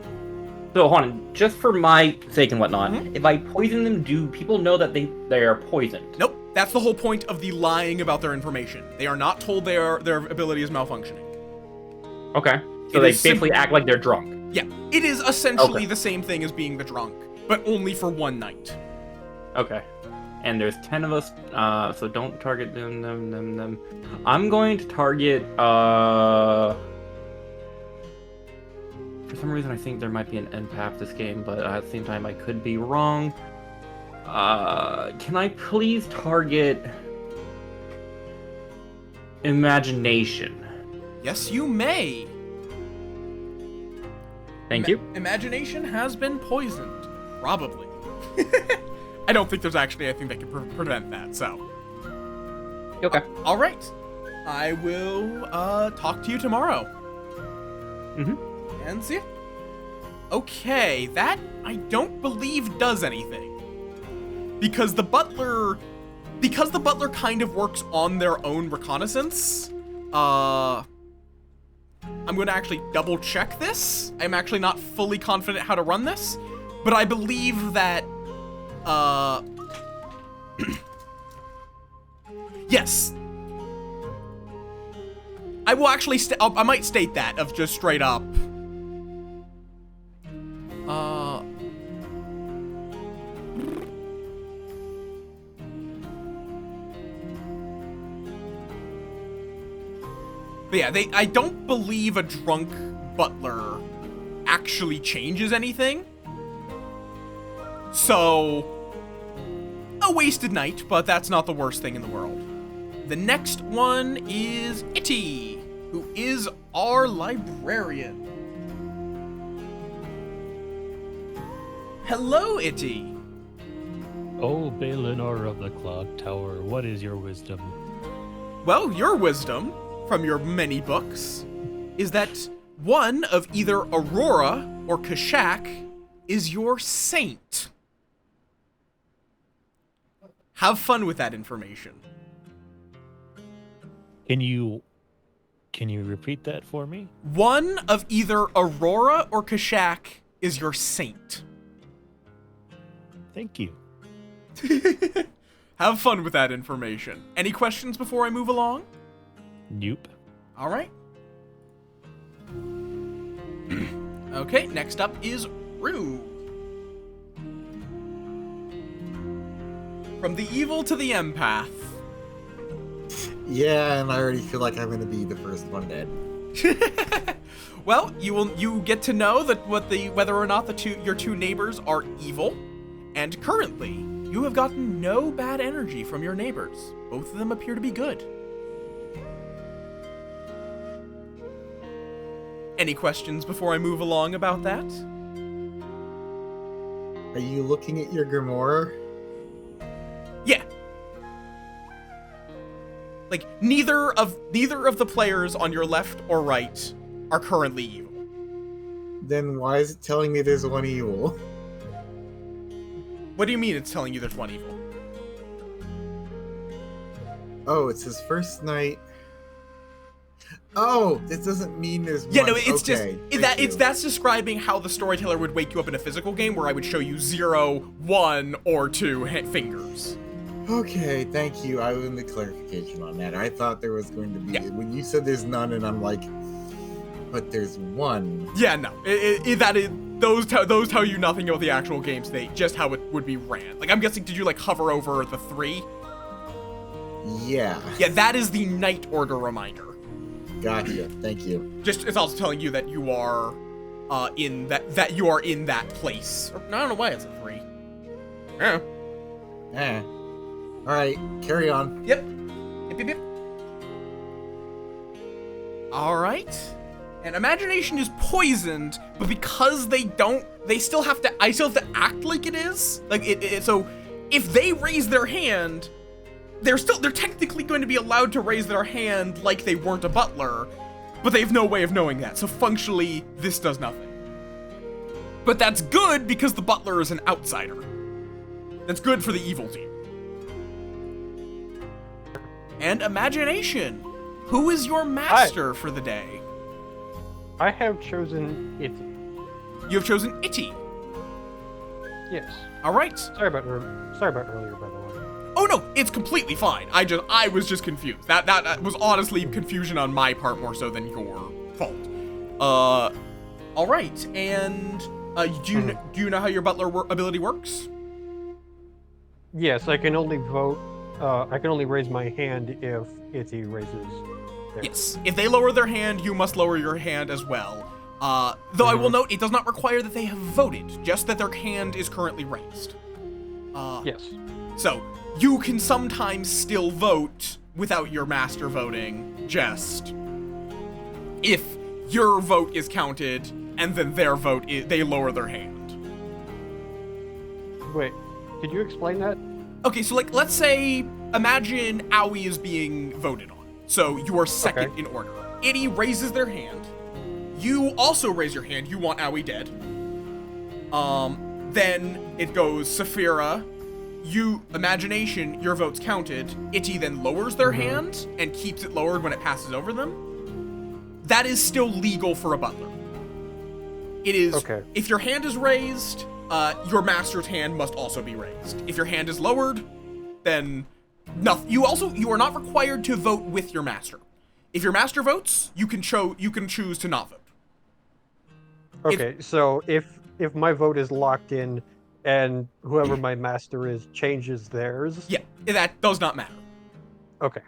So, hold on, just for my sake and whatnot, if I poison them, do people know that they are poisoned? Nope. That's the whole point of the lying about their information. They are not told their ability is malfunctioning. Okay. So they basically act like they're drunk. Yeah. It is essentially the same thing as being the drunk, but only for one night. Okay. And there's 10 of us, so don't target them. I'm going to target, for some reason I think there might be an empath this game, but at the same time I could be wrong. Can I please target Imagination? Yes, you may. Thank you. Imagination has been poisoned. Probably. I don't think there's actually anything that can prevent that, so. Okay. All right. I will talk to you tomorrow. And see ya. Okay, that I don't believe does anything. Because the butler kind of works on their own reconnaissance. I'm going to actually double check this. I'm actually not fully confident how to run this, but I believe that yes. I will actually I might state that of just straight up. But yeah, I don't believe a drunk butler actually changes anything. So, a wasted night, but that's not the worst thing in the world. The next one is Itty, who is our librarian. Hello, Itty. Oh, Balinor of the Clock Tower, what is your wisdom? Well, your wisdom, from your many books, is that one of either Aurora or Kashak is your saint. Have fun with that information. Can you repeat that for me? One of either Aurora or Kashak is your saint. Thank you. Have fun with that information. Any questions before I move along? Nope. All right. Okay, next up is Rue. From the evil to the empath. Yeah, and I already feel like I'm gonna be the first one dead. Well, you get to know that whether or not your two neighbors are evil, And currently, you have gotten no bad energy from your neighbors. Both of them appear to be good. Any questions before I move along about that? Are you looking at your grimoire? Yeah. Like, neither of the players on your left or right are currently evil. Then why is it telling me there's one evil? What do you mean it's telling you there's one evil? Oh, it's his first night. Oh, this doesn't mean there's one. Yeah, no, it's okay, just that's describing how the storyteller would wake you up in a physical game where I would show you 0, 1, or 2 fingers. Okay, thank you. I will need clarification on that. I thought there was going to be when you said there's none, and I'm like, but there's one. Yeah, no, those tell you nothing about the actual game state, just how it would be ran. Like, I'm guessing, did you like hover over the 3? Yeah. Yeah, that is the night order reminder. Gotcha. Thank you. Just, it's also telling you that you are in that place. I don't know why it's a 3. Yeah. All right, carry on. Yep. All right. And imagination is poisoned, but because I still have to act like it is. Like so if they raise their hand, they're technically going to be allowed to raise their hand like they weren't a butler, but they have no way of knowing that. So functionally, this does nothing. But that's good because the butler is an outsider. That's good for the evil team. And imagination. Who is your master for the day? I have chosen Itty. You have chosen Itty. Yes. All right. Sorry about earlier, by the way. Oh no, it's completely fine. I was just confused. That was honestly confusion on my part more so than your fault. All right. And do you know how your butler ability works? Yes, I can only vote. I can only raise my hand if Itty raises theirs. Yes. If they lower their hand, you must lower your hand as well. Though I will note, it does not require that they have voted, just that their hand is currently raised. Yes. So, you can sometimes still vote without your master voting, just if your vote is counted, and then their vote they lower their hand. Wait, could you explain that? Okay, so like, let's say, imagine Owie is being voted on. So you are second in order. Itty raises their hand. You also raise your hand. You want Owie dead. Then it goes Saphira. Imagination, your vote's counted. Itty then lowers their hand and keeps it lowered when it passes over them. That is still legal for a butler. It is, if your hand is raised, your master's hand must also be raised. If your hand is lowered, then nothing. You are not required to vote with your master. If your master votes, you can choose to not vote. Okay, so if my vote is locked in and whoever my master is changes theirs. Yeah, that does not matter. Okay.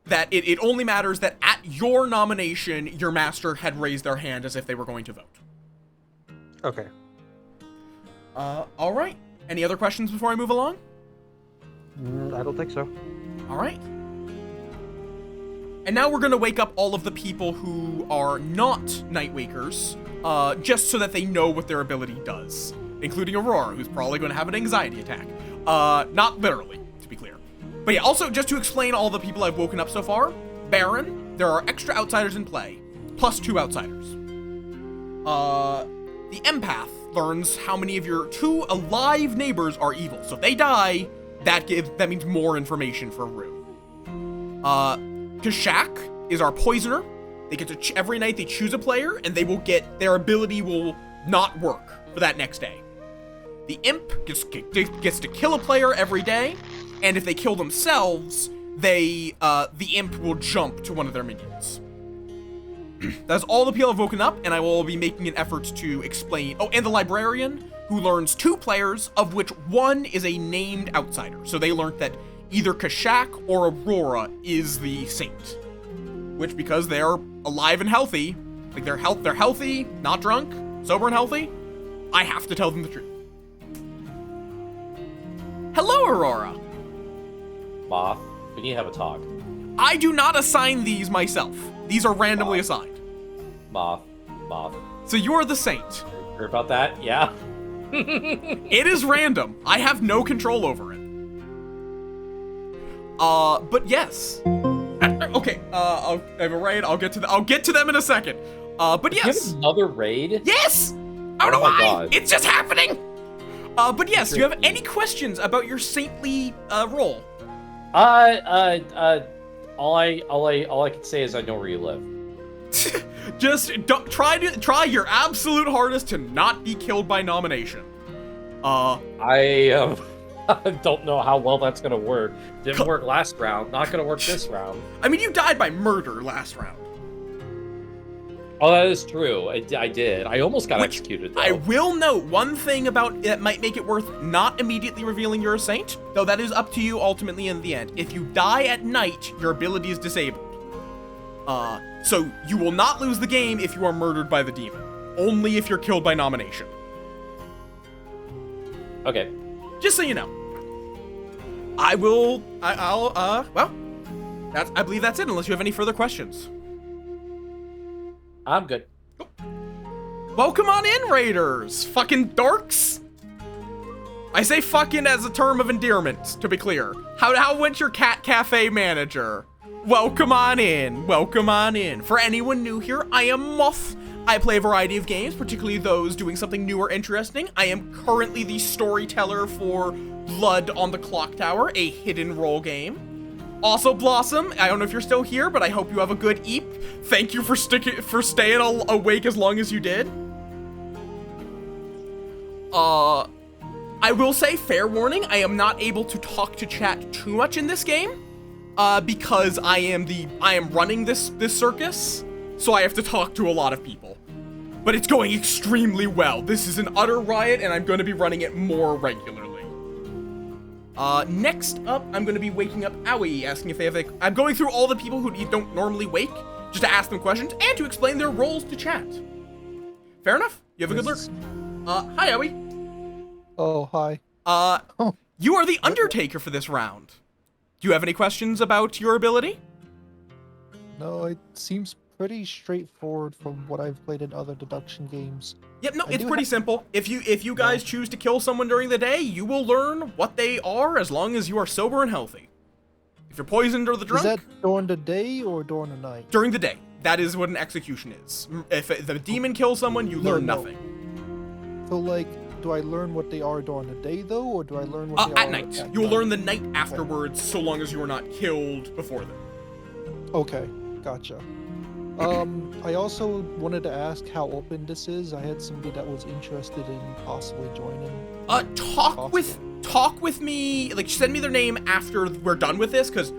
That it only matters that at your nomination, your master had raised their hand as if they were going to vote. Okay. All right. Any other questions before I move along? I don't think so. All right. And now we're going to wake up all of the people who are not Nightwakers, just so that they know what their ability does, including Aurora, who's probably going to have an anxiety attack. Not literally, to be clear. But yeah, also, just to explain all the people I've woken up so far, Baron, there are extra outsiders in play, plus 2 outsiders. The Empath learns how many of your 2 alive neighbors are evil. So if they die, that means more information for Rue. Kashak is our poisoner. They get to every night they choose a player, and they will get their ability will not work for that next day. The Imp gets to kill a player every day, and if they kill themselves, the Imp will jump to one of their minions. That's all the people I've woken up, and I will be making an effort to explain. Oh, and the Librarian, who learns 2 players, of which one is a named outsider. So they learned that either Kashak or Aurora is the saint. Which, because they're alive and healthy, like they're healthy, not drunk, sober and healthy, I have to tell them the truth. Hello, Aurora. Moth, we need to have a talk. I do not assign these myself. These are randomly assigned. Moth. So you're the saint. Sure about that? Yeah. It is random. I have no control over it. But yes. Okay. I have a raid. I'll get to them in a second. But yes. You have another raid? Yes. I don't know why. God. It's just happening. But yes. Do you have any questions about your saintly role? All I can say is I know where you live. Just try your absolute hardest to not be killed by nomination. I don't know how well that's gonna work. Didn't work last round. Not gonna work this round. I mean, you died by murder last round. Oh, that is true. I did. I almost got executed, though. I will note one thing about that might make it worth not immediately revealing you're a saint, though that is up to you ultimately in the end. If you die at night, your ability is disabled. So you will not lose the game if you are murdered by the demon. Only if you're killed by nomination. Okay. Just so you know. I believe that's it, unless you have any further questions. I'm good. Welcome on in, Raiders! Fucking dorks! I say fucking as a term of endearment, to be clear. How went your cat cafe manager? Welcome on in. Welcome on in. For anyone new here, I am Möth. I play a variety of games, particularly those doing something new or interesting. I am currently the storyteller for Blood on the Clocktower, a hidden role game. Also, Blossom, I don't know if you're still here, but I hope you have a good eep. Thank you for staying awake as long as you did. I will say, fair warning, I am not able to talk to chat too much in this game, because I am running this circus, so I have to talk to a lot of people. But it's going extremely well. This is an utter riot, and I'm going to be running it more regularly. Next up, I'm going to be waking up Owie, asking if they have I'm going through all the people who don't normally wake, just to ask them questions, and to explain their roles to chat. Fair enough? You have a good lurk? Hi, Owie. Oh, hi. You are the Undertaker for this round. Do you have any questions about your ability? No, it seems pretty straightforward from what I've played in other deduction games. Yep, no, it's pretty simple. If you guys choose to kill someone during the day, you will learn what they are as long as you are sober and healthy. If you're poisoned or the drunk... Is that during the day or during the night? During the day. That is what an execution is. If the demon kills someone, you learn nothing. So, like, do I learn what they are during the day, though, or do I learn what they are at night? You will learn the night afterwards, so long as you are not killed before then. Okay, gotcha. I also wanted to ask how open this is. I had somebody that was interested in possibly joining. Talk with me, like, send me their name after we're done with this, because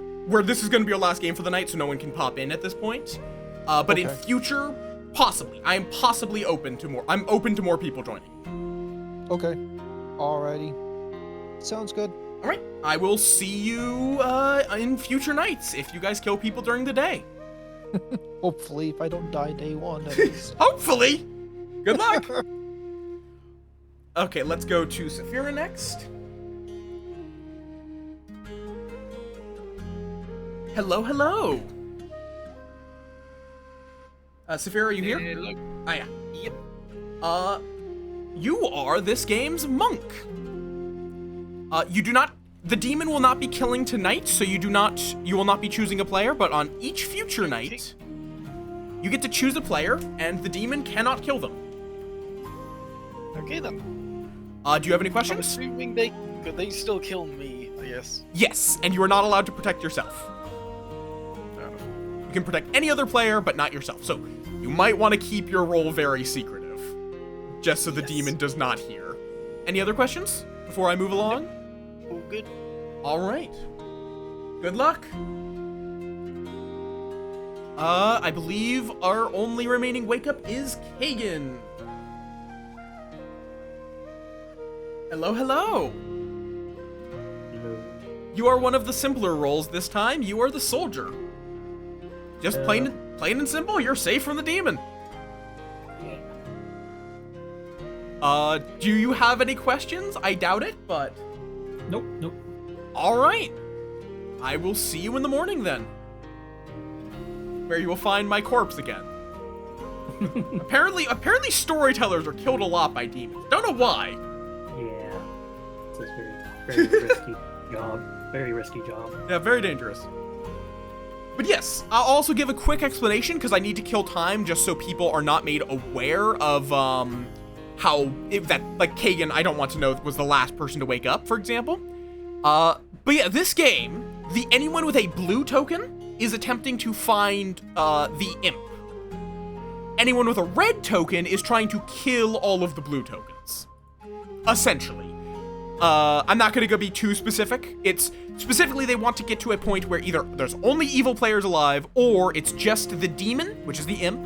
this is going to be our last game for the night, so no one can pop in at this point. But in future, possibly. I am possibly open to more. I'm open to more people joining. Okay. Alrighty. Sounds good. Alright. I will see you in future nights if you guys kill people during the day. Hopefully, if I don't die day one, at least. Hopefully! Good luck! Okay, let's go to Saphira next. Hello, hello! Saphira, are you here? Hello. Ah, yeah. Yep. You are this game's monk. You do not... The demon will not be killing tonight, so you will not be choosing a player, but on each future night, you get to choose a player, and the demon cannot kill them. Okay, then. Do you have any questions? I'm assuming they still kill me, I guess. Yes, and you are not allowed to protect yourself. You can protect any other player, but not yourself. So you might want to keep your role very secretive, just so the demon does not hear. Any other questions before I move along? All good. All right. Good luck. I believe our only remaining wake up is Kagan. Hello, hello. Hello. You are one of the simpler roles this time. You are the soldier. Just plain and simple, you're safe from the demon. Do you have any questions? I doubt it, but... Nope. All right. I will see you in the morning then, where you will find my corpse again. apparently storytellers are killed a lot by demons. Don't know why. Yeah. It's a very risky job. Very risky job. Yeah, very dangerous. But yes, I'll also give a quick explanation because I need to kill time just so people are not made aware of like Kagan, I don't want to know, was the last person to wake up, for example. But yeah, this game, anyone with a blue token is attempting to find the imp. Anyone with a red token is trying to kill all of the blue tokens. Essentially. I'm not going to be too specific. It's specifically they want to get to a point where either there's only evil players alive, or it's just the demon, which is the imp,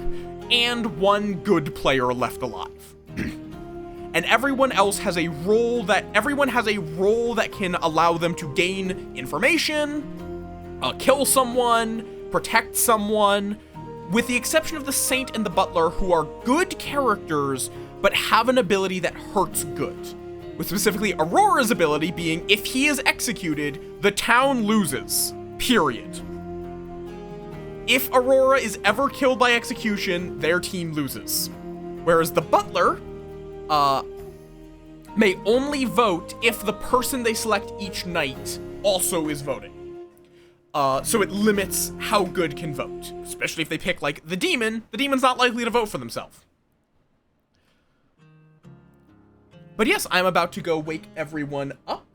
and one good player left alive. And everyone else has a role that can allow them to gain information, kill someone, protect someone, with the exception of the Saint and the Butler, who are good characters, but have an ability that hurts good. With specifically Aurora's ability being, if he is executed, the town loses. Period. If Aurora is ever killed by execution, their team loses. Whereas the Butler may only vote if the person they select each night also is voting. So it limits how good can vote. Especially if they pick, like, the demon's not likely to vote for themselves. But yes, I'm about to go wake everyone up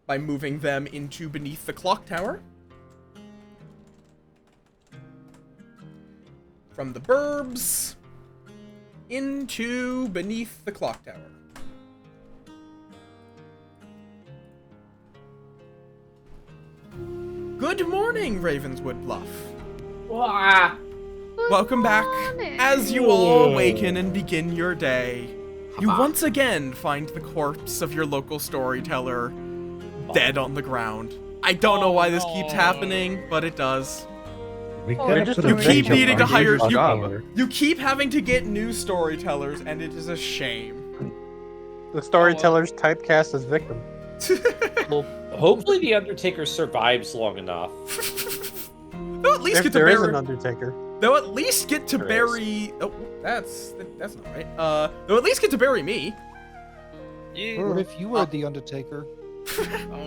by moving them into beneath the clock tower. From the burbs into beneath the clock tower. Good morning, Ravenswood Bluff. Wah. Welcome back as you all awaken and begin your day. You once again find the corpse of your local storyteller dead on the ground. I don't know why this keeps happening, but it does. We You keep needing to hire. You keep having to get new storytellers, and it is a shame. The storyteller's typecast as victim. Well, hopefully the Undertaker survives long enough. They'll at least If get to there is bury. an Undertaker. They'll at least get to There bury. Oh, that's not right. They'll at least get to bury me. What if you were the Undertaker?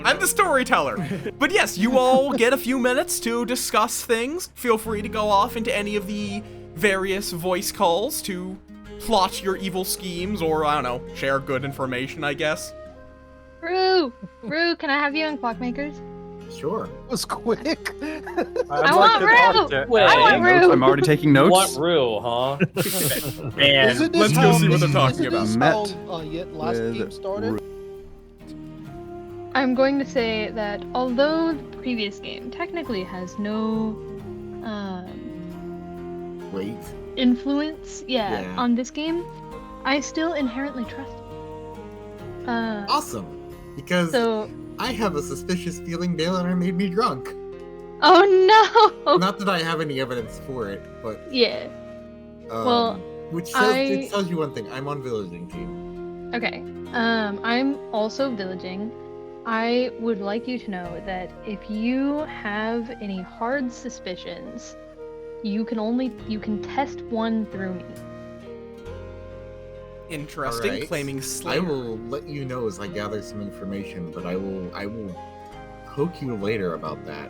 I'm the storyteller. But yes, you all get a few minutes to discuss things. Feel free to go off into any of the various voice calls to plot your evil schemes, or I don't know, share good information, I guess. Rue, can I have you on Clockmakers? Sure. It was quick. I want Rue. I want Rue. I'm already taking You notes. want Rue, huh? Isn't this Let's go see what they're talking isn't this about. how, last with game started? I'm going to say that although the previous game technically has no Wait. influence, Yeah. on this game, I still inherently trust it. Awesome. Because So, I have a suspicious feeling Baylor made me drunk. oh no! Not that I have any evidence for it, but Yeah. well, which says, I- it tells you one thing. I'm on villaging team. Okay. I'm also villaging. I would like you to know that if you have any hard suspicions, you can test one through me. Interesting. Alright. Claiming I Slayer. will let you know as I gather some information, but I will poke you later about that.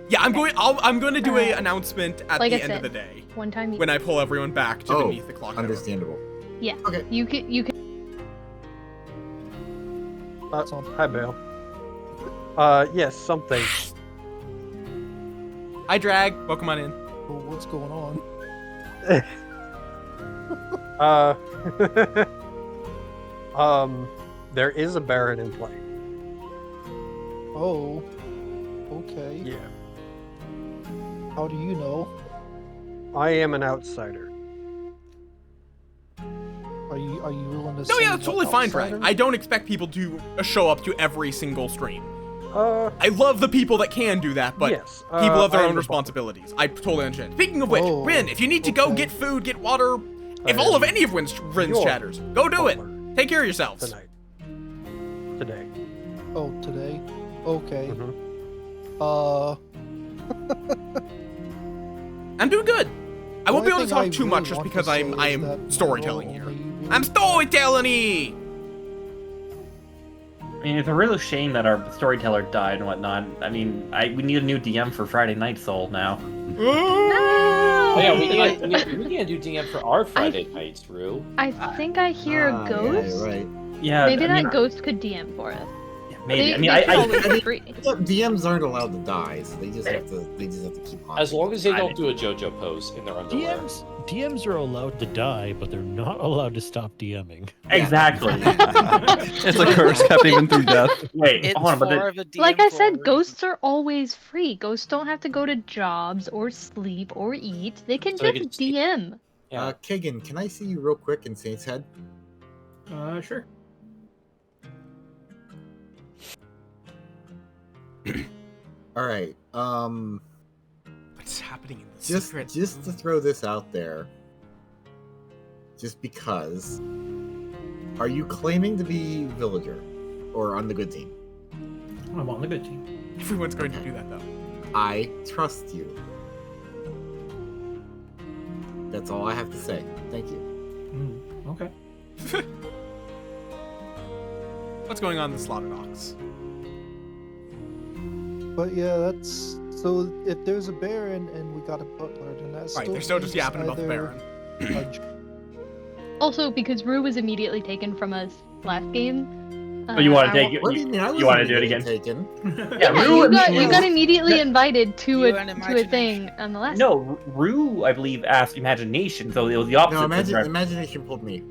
Yeah, I'm going to do a announcement at Like the I end of said, the day one time you when I pull everyone back to beneath the clock tower. Understandable. Yeah. Okay. You can Hi, Bale. Yes, something. Hi, Drag. Welcome on in. Well, what's going on? There is a Baron in play. Oh. Okay. Yeah. How do you know? I am an outsider. Are you willing to No, say yeah, that's totally what fine, Drag. outsider? I don't expect people to show up to every single stream. Uh, I love the people that can do that, but Yes, people have their I own am the responsibilities. I totally understand. Speaking of which, Oh, Rin, if you need to go okay. get food, get water, if I all of am any of Rin's your chatters, go do it. butler Take care of yourselves. tonight. Today. Oh, today? Okay. I'm doing good. I won't be able to The talk only too thing I much really just want because to say I is am that my storytelling role here. only I'm storytelling-y! I mean, it's a real shame that our storyteller died and whatnot. I mean, we need a new DM for Friday Night Soul now. Oh yeah, we can't do DM for our Friday nights, Rue. I think I hear a ghost. Yeah, Maybe I mean, that ghost could DM for us. maybe. They could always be free. DMs aren't allowed to die, so they just have to keep haunting. As long as they don't do a JoJo pose in their underwear. DMs are allowed to die, but they're not allowed to stop DMing. Exactly. It's a curse kept even through death. Wait, It's hold on, but more of a DM Like I for a said, reason. ghosts are always free. Ghosts don't have to go to jobs or sleep or eat. They can So they just can DM. Kagan, can I see you real quick in Saint's Head? Sure. All right. What's happening in the Just secret? just to throw this out there, just because, are you claiming to be villager, or on the good team? I'm on the good team. Everyone's going to do that though. I trust you. That's all I have to say. Thank you. Okay. What's going on in the slaughter docks? But yeah, that's so. If there's a Baron and we got a butler, then that's Right, they're still just leaves yapping about the either Baron. Also, because Rue was immediately taken from us last game. Oh, you want to take it? What do you mean? I You want to do it wasn't again? taken. Yeah, Rue- you got immediately invited to You're a an thing on the last. No, Rue, I believe, asked Imagination, so it was the opposite. No, imagination pulled me.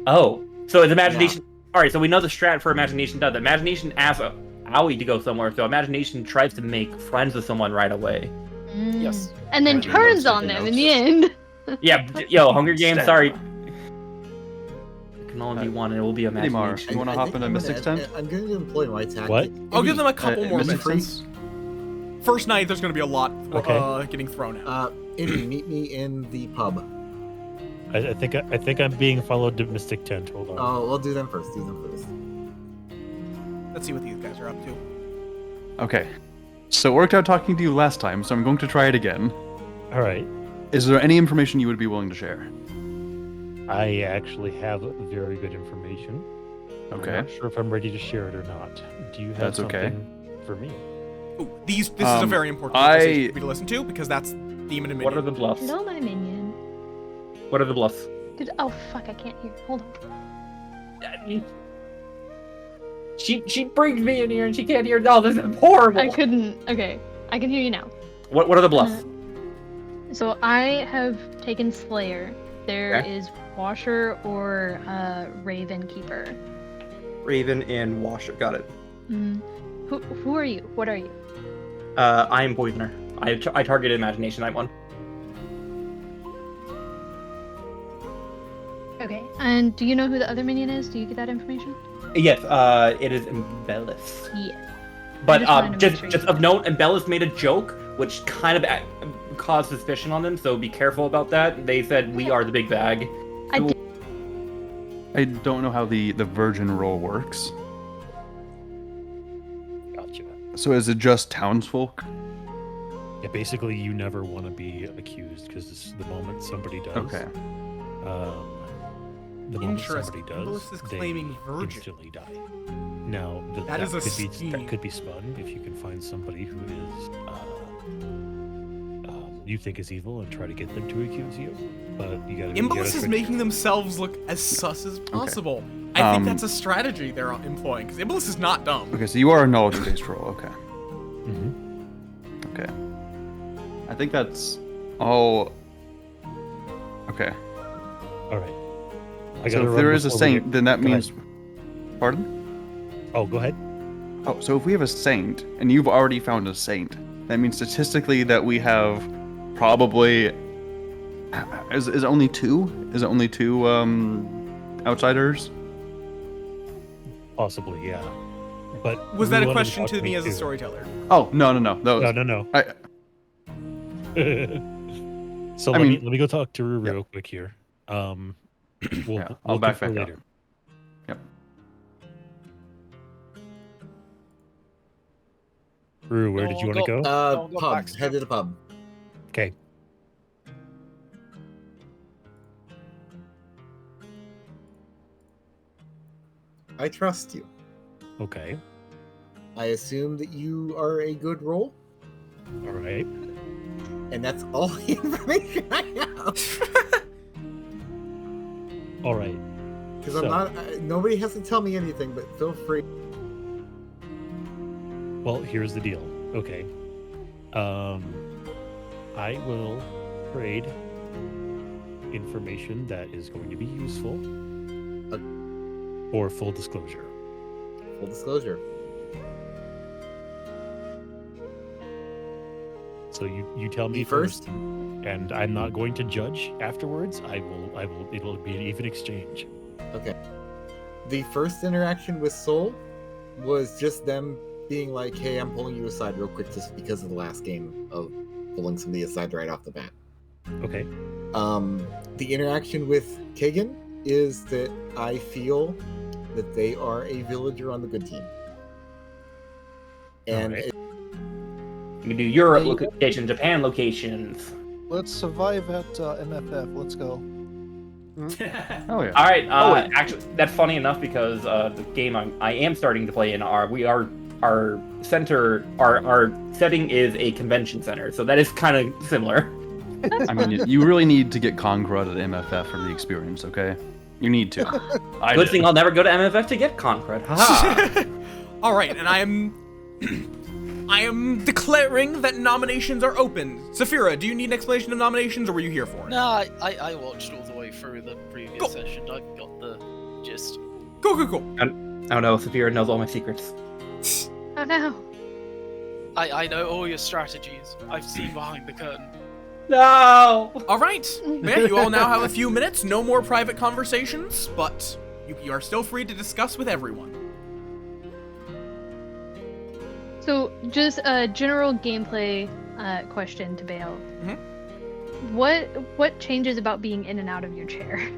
Oh, so it's Imagination. All right, so we know the strat for Imagination does. Imagination asks Aoi to go somewhere, so Imagination tries to make friends with someone right away. Yes. And then turns on them in the end. Yeah, yo, Hunger Games. Sorry, it can only be one, and it will be Imagination. You want to hop into Mystic's tent? I'm going to employ my tactic. What? I'll give them a couple more Mystic minutes. First night, there's going to be a lot Okay. getting thrown out. Amy, meet me in the pub. I think I'm being followed to Mystic Tent. Hold on. Oh, we'll do them first. Let's see what these guys are up to. Okay. So it worked out talking to you last time, so I'm going to try it again. All right. Is there any information you would be willing to share? I actually have very good information. Okay. I'm not sure if I'm ready to share it or not. Do you have That's okay. something for me? Ooh, this is a very important conversation for me to listen to because that's Demon and Minion. What are the bluffs? Hello, my minion. What are the bluffs? Oh fuck! I can't hear. Hold on. She brings me in here and she can't hear. No, this is horrible. I couldn't. Okay, I can hear you now. What are the bluffs? So I have taken Slayer. There Okay. is Washer or Raven Keeper. Raven and Washer. Got it. Who are you? What are you? I am Poisoner. I targeted Imagination. I'm one. Okay. And do you know who the other minion is? Do you get that information? Yes. It is Embellis. Yes. But just wanted to make sure just you of note, Embellis made a joke which kind of caused suspicion on them. So be careful about that. They said we are the big bag. I don't know how the Virgin roll works. Gotcha. So is it just townsfolk? Yeah, basically, you never want to be accused because the moment somebody does, Okay. The moment Interesting. somebody does, Nicholas is they claiming virgin. instantly die. Now, That is a could be scheme. that could be spun if you can find somebody who is you think is evil and try to get them to accuse you. But you gotta. Imbulus is making themselves look as sus as possible. I think that's a strategy they're employing because Imbulus is not dumb. Okay, so you are a knowledge-based roll. Okay. Mm-hmm. Okay. I think that's all. Okay. All right. So if there is a saint, then that Go means. ahead. Pardon? Oh, go ahead. Oh, so if we have a saint, and you've already found a saint, that means statistically that we have probably. Is it only two? Is it only two outsiders? Possibly, yeah. But Was who that a wanted question talk to me me as a too? storyteller? Oh no. No. So I let mean- me go talk to Rue real quick here. We'll I'll back confer up. later. Yep. Rue, where did you want to go? Pub. Head to the pub. Okay. I trust you. Okay. I assume that you are a good roll. All right. And that's all the information I have. All right. Because I'm not. Nobody has to tell me anything, but feel free. Well, here's the deal. Okay. I will trade information that is going to be useful for full disclosure. Full disclosure. So you tell me first, and I'm not going to judge afterwards. It'll be an even exchange. Okay. The first interaction with Soul was just them being like, hey, I'm pulling you aside real quick just because of the last game of pulling somebody aside right off the bat. Okay. The interaction with Kagan is that I feel that they are a villager on the good team. And you can do Europe location, Japan locations. Let's survive at MFF. Let's go. Oh yeah. All right. Actually, that's funny enough because the game I am starting to play in our center, our setting is a convention center, so that is kind of similar. I mean, you really need to get Concrud at MFF for the experience, okay? You need to. Good thing I'll never go to MFF to get Concrud. Haha. All right, and I am declaring that nominations are open. Saphira, do you need an explanation of nominations, or were you here for it? No, I watched all the way through the previous session. I got the gist. Cool. I don't know. Saphira knows all my secrets. Oh no. I know all your strategies. I've seen behind the curtain. No! All right. Yeah, you all now have a few minutes. No more private conversations, but you are still free to discuss with everyone. So, just a general gameplay question to Bale. Mm-hmm. What changes about being in and out of your chair?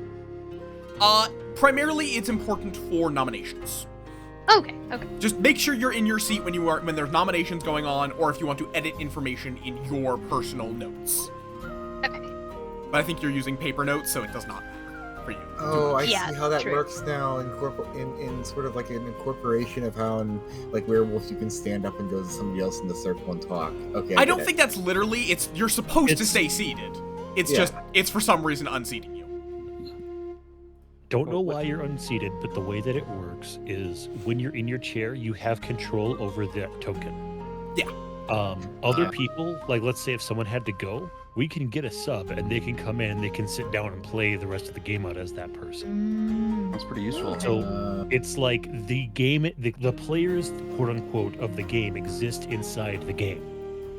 Primarily, it's important for nominations. Okay. Just make sure you're in your seat when there's nominations going on, or if you want to edit information in your personal notes. Okay. But I think you're using paper notes, so it does not work for you. Oh, I see how that works now in sort of like an incorporation of how in like Werewolf you can stand up and go to somebody else in the circle and talk. Okay. I don't think that's literally. You're supposed to stay seated. It's for some reason unseating you. Don't know why you're unseated, but the way that it works is when you're in your chair, you have control over that token. Yeah. Other people, like let's say if someone had to go, we can get a sub and they can come in, they can sit down and play the rest of the game out as that person. That's pretty useful. So it's like the game, the players, quote unquote, of the game exist inside the game.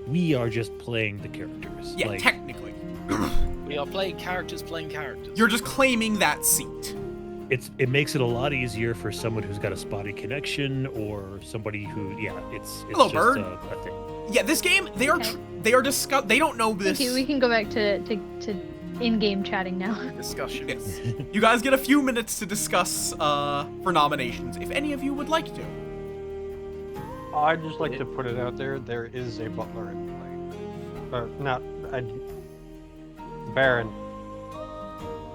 We are just playing the characters. Yeah, technically. We are playing characters playing characters. You're just claiming that seat. It makes it a lot easier for someone who's got a spotty connection or somebody who, it's Hello, just Bird. A thing. Yeah, this game, they are they don't know this. Thank you. We can go back to in-game chatting now. Discussion. Yes. You guys get a few minutes to discuss for nominations, if any of you would like to. I'd just like to put it out there. There is a butler in play. Not a Baron.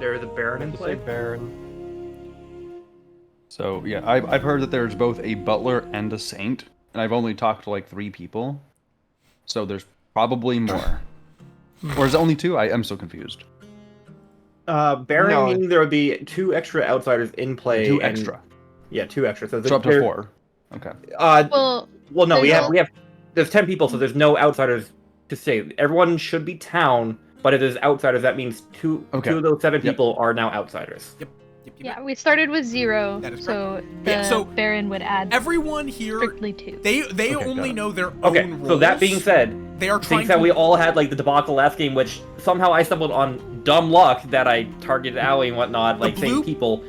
There is a Baron in play? Baron. So, yeah, I've heard that there's both a butler and a saint, and I've only talked to like 3 people. So there's probably more. Or is it only 2? I'm so confused. Baron meaning there would be 2 extra outsiders in play. 2 extra. Yeah, 2 extra. So up to 4. Okay. Well, no, we have. There's 10 people, so there's no outsiders to say. Everyone should be town, but if there's outsiders, that means two of those 7 people are now outsiders. Yep. Yeah, we started with 0, That is so the Baron would add everyone here strictly 2. They only know their own rules. So that being said, they are trying that we all had like the debacle last game, which somehow I stumbled on dumb luck that I targeted Aoi and whatnot, like same people.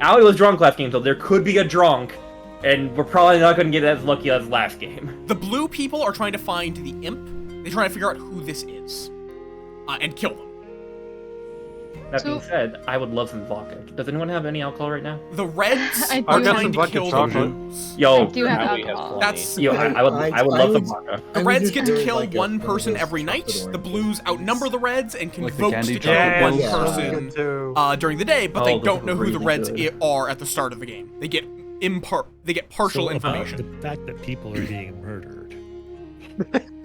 Aoi was drunk last game, so there could be a drunk, and we're probably not going to get as lucky as last game. The blue people are trying to find the imp. They're trying to figure out who this is, and kill them. That being said, I would love some vodka. Does anyone have any alcohol right now? The Reds I do are have trying to vodka kill the chocolate. Blues. Yo, I do have alcohol. That's Yo, I would love some vodka. The Reds get to kill one person every night. The Blues outnumber the Reds and can Like the vote candy to kill chocolate? one Yeah. person during the day, but Oh, they those don't are know who the really Reds good. are at the start of the game. They get partial So information. about the fact that people are being murdered.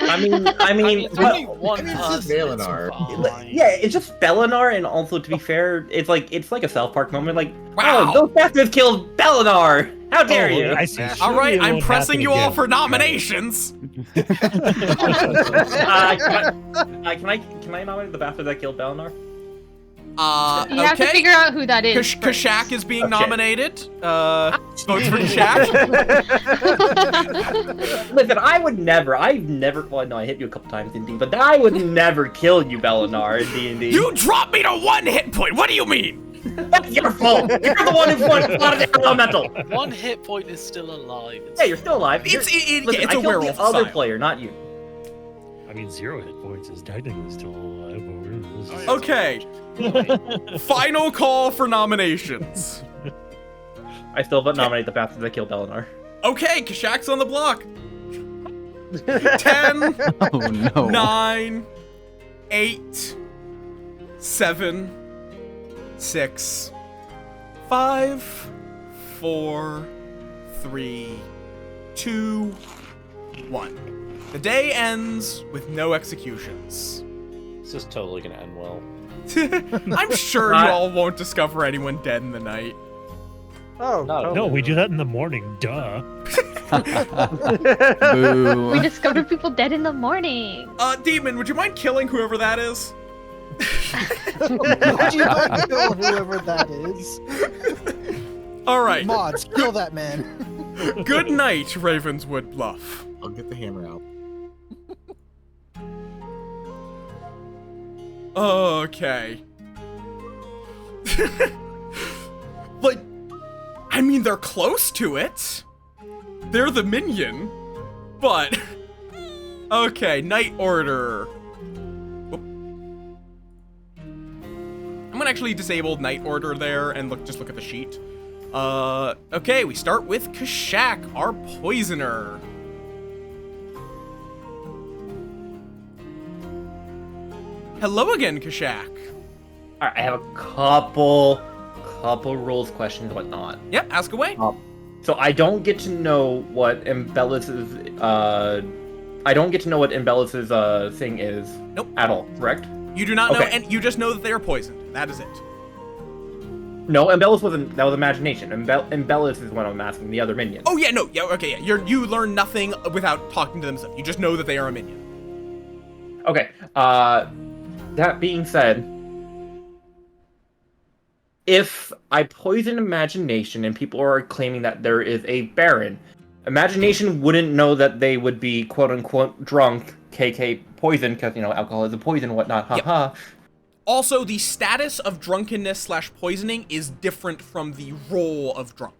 I mean, only one it's just person. It's Valinar. fine. yeah, it's just Belinar, and also to be fair, it's like a South Park moment. Like, Wow. oh, those bastards killed Belinar! How dare you! I see. All right, Surely it I'm won't pressing happen you all again. for nominations. Can I nominate the bastard that killed Belinar? You have to figure out who that is. first. Kashak is being Okay. nominated. Votes for Kashak. Listen, I've never, well, no, I hit you a couple times in D, but I would never kill you, Belinar, in D&D. You dropped me to 1 hit point. What do you mean? That's your fault! You're the one who plotted the elemental! 1 hit point is still alive. Yeah, you're still alive. It's Listen, a I killed werewolf the other style. player, not you. I mean, 0 hit points is technically still alive. Okay. Final call for nominations. I still but nominate the bastard that killed Belinar. Okay, Kashak's on the block. 10, Oh no. 9, 8, 7, 6, 5, 4, 3, 2, 1. The day ends with no executions. This is totally gonna end well. I'm sure you all won't discover anyone dead in the night. Oh, No, we do that in the morning. Duh. Boo. We discovered people dead in the morning. Demon, would you mind killing whoever that is? Would you not kill whoever that is? All right. Mods, kill that man. Good night, Ravenswood Bluff. I'll get the hammer out. Okay. Like, I mean, they're close to it. They're the minion, but okay. Night Order. Whoop. I'm gonna actually disable Night Order there and just look at the sheet. Okay, we start with Kashak, our poisoner. Hello again, Kashak. Alright, I have a couple rules, questions, whatnot. Yep, ask away. So I don't get to know what Embellis's thing is. Nope. At all, correct? You do not know, Okay. and you just know that they are poisoned. That is it. No, Embellis wasn't. That was imagination. Embellis is what I'm asking. The other minion. Oh yeah, no, yeah, okay, yeah. You learn nothing without talking to them. You just know that they are a minion. Okay. That being said, if I poison imagination and people are claiming that there is a Baron, imagination wouldn't know that they would be quote unquote drunk, KK poison, because alcohol is a poison, whatnot. Haha. Also, the status of drunkenness / poisoning is different from the role of drunk.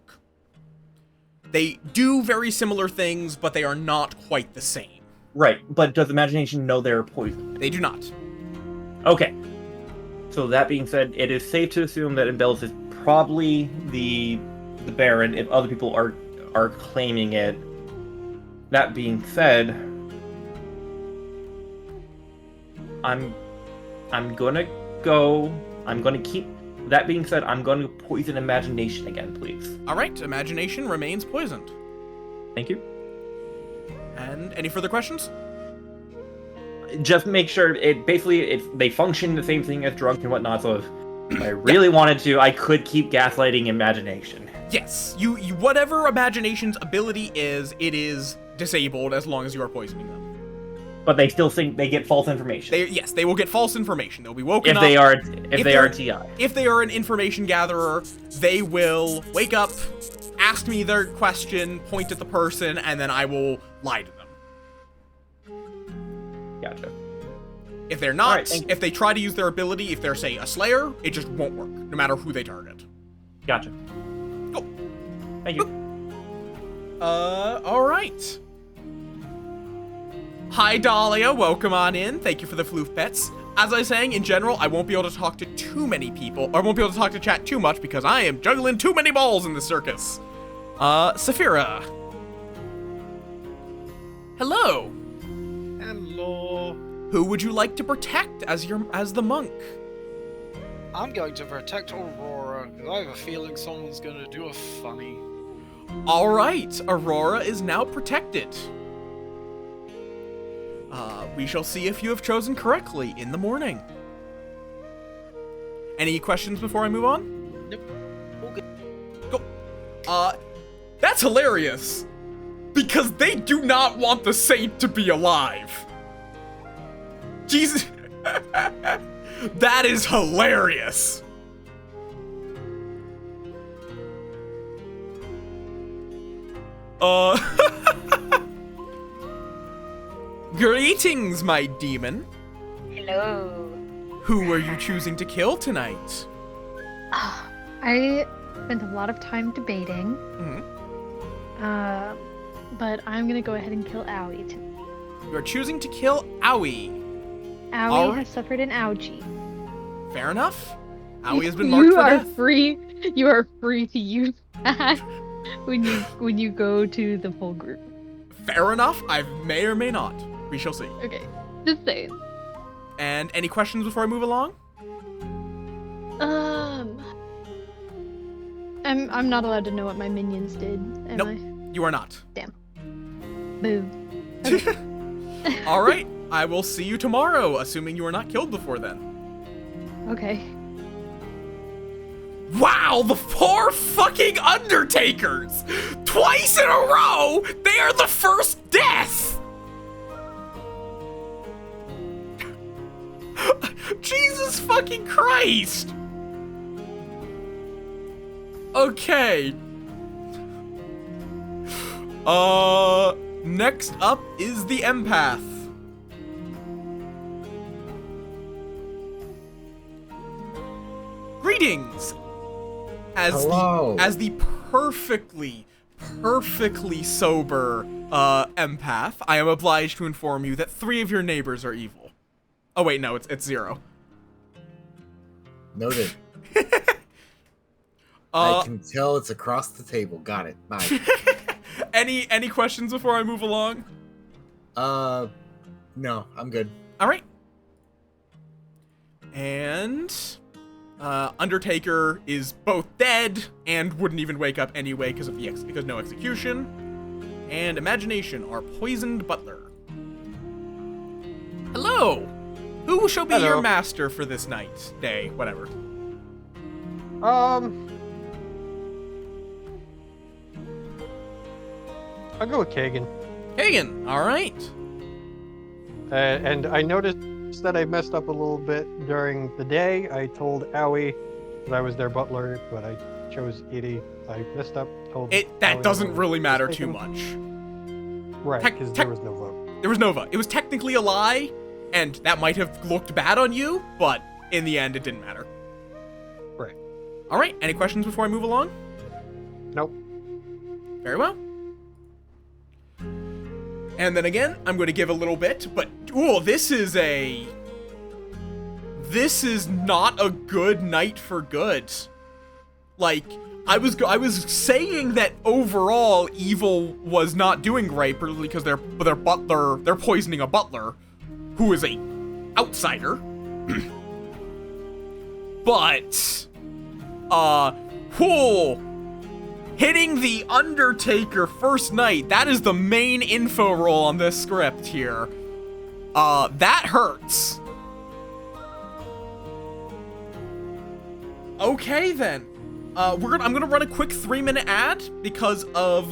They do very similar things, but they are not quite the same. Right, but does imagination know they're poisoned? They do not. Okay. So that being said, it is safe to assume that Embellis is probably the Baron if other people are claiming it. That being said, I'm gonna keep. That being said, I'm going to poison imagination again, please. All right, imagination remains poisoned. Thank you. And any further questions? Just make sure they function the same thing as drunk and whatnot. So if I really wanted to, I could keep gaslighting imagination. Yes, you whatever imagination's ability is, it is disabled as long as you are poisoning them. But they still think they get false information. Yes, they will get false information. They'll be woken If up. they are they're- TI. If they are an information gatherer, they will wake up, ask me their question, point at the person, and then I will lie to them. Gotcha. If they're not, Alright, if they try to use their ability, if they're, say, a slayer, it just won't work, no matter who they target. Gotcha. Cool. Thank you. Alright. Hi, Dahlia. Welcome on in. Thank you for the floof pets. as I was saying, in general, I won't be able to talk to too many people. Or I won't be able to talk to chat too much because I am juggling too many balls in the circus. Saphira. Hello. Hello. Who would you like to protect as the monk? I'm going to protect Aurora, because I have a feeling someone's going to do a funny. Alright, Aurora is now protected. We shall see if you have chosen correctly in the morning. Any questions before I move on? Nope. Okay. Go. That's hilarious. Because they do not want the saint to be alive. Jesus. That is hilarious. Greetings, my demon. Hello. Who are you choosing to kill tonight? I spent a lot of time debating. But I'm gonna go ahead and kill Owie tonight. You are choosing to kill Owie. Owie has suffered an ouchie. Fair enough. Owie has been marked for death. You are free to use that when you go to the full group. Fair enough. I may or may not. We shall see. Okay, just saying. And any questions before I move along? I'm not allowed to know what my minions did, am nope, I? You are not. Damn. Boo. Okay. All right. I will see you tomorrow, assuming you are not killed before then. Okay. Wow, the 4 fucking Undertakers! Twice in a row, they are the first death! Jesus fucking Christ! Okay. Next up is the empath. Greetings! Hello. As the perfectly sober empath, I am obliged to inform you that 3 of your neighbors are evil. Oh wait, no, it's 0. Noted. I can tell it's across the table. Got it. Bye. Any questions before I move along? No, I'm good. All right. And Undertaker is both dead and wouldn't even wake up anyway because no execution. And Imagination, our poisoned butler. Hello. Who shall be your master for this night, day, whatever? I'll go with Kagan. Kagan, all right. And I noticed that I messed up a little bit during the day. I told Owie that I was their butler, but I chose Edie. I messed up. That doesn't really matter too much. Right, because there was no vote. There was no vote. It was technically a lie, and that might have looked bad on you, but in the end, it didn't matter. Right. All right. Any questions before I move along? Nope. Very well. And then again, I'm going to give a little bit, but this is not a good night for good. Like, I was saying that overall evil was not doing great, particularly because they're poisoning a butler who is a outsider. But hitting the Undertaker first night, that is the main info roll on this script here. That hurts. Okay then. I'm gonna run a quick 3-minute ad because of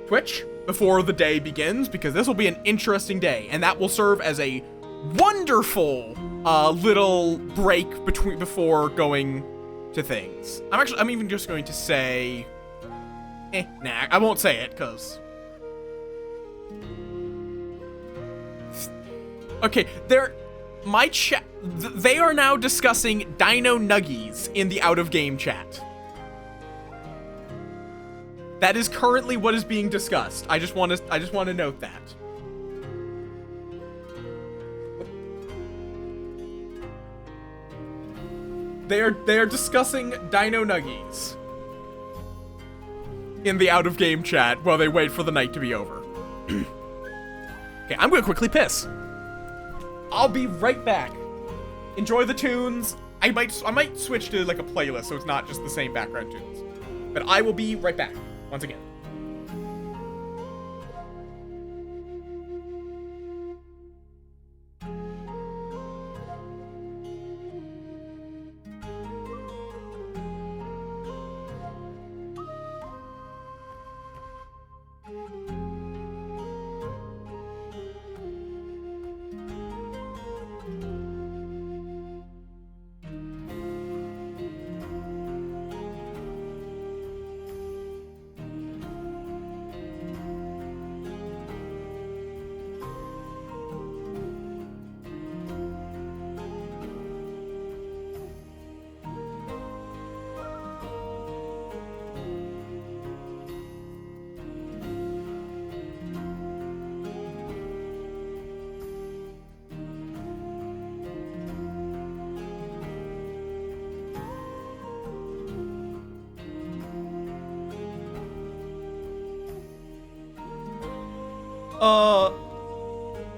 Twitch before the day begins, because this will be an interesting day, and that will serve as a wonderful little break before going to things. I'm even just going to say, nah, I won't say it, cause okay, they are now discussing Dino Nuggies in the out-of-game chat. That is currently what is being discussed. I just want to note that. They are discussing Dino Nuggies in the out-of-game chat while they wait for the night to be over. Okay, I'm gonna quickly piss. I'll be right back. Enjoy the tunes. I might switch to like a playlist so it's not just the same background tunes. But I will be right back once again.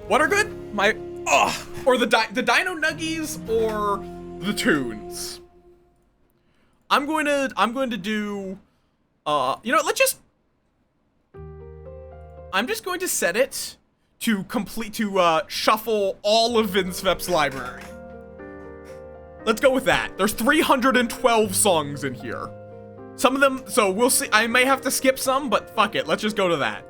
What are good? Or the Dino Nuggies or the tunes. I'm going to do, you know, I'm just going to set it to shuffle all of Vinsvep's library. Let's go with that. There's 312 songs in here. Some of them, so we'll see. I may have to skip some, but fuck it. Let's just go to that.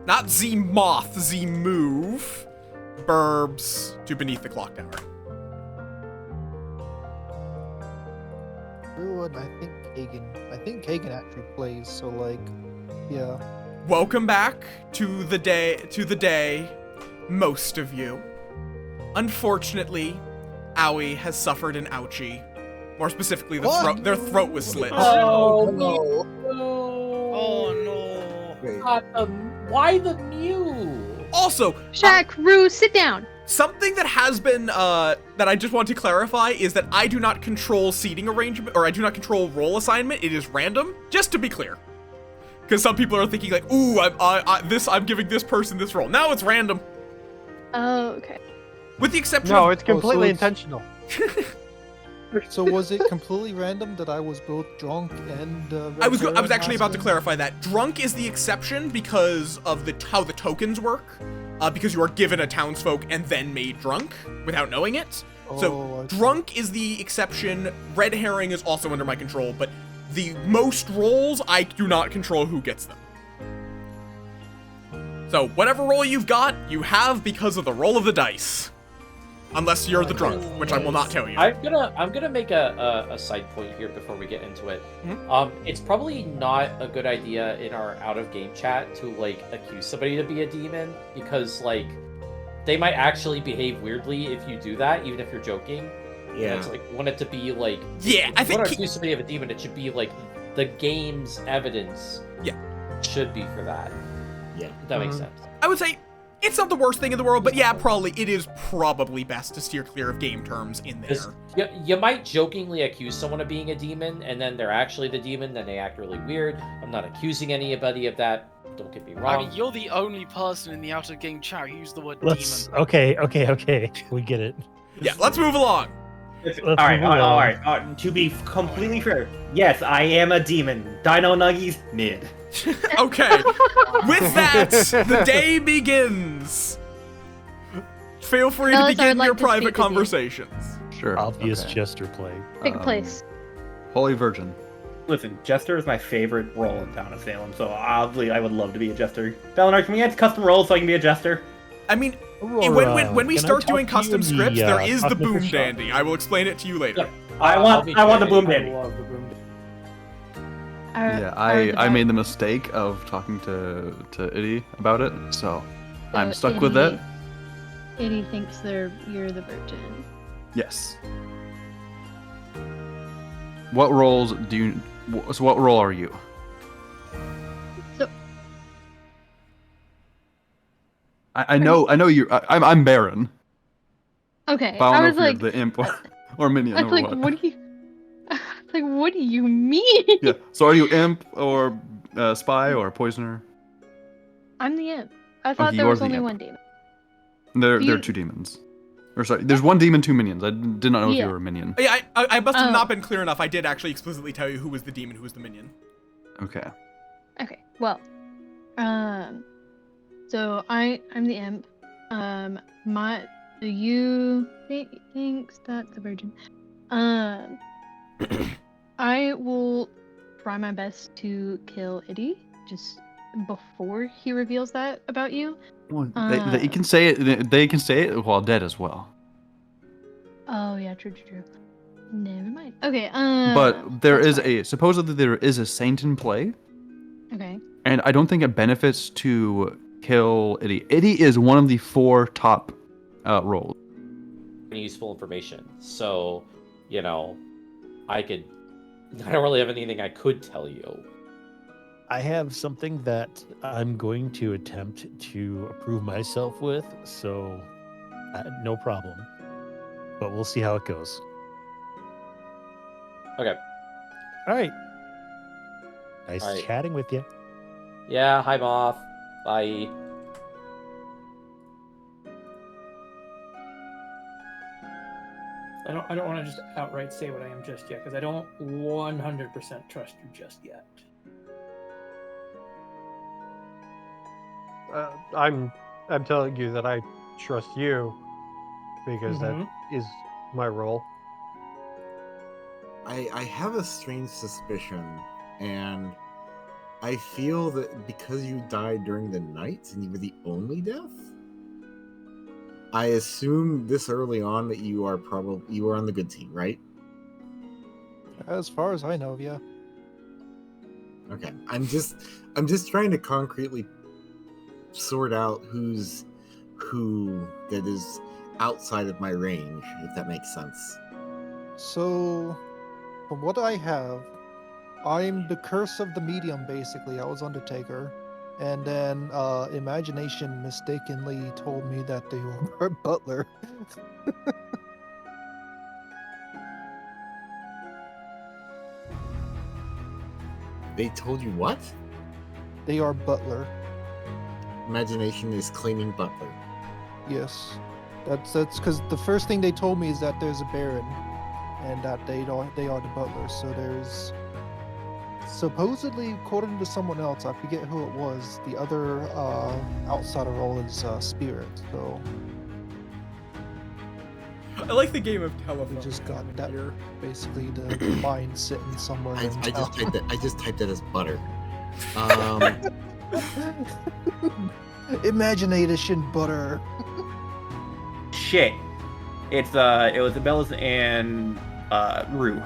Not Z Moth, Z Move. Burbs to Beneath the Clock Tower. Everyone, I think Kagan actually plays, so like, yeah. Welcome back to the day, most of you. Unfortunately, Owie has suffered an ouchie. More specifically, their throat was slit. Oh no! Oh no! Why the Mew? Also, Shaq, Rue, sit down. Something that has been, that I just want to clarify is that I do not control seating arrangement, or I do not control role assignment. It is random, just to be clear. Because some people are thinking like, ooh, I'm giving this person this role. Now it's random. Oh, okay. With the exception No, of... it's completely intentional. So was it completely random that I was both drunk and I was actually about to clarify that. Drunk is the exception because of how the tokens work. Because you are given a townsfolk and then made drunk without knowing it. So drunk is the exception. Red herring is also under my control, but the most roles, I do not control who gets them. So whatever role you've got, you have because of the roll of the dice. Unless you're the drunk, which I will not tell you. I'm gonna make a side point here before we get into it. Mm-hmm. It's probably not a good idea in our out of game chat to like accuse somebody to be a demon, because like they might actually behave weirdly if you do that, even if you're joking. Yeah. And it's like want it to be like, yeah, I think accuse somebody of a demon, it should be like the game's evidence. Yeah, should be for that. Yeah, that makes sense. I would say it's not the worst thing in the world, but yeah, it is probably best to steer clear of game terms in there. You might jokingly accuse someone of being a demon, and then they're actually the demon, then they act really weird. I'm not accusing anybody of that. Don't get me wrong. I mean, you're the only person in the out of game chat who used the word demon. Okay. We get it. Yeah, let's move along. All right. To be completely fair, yes, I am a demon. Dino Nuggies, mid. Okay. With that, the day begins. Feel free to begin your private conversations. Sure. Obvious Jester play. Pick a place. Holy Virgin. Listen, Jester is my favorite role in Town of Salem, so obviously I would love to be a Jester. Belinar, can we add custom roles so I can be a Jester? I mean, when we start doing custom scripts, there is the Boom Dandy. I will explain it to you later. I want the Boom Dandy. Yeah, I made the mistake of talking to Iddy about it, so I'm stuck with it. Iddy thinks you're the virgin. Yes. What roles do you? So what role are you? So I know you. I'm Baron. Okay, But I don't I know was if you're like, the imp or minion I was or like, what. what do you? Like, what do you mean? Yeah. So are you imp or spy or poisoner? I'm the imp. I thought Okay, there you are was the only imp. one demon. There You- are two demons. Or sorry, there's one demon, two minions. I did not know if you Yeah. were a minion. Yeah, I must have Oh. not been clear enough. I did actually explicitly tell you who was the demon, who was the minion. Okay. Okay, well, so I'm the imp. Do you thinks that the virgin? I will try my best to kill Iddy just before he reveals that about you. Well, they can say it. They can say it while dead as well. Oh yeah, true. Never mind. Okay. But there that's is fine. supposedly there is a saint in play, Okay. and I don't think it benefits to kill Iddy. Iddy is one of the 4 top roles. Useful information. So, I don't really have anything I could tell you. I have something that I'm going to attempt to approve myself with, so no problem. But we'll see how it goes. Okay. All right. Nice All right. chatting with you. Yeah, hi, Moth. Bye. I don't want to just outright say what I am just yet, because I don't 100% trust you just yet. I'm telling you that I trust you because that is my role. I have a strange suspicion, and I feel that because you died during the night and you were the only death, I assume this early on that you are on the good team, right? As far as I know, yeah. Okay. I'm just trying to concretely sort out who that is outside of my range, if that makes sense. So, from what I have, I'm the curse of the medium, basically. I was Undertaker. And then Imagination mistakenly told me that they were Butler. They told you what? They are Butler. Imagination is claiming Butler. Yes. That's because the first thing they told me is that there's a Baron, and that they are the Butler. So there's supposedly, according to someone else, I forget who it was, the other outsider role is Spirit. So I like the game of telephone. we just got that basically the mind sitting somewhere. I just typed it as butter. Imagination butter. Shit. It was Abellis and Rue.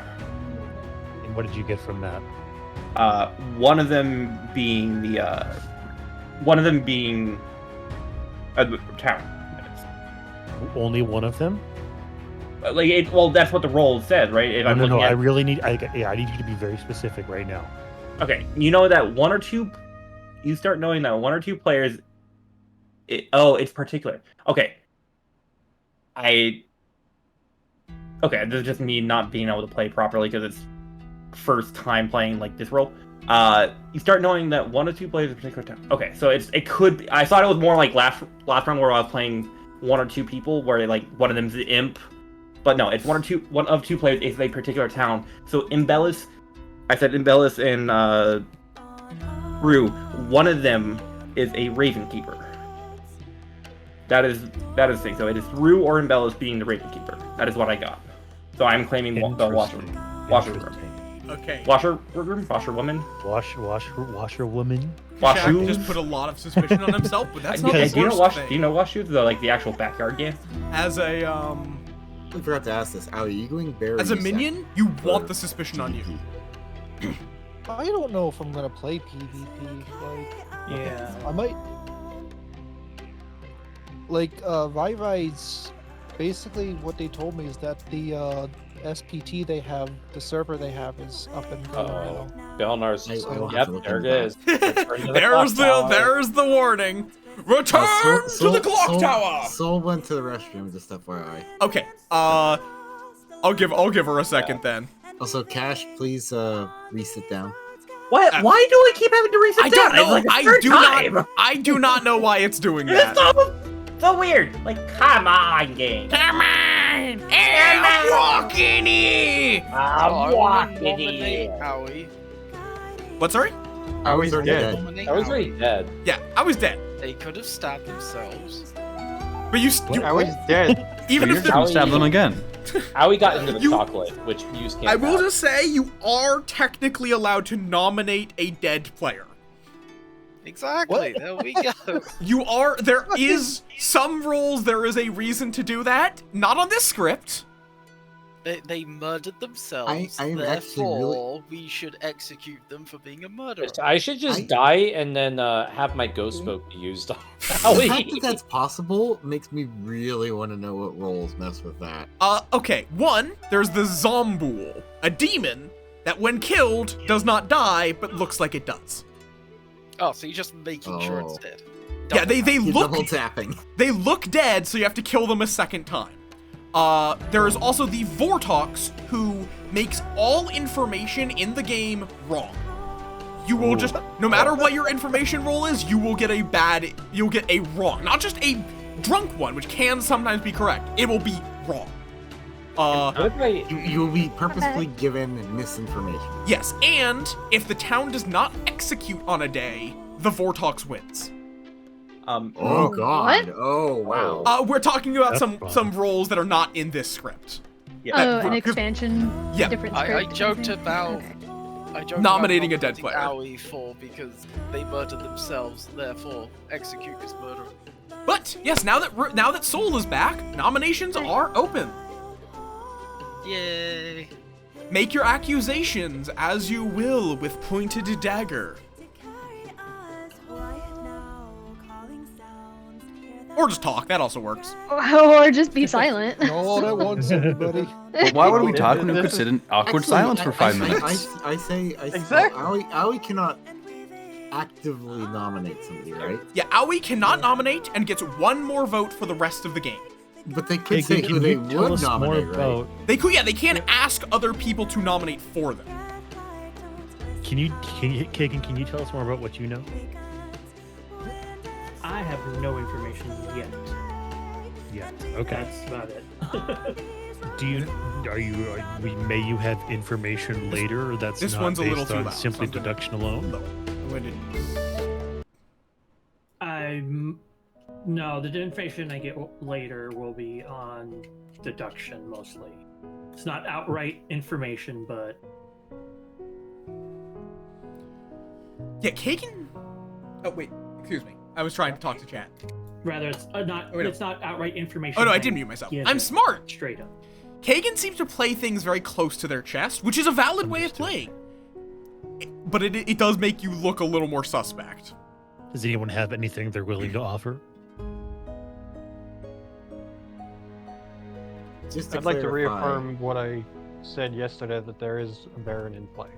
And what did you get from that? One of them being the town. Only one of them? Well, that's what the role said, right? If No. I really need. I need you to be very specific right now. Okay, you know that one or two. You start knowing that one or two players. It's particular. Okay. Okay, this is just me not being able to play properly because it's first time playing like this role. You start knowing that one or two players in particular time. Okay, so it could be. I thought it was more like last round where I was playing one or two people where like one of them's the imp, but no, it's one of two players is a particular town. So Embellis, I said Embellis and Rue. One of them is a Raven Keeper. That is the thing. So it is Rue or Embellis being the Raven Keeper. That is what I got. So I'm claiming the washerwoman. Okay. Washerwoman. Washerwoman. Shaq just put a lot of suspicion on himself, but that's not the worst thing. Do you know Washu? The actual backyard game? As a We forgot to ask this. Ali, are you going Barry? As a minion, you want the suspicion on you. I don't know if I'm gonna play PvP. Yeah. I might. Rai basically what they told me is that the SPT they have, the server they have is up and going now. Belnar's. I will Yep, have to look there it into is. There's the warning. Return to the clock tower. Soul went to the restroom, just FYI. Okay. I'll give her a second then. Also, Cash, please resit down. What? Why do I keep having to reset I down? don't know. It's like the third time. I do not know why it's doing that. It's so weird. Like, come on, game. Come on! I'm walking here! I'm walking here. Howie. What, sorry? I was dead. I was already dead. Yeah, I was dead. They could have stabbed themselves. But you I was dead. even You're if just gonna stab them again. Howie got into the chocolate, which Muse can't I will have. just say you are technically allowed to nominate a dead player. Exactly. There we go. You are. There is some roles. There is a reason to do that. Not on this script. They murdered themselves. I am actually therefore, we should execute them for being a murderer. I should just die and then have my ghost vote be used on The Howie. fact that that's possible makes me really want to know what roles mess with that. Okay. One, there's the Zombool, a demon that when killed does not die but looks like it does. Oh, so you're just making sure it's dead. Yeah, they look double tapping. They look dead, so you have to kill them a second time. There is also the Vortox, who makes all information in the game wrong. You will just, no matter what your information roll is, you will get you'll get a wrong. Not just a drunk one, which can sometimes be correct. It will be wrong. You will be purposefully given misinformation. Yes, and if the town does not execute on a day, the Vortox wins. Oh god. What? Oh wow. We're talking about That's some roles that are not in this script. Oh, an expansion. Yeah. Different I script. joked about. Okay. I joked Nominating about a dead player. Owie for because they murdered themselves, therefore execute this murderer. But yes, now that Soul is back, nominations are open. Yay! Make your accusations as you will with pointed dagger. Or just talk, that also works. Or just be silent. All at once, everybody. Well, why would we talk when we could sit in awkward silence for 5 minutes? I say Exactly. Aoi cannot actively nominate somebody, right? Yeah, Aoi cannot nominate and gets one more vote for the rest of the game. But they could Hey, say can who they you tell would us more nominate, right? about? They can ask other people to nominate for them. Can you, Kagan, can you tell us more about what you know? I have no information yet. Yeah. Okay. That's about it. Do you? May you have information later that's This not one's a little based too on loud, simply so I'm gonna- deduction alone? No, the information I get later will be on deduction mostly. It's not outright information, but Yeah, Kagan. Oh wait, excuse me. I was trying to talk to chat. rather it's not. Oh, wait, no. It's not outright information. Oh no, I I did mute myself. give I'm it smart. Straight up. Kagan seems to play things very close to their chest, which is a valid way of playing. But it does make you look a little more suspect. Does anyone have anything they're willing to offer? Just to I'd like to clarify, reaffirm what I said yesterday, that there is a Baron in play.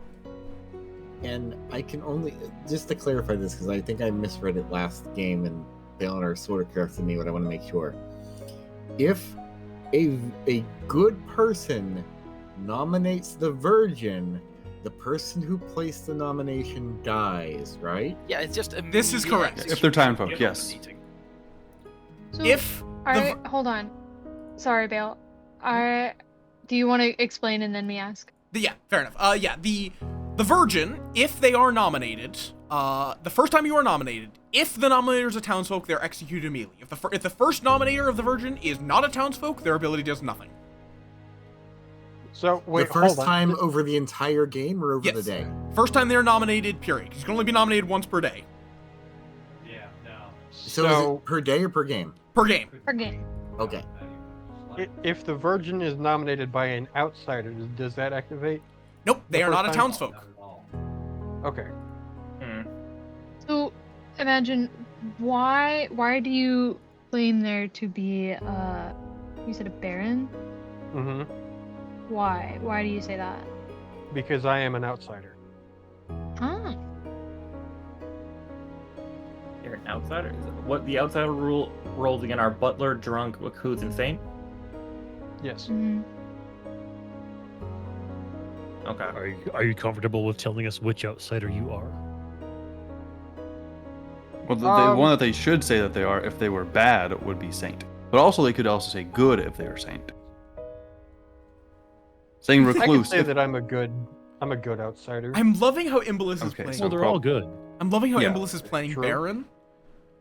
and I can only just to clarify this because I think I misread it last game, and Balenar sort of corrected me, but I want to make sure. If a good person nominates the Virgin, the person who placed the nomination dies, right? Yeah, it's just This is correct. If they're time folk, yes. So, If hold on. Sorry, Bale. Do you want to explain and then me ask? Yeah, fair enough. Yeah, the Virgin, if they are nominated, the first time you are nominated, if the nominator is a townsfolk, they're executed immediately. If the first nominator of the Virgin is not a townsfolk, their ability does nothing. So wait, the first hold on. time over the entire game or over the Yes. day? First time they're nominated, period. You can only be nominated once per day. So is it per day or per game? Per game. Per game. Okay. If the Virgin is nominated by an outsider, does that activate? Nope, they The are not a first time? townsfolk. Okay. So, imagine why do you claim there to be you said a baron? Mm-hmm. Why? Why do you say that? Because I am an outsider. Huh. You're an outsider. What the outsider roles again are butler, drunk, recluse, and saint. Yes. Okay. Are you comfortable with telling us which outsider you are? Well, the one that they should say that they are, if they were bad, would be saint. But also, they could also say good if they are saint. Saying I can recluse. say that I'm a good outsider. I'm loving how Imbalus is playing. Well, they're all good. I'm loving how Yeah. Imbalus is playing Baron.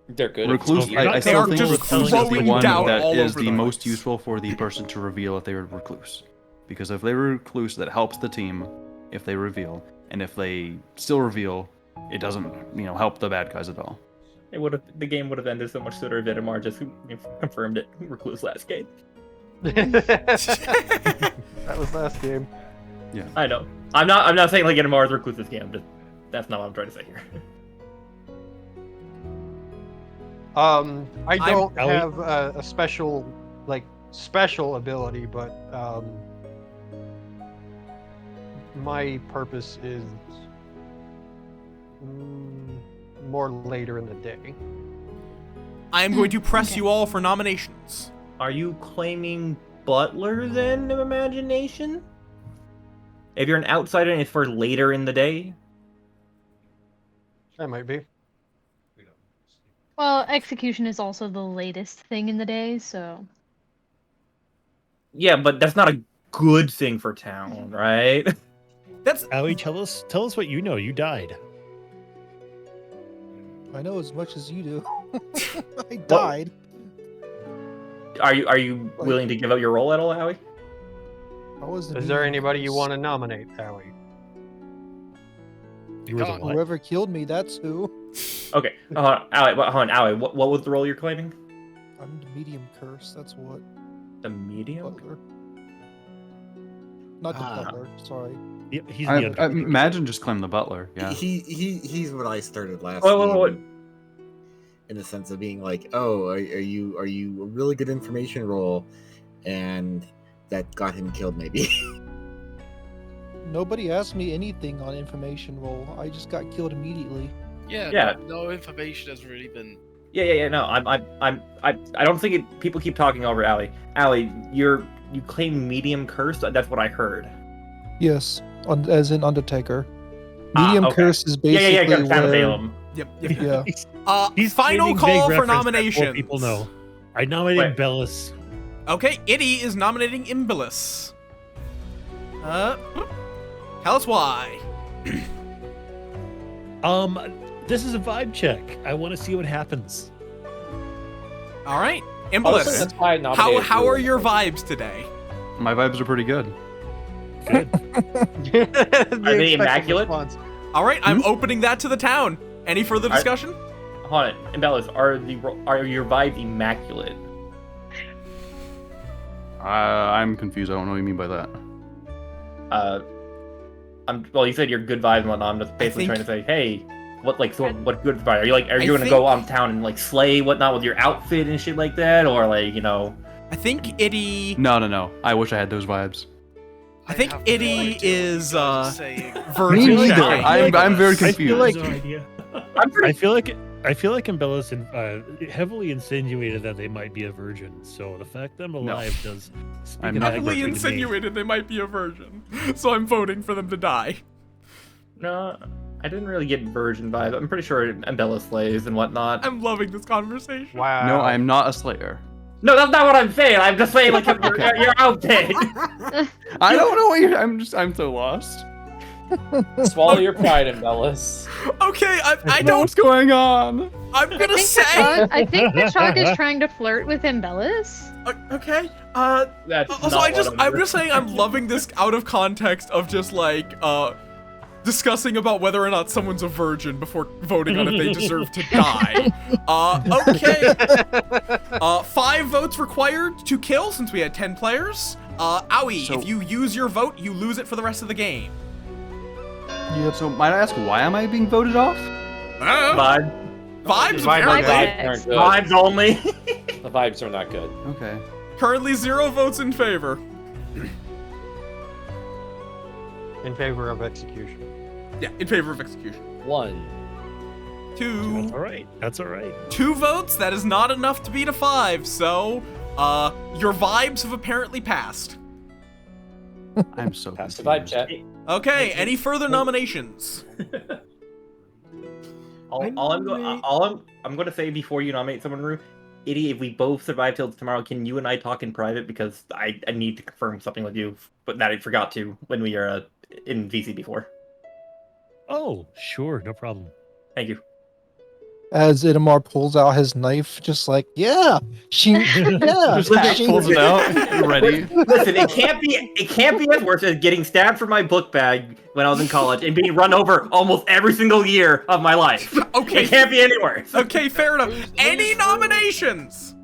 They're good. Recluse. I They still are think just recluse is throwing the one doubt that all is over the the most useful for the person to reveal if they were recluse. Because if they were recluse, that helps the team if they reveal, and if they still reveal, it doesn't, help the bad guys at all. The game would have ended so much sooner if Vitamar just confirmed it. Recluse last game. That was last game. Yeah. I know. I'm not saying like Vitamar is recluse this game. That's not what I'm trying to say here. I don't have a special ability, but my purpose is more later in the day. I am going to press you all for nominations. Are you claiming Butler then of Imagination? If you're an outsider and it's for later in the day? That might be. Well, execution is also the latest thing in the day, so. Yeah, but that's not a good thing for town, right? That's Allie, tell us what you know. You died. I know as much as you do. I died. Are you willing to give up your role at all, Howie? Is there anybody you want to nominate, Howie? Whoever killed me, that's who. Okay, hold on, Howie. What was the role you're claiming? I'm the medium curse. That's what. The medium? Butler. Not the butler. Sorry. Yeah, he's I imagine just claim the butler. Yeah. He's what I started last Wait. in the sense of being like, oh, are you a really good information role, and that got him killed maybe. Nobody asked me anything on information roll. I just got killed immediately. Yeah. No information has really been. Yeah. No, I don't think people keep talking over Allie. Allie, you claim medium curse. That's what I heard. Yes, as in Undertaker. Medium curse is basically Balaam. Yep. Yeah. He's Final claiming call vague for reference that nominations. more people know. I nominated Bellis. Okay, Itty is nominating Imbalus. Tell us why. This is a vibe check. I want to see what happens. All right, Also, Imbalus. that's why I nominated How you. are your vibes today? My vibes are pretty good. Good. Are they immaculate? All right, I'm opening that to the town. Any further discussion? Hold on, Embellis, are your vibes immaculate? I'm confused. I don't know what you mean by that. Well, you said you're good vibes and whatnot. I'm just basically trying to say, hey, what good vibes? Are you gonna go on town and like slay whatnot with your outfit and shit like that, or like I think Itty. No. I wish I had those vibes. I think Itty is Me virgin neither. shy. I'm very confused. I feel like Embellis heavily insinuated that they might be a virgin. So the fact that I'm alive does speak I'm of heavily everything to me. insinuated they might be a virgin, so I'm voting for them to die. No, I didn't really get virgin vibes. I'm pretty sure Embellis slays and whatnot. I'm loving this conversation. Wow. No, I'm not a slayer. No, that's not what I'm saying. I'm just saying like your outfit. I don't know what you're. I'm so lost. Swallow your pride, Embellis. Okay, I know don't. what's going on. I'm gonna say. I think Kachak is trying to flirt with Embellis. Okay. That's Also, I'm just saying I'm loving this out of context of just like discussing about whether or not someone's a virgin before voting on if they deserve to die. Okay. 5 votes required to kill since we had 10 players. Owie, if you use your vote, you lose it for the rest of the game. Yeah. So might I ask why am I being voted off? Vibes. Vibes, Vibes apparently. Vibes only. The vibes are not good. Okay. Currently 0 votes in favor. In favor of execution. Yeah, in favor of execution. 1, 2. That's all right. That's all right. 2 votes. That is not enough to beat a 5. So, your vibes have apparently passed. I'm so Pass the vibe chat. Okay. Any further nominations? All I'm going to say before you nominate someone, Rue, Iddy, if we both survive till tomorrow, can you and I talk in private? Because I need to confirm something with you, but that I forgot to when we are in VC before. Oh, sure, no problem. Thank you. As Idamar pulls out his knife, just like, yeah, she, yeah, Just pulls it out, ready. Listen, it can't be as worse as getting stabbed for my book bag when I was in college and being run over almost every single year of my life. Okay. It can't be any worse. Okay, fair enough. Any nominations?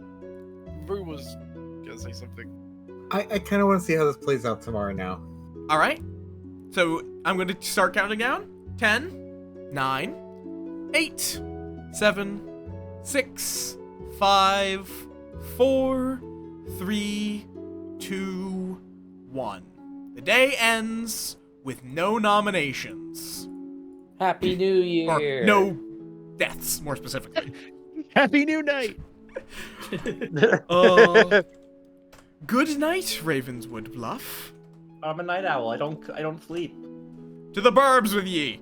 Rue was gonna say something. I kind of want to see how this plays out tomorrow now. All right. So I'm going to start counting down. 10, 9, 8, 7, 6, 5, 4, 3, 2, 1. The day ends with no nominations. Happy New Year. Or no deaths, more specifically. Happy New Night. Good night, Ravenswood Bluff. I'm a night owl. I don't sleep. To the burbs with ye.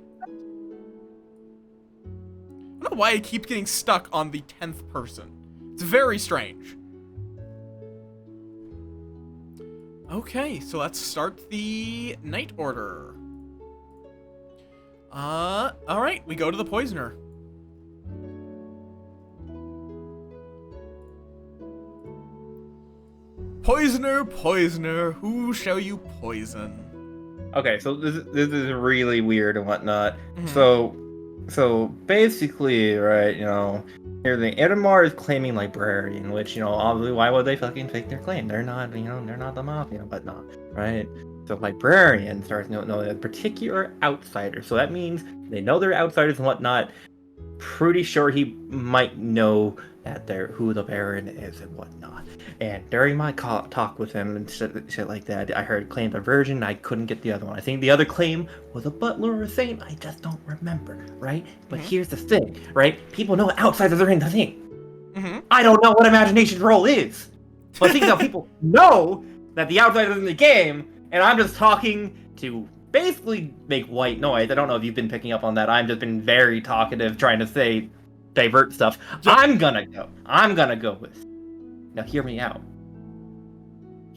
I don't know why I keep getting stuck on the 10th person. It's very strange. Okay, so let's start the night order. Alright, we go to the poisoner. Poisoner, poisoner, who shall you poison? Okay, so this is really weird and whatnot. So basically, right, here the Edamar is claiming librarian, which, obviously, why would they fucking fake their claim? They're not, they're not the mafia, but not, right? So librarian starts knowing a particular outsider. So that means they know they're outsiders and whatnot. Pretty sure he might know that who the Baron is and whatnot. And during my talk with him and shit like that, I heard claim the Virgin. I couldn't get the other one. I think the other claim was a butler or a saint. I just don't remember, right? But here's the thing, right? People know outsiders are in the thing. I don't know what imagination's role is. But think how people know that the outsiders in the game, and I'm just talking to basically make white noise. I don't know if you've been picking up on that. I've just been very talkative, trying to say divert stuff. I'm gonna go with. Now hear me out.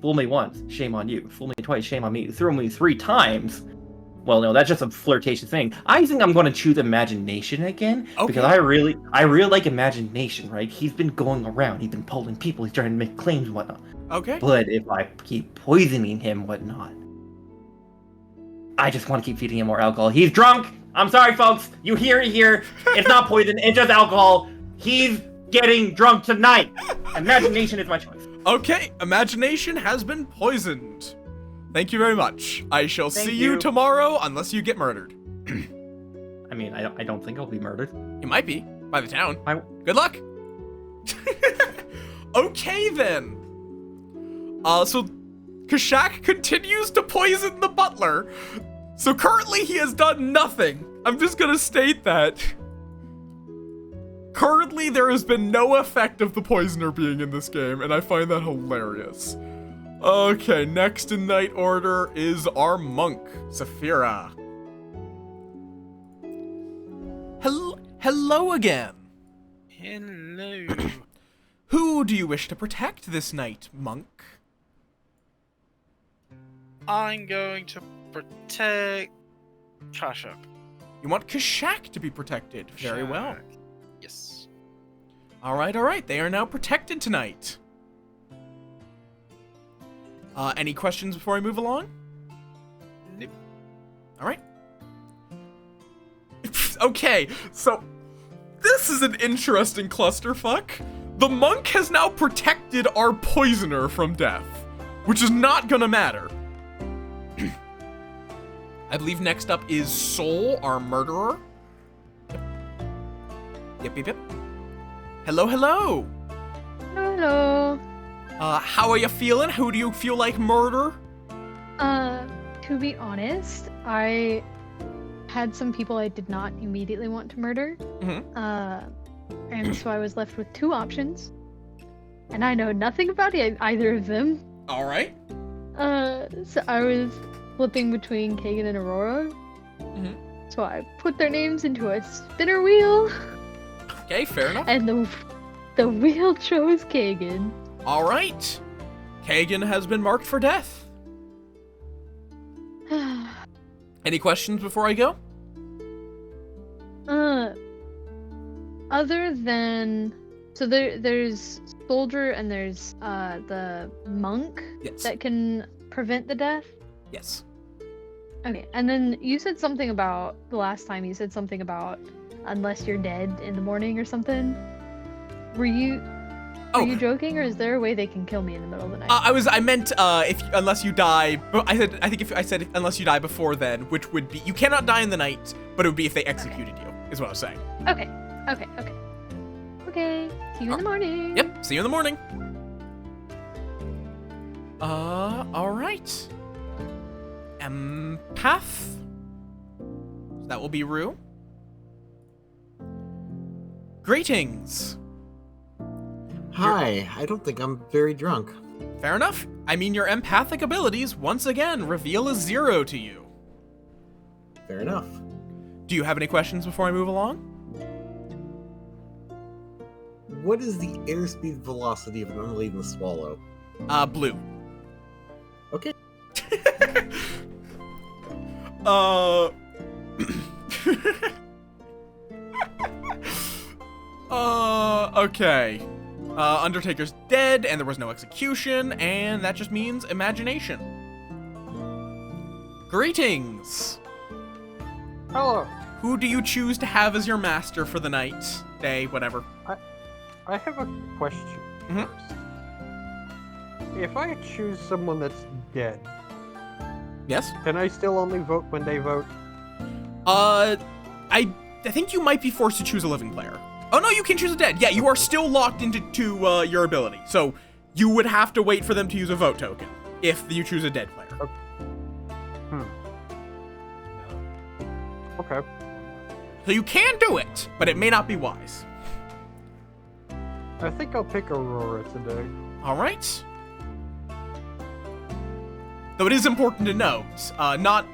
Fool me once, shame on you. Fool me twice, shame on me. Throw me 3 times. Well, no, that's just a flirtatious thing. I think I'm gonna choose imagination again because I really like imagination, right? He's been going around, he's been pulling people, he's trying to make claims and whatnot. Okay. But if I keep poisoning him, whatnot, I just want to keep feeding him more alcohol. He's drunk. I'm sorry, folks. You hear it here. It's not poison. It's just alcohol. He's getting drunk tonight. Imagination is my choice. Okay, imagination has been poisoned. Thank you very much. I shall see you you. tomorrow unless you get murdered. I mean, I don't think I'll be murdered. You might be by the town. Good luck. Okay then. So Kashak continues to poison the butler. So currently he has done nothing. I'm just gonna state that. Currently there has been no effect of the poisoner being in this game, and I find that hilarious. Okay, next in night order is our monk, Saphira. Hello again. Hello. Who do you wish to protect this night, monk? I'm going to protect Kashak. You want Kashak to be protected. Very well. Yes. Alright. They are now protected tonight. Any questions before I move along? Nope. Alright. Okay, so this is an interesting clusterfuck. The monk has now protected our poisoner from death, which is not gonna matter. I believe next up is Soul, our murderer. Yep. Hello. Hello. How are you feeling? Who do you feel like murder? To be honest, I had some people I did not immediately want to murder. And so I was left with 2 options. And I know nothing about either of them. All right. So I was flipping between Kagan and Aurora. So I put their names into a spinner wheel. Okay, fair enough. And the wheel chose Kagan. All right. Kagan has been marked for death. Any questions before I go? Other than so there's soldier and there's the monk that can prevent the death. Yes. Okay, and then you said something about the last time. You said something about unless you're dead in the morning or something. Were you joking, or is there a way they can kill me in the middle of the night? I meant unless you die. I said unless you die before then, which would be you cannot die in the night, but it would be if they executed you. Is what I was saying. Okay. See you in the morning. Yep. See you in the morning. All right. Empath. That will be Rue. Greetings. Hi, I don't think I'm very drunk. Fair enough. I mean, your empathic abilities, once again, reveal a 0 to you. Fair enough. Do you have any questions before I move along? What is the airspeed velocity of an unladen swallow? Blue. Okay. Okay. Undertaker's dead, and there was no execution, and that just means imagination. Greetings! Hello. Who do you choose to have as your master for the night, day, whatever? I have a question first. If I choose someone that's dead, yes, can I still only vote when they vote? I think you might be forced to choose a living player. Oh no, you can choose a dead. Yeah, you are still locked into your ability. So you would have to wait for them to use a vote token if you choose a dead player. Okay. So you can do it, but it may not be wise. I think I'll pick Aurora today. All right. Though it is important to note, not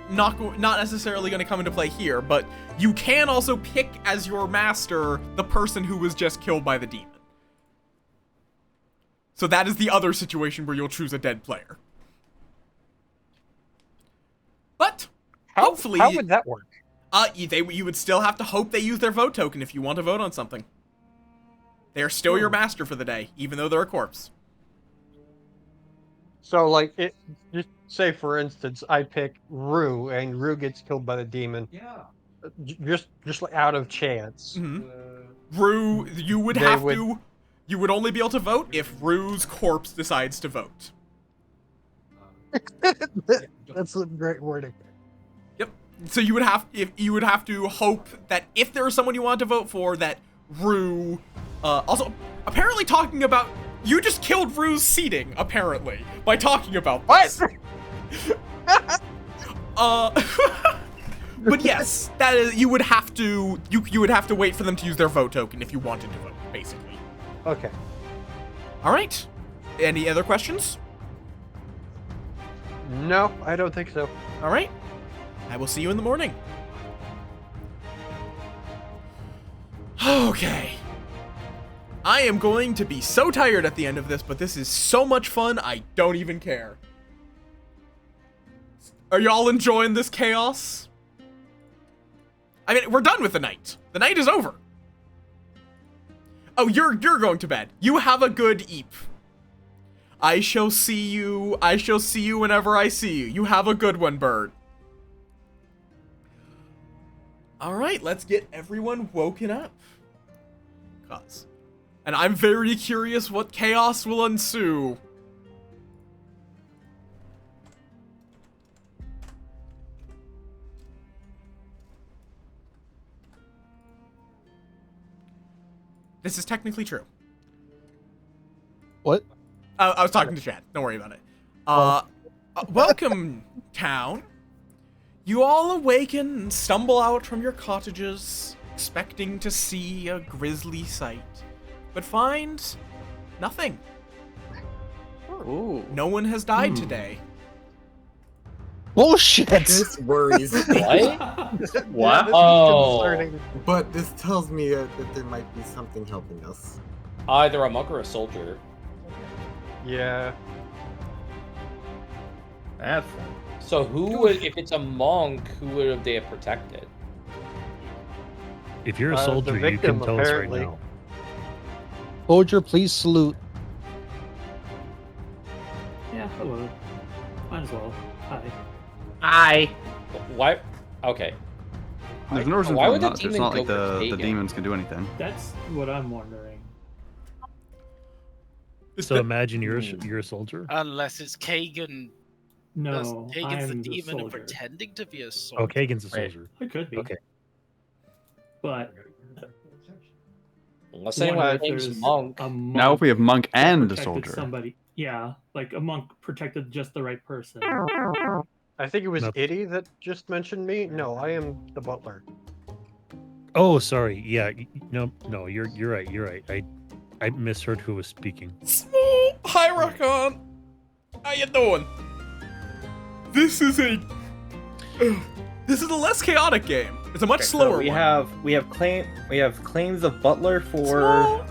necessarily going to come into play here, but you can also pick as your master the person who was just killed by the demon. So that is the other situation where you'll choose a dead player. But hopefully, how would that work? You would still have to hope they use their vote token if you want to vote on something. They are still your master for the day, even though they're a corpse. So, like, just say for instance, I pick Rue, and Rue gets killed by the demon. Yeah. Just like out of chance. Rue, you would only be able to vote if Rue's corpse decides to vote. That's a great wording. Yep. So you would have to hope that if there is someone you want to vote for, that Rue. Also, apparently talking about you just killed Rue's seating. Apparently by talking about this. What? But yes, that is. You would have to wait for them to use their vote token if you wanted to vote, basically. Okay. All right. Any other questions? No, I don't think so. All right. I will see you in the morning. Okay. I am going to be so tired at the end of this, but this is so much fun, I don't even care. Are y'all enjoying this chaos? I mean, we're done with the night. The night is over. Oh, you're going to bed. You have a good eep. I shall see you whenever I see you. You have a good one, bird. All right, let's get everyone woken up. And I'm very curious what chaos will ensue. This is technically true. What? I was talking to Chad. Don't worry about it. Welcome, town. You all awaken and stumble out from your cottages, expecting to see a grisly sight, but find nothing. Ooh. No one has died today. Bullshit! This worries me. What? Wow. Oh. But this tells me that there might be something helping us. Either a monk or a soldier. Yeah. That's So who would, if it's a monk, who would they have protected? If you're a The soldier, you can victim, tell apparently. us right now. Soldier, please salute. Yeah, hello. Might as well. Hi. I. Why? Okay. There's no reason Why for would them the not to. It's demon not go like for the Kagan? demons can do anything. That's what I'm wondering. So imagine you're a soldier. Unless it's Kagan. No, Kagan's the I'm the demon and soldier. pretending to be a soldier. Oh, Kagan's a Right. soldier. I could be. Okay. But Unless what anyone if claims there's monk. a monk Now if we have monk that and a protected soldier. somebody, yeah, like a monk protected just the right person. I think it was Nothing. Itty that just mentioned me. No, I am the butler. Oh, sorry. Yeah. No. You're right. You're right. I misheard who was speaking. Hi, Rakon. How you doing? This is a less chaotic game. It's a much Okay, so slower we one. we have claims of butler for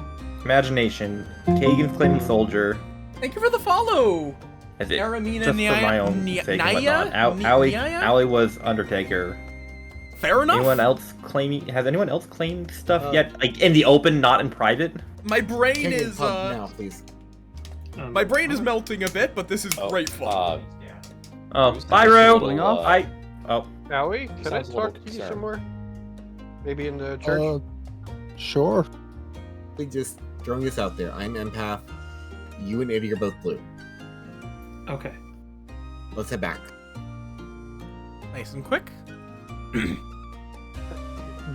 imagination. Kagan's claiming soldier. Thank you for the follow. Is it Aramina just for my own sake and whatnot? Allie was undertaker. Fair enough. Anyone else claiming? Has anyone else claimed stuff yet? Like in the open, not in private. My brain Kagan, is pump now, please. my brain is melting a bit, but this is great fun. Oh, Bruce bye, sounds a Ro. little, Oh. Allie, can I Sounds a little talk to you concerned. somewhere? Maybe in the church? Sure. Like, just throwing this out there. I'm empath. You and Eddie are both blue. Okay. Let's head back. Nice and quick.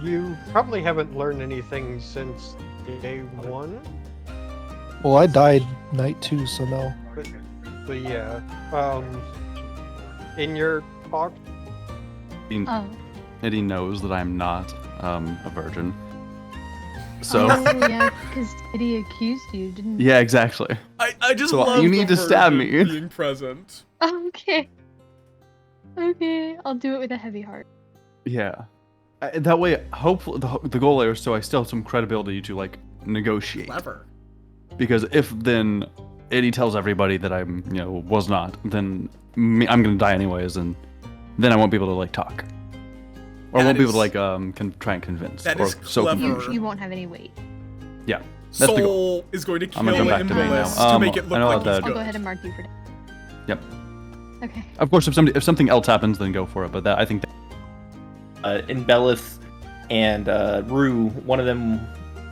You probably haven't learned anything since day one. Well, I died night 2, so no. But yeah, in your talk, Eddie knows that I'm not a virgin. So Oh, yeah, because Eddie accused you, didn't yeah, exactly. I just So love you need the to stab virgin me. being present. Okay. Okay, I'll do it with a heavy heart. Yeah. That way, hopefully, the goal is so I still have some credibility to like negotiate. Clever. Because if then Eddie tells everybody that I'm, was not, then I'm gonna die anyways, and then I won't be able to like talk, or won't be able to like try and convince. That or is so clever. confusion. You won't have any weight. Yeah. That's the goal. Soul is going to I'm kill gonna jump back to me Imbalance now. to make it look I know like that- he's I'll good. go ahead and mark you for dead. Yep. Okay. Of course, if something else happens, then go for it. But that I think. In Bellis and Rue, one of them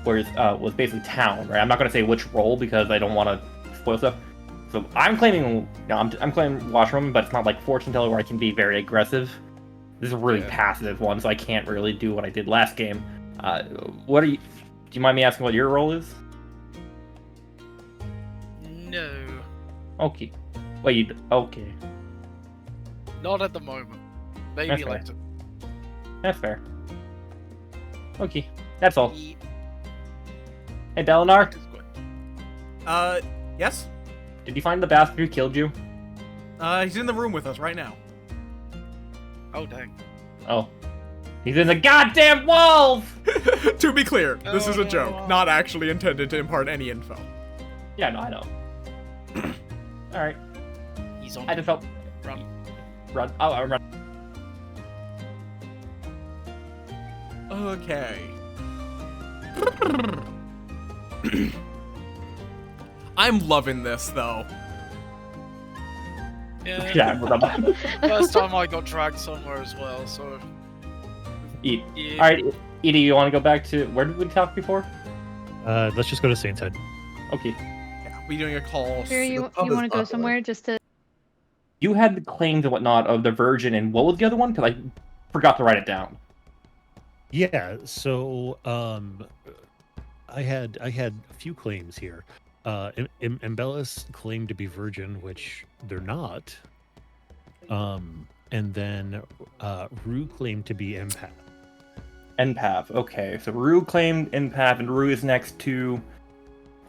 was basically town, right? I'm not gonna say which role because I don't want to spoil stuff. So I'm claiming, I'm claiming washroom, but it's not like fortune teller where I can be very aggressive. This is a really passive one, so I can't really do what I did last game. What are you? Do you mind me asking what your role is? No, Okay. Wait. Okay. not at the moment. Maybe That's fair. later. That's fair. Okay. That's all. Hey, Delinar. Yes? Did you find the bastard who killed you? He's in the room with us right now. Oh dang. Oh. He's in the goddamn walls! To be clear, this is a joke, not actually intended to impart any info. Yeah, no, I know. Alright. He's on. I just felt. Run. Run. Oh, I run. Okay. I'm loving this, though. Yeah. Yeah, First time I got dragged somewhere as well, so. Eat. Yeah. Alright, Edie, you want to go back to. Where did we talk before? Let's just go to Saint's Head. Okay. Yeah, we doing a call. Fear, you want to go somewhere just to... You had the claims and whatnot of the Virgin, and what was the other one? Because I forgot to write it down. Yeah, so I had a few claims here. Embellis claimed to be virgin, which they're not. and then Rue claimed to be empath. Empath. Okay, so Rue claimed empath, and Rue is next to.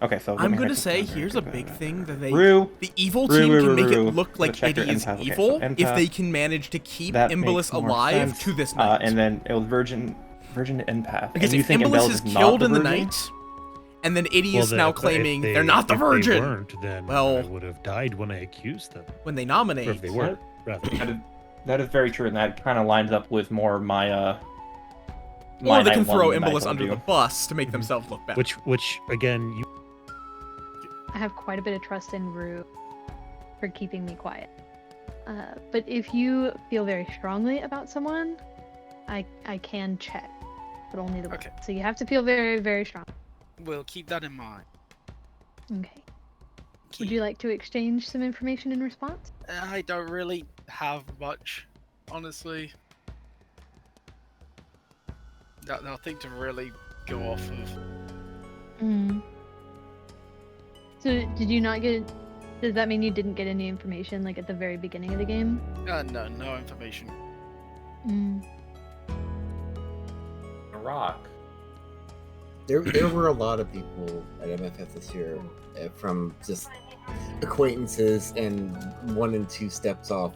Okay, so I'm gonna say here's a big thing that Rue, the evil Rue, team Rue, can Rue, make Rue. it look like Check your Eddie is empath. Okay, evil so if empath, they can manage to keep that Imbalus makes more alive sense. to this night. And then it was Virgin empath. Because and you if think Imbalus Embellus is is not killed the in the virgin? night, and then Eddie is now claiming they're not the if virgin. They weren't, then well, I would have died when I accused them. When they nominate. Or if they were, rather. That is very true, and that kind of lines up with more my Or they can night throw one that I Imbalus told under you. the bus to make themselves look better. Which again, you. I have quite a bit of trust in Rue for keeping me quiet. But if you feel very strongly about someone, I can check, but only the one. Okay. So you have to feel very, very strong. We'll keep that in mind. Okay. Would you like to exchange some information in response? I don't really have much, honestly. Nothing to really go off of. Hmm. So did you not get? Does that mean you didn't get any information like at the very beginning of the game? No information. Mm. A rock. There were a lot of people at MFF this year from just acquaintances and 1 and 2 steps off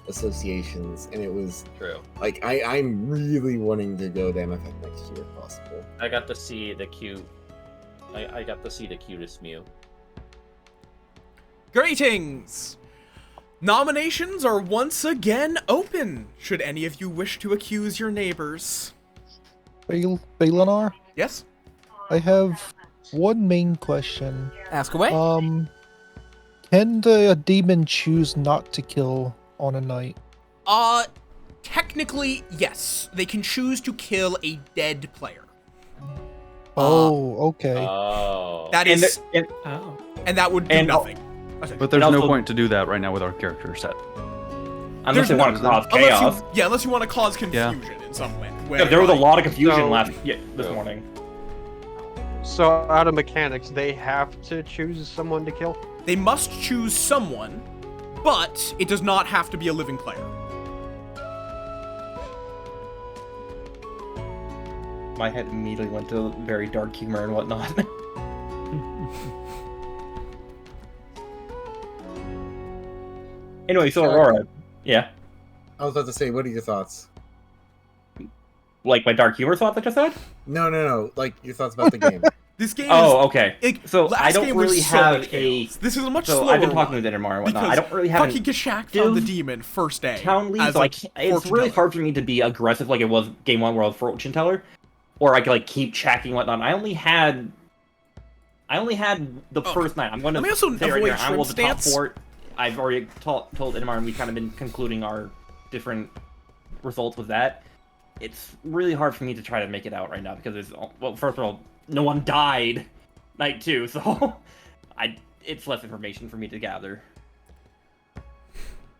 associations, and it was true. Like I'm really wanting to go to MFF next year if possible. I got to see the cute. I got to see the cutest Mew. Greetings! Nominations are once again open, should any of you wish to accuse your neighbors. Balenar? Yes? I have one main question. Ask away. Can the demon choose not to kill on a night? Technically, yes. They can choose to kill a dead player. Oh, okay. Oh. That is... And that would do nothing. But there's no point to do that right now with our character set. Unless they want to cause chaos. Unless you want to cause confusion in some way. Yeah, there was a lot of confusion So- this morning. So out of mechanics, they have to choose someone to kill? They must choose someone, but it does not have to be a living player. My head immediately went to very dark humor and whatnot. Anyway, so Aurora, yeah. I was about to say, what are your thoughts? Like my dark humor thought that just said? No. Like your thoughts about the game. This game Oh, okay. So I last don't game was really so have much a. chaos. This is a much so slower I've been talking one, with Inamar and whatnot. because I don't really have. fucking Gashak found the demon first day. Town lead, as so a I can't, it's fortune really teller. hard for me to be aggressive like it was game 1 where I was fortune teller, or I could like keep checking and whatnot. I only had the first night. I'm going to Let me also say right avoid here, I'm with the top stance. 4. I've already told Inamar, and we've kind of been concluding our different results with that. It's really hard for me to try to make it out right now because there's, well, first of all, no one died night 2, so it's less information for me to gather.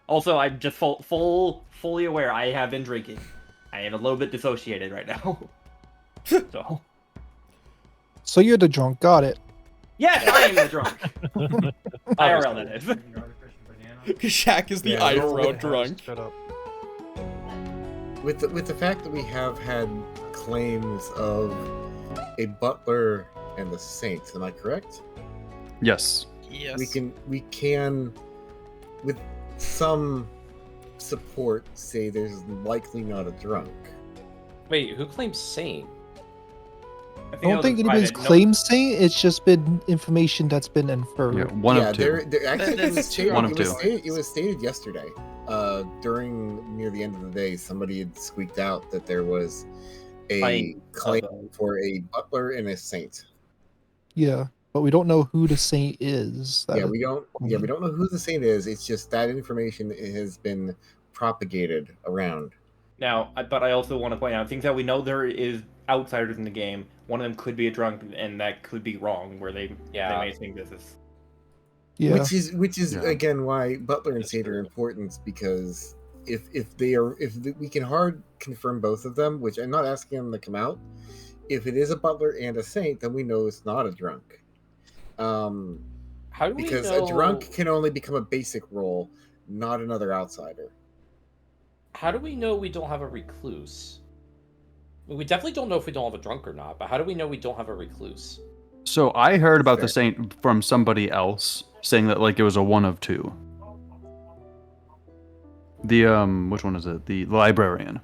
Also, I'm just fully aware I have been drinking. I am a little bit dissociated right now. So you're the drunk, got it. Yes, I am the drunk. IRL, that is. Gashak is the IRL drunk. Shut up. With the fact that we have had claims of a butler and a saint, am I correct? Yes. Yes. We can with some support say there's likely not a drunk. Wait, who claims Saint? I don't think anybody's claimed Saint. It's just been information that's been inferred. Yeah, one of two. There actually it was stated, One of two. It was stated yesterday. During near the end of the day, somebody had squeaked out that there was a claim for a butler and a saint. Yeah, but we don't know who the saint is. Yeah, we don't know who the saint is. It's just that information has been propagated around. Now, but I also want to point out things that we know there is outsiders in the game. One of them could be a drunk, and that could be wrong, where they may think this is. Yeah. Which is again why butler and saint are important, because if we can hard confirm both of them, which I'm not asking them to come out. If it is a butler and a saint, then we know it's not a drunk. How do we because know... a drunk can only become a basic role, not another outsider. How do we know we don't have a recluse? We definitely don't know if we don't have a drunk or not, but how do we know we don't have a recluse? So I heard about the saint from somebody else saying that like it was a one of two. The which one is it? The librarian.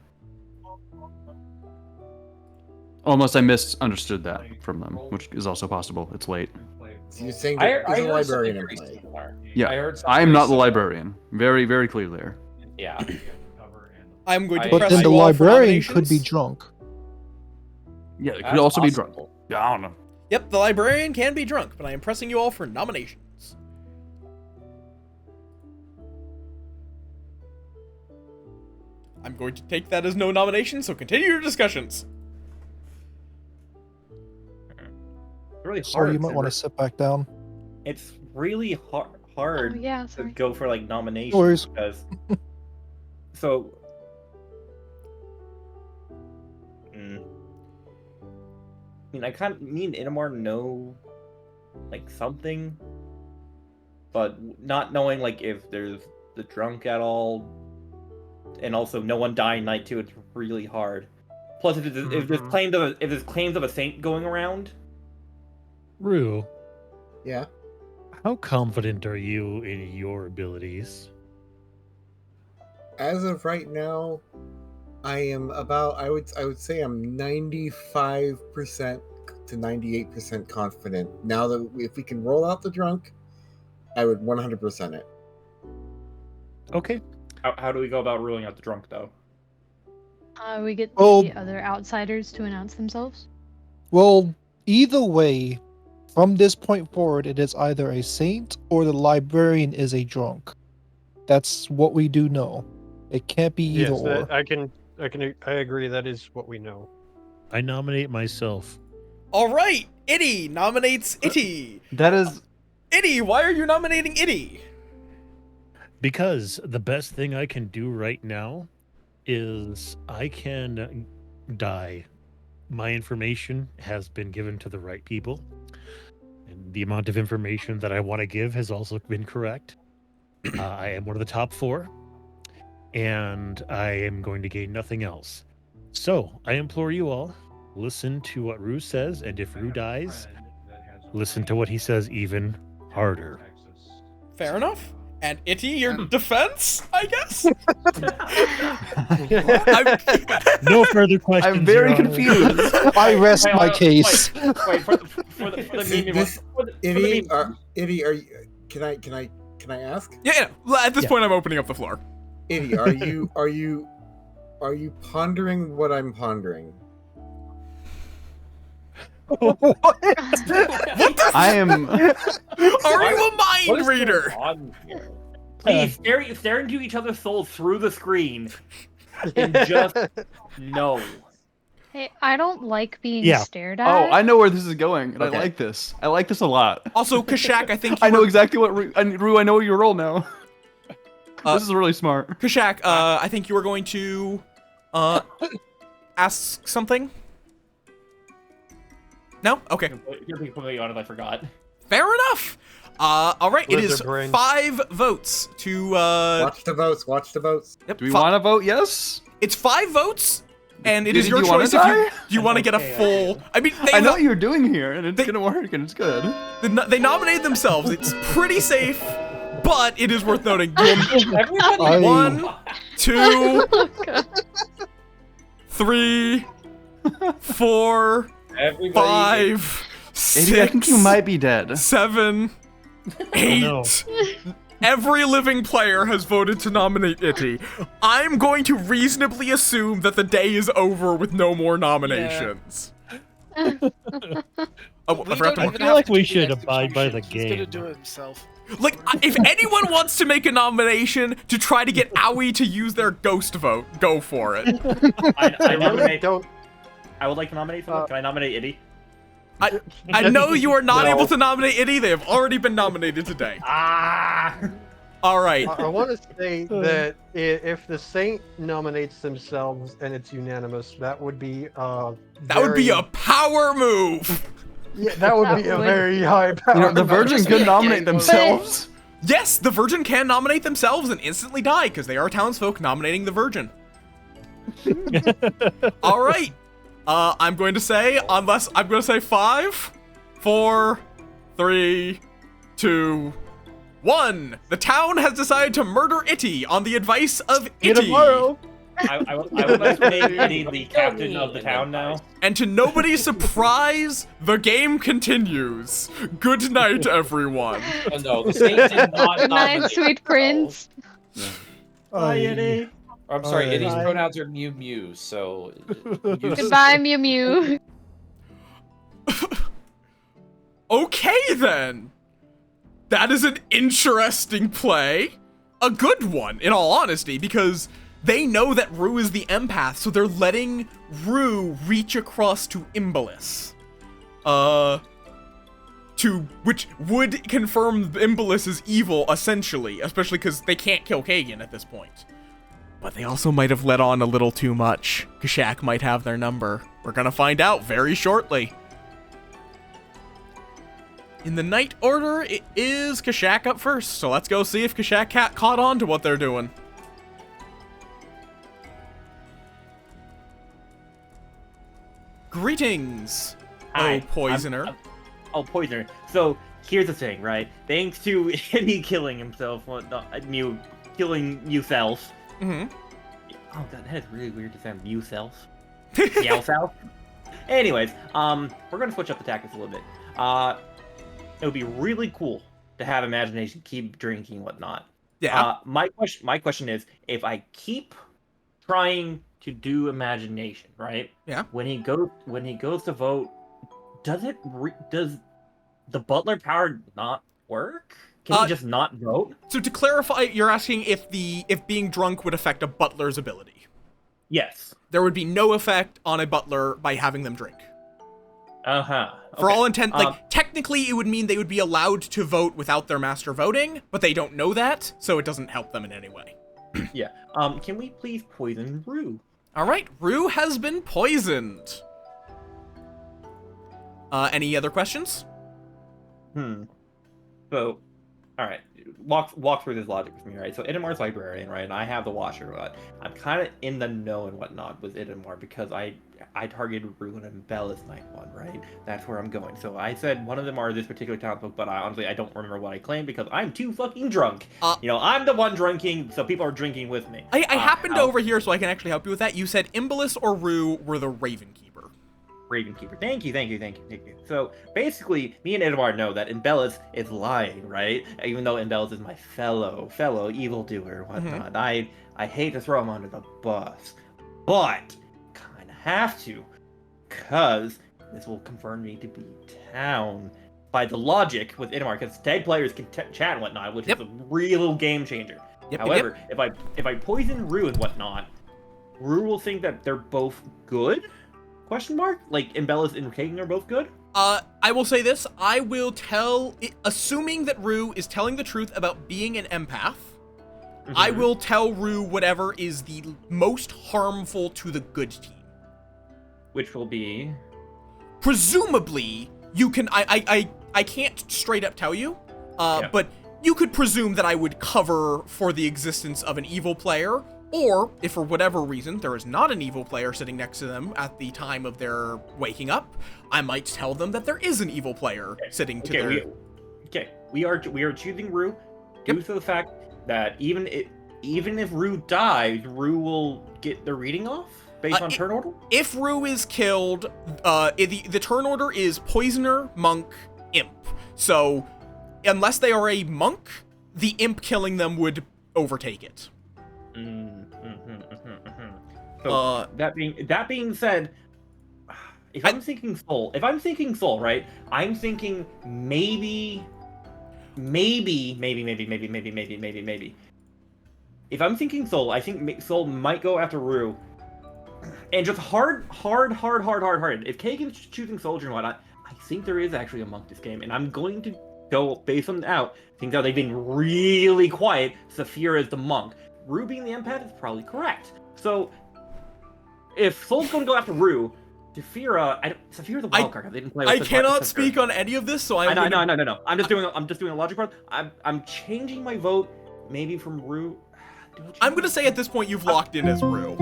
Unless I misunderstood that from them, which is also possible. It's late. So you're saying that there's a librarian in play. Yeah, I am not the librarian. Very, very clear there. Yeah. I'm going to But press then the you all for librarian could be nominations. drunk. Yeah, it could That's also be possible. drunk. Yeah, I don't know. Yep, the librarian can be drunk, but I am pressing you all for nominations. I'm going to take that as no nomination, so continue your discussions. Really So hard. you might want to sit back down. It's really hard yeah, to sorry. go for like nominations worries. because. So. I mean, me and Inamar know, like, something, but not knowing, like, if there's the drunk at all, and also no one dying night 2, it's really hard. Plus, if there's claims of a saint going around. Rue. Yeah. How confident are you in your abilities? As of right now, I am about I would say I'm 95% to 98% confident. Now that if we can roll out the drunk, I would 100% it. Okay. How do we go about ruling out the drunk though? We get Oh. the other outsiders to announce themselves. Well, either way, from this point forward, it is either a saint or the librarian is a drunk. That's what we do know. It can't be either Yes, or. I agree. That is what we know. I nominate myself. All right, Itty nominates Itty. That is... Itty, why are you nominating Itty? Because the best thing I can do right now is I can die. My information has been given to the right people. And the amount of information that I want to give has also been correct. I am one of the top 4. And I am going to gain nothing else. So, I implore you all, listen to what Rue says, and if Rue dies, listen to what he says even harder. Fair enough. And Itty, your defense, I guess? No further questions. I'm very Your Honor. confused. I rest my case. Wait, for the meme. Itty, are you? Can I ask? Yeah. At this point, I'm opening up the floor. Itty, are you pondering what I'm pondering? I am. Are you a mind reader? Please stare into each other's souls through the screen and just no. Hey, I don't like being Yeah. stared at. Oh, I know where this is going, and Okay. I like this. I like this a lot. Also, Kashak, I think I know exactly what Rue. I know your role now. This is really smart. Kashak, I think you were going to ask something. No? Okay. You're being completely honest, I forgot. Fair enough. All right. It is Lizard brain. 5 votes to. Watch the votes. Watch the votes. Yep, Do we want to vote yes? It's 5 votes, and it Do is you your wanna choice if die? you want to get a full. I mean, I know what you're doing here, and it's gonna work, and it's good. They nominated themselves. It's pretty safe, but it is worth noting. Everybody. 1, 2, 3, 4, Everybody. 5, Eddie, I think 6, you might be dead. 7, 8. no. Every living player has voted to nominate Itty. I'm going to reasonably assume that the day is over with no more nominations. Oh, I forgot to I feel like we should abide by the He's gonna game. do it himself. Like, if anyone wants to make a nomination to try to get Owie to use their ghost vote, go for it. I nominate. Don't. I would like to nominate someone. Can I nominate Itty? I know you are not No. able to nominate Itty. They have already been nominated today. Ah. All right. I want to say that if the saint nominates themselves and it's unanimous, that would be That would be a power move. Yeah, that would be a very high power. You know, the Virgin could nominate themselves. Yes, the Virgin can nominate themselves and instantly die because they are townsfolk nominating the Virgin. All right. I'm going to say 5, 4, 3, 2, 1. The town has decided to murder Itty on the advice of Itty. Tomorrow. I would like to make Itty the captain of the town now. And to nobody's surprise, the game continues. Good night, everyone. Oh, no, the state did not Good night, nominate sweet prince. Bye, Itty. Or, I'm sorry, Aye. Itty's Bye. pronouns are Mew Mew, so... Goodbye, Mew Mew. Okay, then. That is an interesting play. A good one, in all honesty, because they know that Rue is the empath, so they're letting Rue reach across to Imbolus. Which would confirm Imbolus is evil, essentially, especially because they can't kill Kagan at this point. But they also might have let on a little too much. Kashak might have their number. We're gonna find out very shortly. In the night order, it is Kashak up first, so let's go see if Kashak caught on to what they're doing. Greetings, Hi, Poisoner. Poisoner. So, here's the thing, right? Thanks to Eddie killing himself, killing yourself. Mm-hmm. Oh, that is really weird to say yourself. Yourself. Anyways, we're gonna switch up the tactics a little bit. It would be really cool to have imagination keep drinking and whatnot. Yeah. My question is, if I keep trying to do imagination, right? Yeah. When he goes to vote, does the butler power not work? Can he just not vote? So to clarify, you're asking if being drunk would affect a butler's ability. Yes. There would be no effect on a butler by having them drink. Uh-huh. For all intent, technically it would mean they would be allowed to vote without their master voting, but they don't know that, so it doesn't help them in any way. Yeah. Can we please poison Rue? All right, Rue has been poisoned. Any other questions? So, all right, walk through this logic with me, right? So Idamar's librarian, right? And I have the washer, but I'm kind of in the know and whatnot with Idamar because I targeted Ruin and Bella's night one, right? That's where I'm going. So I said one of them are this particular townsfolk, but honestly I don't remember what I claimed because I'm too fucking drunk. I'm the one drinking, so people are drinking with me. I happened over here, so I can actually help you with that. You said Imbolus or Rue were the Ravenkeeper. Ravenkeeper. Thank you. So basically, me and Edward know that Imbellis is lying, right? Even though Imbellis is my fellow evildoer, whatnot. I hate to throw him under the bus, but kind of have to, cause this will confirm me to be town by the logic with Idamar, because tag players can chat and whatnot, which is a real game changer. However, if I poison Rue and whatnot, Rue will think that they're both good. Question mark? Like, Imbellis and Kagan are both good? I will say this. I will assuming that Rue is telling the truth about being an empath, I will tell Rue whatever is the most harmful to the good team. Which will be? Presumably, you can... I can't straight up tell you, but you could presume that I would cover for the existence of an evil player, or, if for whatever reason there is not an evil player sitting next to them at the time of their waking up, I might tell them that there is an evil player sitting to their... We are choosing Rue due to the fact that even if Rue dies, Rue will get the reading off based on turn order? If Rue is killed, the turn order is Poisoner, Monk, Imp. So, unless they are a monk, the Imp killing them would overtake it. So that being said, if I'm thinking soul, right? I'm thinking maybe. If I'm thinking soul, I think soul might go after Rue, and just hard. If Kagan's choosing soldier and whatnot, I think there is actually a monk this game, and I'm going to go based on out. Things out they've been really quiet. Saphira is the monk. Rue being the empath is probably correct. So, if Soul's going to go after Rue, Saphira's the wild card. They didn't play with I cannot speak on any of this, so No. I'm just doing a logic part. I'm changing my vote, maybe from Rue. I'm gonna say at this point you've locked in as Rue.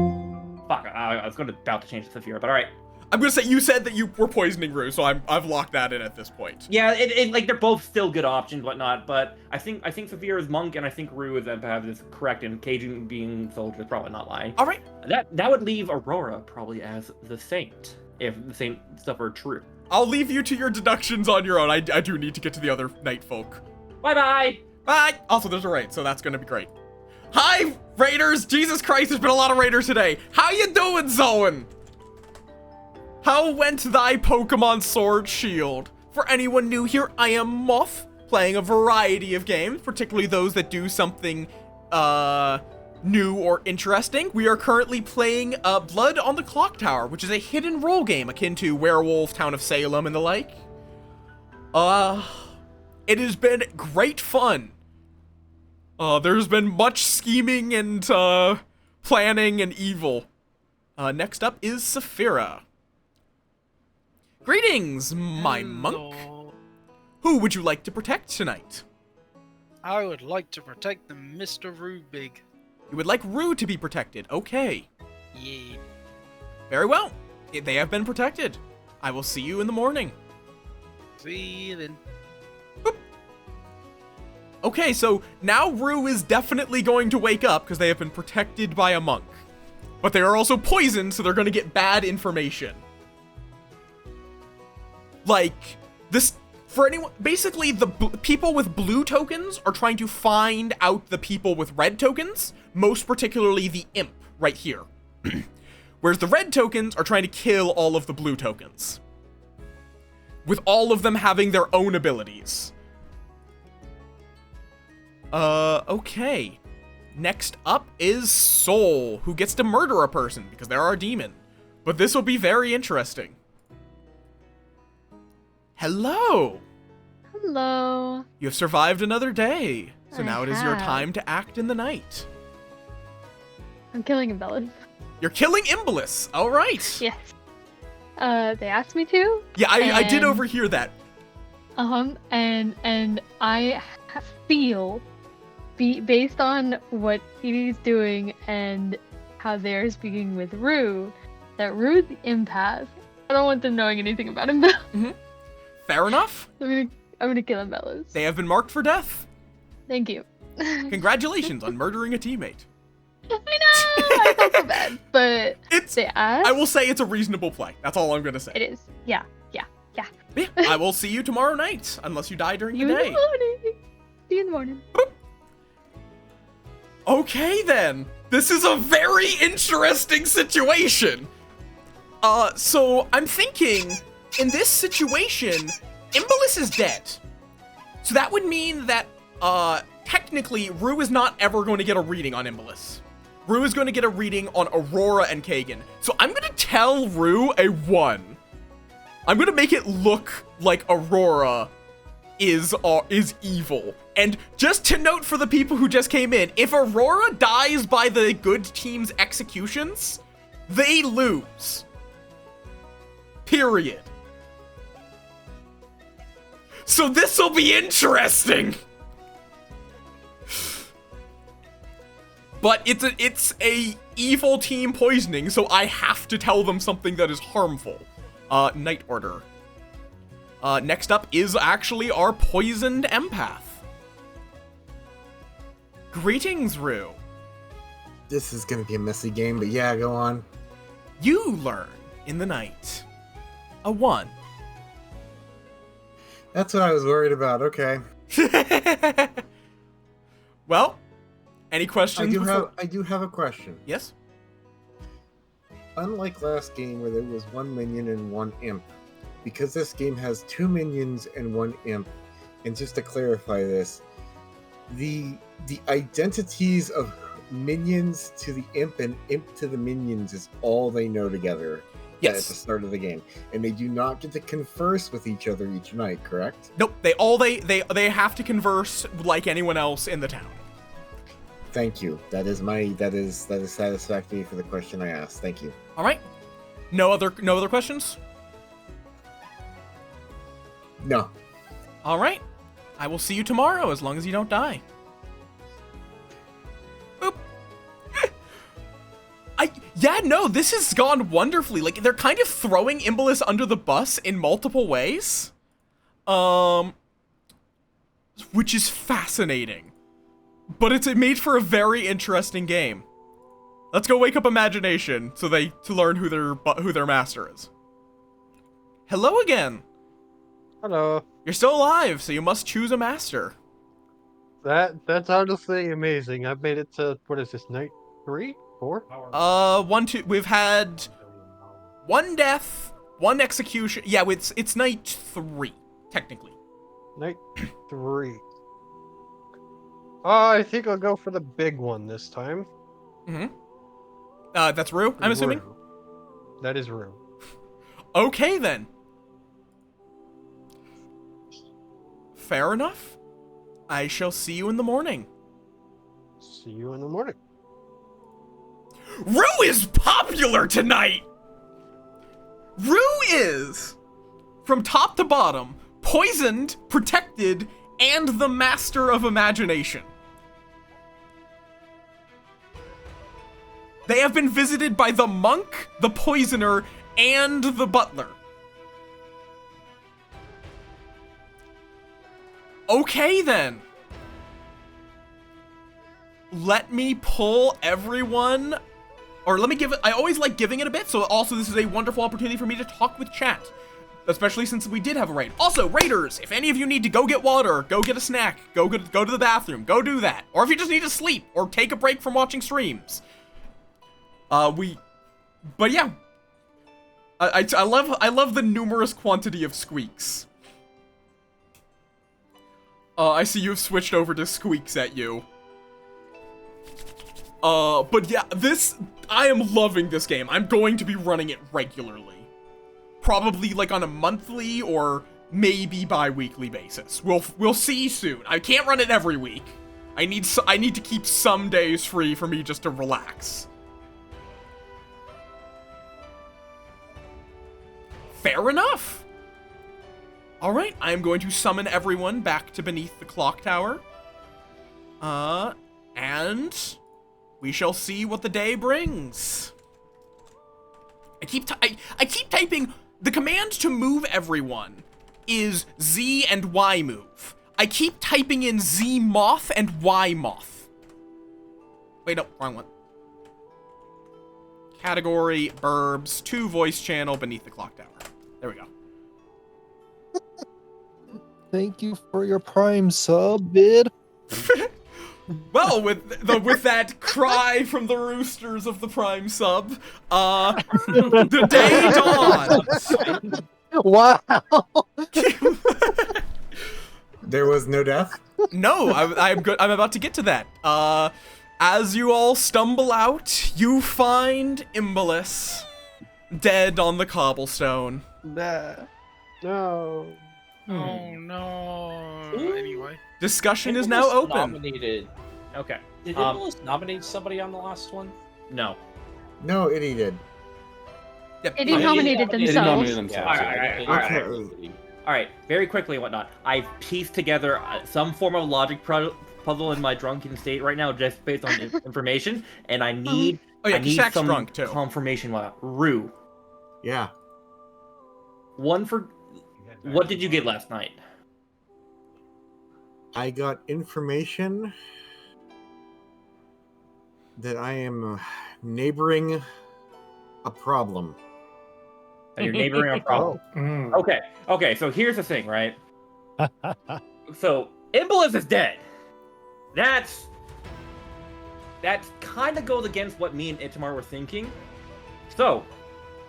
Fuck. I was about to change to Saphira, but all right. I'm gonna say you said that you were poisoning Rue, so I've locked that in at this point. Yeah, like they're both still good options, whatnot. But I think Saphira is Monk, and I think Rue is Empath is correct, and Cajun being Soldier is probably not lying. All right. That would leave Aurora probably as the Saint, if the Saint stuff are true. I'll leave you to your deductions on your own. I do need to get to the other Night Folk. Bye. Also, there's a raid, so that's gonna be great. Hi, Raiders! Jesus Christ, there's been a lot of Raiders today. How you doing, Zoan? How went thy Pokemon Sword Shield? For anyone new here, I am Möth, playing a variety of games, particularly those that do something, new or interesting. We are currently playing, Blood on the Clocktower, which is a hidden role game akin to Werewolf, Town of Salem, and the like. It has been great fun. There's been much scheming and, planning and evil. Next up is Saphira. Greetings, my monk. Who would you like to protect tonight? I would like to protect the Mr. Rubig. You would like Rue to be protected. Okay. Yeah. Very well. They have been protected. I will see you in the morning. See you then. Boop. Okay, so now Rue is definitely going to wake up because they have been protected by a monk. But they are also poisoned, so they're going to get bad information. Like, this, for anyone, basically the people with blue tokens are trying to find out the people with red tokens, most particularly the imp right here. Whereas the red tokens are trying to kill all of the blue tokens, with all of them having their own abilities. Okay. Next up is Soul, who gets to murder a person because they're our demon. But this will be very interesting. Hello! Hello. You have survived another day. So now it is your have. time to act in the night. I'm killing Embellis. You're killing Imbolus! Alright! Yes. They asked me to. Yeah, I did and- overhear that. And I feel, based on what TD's doing and how they're speaking with Rue, that Rue's the empath. I don't want them knowing anything about him. Fair enough. I'm gonna kill Embellis. They have been marked for death. Thank you. Congratulations on murdering a teammate. I know! I felt so bad, but they asked. I will say it's a reasonable play. That's all I'm gonna say. It is. Yeah. Yeah, I will see you tomorrow night, unless you die during the You in day. the morning. See you in the morning. Okay then. This is a very interesting situation. So I'm thinking, in this situation, Imbolus is dead. So that would mean that, technically, Rue is not ever going to get a reading on Imbolus. Rue is going to get a reading on Aurora and Kagan. So I'm going to tell Rue a 1. I'm going to make it look like Aurora is evil. And just to note for the people who just came in, if Aurora dies by the good team's executions, they lose. Period. So this will be interesting. But it's a evil team poisoning, so I have to tell them something that is harmful. Night Order. Next up is actually our poisoned empath. Greetings, Rue. This is gonna be a messy game, but yeah, go on. You learn in the night. A 1. That's what I was worried about. Okay. Well, any questions? I do have a question. Yes. Unlike last game where there was 1 minion and 1 imp, because this game has 2 minions and 1 imp, and just to clarify this, the identities of minions to the imp and imp to the minions is all they know together. Yes. At the start of the game, and they do not get to converse with each other each night, correct? Nope. They have to converse like anyone else in the town. Thank you. That is satisfactory for the question I asked. Thank you. All right. No other questions? No. All right. I will see you tomorrow as long as you don't die. Boop. Yeah, no, this has gone wonderfully. Like, they're kind of throwing Imbolus under the bus in multiple ways. Which is fascinating. But it's made for a very interesting game. Let's go wake up imagination to learn who their master is. Hello again. Hello. You're still alive, so you must choose a master. That's honestly amazing. I've made it to, what is this, night 3? 4? 1, 2. We've had 1 death, 1 execution. Yeah, it's night 3, technically. Night 3. I think I'll go for the big one this time. Mm-hmm. That's Rue, I'm assuming? Rue. That is Rue. Okay, then. Fair enough. I shall see you in the morning. See you in the morning. Rue is popular tonight! Rue is, from top to bottom, poisoned, protected, and the master of imagination. They have been visited by the monk, the poisoner, and the butler. Okay, then. Let me pull everyone, or let me give it, I always like giving it a bit, so also this is a wonderful opportunity for me to talk with chat. Especially since we did have a raid. Also, raiders, if any of you need to go get water, go get a snack, go to the bathroom, go do that. Or if you just need to sleep, or take a break from watching streams. But yeah. I love the numerous quantity of squeaks. I see you've switched over to squeaks at you. But yeah, I am loving this game. I'm going to be running it regularly. Probably like on a monthly or maybe bi-weekly basis. We'll see soon. I can't run it every week. I need to keep some days free for me just to relax. Fair enough. All right, I am going to summon everyone back to beneath the clock tower. And we shall see what the day brings. I keep typing. The command to move everyone is Z and Y move. I keep typing in Z moth and Y moth. Wait, no, wrong one. Category, Burbs, to voice channel beneath the clock tower. There we go. Thank you for your Prime sub, bid. Well, with that cry from the roosters of the Prime sub, the day dawns. Wow. There was no death? No, I'm good. I'm about to get to that. As you all stumble out, you find Imbolus dead on the cobblestone. No. Oh no. Anyway. Discussion is now open. Nominated. Okay. Did Imbolus nominate somebody on the last one? No. No, Itty did. Yep. Itty nominated themselves. All right, very quickly and whatnot. I've pieced together some form of logic puzzle in my drunken state right now, just based on information, and I need some drunk too. confirmation. Rue. Yeah. What did you get last night? I got information that I am neighboring a problem. And you're neighboring a problem. Okay, so here's the thing, right? So, Imbolus is dead. That's kind of goes against what me and Itamar were thinking. So,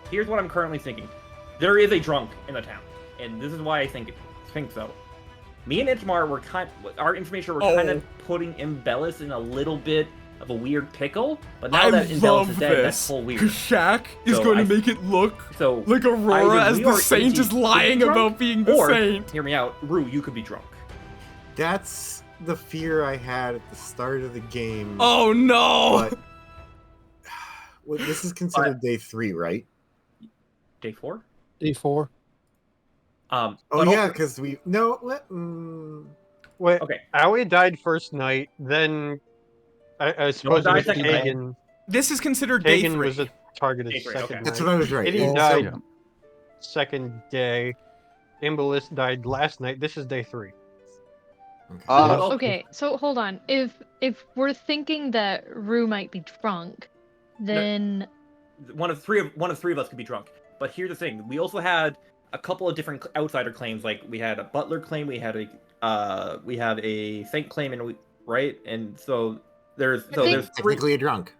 here's what I'm currently thinking. There is a drunk in the town, and this is why I think so. Me and Itamar were our information were kind of putting Imbolus in a little bit of a weird pickle, but now that Imbolus is dead, that's full weird. Shaq is going to make it look like Aurora as the saint is lying about being the saint. Hear me out, Rue, you could be drunk. That's the fear I had at the start of the game. Oh no! But, well, this is considered day 3, right? Day 4? Day 4. Oh yeah, because we Wait. Okay. Aoi died first night, then I suppose it was Kagan. This is considered day 3. targeted Day three, second okay. That's night. what I was right. Idiot Yeah. died So- second day. Imbalist died last night. This is day 3. Okay, so hold on. If we're thinking that Rue might be drunk, then One of three of us could be drunk. But here's the thing: we also had a couple of different outsider claims. Like we had a Butler claim, we had a Saint claim, and right. And so there's there's technically a drunk.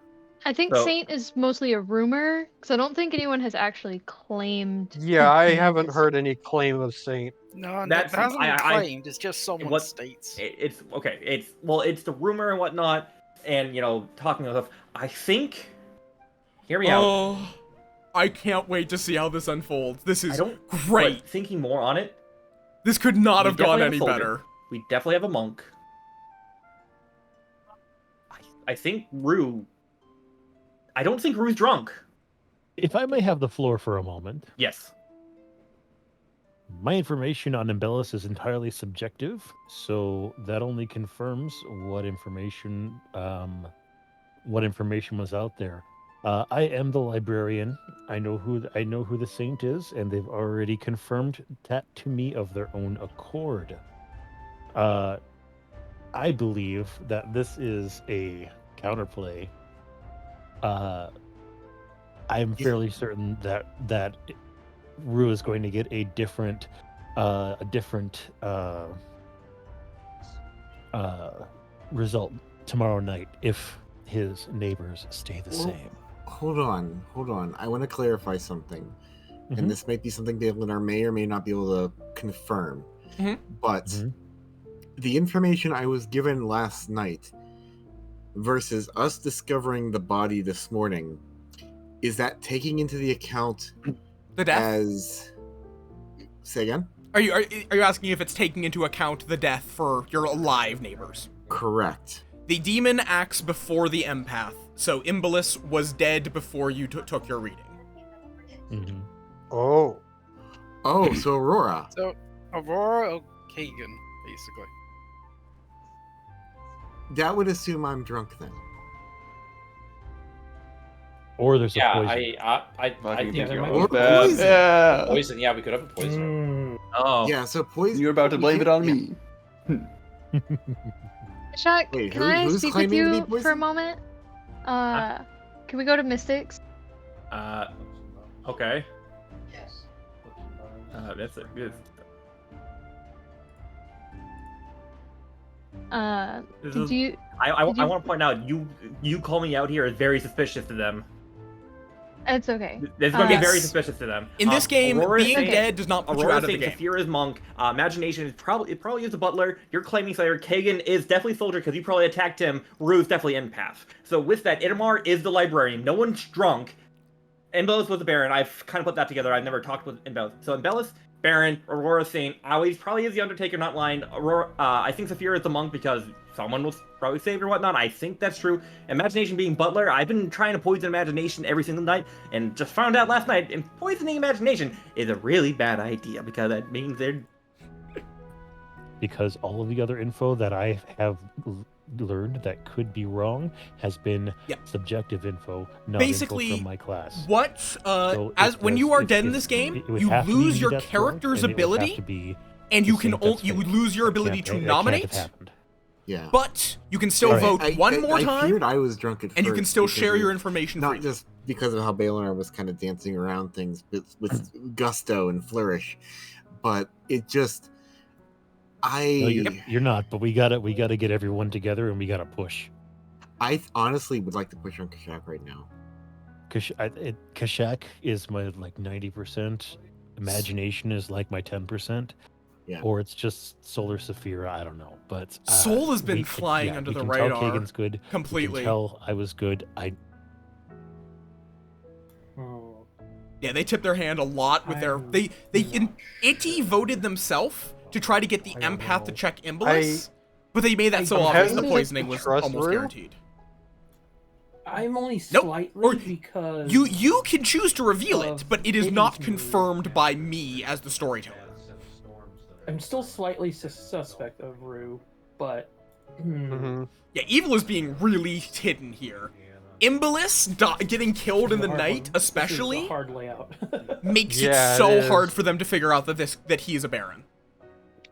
I think So- Saint is mostly a rumor, because I don't think anyone has actually claimed. Yeah, to I be haven't this- heard any claim of Saint. No, That's- that hasn't been I- claimed. It's just someone what- states. It's okay. It's the rumor and whatnot, and talking about stuff. I think. Hear me out. Oh, I can't wait to see how this unfolds. This is But great. thinking more on it, This could not we have gone definitely any a soldier. better. We definitely have a monk. I think Rue. I don't think Rue's drunk. If I may have the floor for a moment. Yes. My information on Embellis is entirely subjective, so that only confirms what information was out there. I am the librarian. I know who the saint is, and they've already confirmed that to me of their own accord. I believe that this is a counterplay. I'm fairly certain that Rue is going to get a different result tomorrow night if his neighbors stay the same. Hold on. I want to clarify something. Mhm. And this might be something Dalinar may or may not be able to confirm. But the information I was given last night versus us discovering the body this morning, is that taking into the account the death? As... Say again? Are you asking if it's taking into account the death for your alive neighbors? Correct. The demon acts before the empath, so Imbalist was dead before you took your reading. Oh, so Aurora. So, Aurora or Kagan, basically. That would assume I'm drunk then. Or there's Yeah, a poison. I think be there might or be poison. Yeah. poison. Yeah, we could have a poison. Oh. Yeah, so poison. You're about to blame it on me. Shaq, Wait, can I who's speak with claiming to be you for a poisoned? moment? Can we go to Mystics? Okay. That's a good. Did you? I did you- want to point out you call me out here is very suspicious to them. It's okay. This is going to be very suspicious to them. In this game, Aurora being saying- dead does not put you Aurora out of the saying game. Saphira is monk. Imagination is probably is a butler. You're claiming Slayer. Kagan is definitely soldier because you probably attacked him. Rue's definitely empath. So with that, Itamar is the librarian. No one's drunk. Embellis was the Baron. I've kind of put that together. I've never talked with Embellis. So Embellis, Baron, Aurora Saint, always probably is the Undertaker, not lying. Aurora, I think Saphira is the monk because someone was probably saved or whatnot. I think that's true. Imagination being Butler. I've been trying to poison Imagination every single night and just found out last night, and poisoning Imagination is a really bad idea because that means they're... Because all of the other info that I have learned that could be wrong has been subjective info, not Basically, info from my class. What So as it when does- you are it- dead in it- this game, it would you have to be lose me your that's drunk, character's and it would have ability, to be and the you can saint that's you fake. lose your ability That to can't- that can't nominate. have happened. Yeah. But you can still Alright. vote one more I time, feared I was drunk at and you can first still because share of- your information Not freely. just because of how Baylor was kind of dancing around things with gusto and flourish, but it just... No, you're not, but we gotta get everyone together and we gotta push. I honestly would like to push on Kashak right now. Kashak is my like 90%. Imagination is like my 10%. Yeah. Or it's just Solar Saphira. I don't know, but Soul has been we flying under we the can radar Tell Kagan's good. completely. We can tell I was good. Yeah, they tipped their hand a lot with their Itty voted themselves to try to get the empath to check Imbalist, but they made that so obvious the poisoning was almost guaranteed. I'm only Nope. slightly Or because you can choose to reveal it, but it is not confirmed by me as the storyteller. I'm still slightly suspect of Rue, but Yeah, evil is being really hidden here. Imbalus getting killed in the Hard night, one. This especially, is a hard layout. makes Yeah, it it so is. hard for them to figure out that he is a Baron.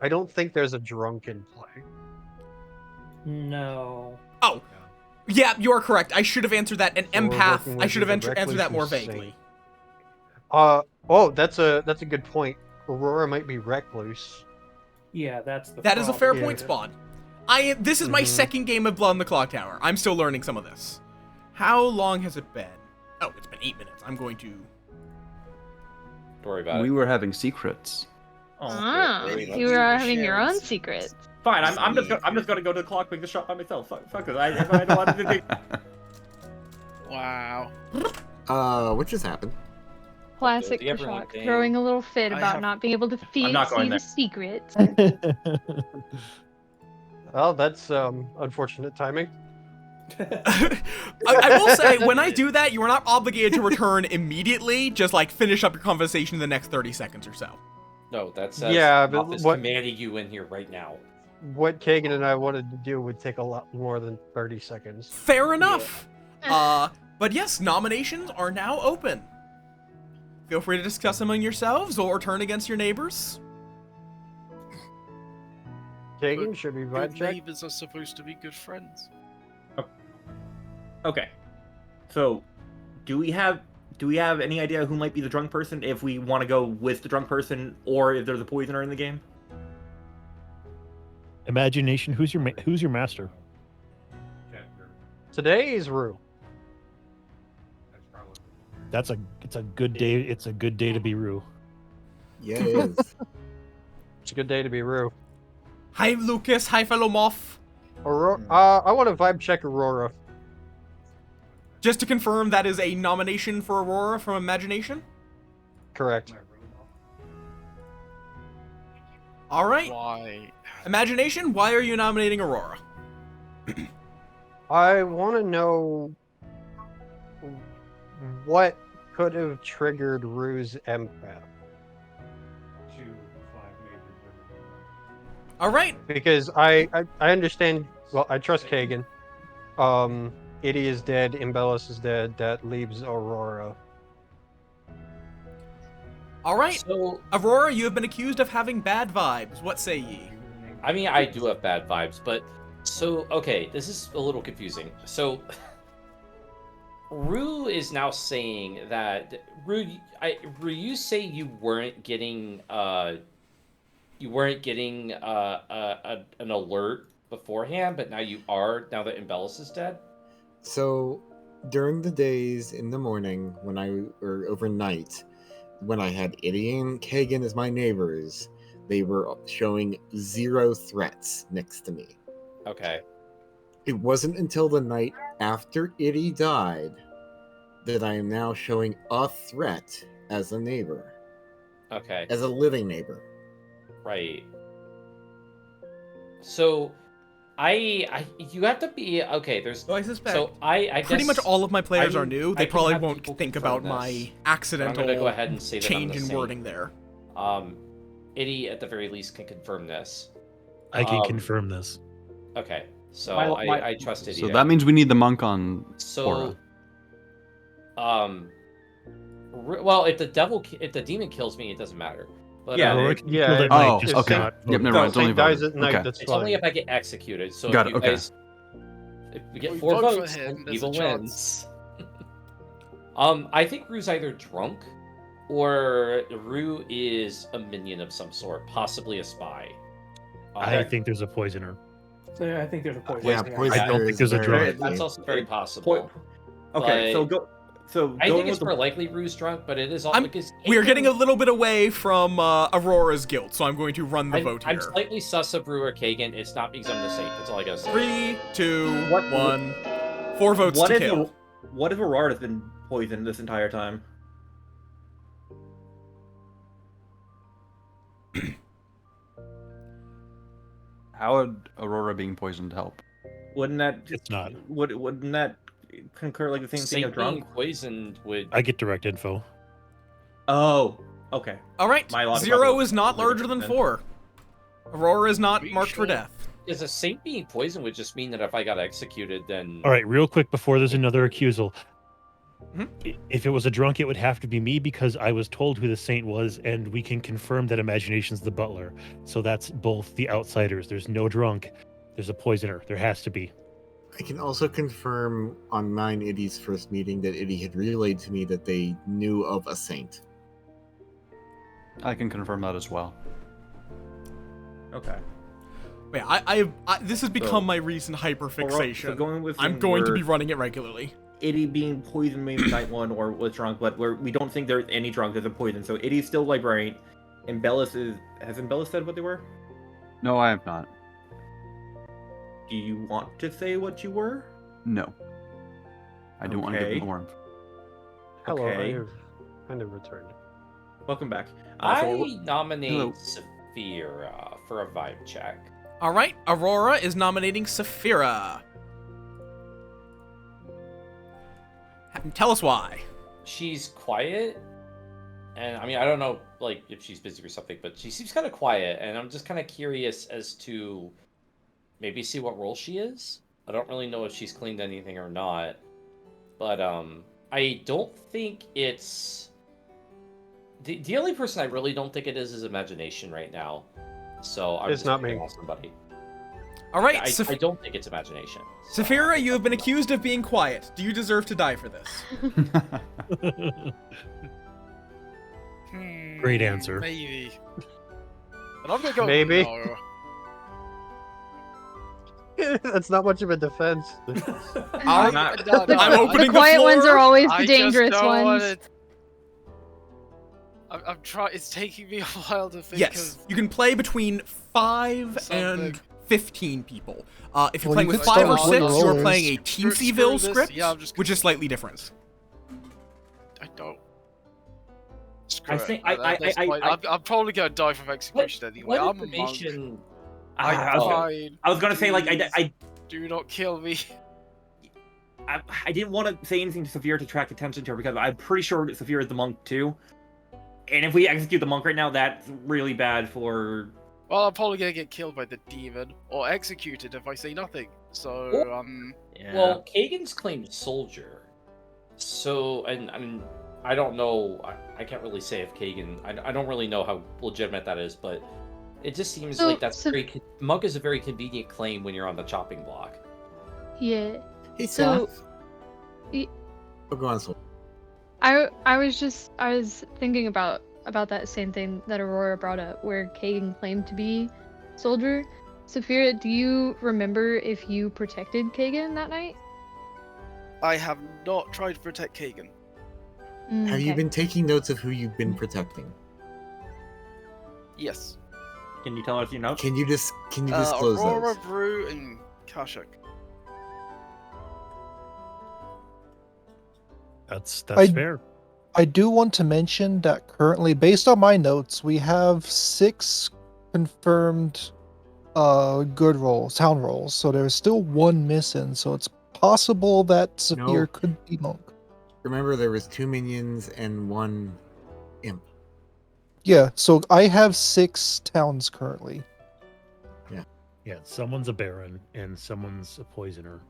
I don't think there's a drunk in play. No. Oh, yeah, you are correct. I should have answered that. An So we're empath. working I with should have either answered that Recluse more or Saint. vaguely. Oh, that's a good point. Aurora might be recluse. Yeah, that's the That is a fair problem. point, Spawn. This is my second game of Blood on the Clock Tower. I'm still learning some of this. How long has it been? Oh, it's been 8 minutes. I'm going to... Don't worry about it. We were having secrets. You were having your own secrets. Fine, I'm just gonna go to the clock, pick the shop by myself. Fuck it. I don't want to do. Wow. What just happened? Classic everyone Kashak game. throwing a little fit about not being able to see not going the there. secrets. Well, that's unfortunate timing. I will say, when I do that, you are not obligated to return immediately. Just, like, finish up your conversation in the next 30 seconds or so. No, that says Yeah, but Moth is what- commanding you in here right now. What Kagan and I wanted to do would take a lot more than 30 seconds. Fair enough. But yes, nominations are now open. Feel free to discuss among yourselves or turn against your neighbors. Kagan, should we vibe Good check? neighbors are supposed to be good friends. Okay. So, do we have any idea who might be the drunk person if we want to go with the drunk person or if there's a poisoner in the game? Imagination. Who's your master? Today is Rue. It's a good day. It's a good day to be Rue. Yeah, it is. It's a good day to be Rue. Hi, Lucas. Hi, fellow Moth. Aurora, I want to vibe check Aurora. Just to confirm, that is a nomination for Aurora from Imagination? Correct. All right. Why? Imagination, why are you nominating Aurora? I want to know what could have triggered Rue's empath. All right. Because I understand. Well, I trust Kagan. Iddy is dead. Imbellis is dead. That leaves Aurora. All right. So, Aurora, you have been accused of having bad vibes. What say ye? I mean, I do have bad vibes, but so okay, this is a little confusing. So, Rue is now saying that Rue, you say you weren't getting an alert beforehand, but now you are. Now that Imbellis is dead. So, during the days in the morning or overnight, when I had Iddy and Kagan as my neighbors, they were showing 0 threats next to me. Okay. It wasn't until the night after Iddy died that I am now showing a threat as a neighbor. Okay. As a living neighbor. Right. So, you have to be okay. There's. So I suspect. So I pretty guess much all of my players are new. They I can probably have won't people think confirm about this. my But accidental I'm gonna go ahead and say that I'm change the in same. wording there. Iddy at the very least can confirm this. I can confirm this. Okay, so My- I trust Iddy. So that means we need the monk on So, Aura. well, if the demon kills me, it doesn't matter. But, Yeah, Aurora can yeah, kill that it- night, Oh, just okay. not Yep, vote. never mind. It's only Saint dies voted. at night. Okay. That's it's fine. only if I get executed. So Got if it, you okay. guys, if we get We 4 vote for votes, him, there's evil a chance. wins. I think Rue's either drunk or Rue is a minion of some sort, possibly a spy. I think there's a poisoner. So I think there's a poison. Yeah, there. poison I don't think is there's a very drug. likely. That's also very possible. Okay, so But go. So I going think it's with more likely Rue's drunk, but it is all I'm- because We are Kagan- getting a little bit away from Aurora's guilt, so I'm going to run the vote here. I'm slightly sus of Rue or Kagan. It's not because I'm the saint. That's all I gotta say. 3, 2, What- 1. 4 votes what to if kill. what if Aurora's been poisoned this entire time? How would Aurora being poisoned help? Wouldn't that? It's not. Wouldn't that concur like the same thing Saint of drunk? being poisoned would. I get direct info. Oh, okay. All right. My logic 0 was is not completely larger than different 4. Aurora is not Are you marked for sure? death. Is a saint being poisoned would just mean that if I got executed, then... All right, real quick before there's another accusal. Hmm? If it was a drunk, it would have to be me because I was told who the saint was, and we can confirm that Imagination's the butler. So that's both the outsiders. There's no drunk. There's a poisoner. There has to be. I can also confirm on mine Iddy's first meeting that Iddy had relayed to me that they knew of a saint. I can confirm that as well. Okay. Wait, this has become my recent hyperfixation. So going with I'm going to be running it regularly. Iddy being poisoned maybe night one or was drunk, but we don't think there's any drunk that's a poison. So Iddy's still librarian. And Bellis has Bellis said what they were? No, I have not. Do you want to say what you were? No. I don't want to give them more. Hello, Okay. I never returned. Welcome back. I nominate Saphira for a vibe check. All right, Aurora is nominating Saphira. Tell us why. She's quiet, and I mean, I don't know, like, if she's busy or something, but she seems kind of quiet, and I'm just kind of curious as to maybe see what role she is. I don't really know if she's cleaned anything or not, but I don't think it's the only person I really don't think it is Imagination right now. So I'm It's just not picking me. on somebody. All right, Yeah, I don't think it's Imagination. Saphira, you have been accused of being quiet. Do you deserve to die for this? Great answer. Maybe. And I'm gonna go Maybe. no. That's not much of a defense. I'm opening The quiet the floor. ones are always the I dangerous just don't ones. want it. I'm trying. It's taking me a while to think Yes, of you can play between 5 something. and 15 people. If you're Well, playing you with could 5 or start 6, with you're rollers. playing a Screw Teamsville this. script, Yeah, I'm just which is slightly different. I don't. Screw I it. think At this point, I'm probably gonna die from execution anyway. What I'm a monk. information? I was gonna say, like, I do not kill me. I didn't want to say anything to Saphira to attract attention to her because I'm pretty sure Saphira is the monk too. And if we execute the monk right now, that's really bad for... Well, I'm probably gonna get killed by the demon or executed if I say nothing. So, Yeah. Well, Kagan's claimed soldier. So, and I mean, I don't know. I can't really say if Kagan. I don't really know how legitimate that is, but it just seems So- like that's so- very. Monk is a very convenient claim when you're on the chopping block. Yeah. Hey, So, Seth. Oh, go on, Sol. I was thinking about that same thing that Aurora brought up, where Kagan claimed to be soldier. Saphira, do you remember if you protected Kagan that night? I have not tried to protect Kagan. Have you Okay. been taking notes of who you've been protecting? Yes. Can you tell us your notes? Can you disclose Aurora, those? Brew, and Kashuk. That's I- fair. I do want to mention that currently, based on my notes, we have 6 confirmed good rolls, town rolls. So there's still 1 missing. So it's possible that Saphir No. could be monk. Remember, there was 2 minions and 1 imp. Yeah, so I have 6 towns currently. Yeah, someone's a baron and someone's a poisoner.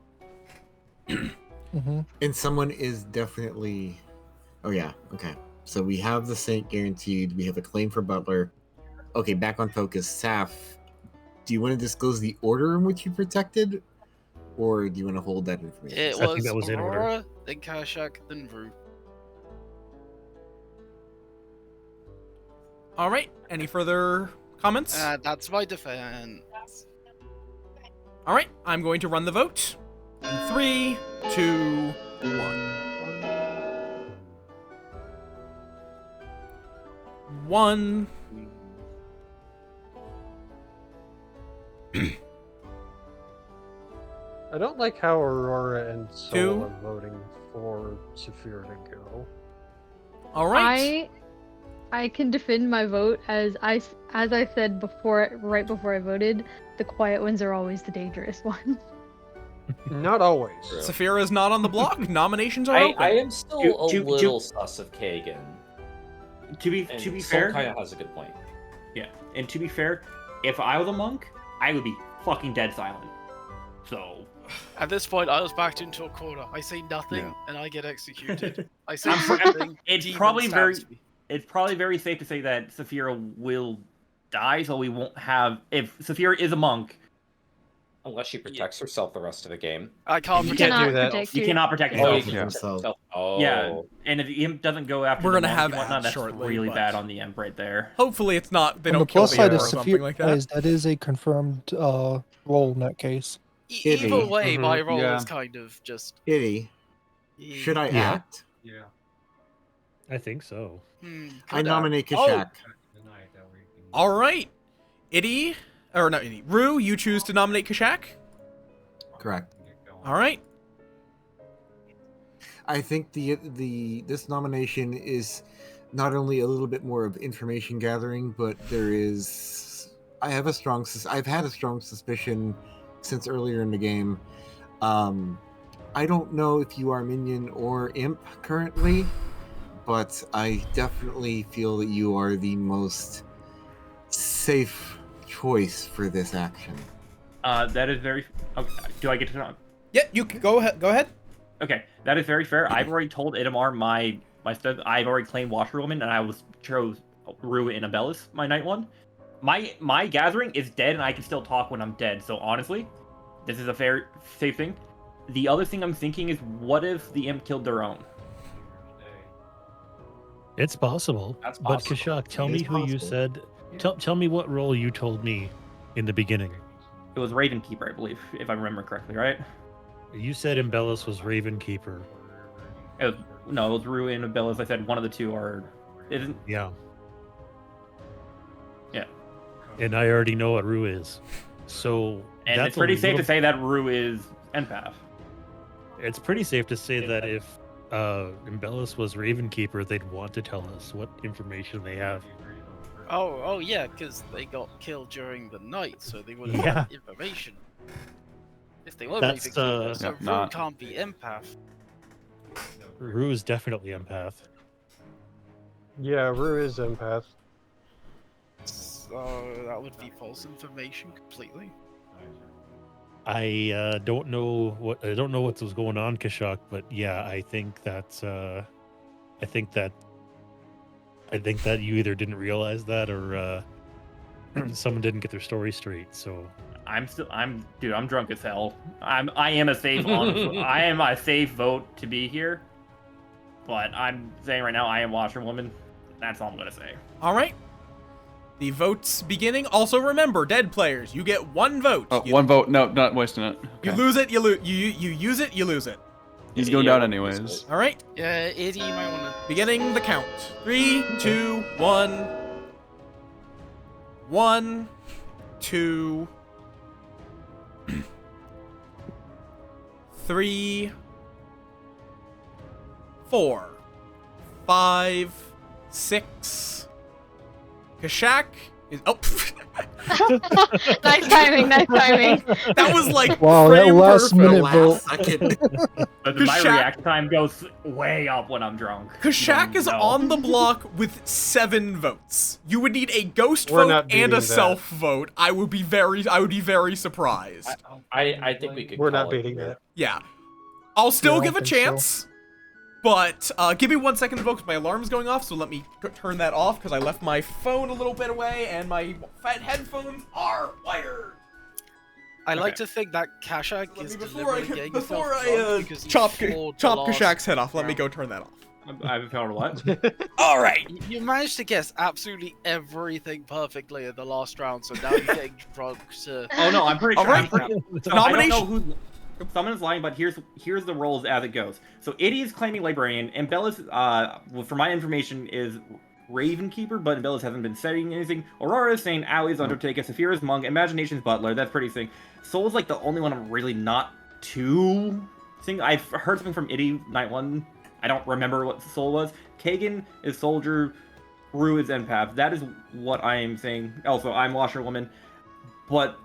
Mm-hmm. And someone is definitely... Oh, yeah. Okay. So we have the Saint guaranteed. We have a claim for Butler. Okay, back on focus. Saf, do you want to disclose the order in which you protected? Or do you want to hold that information? It I think was that was in order. Aurora, then Kashuk, then Brew. All right, any further comments? That's my defense. All right, I'm going to run the vote. In 3, 2, 1. 1. I don't like how Aurora and Sol Two. are voting for Saphir to go. All right. I can defend my vote as I said before, right before I voted. The quiet ones are always the dangerous ones. Not always. Saphira is not on the block. Nominations are open. I am still a little sus of Kagan. To be And Sol fair, kind of has a good point. yeah. And to be fair, if I was a monk, I would be fucking dead silent. So At this point, I was backed into a corner. I say nothing, Yeah. and I get executed. I say I'm something. it's demon probably very stabs me. it's probably very safe to say that Saphira will die, so we won't have if Saphira is a monk. Unless she protects herself the rest of the game. I can't You protect cannot myself. protect You cannot protect Oh, yourself. you can protect yourself. Oh. Yeah, and if the imp doesn't go after We're the gonna monk have and whatnot, ads that's shortly, really but- bad on the imp right there. Hopefully it's not. They On the don't kill plus the side imp of or something Saphir, like that. guys, that is a confirmed role in that case. Either way, my role yeah. is kind of just. Kitty, should I Yeah. act? Yeah. I think so. I nominate Oh. Kashak. All right, Iddy, or not Iddy, Rue, you choose to nominate Kashak. Correct. All right. I think this nomination is not only a little bit more of information gathering, but I've had a strong suspicion since earlier in the game. I don't know if you are minion or imp currently, but I definitely feel that you are the most safe choice for this action. That is very. Okay, do I get to know? Yeah, you can go ahead. Go ahead. Okay, that is very fair. I've already told Idamar my stuff. I've already claimed Washerwoman, and I chose Rue and Abellis, my night one. My gathering is dead, and I can still talk when I'm dead. So honestly, this is a fair, safe thing. The other thing I'm thinking is, what if the imp killed their own? It's possible. That's But possible. Kashak, tell It me is who you possible. said. Tell me what role you told me in the beginning. It was Ravenkeeper, I believe, if I remember correctly, right? You said Embellis was Ravenkeeper. It was Rue and Abellis. I said one of the two are. Isn't? Yeah. Yeah. And I already know what Rue is. So And that's it's pretty a safe to little- say that Rue is empath. It's pretty safe to say that if Embellis was Ravenkeeper, they'd want to tell us what information they have. Oh yeah, because they got killed during the night, so they would have Yeah. had information. If they were That's, Ravenkeeper, so yeah, Rue not- can't be empath. Rue is definitely empath. Yeah, Rue is empath. So that would be false information completely. I don't know what was going on, Kashak, but yeah, I think that you either didn't realize that or someone didn't get their story straight. So I'm drunk as hell. I am a safe I am a safe vote to be here. But I'm saying right now I am Washerwoman. That's all I'm gonna say. All right. The votes beginning. Also remember, dead players, you get one vote. Oh, You- one vote. No, not wasting it. You lose it, you lose. You use it, you lose it. He's going down anyways. All right. Yeah, Eddie, you might want to. Beginning the count. 3, 2, 1. 1, 2, 3, 4, 5, 6. Kashak is. Oh. Nice timing, nice timing. That was like Wow, that frame last perfect. minute vote. But my Kashak- react time goes way up when I'm drunk. Kashak is on the block with 7 votes. You would need a ghost We're vote not and beating a that. self vote. I would be very surprised. I think we could. We're call not it beating here. that. Yeah. I'll still Yeah, I give a think so. chance. But give me 1 second to vote because my alarm's going off, so let me turn that off because I left my phone a little bit away and my fat headphones are wired. I like to think that Kashak is Before I, deliberately getting before himself drunk I because he chop flawed the chop last Kashak's head off, let me round. go turn that off. I haven't found what? All right. You managed to guess absolutely everything perfectly in the last round, so now you're getting drunk to. Oh no, I'm pretty All sure. right. So I don't know Nomination. who. Someone's lying, but here's the roles as it goes. So Iddy is claiming Librarian, and Bellis, for my information, is Ravenkeeper, but Bellis hasn't been saying anything. Aurora is saying Allie's Undertaker, Saphira's Monk, Imagination's Butler. That's pretty thing. Soul's like the only one I'm really not too seeing. I've heard something from Iddy night one. I don't remember what Soul was. Kagan is Soldier. Rue is Empath. That is what I am saying. Also, I'm Washerwoman, but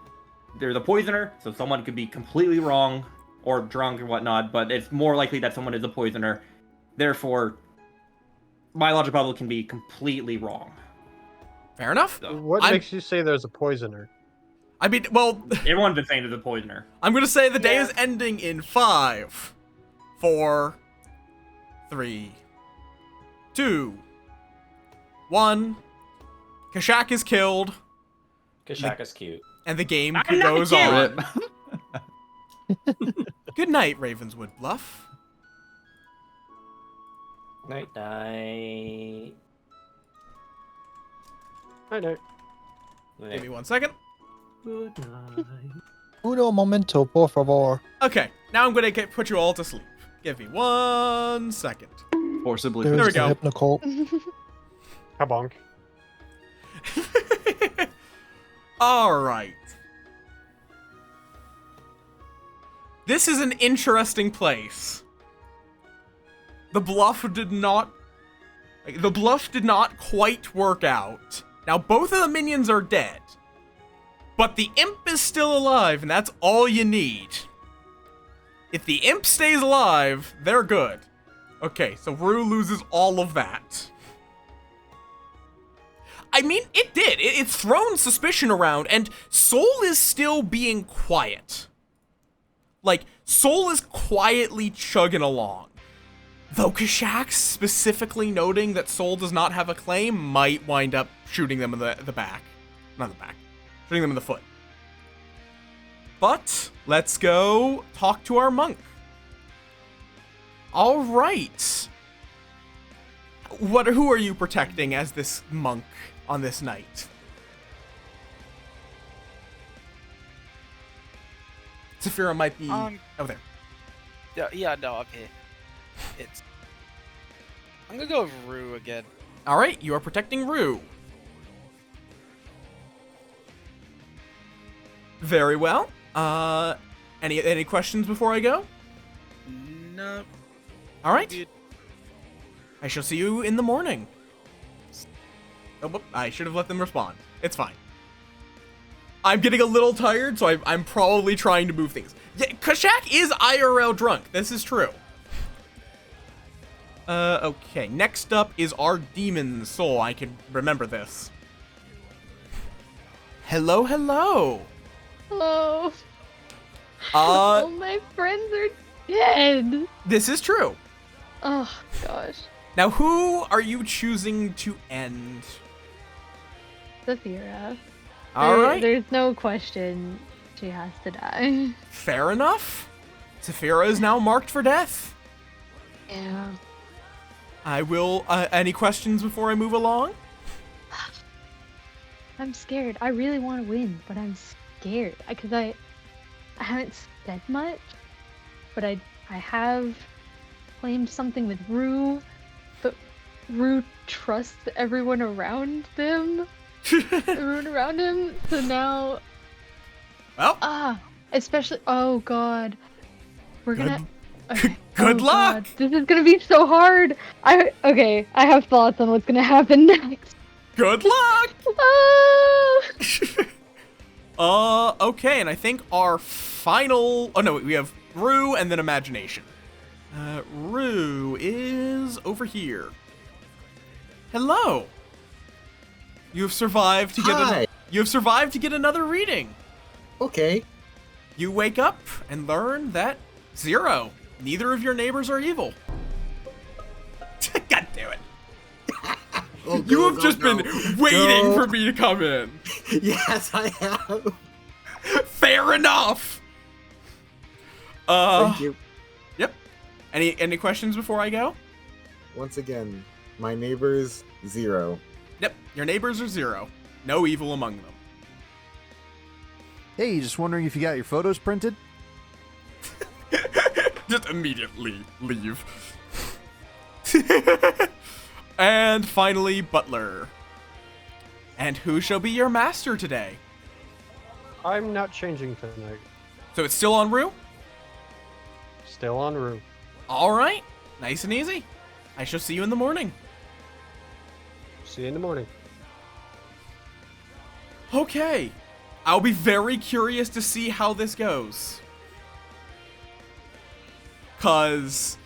there's a poisoner, so someone could be completely wrong or drunk or whatnot, but it's more likely that someone is a poisoner. Therefore, my logic bubble can be completely wrong. Fair enough. What I'm- makes you say there's a poisoner? I mean, well... Everyone's been saying to the poisoner. I'm gonna say the day is ending in 5, 4, 3, 2, 1. Kashak is killed. Kashak is cute. And the game I'm not goes cute. on. Good night, Ravenswood Bluff. Night night. I know. Give me 1 second. Good night. Uno momento, por favor. Okay, now I'm gonna put you all to sleep. Give me 1 second. Forcibly. There we go. Kabonk. All right. This is an interesting place. The bluff did not quite work out. Now both of the minions are dead, but the imp is still alive, and that's all you need. If the imp stays alive, they're good. Okay, so Rue loses all of that. I mean, it did. It's thrown suspicion around, and Soul is still being quiet. Like, Soul is quietly chugging along. Though Kashak specifically noting that Soul does not have a claim might wind up shooting them in the back. Not the back. Shooting them in the foot. But, let's go talk to our monk. All right. Who are you protecting as this monk on this night? Saphira might be over there. Yeah, no, I'm here. I'm gonna go with Rue again. All right, you are protecting Rue. Very well. Any questions before I go? No. All right. I shall see you in the morning. Oh, whoop, I should have let them respond. It's fine. I'm getting a little tired, so I'm probably trying to move things. Yeah, Kashak is IRL drunk. This is true. Okay. Next up is our demon soul. I can remember this. Hello, hello. Hello. All my friends are dead. This is true. Oh, gosh. Now, who are you choosing to end? Saphira. All right. There's no question she has to die. Fair enough. Saphira is now marked for death. Yeah. I will, any questions before I move along? I'm scared. I really want to win, but I'm scared. Because I haven't said much, but I have claimed something with Rue, but Rue trusts everyone around them. Everyone around him. So now... Well. Especially... Oh, God. We're gonna... Okay. Good luck! God. This is gonna be so hard. Okay, I have thoughts on what's gonna happen next. Good luck! Okay, and I think our final... Oh, no, we have Rue and then Imagination. Rue is over here. Hello. You have survived to get you have survived to get another reading. Okay. You wake up and learn that 0. Neither of your neighbors are evil. God damn it. You have just been waiting for me to come in. Yes, I have. Fair enough. Thank you. Yep. Any questions before I go? Once again, my neighbors 0. Yep. Your neighbors are 0. No evil among them. Hey, just wondering if you got your photos printed? Just immediately leave. And finally, Butler. And who shall be your master today? I'm not changing tonight. So it's still on Rue? Still on Rue. All right. Nice and easy. I shall see you in the morning. See you in the morning. Okay. I'll be very curious to see how this goes. Cause,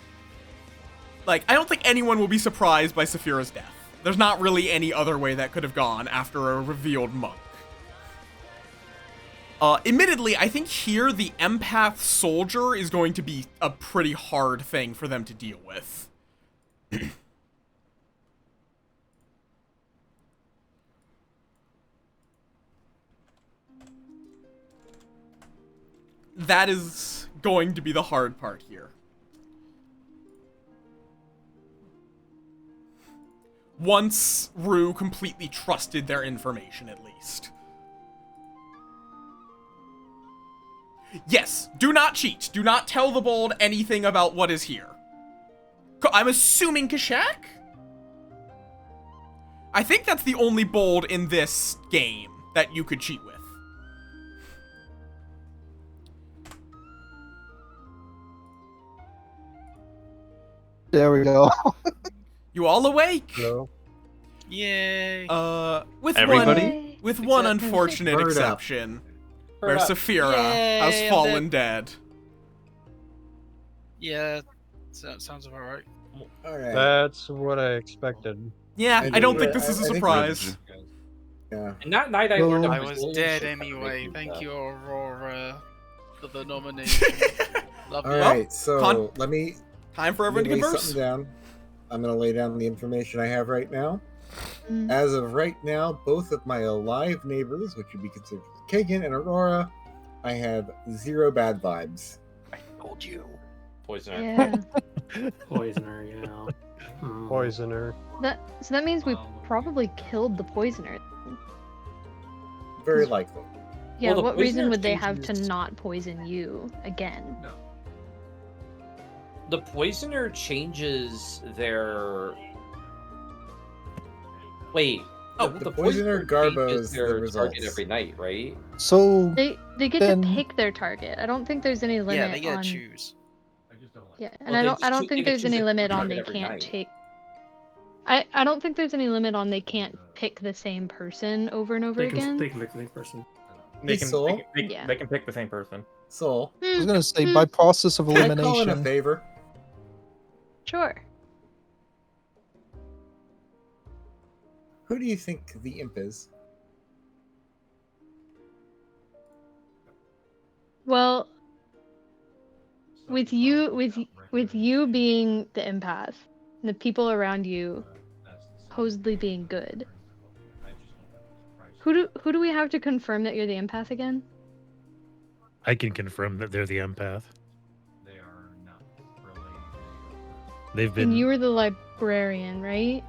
like, I don't think anyone will be surprised by Saphira's death. There's not really any other way that could have gone after a revealed monk. Admittedly, I think here the empath soldier is going to be a pretty hard thing for them to deal with. That is going to be the hard part here. Once Rue completely trusted their information, at least. Yes, do not cheat. Do not tell the bold anything about what is here. I'm assuming Kashak? I think that's the only bold in this game that you could cheat with. There we go. You all awake? No. Yay! With Everybody? one unfortunate Bird up. exception, where Bird up. Saphira Yay, has I'm fallen dead. Yeah, that sounds about right. All right. That's what I expected. Yeah, I don't think this is a I think surprise. Yeah. And that night I Well, learned I I'm was Brazilian dead shit. anyway. Thank Thank you. you, Aurora, for the nomination. Love All you. right. So let me Time for everyone to lay converse. something down. I'm gonna lay down the information I have right now. Mm. As of right now, both of my alive neighbors, which would be considered Kagan and Aurora, I have 0 bad vibes. I told you. Poisoner. Yeah. Poisoner, yeah. Hmm. Poisoner. So that means we probably killed the poisoner. Very likely. Yeah, Well, the what reason poisoner would they have to changes- not poison you again? The poisoner changes their. Wait. Oh, the poisoner garbos changes the their target results. every night, right? So They get Then- to pick their target. I don't think there's any limit Yeah, they get on. to choose. Yeah, and Well, I they don't just think they there's choose any a limit on target they every can't night. take. I don't think there's any limit on they can't pick the same person over and over They can again. pick the same person. Hey, Soul? Yeah. They can pick the same person. Soul, I was gonna say by process of can I call in a elimination. favor? Sure. Who do you think the imp is? Well, with you being the empath, and the people around you supposedly being good. Who do we have to confirm that you're the empath again? I can confirm that they're the empath. They've been. And you were the librarian, right?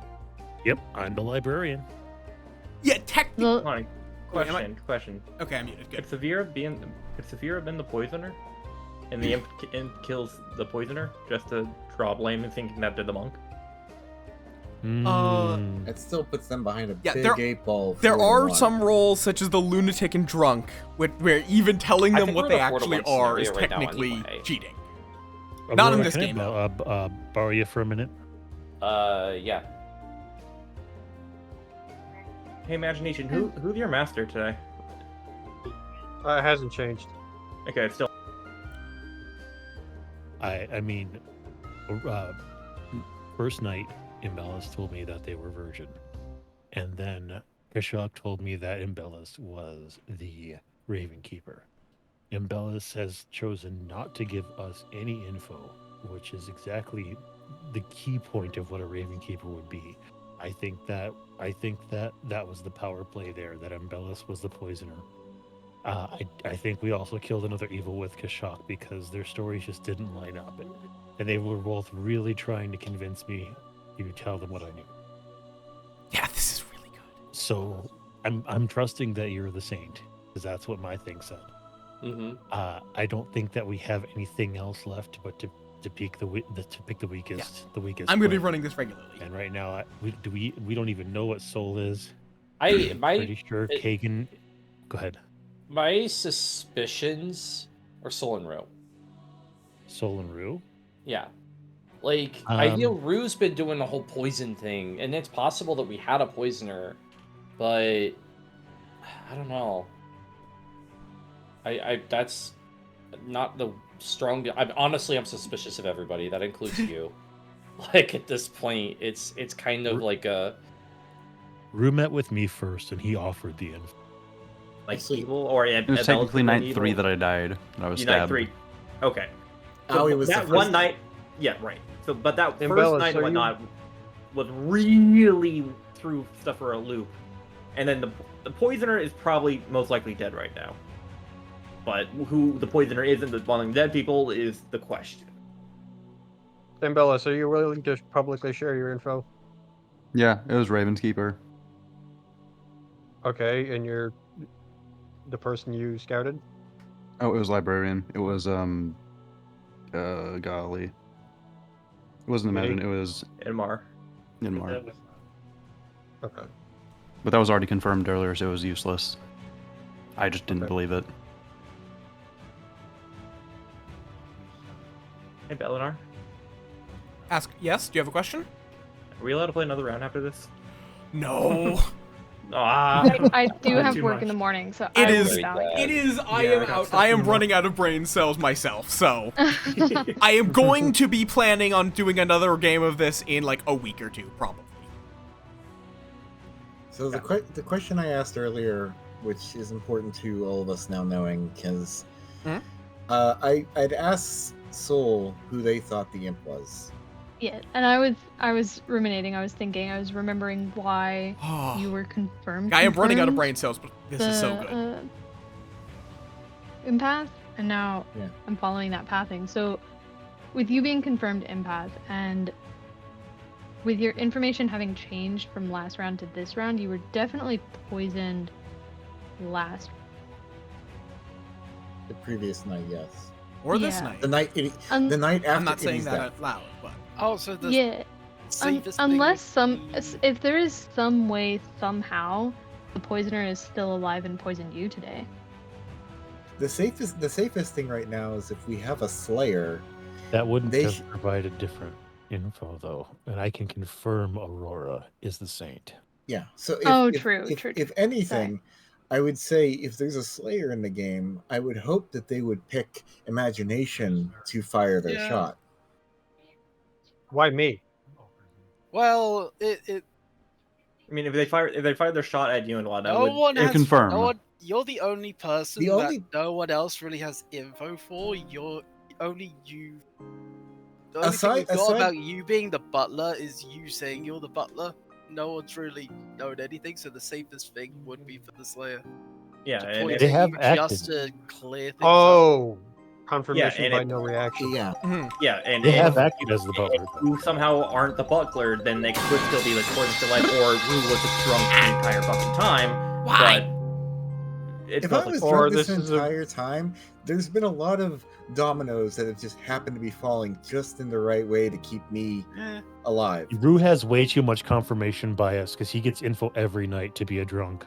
Yep, I'm the librarian. Yeah, technically. Well, Hold on. Question. Okay, I'm muted. Good. Could Saphira been the poisoner? And the imp kills the poisoner just to draw blame and thinking that they're the monk? It still puts them behind a Yeah, big there- 8-ball. There are 4-1. some roles, such as the lunatic and drunk, where even telling I them think what we're they in a actually 4-1 are is scenario right now technically anyway. cheating. Aurora, Not in this can I game, though. borrow you for a minute? Yeah. Hey, Imagination, who's your master today? It hasn't changed. Okay, it's still. I mean, first night, Imbellis told me that they were virgin, and then Kashak told me that Imbellis was the Raven Keeper. Imbellis has chosen not to give us any info, which is exactly the key point of what a Raven Keeper would be. I think that was the power play there. That Imbellis was the poisoner. I think we also killed another evil with Kashak because their stories just didn't line up, and they were both really trying to convince me to tell them what I knew. Yeah, this is really good. So I'm trusting that you're the saint because that's what my thing said. Mm-hmm. I don't think that we have anything else left but to pick the weakest. The weakest. I'm going to be player. running this regularly. And right now, we don't even know what Soul is. My pretty sure it- Kagan. Go ahead. My suspicions are Soul and Rue. Soul and Rue. Yeah. Like, I feel Rue's been doing the whole poison thing, and it's possible that we had a poisoner, but I don't know. I that's not the strongest. I'm suspicious of everybody. That includes you. Like, at this point, it's kind of like a. Rue met with me first, and he offered the info. like people, or It was technically night 3 that I died. And I was Night stabbed. 3. Okay. So Aoi was the that first one night. night. Yeah, right. So, but that And first Bella, night so and whatnot was really threw stuff for a loop. And then the poisoner is probably most likely dead right now. But who the poisoner is and the among dead people is the question. Then Bella, so you're willing to publicly share your info? Yeah, it was Raven's Keeper. Okay, and you're the person you scouted? Oh, it was Librarian. It was, golly. It wasn't Really? Imagine, it was... Inmar. Inmar. Okay. But that was already confirmed earlier, so it was useless. I just didn't believe it. Hey, Belinar. Ask. Yes. Do you have a question? Are we allowed to play another round after this? No. I do have work in the morning, so I will be back. It is. I am out. I am running out of brain cells myself, so I am going to be planning on doing another game of this in like a week or two, probably. So the question I asked earlier, which is important to all of us now knowing, because I'd asked Soul who they thought the imp was. Yeah, and I was ruminating. I was thinking. I was remembering why you were confirmed. I am running out of brain cells, but this is so good. Empath, and now I'm following that pathing. So, with you being confirmed empath, and with your information having changed from last round to this round, you were definitely poisoned last. The previous night, yes. Or this night. The night. The night after. I'm not saying Itty's that death. out loud, but. Oh, so the Yeah. safest thing Unless if there is some way somehow the poisoner is still alive and poisoned you today. The safest thing right now is if we have a Slayer. That wouldn't They have provided different info, though, and I can confirm Aurora is the saint. Yeah. So if, true. If anything, I would say if there's a Slayer in the game, I would hope that they would pick Imagination to fire their shot. Why me? Well, it I mean, if they fire their shot at you and whatnot, no one has confirm. No one, you're the only person that no one else really has info for. You're only you. The only thing we've got about you being the butler is you saying you're the butler. No one's really known anything, so the safest thing would be for the Slayer. Yeah, to and point they at have you acted. just to clear things up. Oh, confirmation and by no reaction. Yeah. Yeah, and They if have acted as the butler. if you somehow aren't the butler, then they could still be like poisoned to life, or Rue was just drunk the entire fucking time. Why? But it's If I mostly- was drunk this entire time, there's been a lot of dominoes that have just happened to be falling just in the right way to keep me alive. Rue has way too much confirmation bias because he gets info every night to be a drunk.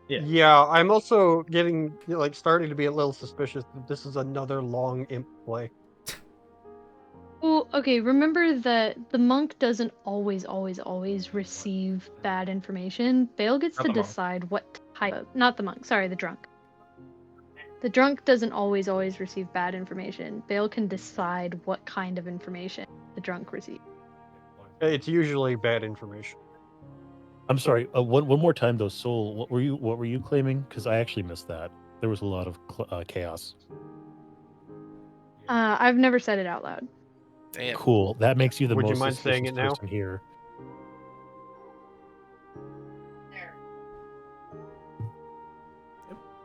Yeah, I'm also getting starting to be a little suspicious that this is another long imp play. Well, okay, remember that the monk doesn't always receive bad information. Bale gets Not to the monk. decide what type of, not the monk, sorry, the drunk. The drunk doesn't always receive bad information. Bale can decide what kind of information the drunk receives. It's usually bad information. I'm sorry. One more time though, Soul. What were you claiming? Because I actually missed that. There was a lot of chaos. I've never said it out loud. Damn. Cool. That makes you the Would you most mind saying suspicious it now? person here.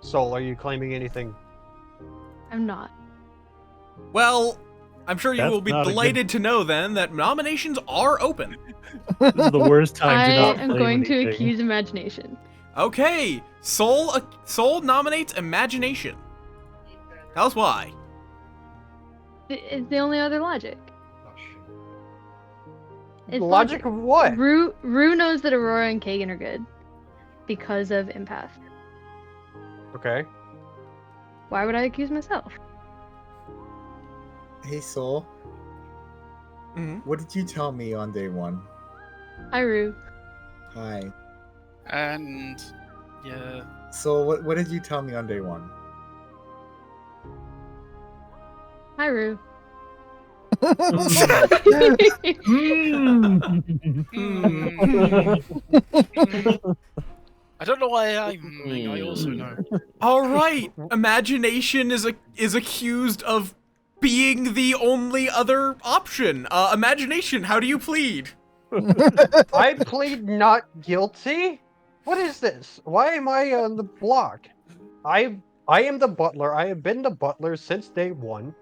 Soul, are you claiming anything? I'm not. Well, I'm sure you That's will be not a good- delighted to know then that nominations are open. This is the worst time I to not am claim going to anything. accuse imagination. Okay, Soul nominates Imagination. Tell us why. It's the only other logic. It's Logic of what? Rue knows that Aurora and Kagan are good because of empath. Okay. Why would I accuse myself? Hey, Soul. What did you tell me on day 1? Hi, Rue. Hi. And yeah. So what did you tell me on day 1? Hi, Rue. I don't know why I also know. All right, Imagination is accused of being the only other option. Imagination, how do you plead? I plead not guilty. What is this? Why am I on the block? I am the butler. I have been the butler since day one.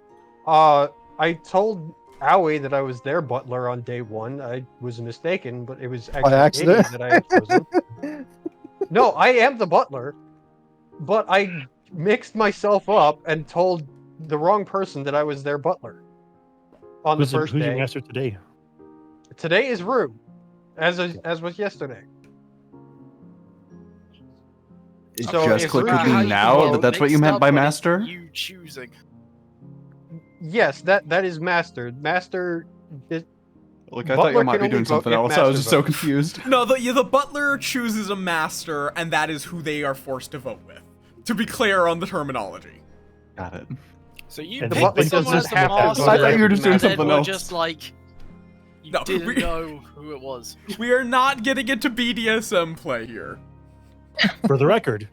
I told Owie that I was their butler on day one. I was mistaken, but it was actually accident? Iggy that I had chosen. No, I am the butler, but I mixed myself up and told the wrong person that I was their butler on the first Who's day. your master today? Today is Rue, as was yesterday. It So just if clicked Rue with me chooses now to that that's what you meant by master? You choosing. Yes, that is master. Master. Look, I thought you might be doing something else. I was just so confused. No, the butler chooses a master, and that is who they are forced to vote with. To be clear on the terminology. Got it. So you And the picked butler someone as doesn't the have to master, vote. I thought you were just doing and then something were else. just like you No, didn't know who it was. We are not getting into BDSM play here. For the record,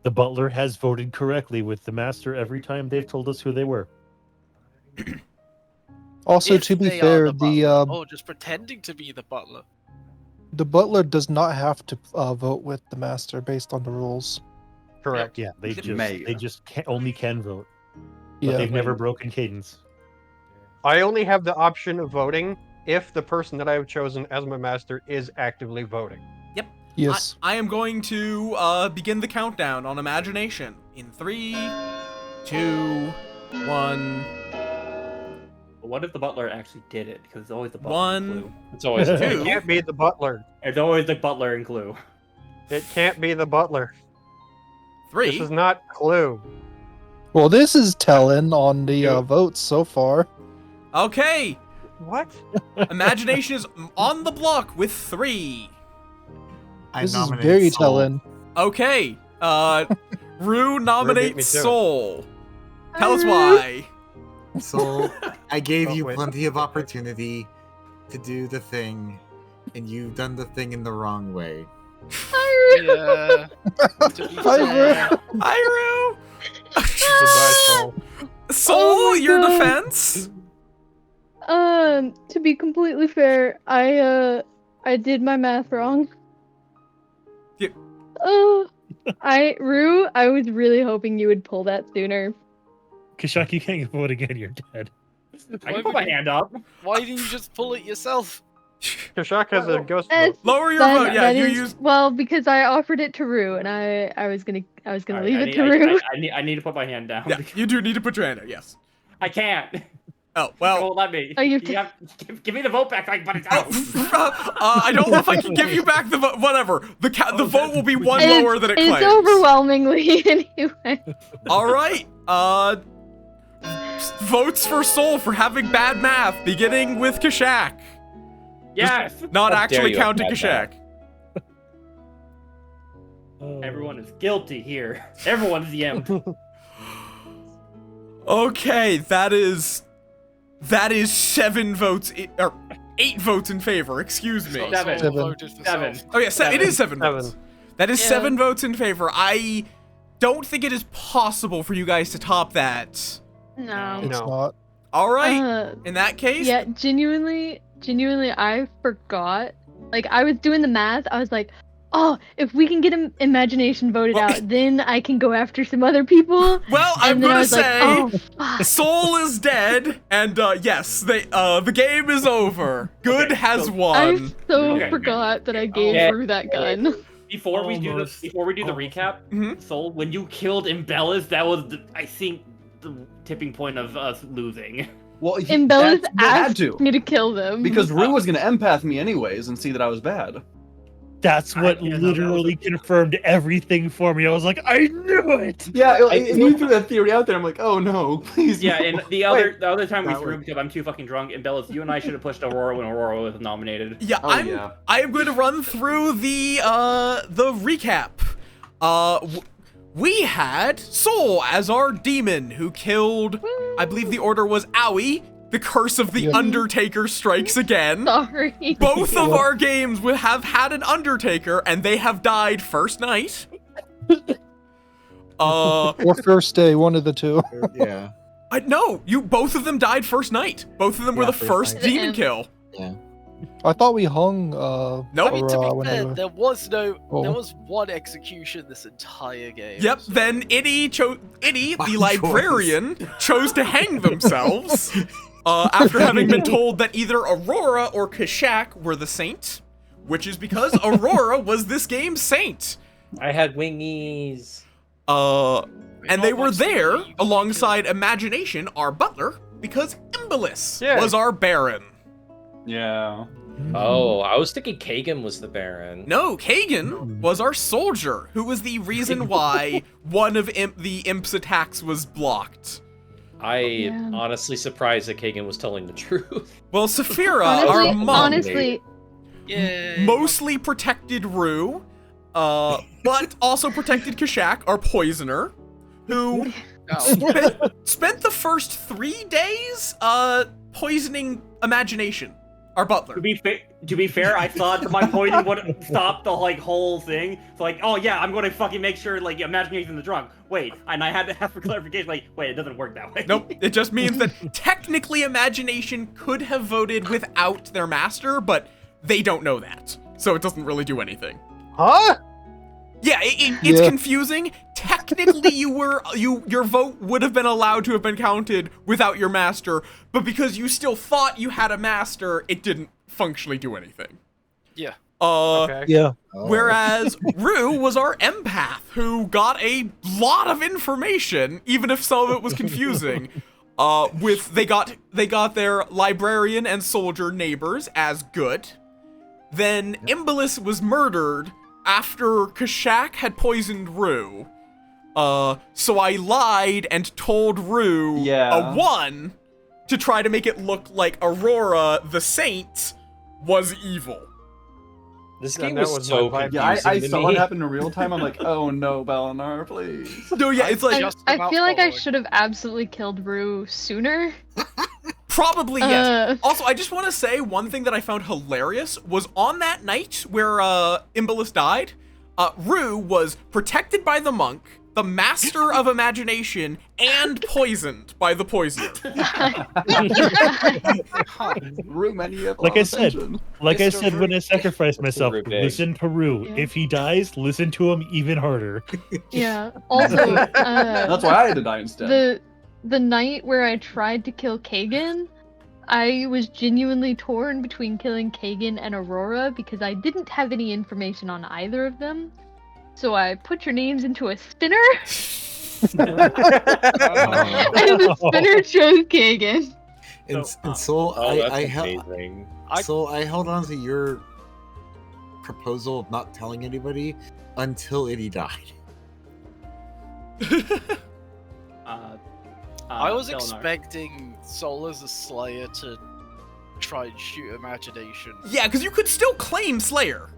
the butler has voted correctly with the master every time they've told us who they were. Also, If to be they are fair, the butler, the or just pretending to be the butler. butler does not have to vote with the master based on the rules. Correct. Yeah, they May. just only can vote, but Yeah. they've never broken cadence. I only have the option of voting if the person that I have chosen as my master is actively voting. Yep. Yes. I am going to begin the countdown on Imagination in 3, 2, 1. What if the butler actually did it? Because it's always the butler. 1. And Clue. It's always It Two. can't be the butler. It's always the butler and Clue. It can't be the butler. 3. This is not Clue. Well, this is telling on the votes so far. Okay. What? Imagination is on the block with 3. This is very telling. Okay. Rue nominates me too. Soul. Tell us why. Soul, I gave you wait. plenty of opportunity to do the thing, and you've done the thing in the wrong way. Yeah. To be Hi, fair, Hi, Rue. Goodbye, Soul. Soul, Oh my your God. defense. To be completely fair, I did my math wrong. Yep. Rue, I was really hoping you would pull that sooner. Kashak, you can't vote again. You're dead. I can put my hand up. why didn't you just pull it yourself? Kashak has a ghost That's- vote. Lower your that- vote. Yeah, that you is- used. Well, because I offered it to Rue, and I was gonna Alright, leave I it need- to I- Rue. I need to put my hand down. Yeah, you do need to put your hand out. Yes. I can't. Oh It well. won't let me. Oh, you give me the vote back, like, but it's out. I don't know if I can give you back the vote. Whatever. The vote will be one lower than it It's claims. overwhelmingly anyway. All right. Votes for Soul for having bad math, beginning with Kashak. Yes. Not How dare actually you have counting bad Kashak. Everyone is guilty here. Everyone's the imp. Okay, that is 7 votes, or 8 votes in favor. Excuse me. Seven. Seven. Oh yeah, it is 7 votes. Seven. That is Yeah. 7 votes in favor. I don't think it is possible for you guys to top that. No. It's No. not. All right. Uh, In that case, Yeah, genuinely, I forgot. Like, I was doing the math. I was like, oh, if we can get Imagination voted out, then I can go after some other people. well, I'm And then I gonna was like, say oh, fuck. Soul is dead, and yes, the game is over. Good has I won. so Okay. forgot that I gave Yeah. Rue that gun. Before we do Almost. the recap, Mhm. Soul, when you killed Imbellis, that was I think the tipping point of us losing. Well, Imbellis that had asked to me to kill them. because Rue was gonna empath me anyways and see that I was bad. That's what yeah, no, that literally confirmed everything for me. I was like, I knew it. Yeah, and you threw that theory out there. I'm like, oh no, please. Yeah, no. and the other time we that threw would- because I'm too fucking drunk. Imbellis, you and I should have pushed Aurora when Aurora was nominated. Yeah, Oh, I'm yeah. going to run through the recap. We had Soul as our demon who killed, I believe the order was Owie, The curse of the Undertaker strikes again. Sorry. Both of our games will have had an Undertaker, and they have died first night. Or first day, one of the two. Yeah. No, both of them died first night. Both of them were the first demon kill. Yeah. I thought we hung. Nope. I mean, to when be they fair, were- there was Oh. one execution this entire game. Yep, then Iddy, the librarian, chose to hang themselves after having been told that either Aurora or Kashak were the saint, which is because Aurora was this game's saint. I had wingies. And they were there alongside Imagination, our butler, because Imbalus was our baron. Yeah. Oh, I was thinking Kagan was the Baron. No, Kagan was our soldier, who was the reason why one of the Imp's attacks was blocked. Honestly surprised that Kagan was telling the truth. Well, Saphira, our monk, honestly, mostly protected Rue, but also protected Kashak, our poisoner, who spent the first 3 days poisoning Imagination, our butler. To be fair, I thought my poison would stop the whole thing. So oh yeah, I'm going to fucking make sure Imagination's the drunk. Wait, and I had to ask for clarification. Wait, it doesn't work that way. Nope, it just means that technically Imagination could have voted without their master, but they don't know that, so it doesn't really do anything. Huh? Yeah, it's confusing. Technically, your vote would have been allowed to have been counted without your master, but because you still thought you had a master, it didn't functionally do anything. Yeah. Yeah. Whereas Rue was our empath, who got a lot of information, even if some of it was confusing. They got their librarian and soldier neighbors as good. Then Imbalus was murdered after Kashak had poisoned Rue. So I lied and told Rue a 1 to try to make it look like Aurora, the saint, was evil. This game was so confusing. Yeah, I to saw me. what happened in real time. I'm like, oh no, Belenar, please. No, yeah, it's like I feel like I should have absolutely killed Rue sooner. Probably, yes. Also, I just want to say one thing that I found hilarious was on that night where Imbalus died, Rue was protected by the monk, the master of imagination, and poisoned by the poisoner. Rue, man, you have a Like lot I of said, attention. I said when I sacrificed myself, Rue big. listen to Rue. If he dies, listen to him even harder. Yeah. Also, That's why I had to die instead. the night where I tried to kill Kagan, I was genuinely torn between killing Kagan and Aurora because I didn't have any information on either of them. So I put your names into a spinner, and the spinner chose Kagan. And Soul, that's I held amazing. I held on to your proposal of not telling anybody until Iddy died. I was Belenar. expecting Soul as a Slayer to try and shoot Imagination. Yeah, because you could still claim Slayer.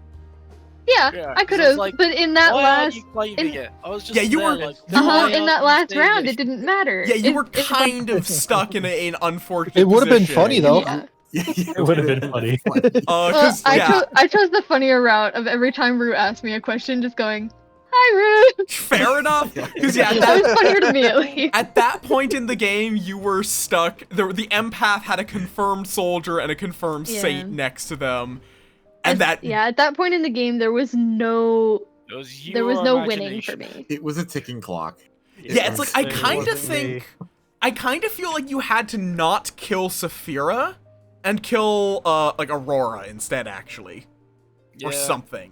Yeah, Yeah, I 'cause could I was have, like, but in that Why last, aren't you claiming it? I was just Yeah, you there, were- like, you why in aren't that you last saying round, this? it didn't matter. Yeah, you were It- kind of stuck in an unfortunate It would have been position. funny though. Yeah. It would have been funny. Well, 'Cause, yeah, I chose the funnier route of every time Rue asked me a question, just going, "Hi, Rue." fair enough. Because yeah, That was funnier to me at least. at that point in the game, you were stuck. The empath had a confirmed soldier and a confirmed Yeah. saint next to them, and that Yeah, at that point in the game, there was no winning for me. It was a ticking clock. yeah, it's like I It kind of wasn't me. think, I kind of feel like you had to not kill Saphira and kill like Aurora instead, actually, or Yeah. something.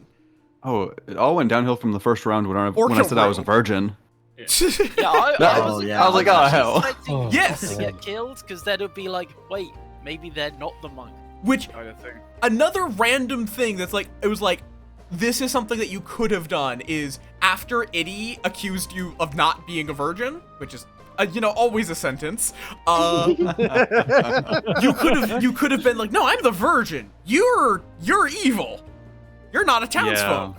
Oh, it all went downhill from the first round when I Or said I was a virgin. Yeah, I was I was like, oh, hell. expecting Yes. to get killed because then it'd be like, wait, maybe they're not the monk. Which Kind of thing. another random thing that's like, it was like, this is something that you could have done is after Iddy accused you of not being a virgin, which is always a sentence. You could have been like, no, I'm the virgin. You're evil. You're not a townsfolk.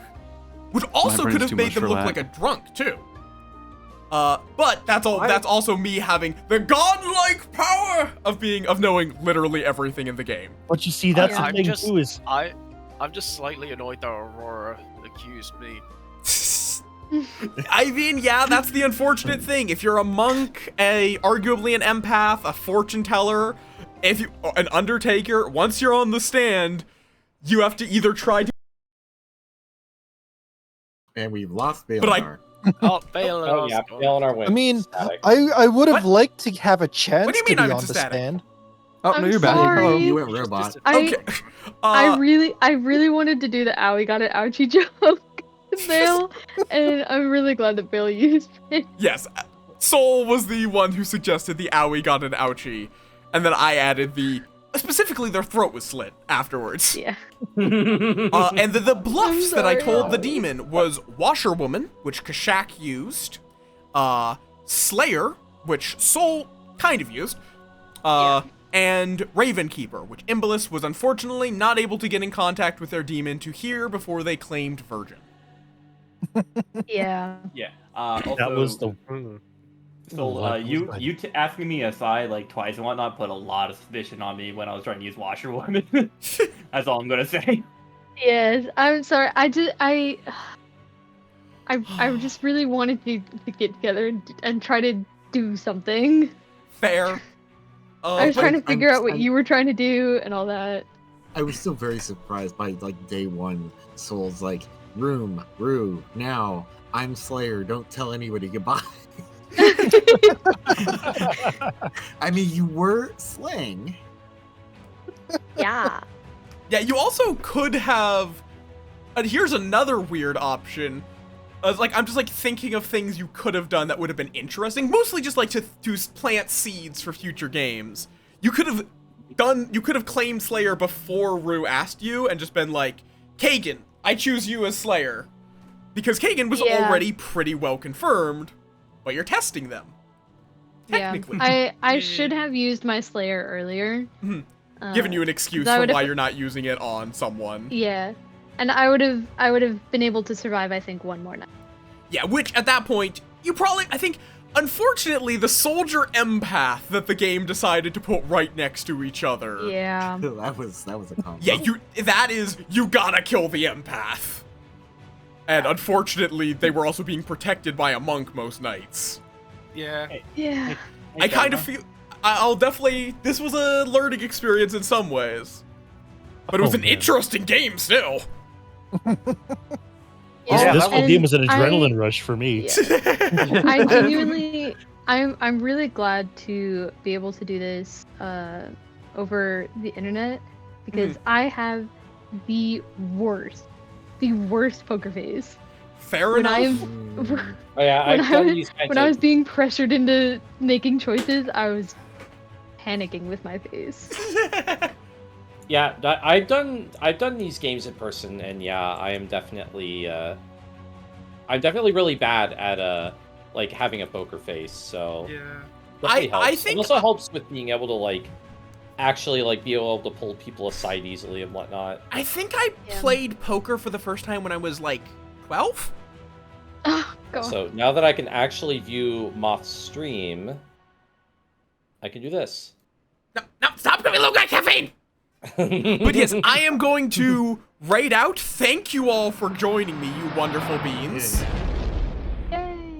Which also brain's could have too made much them for look that. like a drunk too. But that's all. That's also me having the godlike power of knowing literally everything in the game. But you see, that's the I'm thing just, too. Is I'm just slightly annoyed that Aurora accused me. I mean, yeah, that's the unfortunate thing. If you're a monk, arguably an empath, a fortune teller, an undertaker, once you're on the stand, you have to either try to. And we've lost Baelor. But I. Baelor went. I mean, static. I would have liked to have a chance What do you to mean be I on went to the static? stand. Oh, I'm no, you're back. sorry. Hello, you went robot. Okay. I really wanted to do the owie got an ouchie joke, Bale, and I'm really glad that Bale used it. Yes, Soul was the one who suggested the owie got an ouchie, and then I added specifically their throat was slit afterwards. Yeah. And the bluffs that I sorry. told the demon was Washerwoman, which Kashak used, Slayer, which Soul kind of used, and Ravenkeeper, which Imbalist was unfortunately not able to get in contact with their demon to hear before they claimed Virgin. Yeah. Yeah. that was the. So you asking me aside like twice and whatnot put a lot of suspicion on me when I was trying to use Washerwoman. That's all I'm gonna say. Yes, I'm sorry. I just really wanted to get together and try to do something. Fair. I was trying to figure out what you were trying to do and all that. I was still very surprised by like day one. Soul's like, Rue, now I'm Slayer. Don't tell anybody. Goodbye. I mean, you were slaying. Yeah. Yeah, you also could have. And here's another weird option. I'm just like thinking of things you could have done that would have been interesting. Mostly just like to plant seeds for future games. You could have claimed Slayer before Rue asked you and just been like, Kagan, I choose you as Slayer. Because Kagan was already pretty well confirmed, but you're testing them. Technically. Yeah. I should have used my Slayer earlier. Giving you an excuse for why you're not using it on someone. Yeah. And I would have been able to survive, I think, one more night. Yeah, which at that point, unfortunately, the soldier empath that the game decided to put right next to each other. Yeah. that was a combo. Yeah, you gotta kill the empath. And unfortunately, they were also being protected by a monk most nights. Yeah. Yeah. I kind of feel, this was a learning experience in some ways. But it was an interesting game still. This whole game was an adrenaline rush for me. Yeah. I genuinely, I'm really glad to be able to do this over the internet because I have the worst poker face. Fair enough. When I was being pressured into making choices, I was panicking with my face. Yeah, I've done these games in person, and yeah, I am definitely I'm definitely really bad at like having a poker face. So yeah, I think it also helps with being able to like actually like be able to pull people aside easily and whatnot. I think I played poker for the first time when I was like 12. Oh, God. So now that I can actually view Moth's stream, I can do this. No, stop giving little guy caffeine! But yes, I am going to raid out. Thank you all for joining me, you wonderful beans.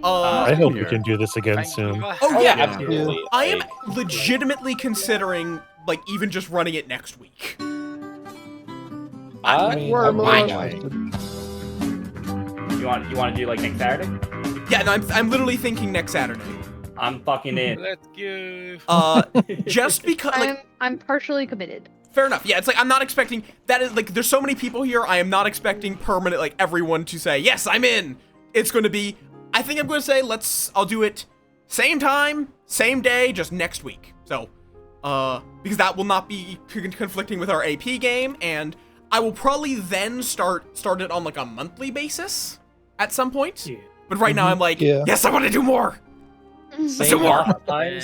I hope we can do this again soon. Oh yeah, absolutely. I am legitimately considering like even just running it next week. You want to do like next Saturday? Yeah, no, I'm literally thinking next Saturday. I'm fucking in. Let's go. Just because I'm partially committed. Fair enough. Yeah, it's like I'm not expecting that is like there's so many people here. I am not expecting permanent like everyone to say yes, I'm in. It's going to be. I think I'm going to say I'll do it same time, same day, just next week. So, because that will not be conflicting with our AP game, and I will probably then start it on like a monthly basis at some point. Yeah. But right now I'm like, yes, I want to do more. Let's do more. That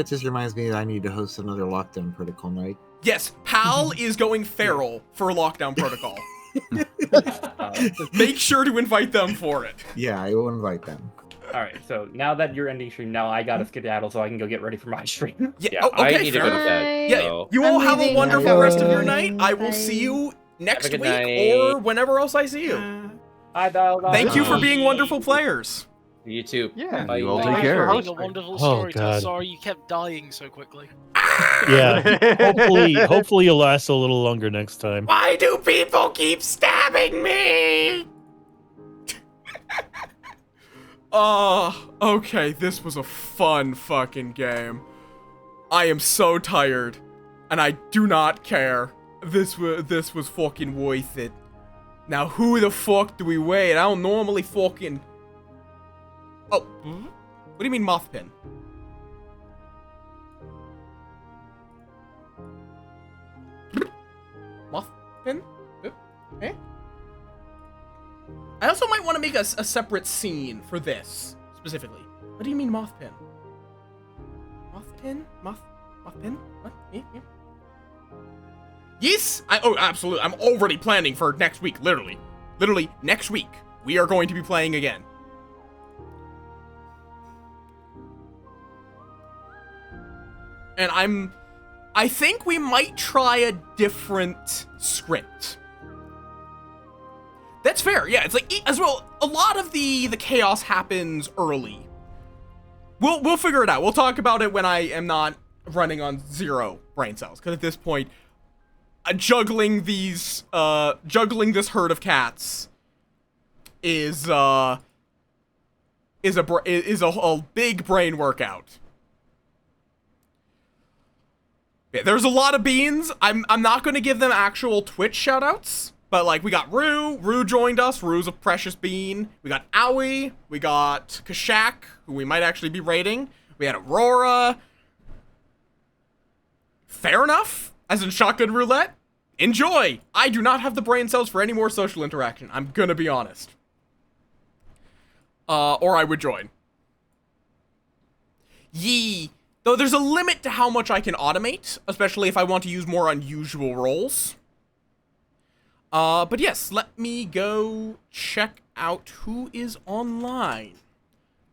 just reminds me that I need to host another Lockdown Protocol night. Yes, Pal is going feral for Lockdown Protocol. Make sure to invite them for it. Yeah, I will invite them. All right, so now that you're ending stream, now I gotta skedaddle so I can go get ready for my stream. Yeah, I okay, need to fair. go to bed. Yeah, So. you all I'm have a leaving. wonderful Have a rest of good your night. night. I will Bye. see you next good week night. or whenever else I see you. Thank you for being wonderful players. You too. Yeah. Bye. You all Thank take you for care. being a wonderful Oh, storyteller. God. Sorry you kept dying so quickly. Yeah. Hopefully you'll last a little longer next time. Why do people keep stabbing me? Oh, okay, this was a fun fucking game. I am so tired, and I do not care. This was fucking worth it. Now, who the fuck do we wait? I don't normally fucking... Oh, what do you mean Mothpin? Mothpin? Eh? I also might want to make a separate scene for this, specifically. What do you mean Mothpin? Mothpin? Mothpin? What? Yeah. Yes! Oh, absolutely. I'm already planning for next week, literally. Literally, next week, we are going to be playing again. And I think we might try a different script. That's fair, yeah. It's like, as well, a lot of the chaos happens early. We'll figure it out. We'll talk about it when I am not running on 0 brain cells. Because at this point, juggling this herd of cats is a big brain workout. Yeah, there's a lot of beans. I'm not going to give them actual Twitch shoutouts. But, like, we got Rue. Rue joined us. Rue's a precious bean. We got Owie. We got Kashak, who we might actually be raiding. We had Aurora. Fair enough. As in Shotgun Roulette. Enjoy. I do not have the brain cells for any more social interaction. I'm gonna be honest. Or I would join. Yee. Though there's a limit to how much I can automate, especially if I want to use more unusual roles. But yes, let me go check out who is online.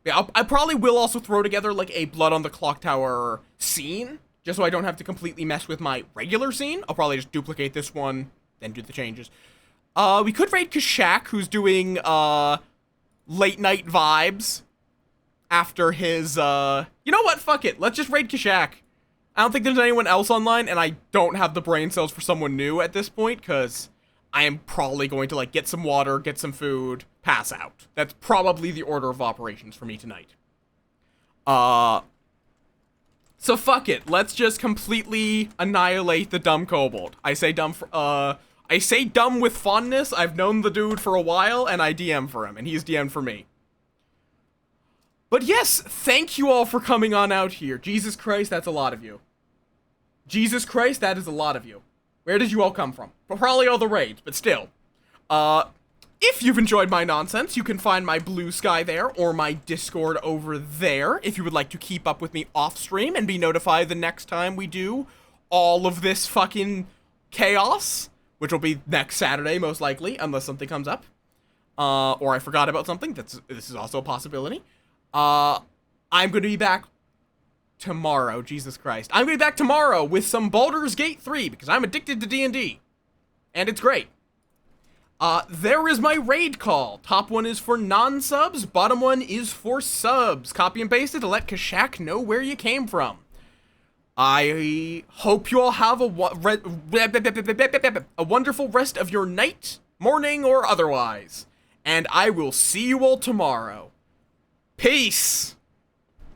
Yeah, I probably will also throw together, like, a Blood on the Clocktower scene, just so I don't have to completely mess with my regular scene. I'll probably just duplicate this one, then do the changes. We could raid Kashak, who's doing, late night vibes after his, you know what, fuck it, let's just raid Kashak. I don't think there's anyone else online, and I don't have the brain cells for someone new at this point, because I am probably going to, like, get some water, get some food, pass out. That's probably the order of operations for me tonight. So fuck it. Let's just completely annihilate the dumb kobold. I say dumb with fondness. I've known the dude for a while, and I DM for him, and he's DM'd for me. But yes, thank you all for coming on out here. Jesus Christ, that's a lot of you. Jesus Christ, that is a lot of you. Where did you all come from? Well, probably all the raids, but still. If you've enjoyed my nonsense, you can find my Blue Sky there, or my Discord over there, if you would like to keep up with me off-stream and be notified the next time we do all of this fucking chaos, which will be next Saturday, most likely, unless something comes up. Or I forgot about something. This is also a possibility. I'm going to be back tomorrow, Jesus Christ. I'm going to be back tomorrow with some Baldur's Gate 3, because I'm addicted to D&D. And it's great. There is my raid call. Top one is for non-subs, bottom one is for subs. Copy and paste it to let Kashak know where you came from. I hope you all have a wonderful rest of your night, morning, or otherwise. And I will see you all tomorrow. Peace!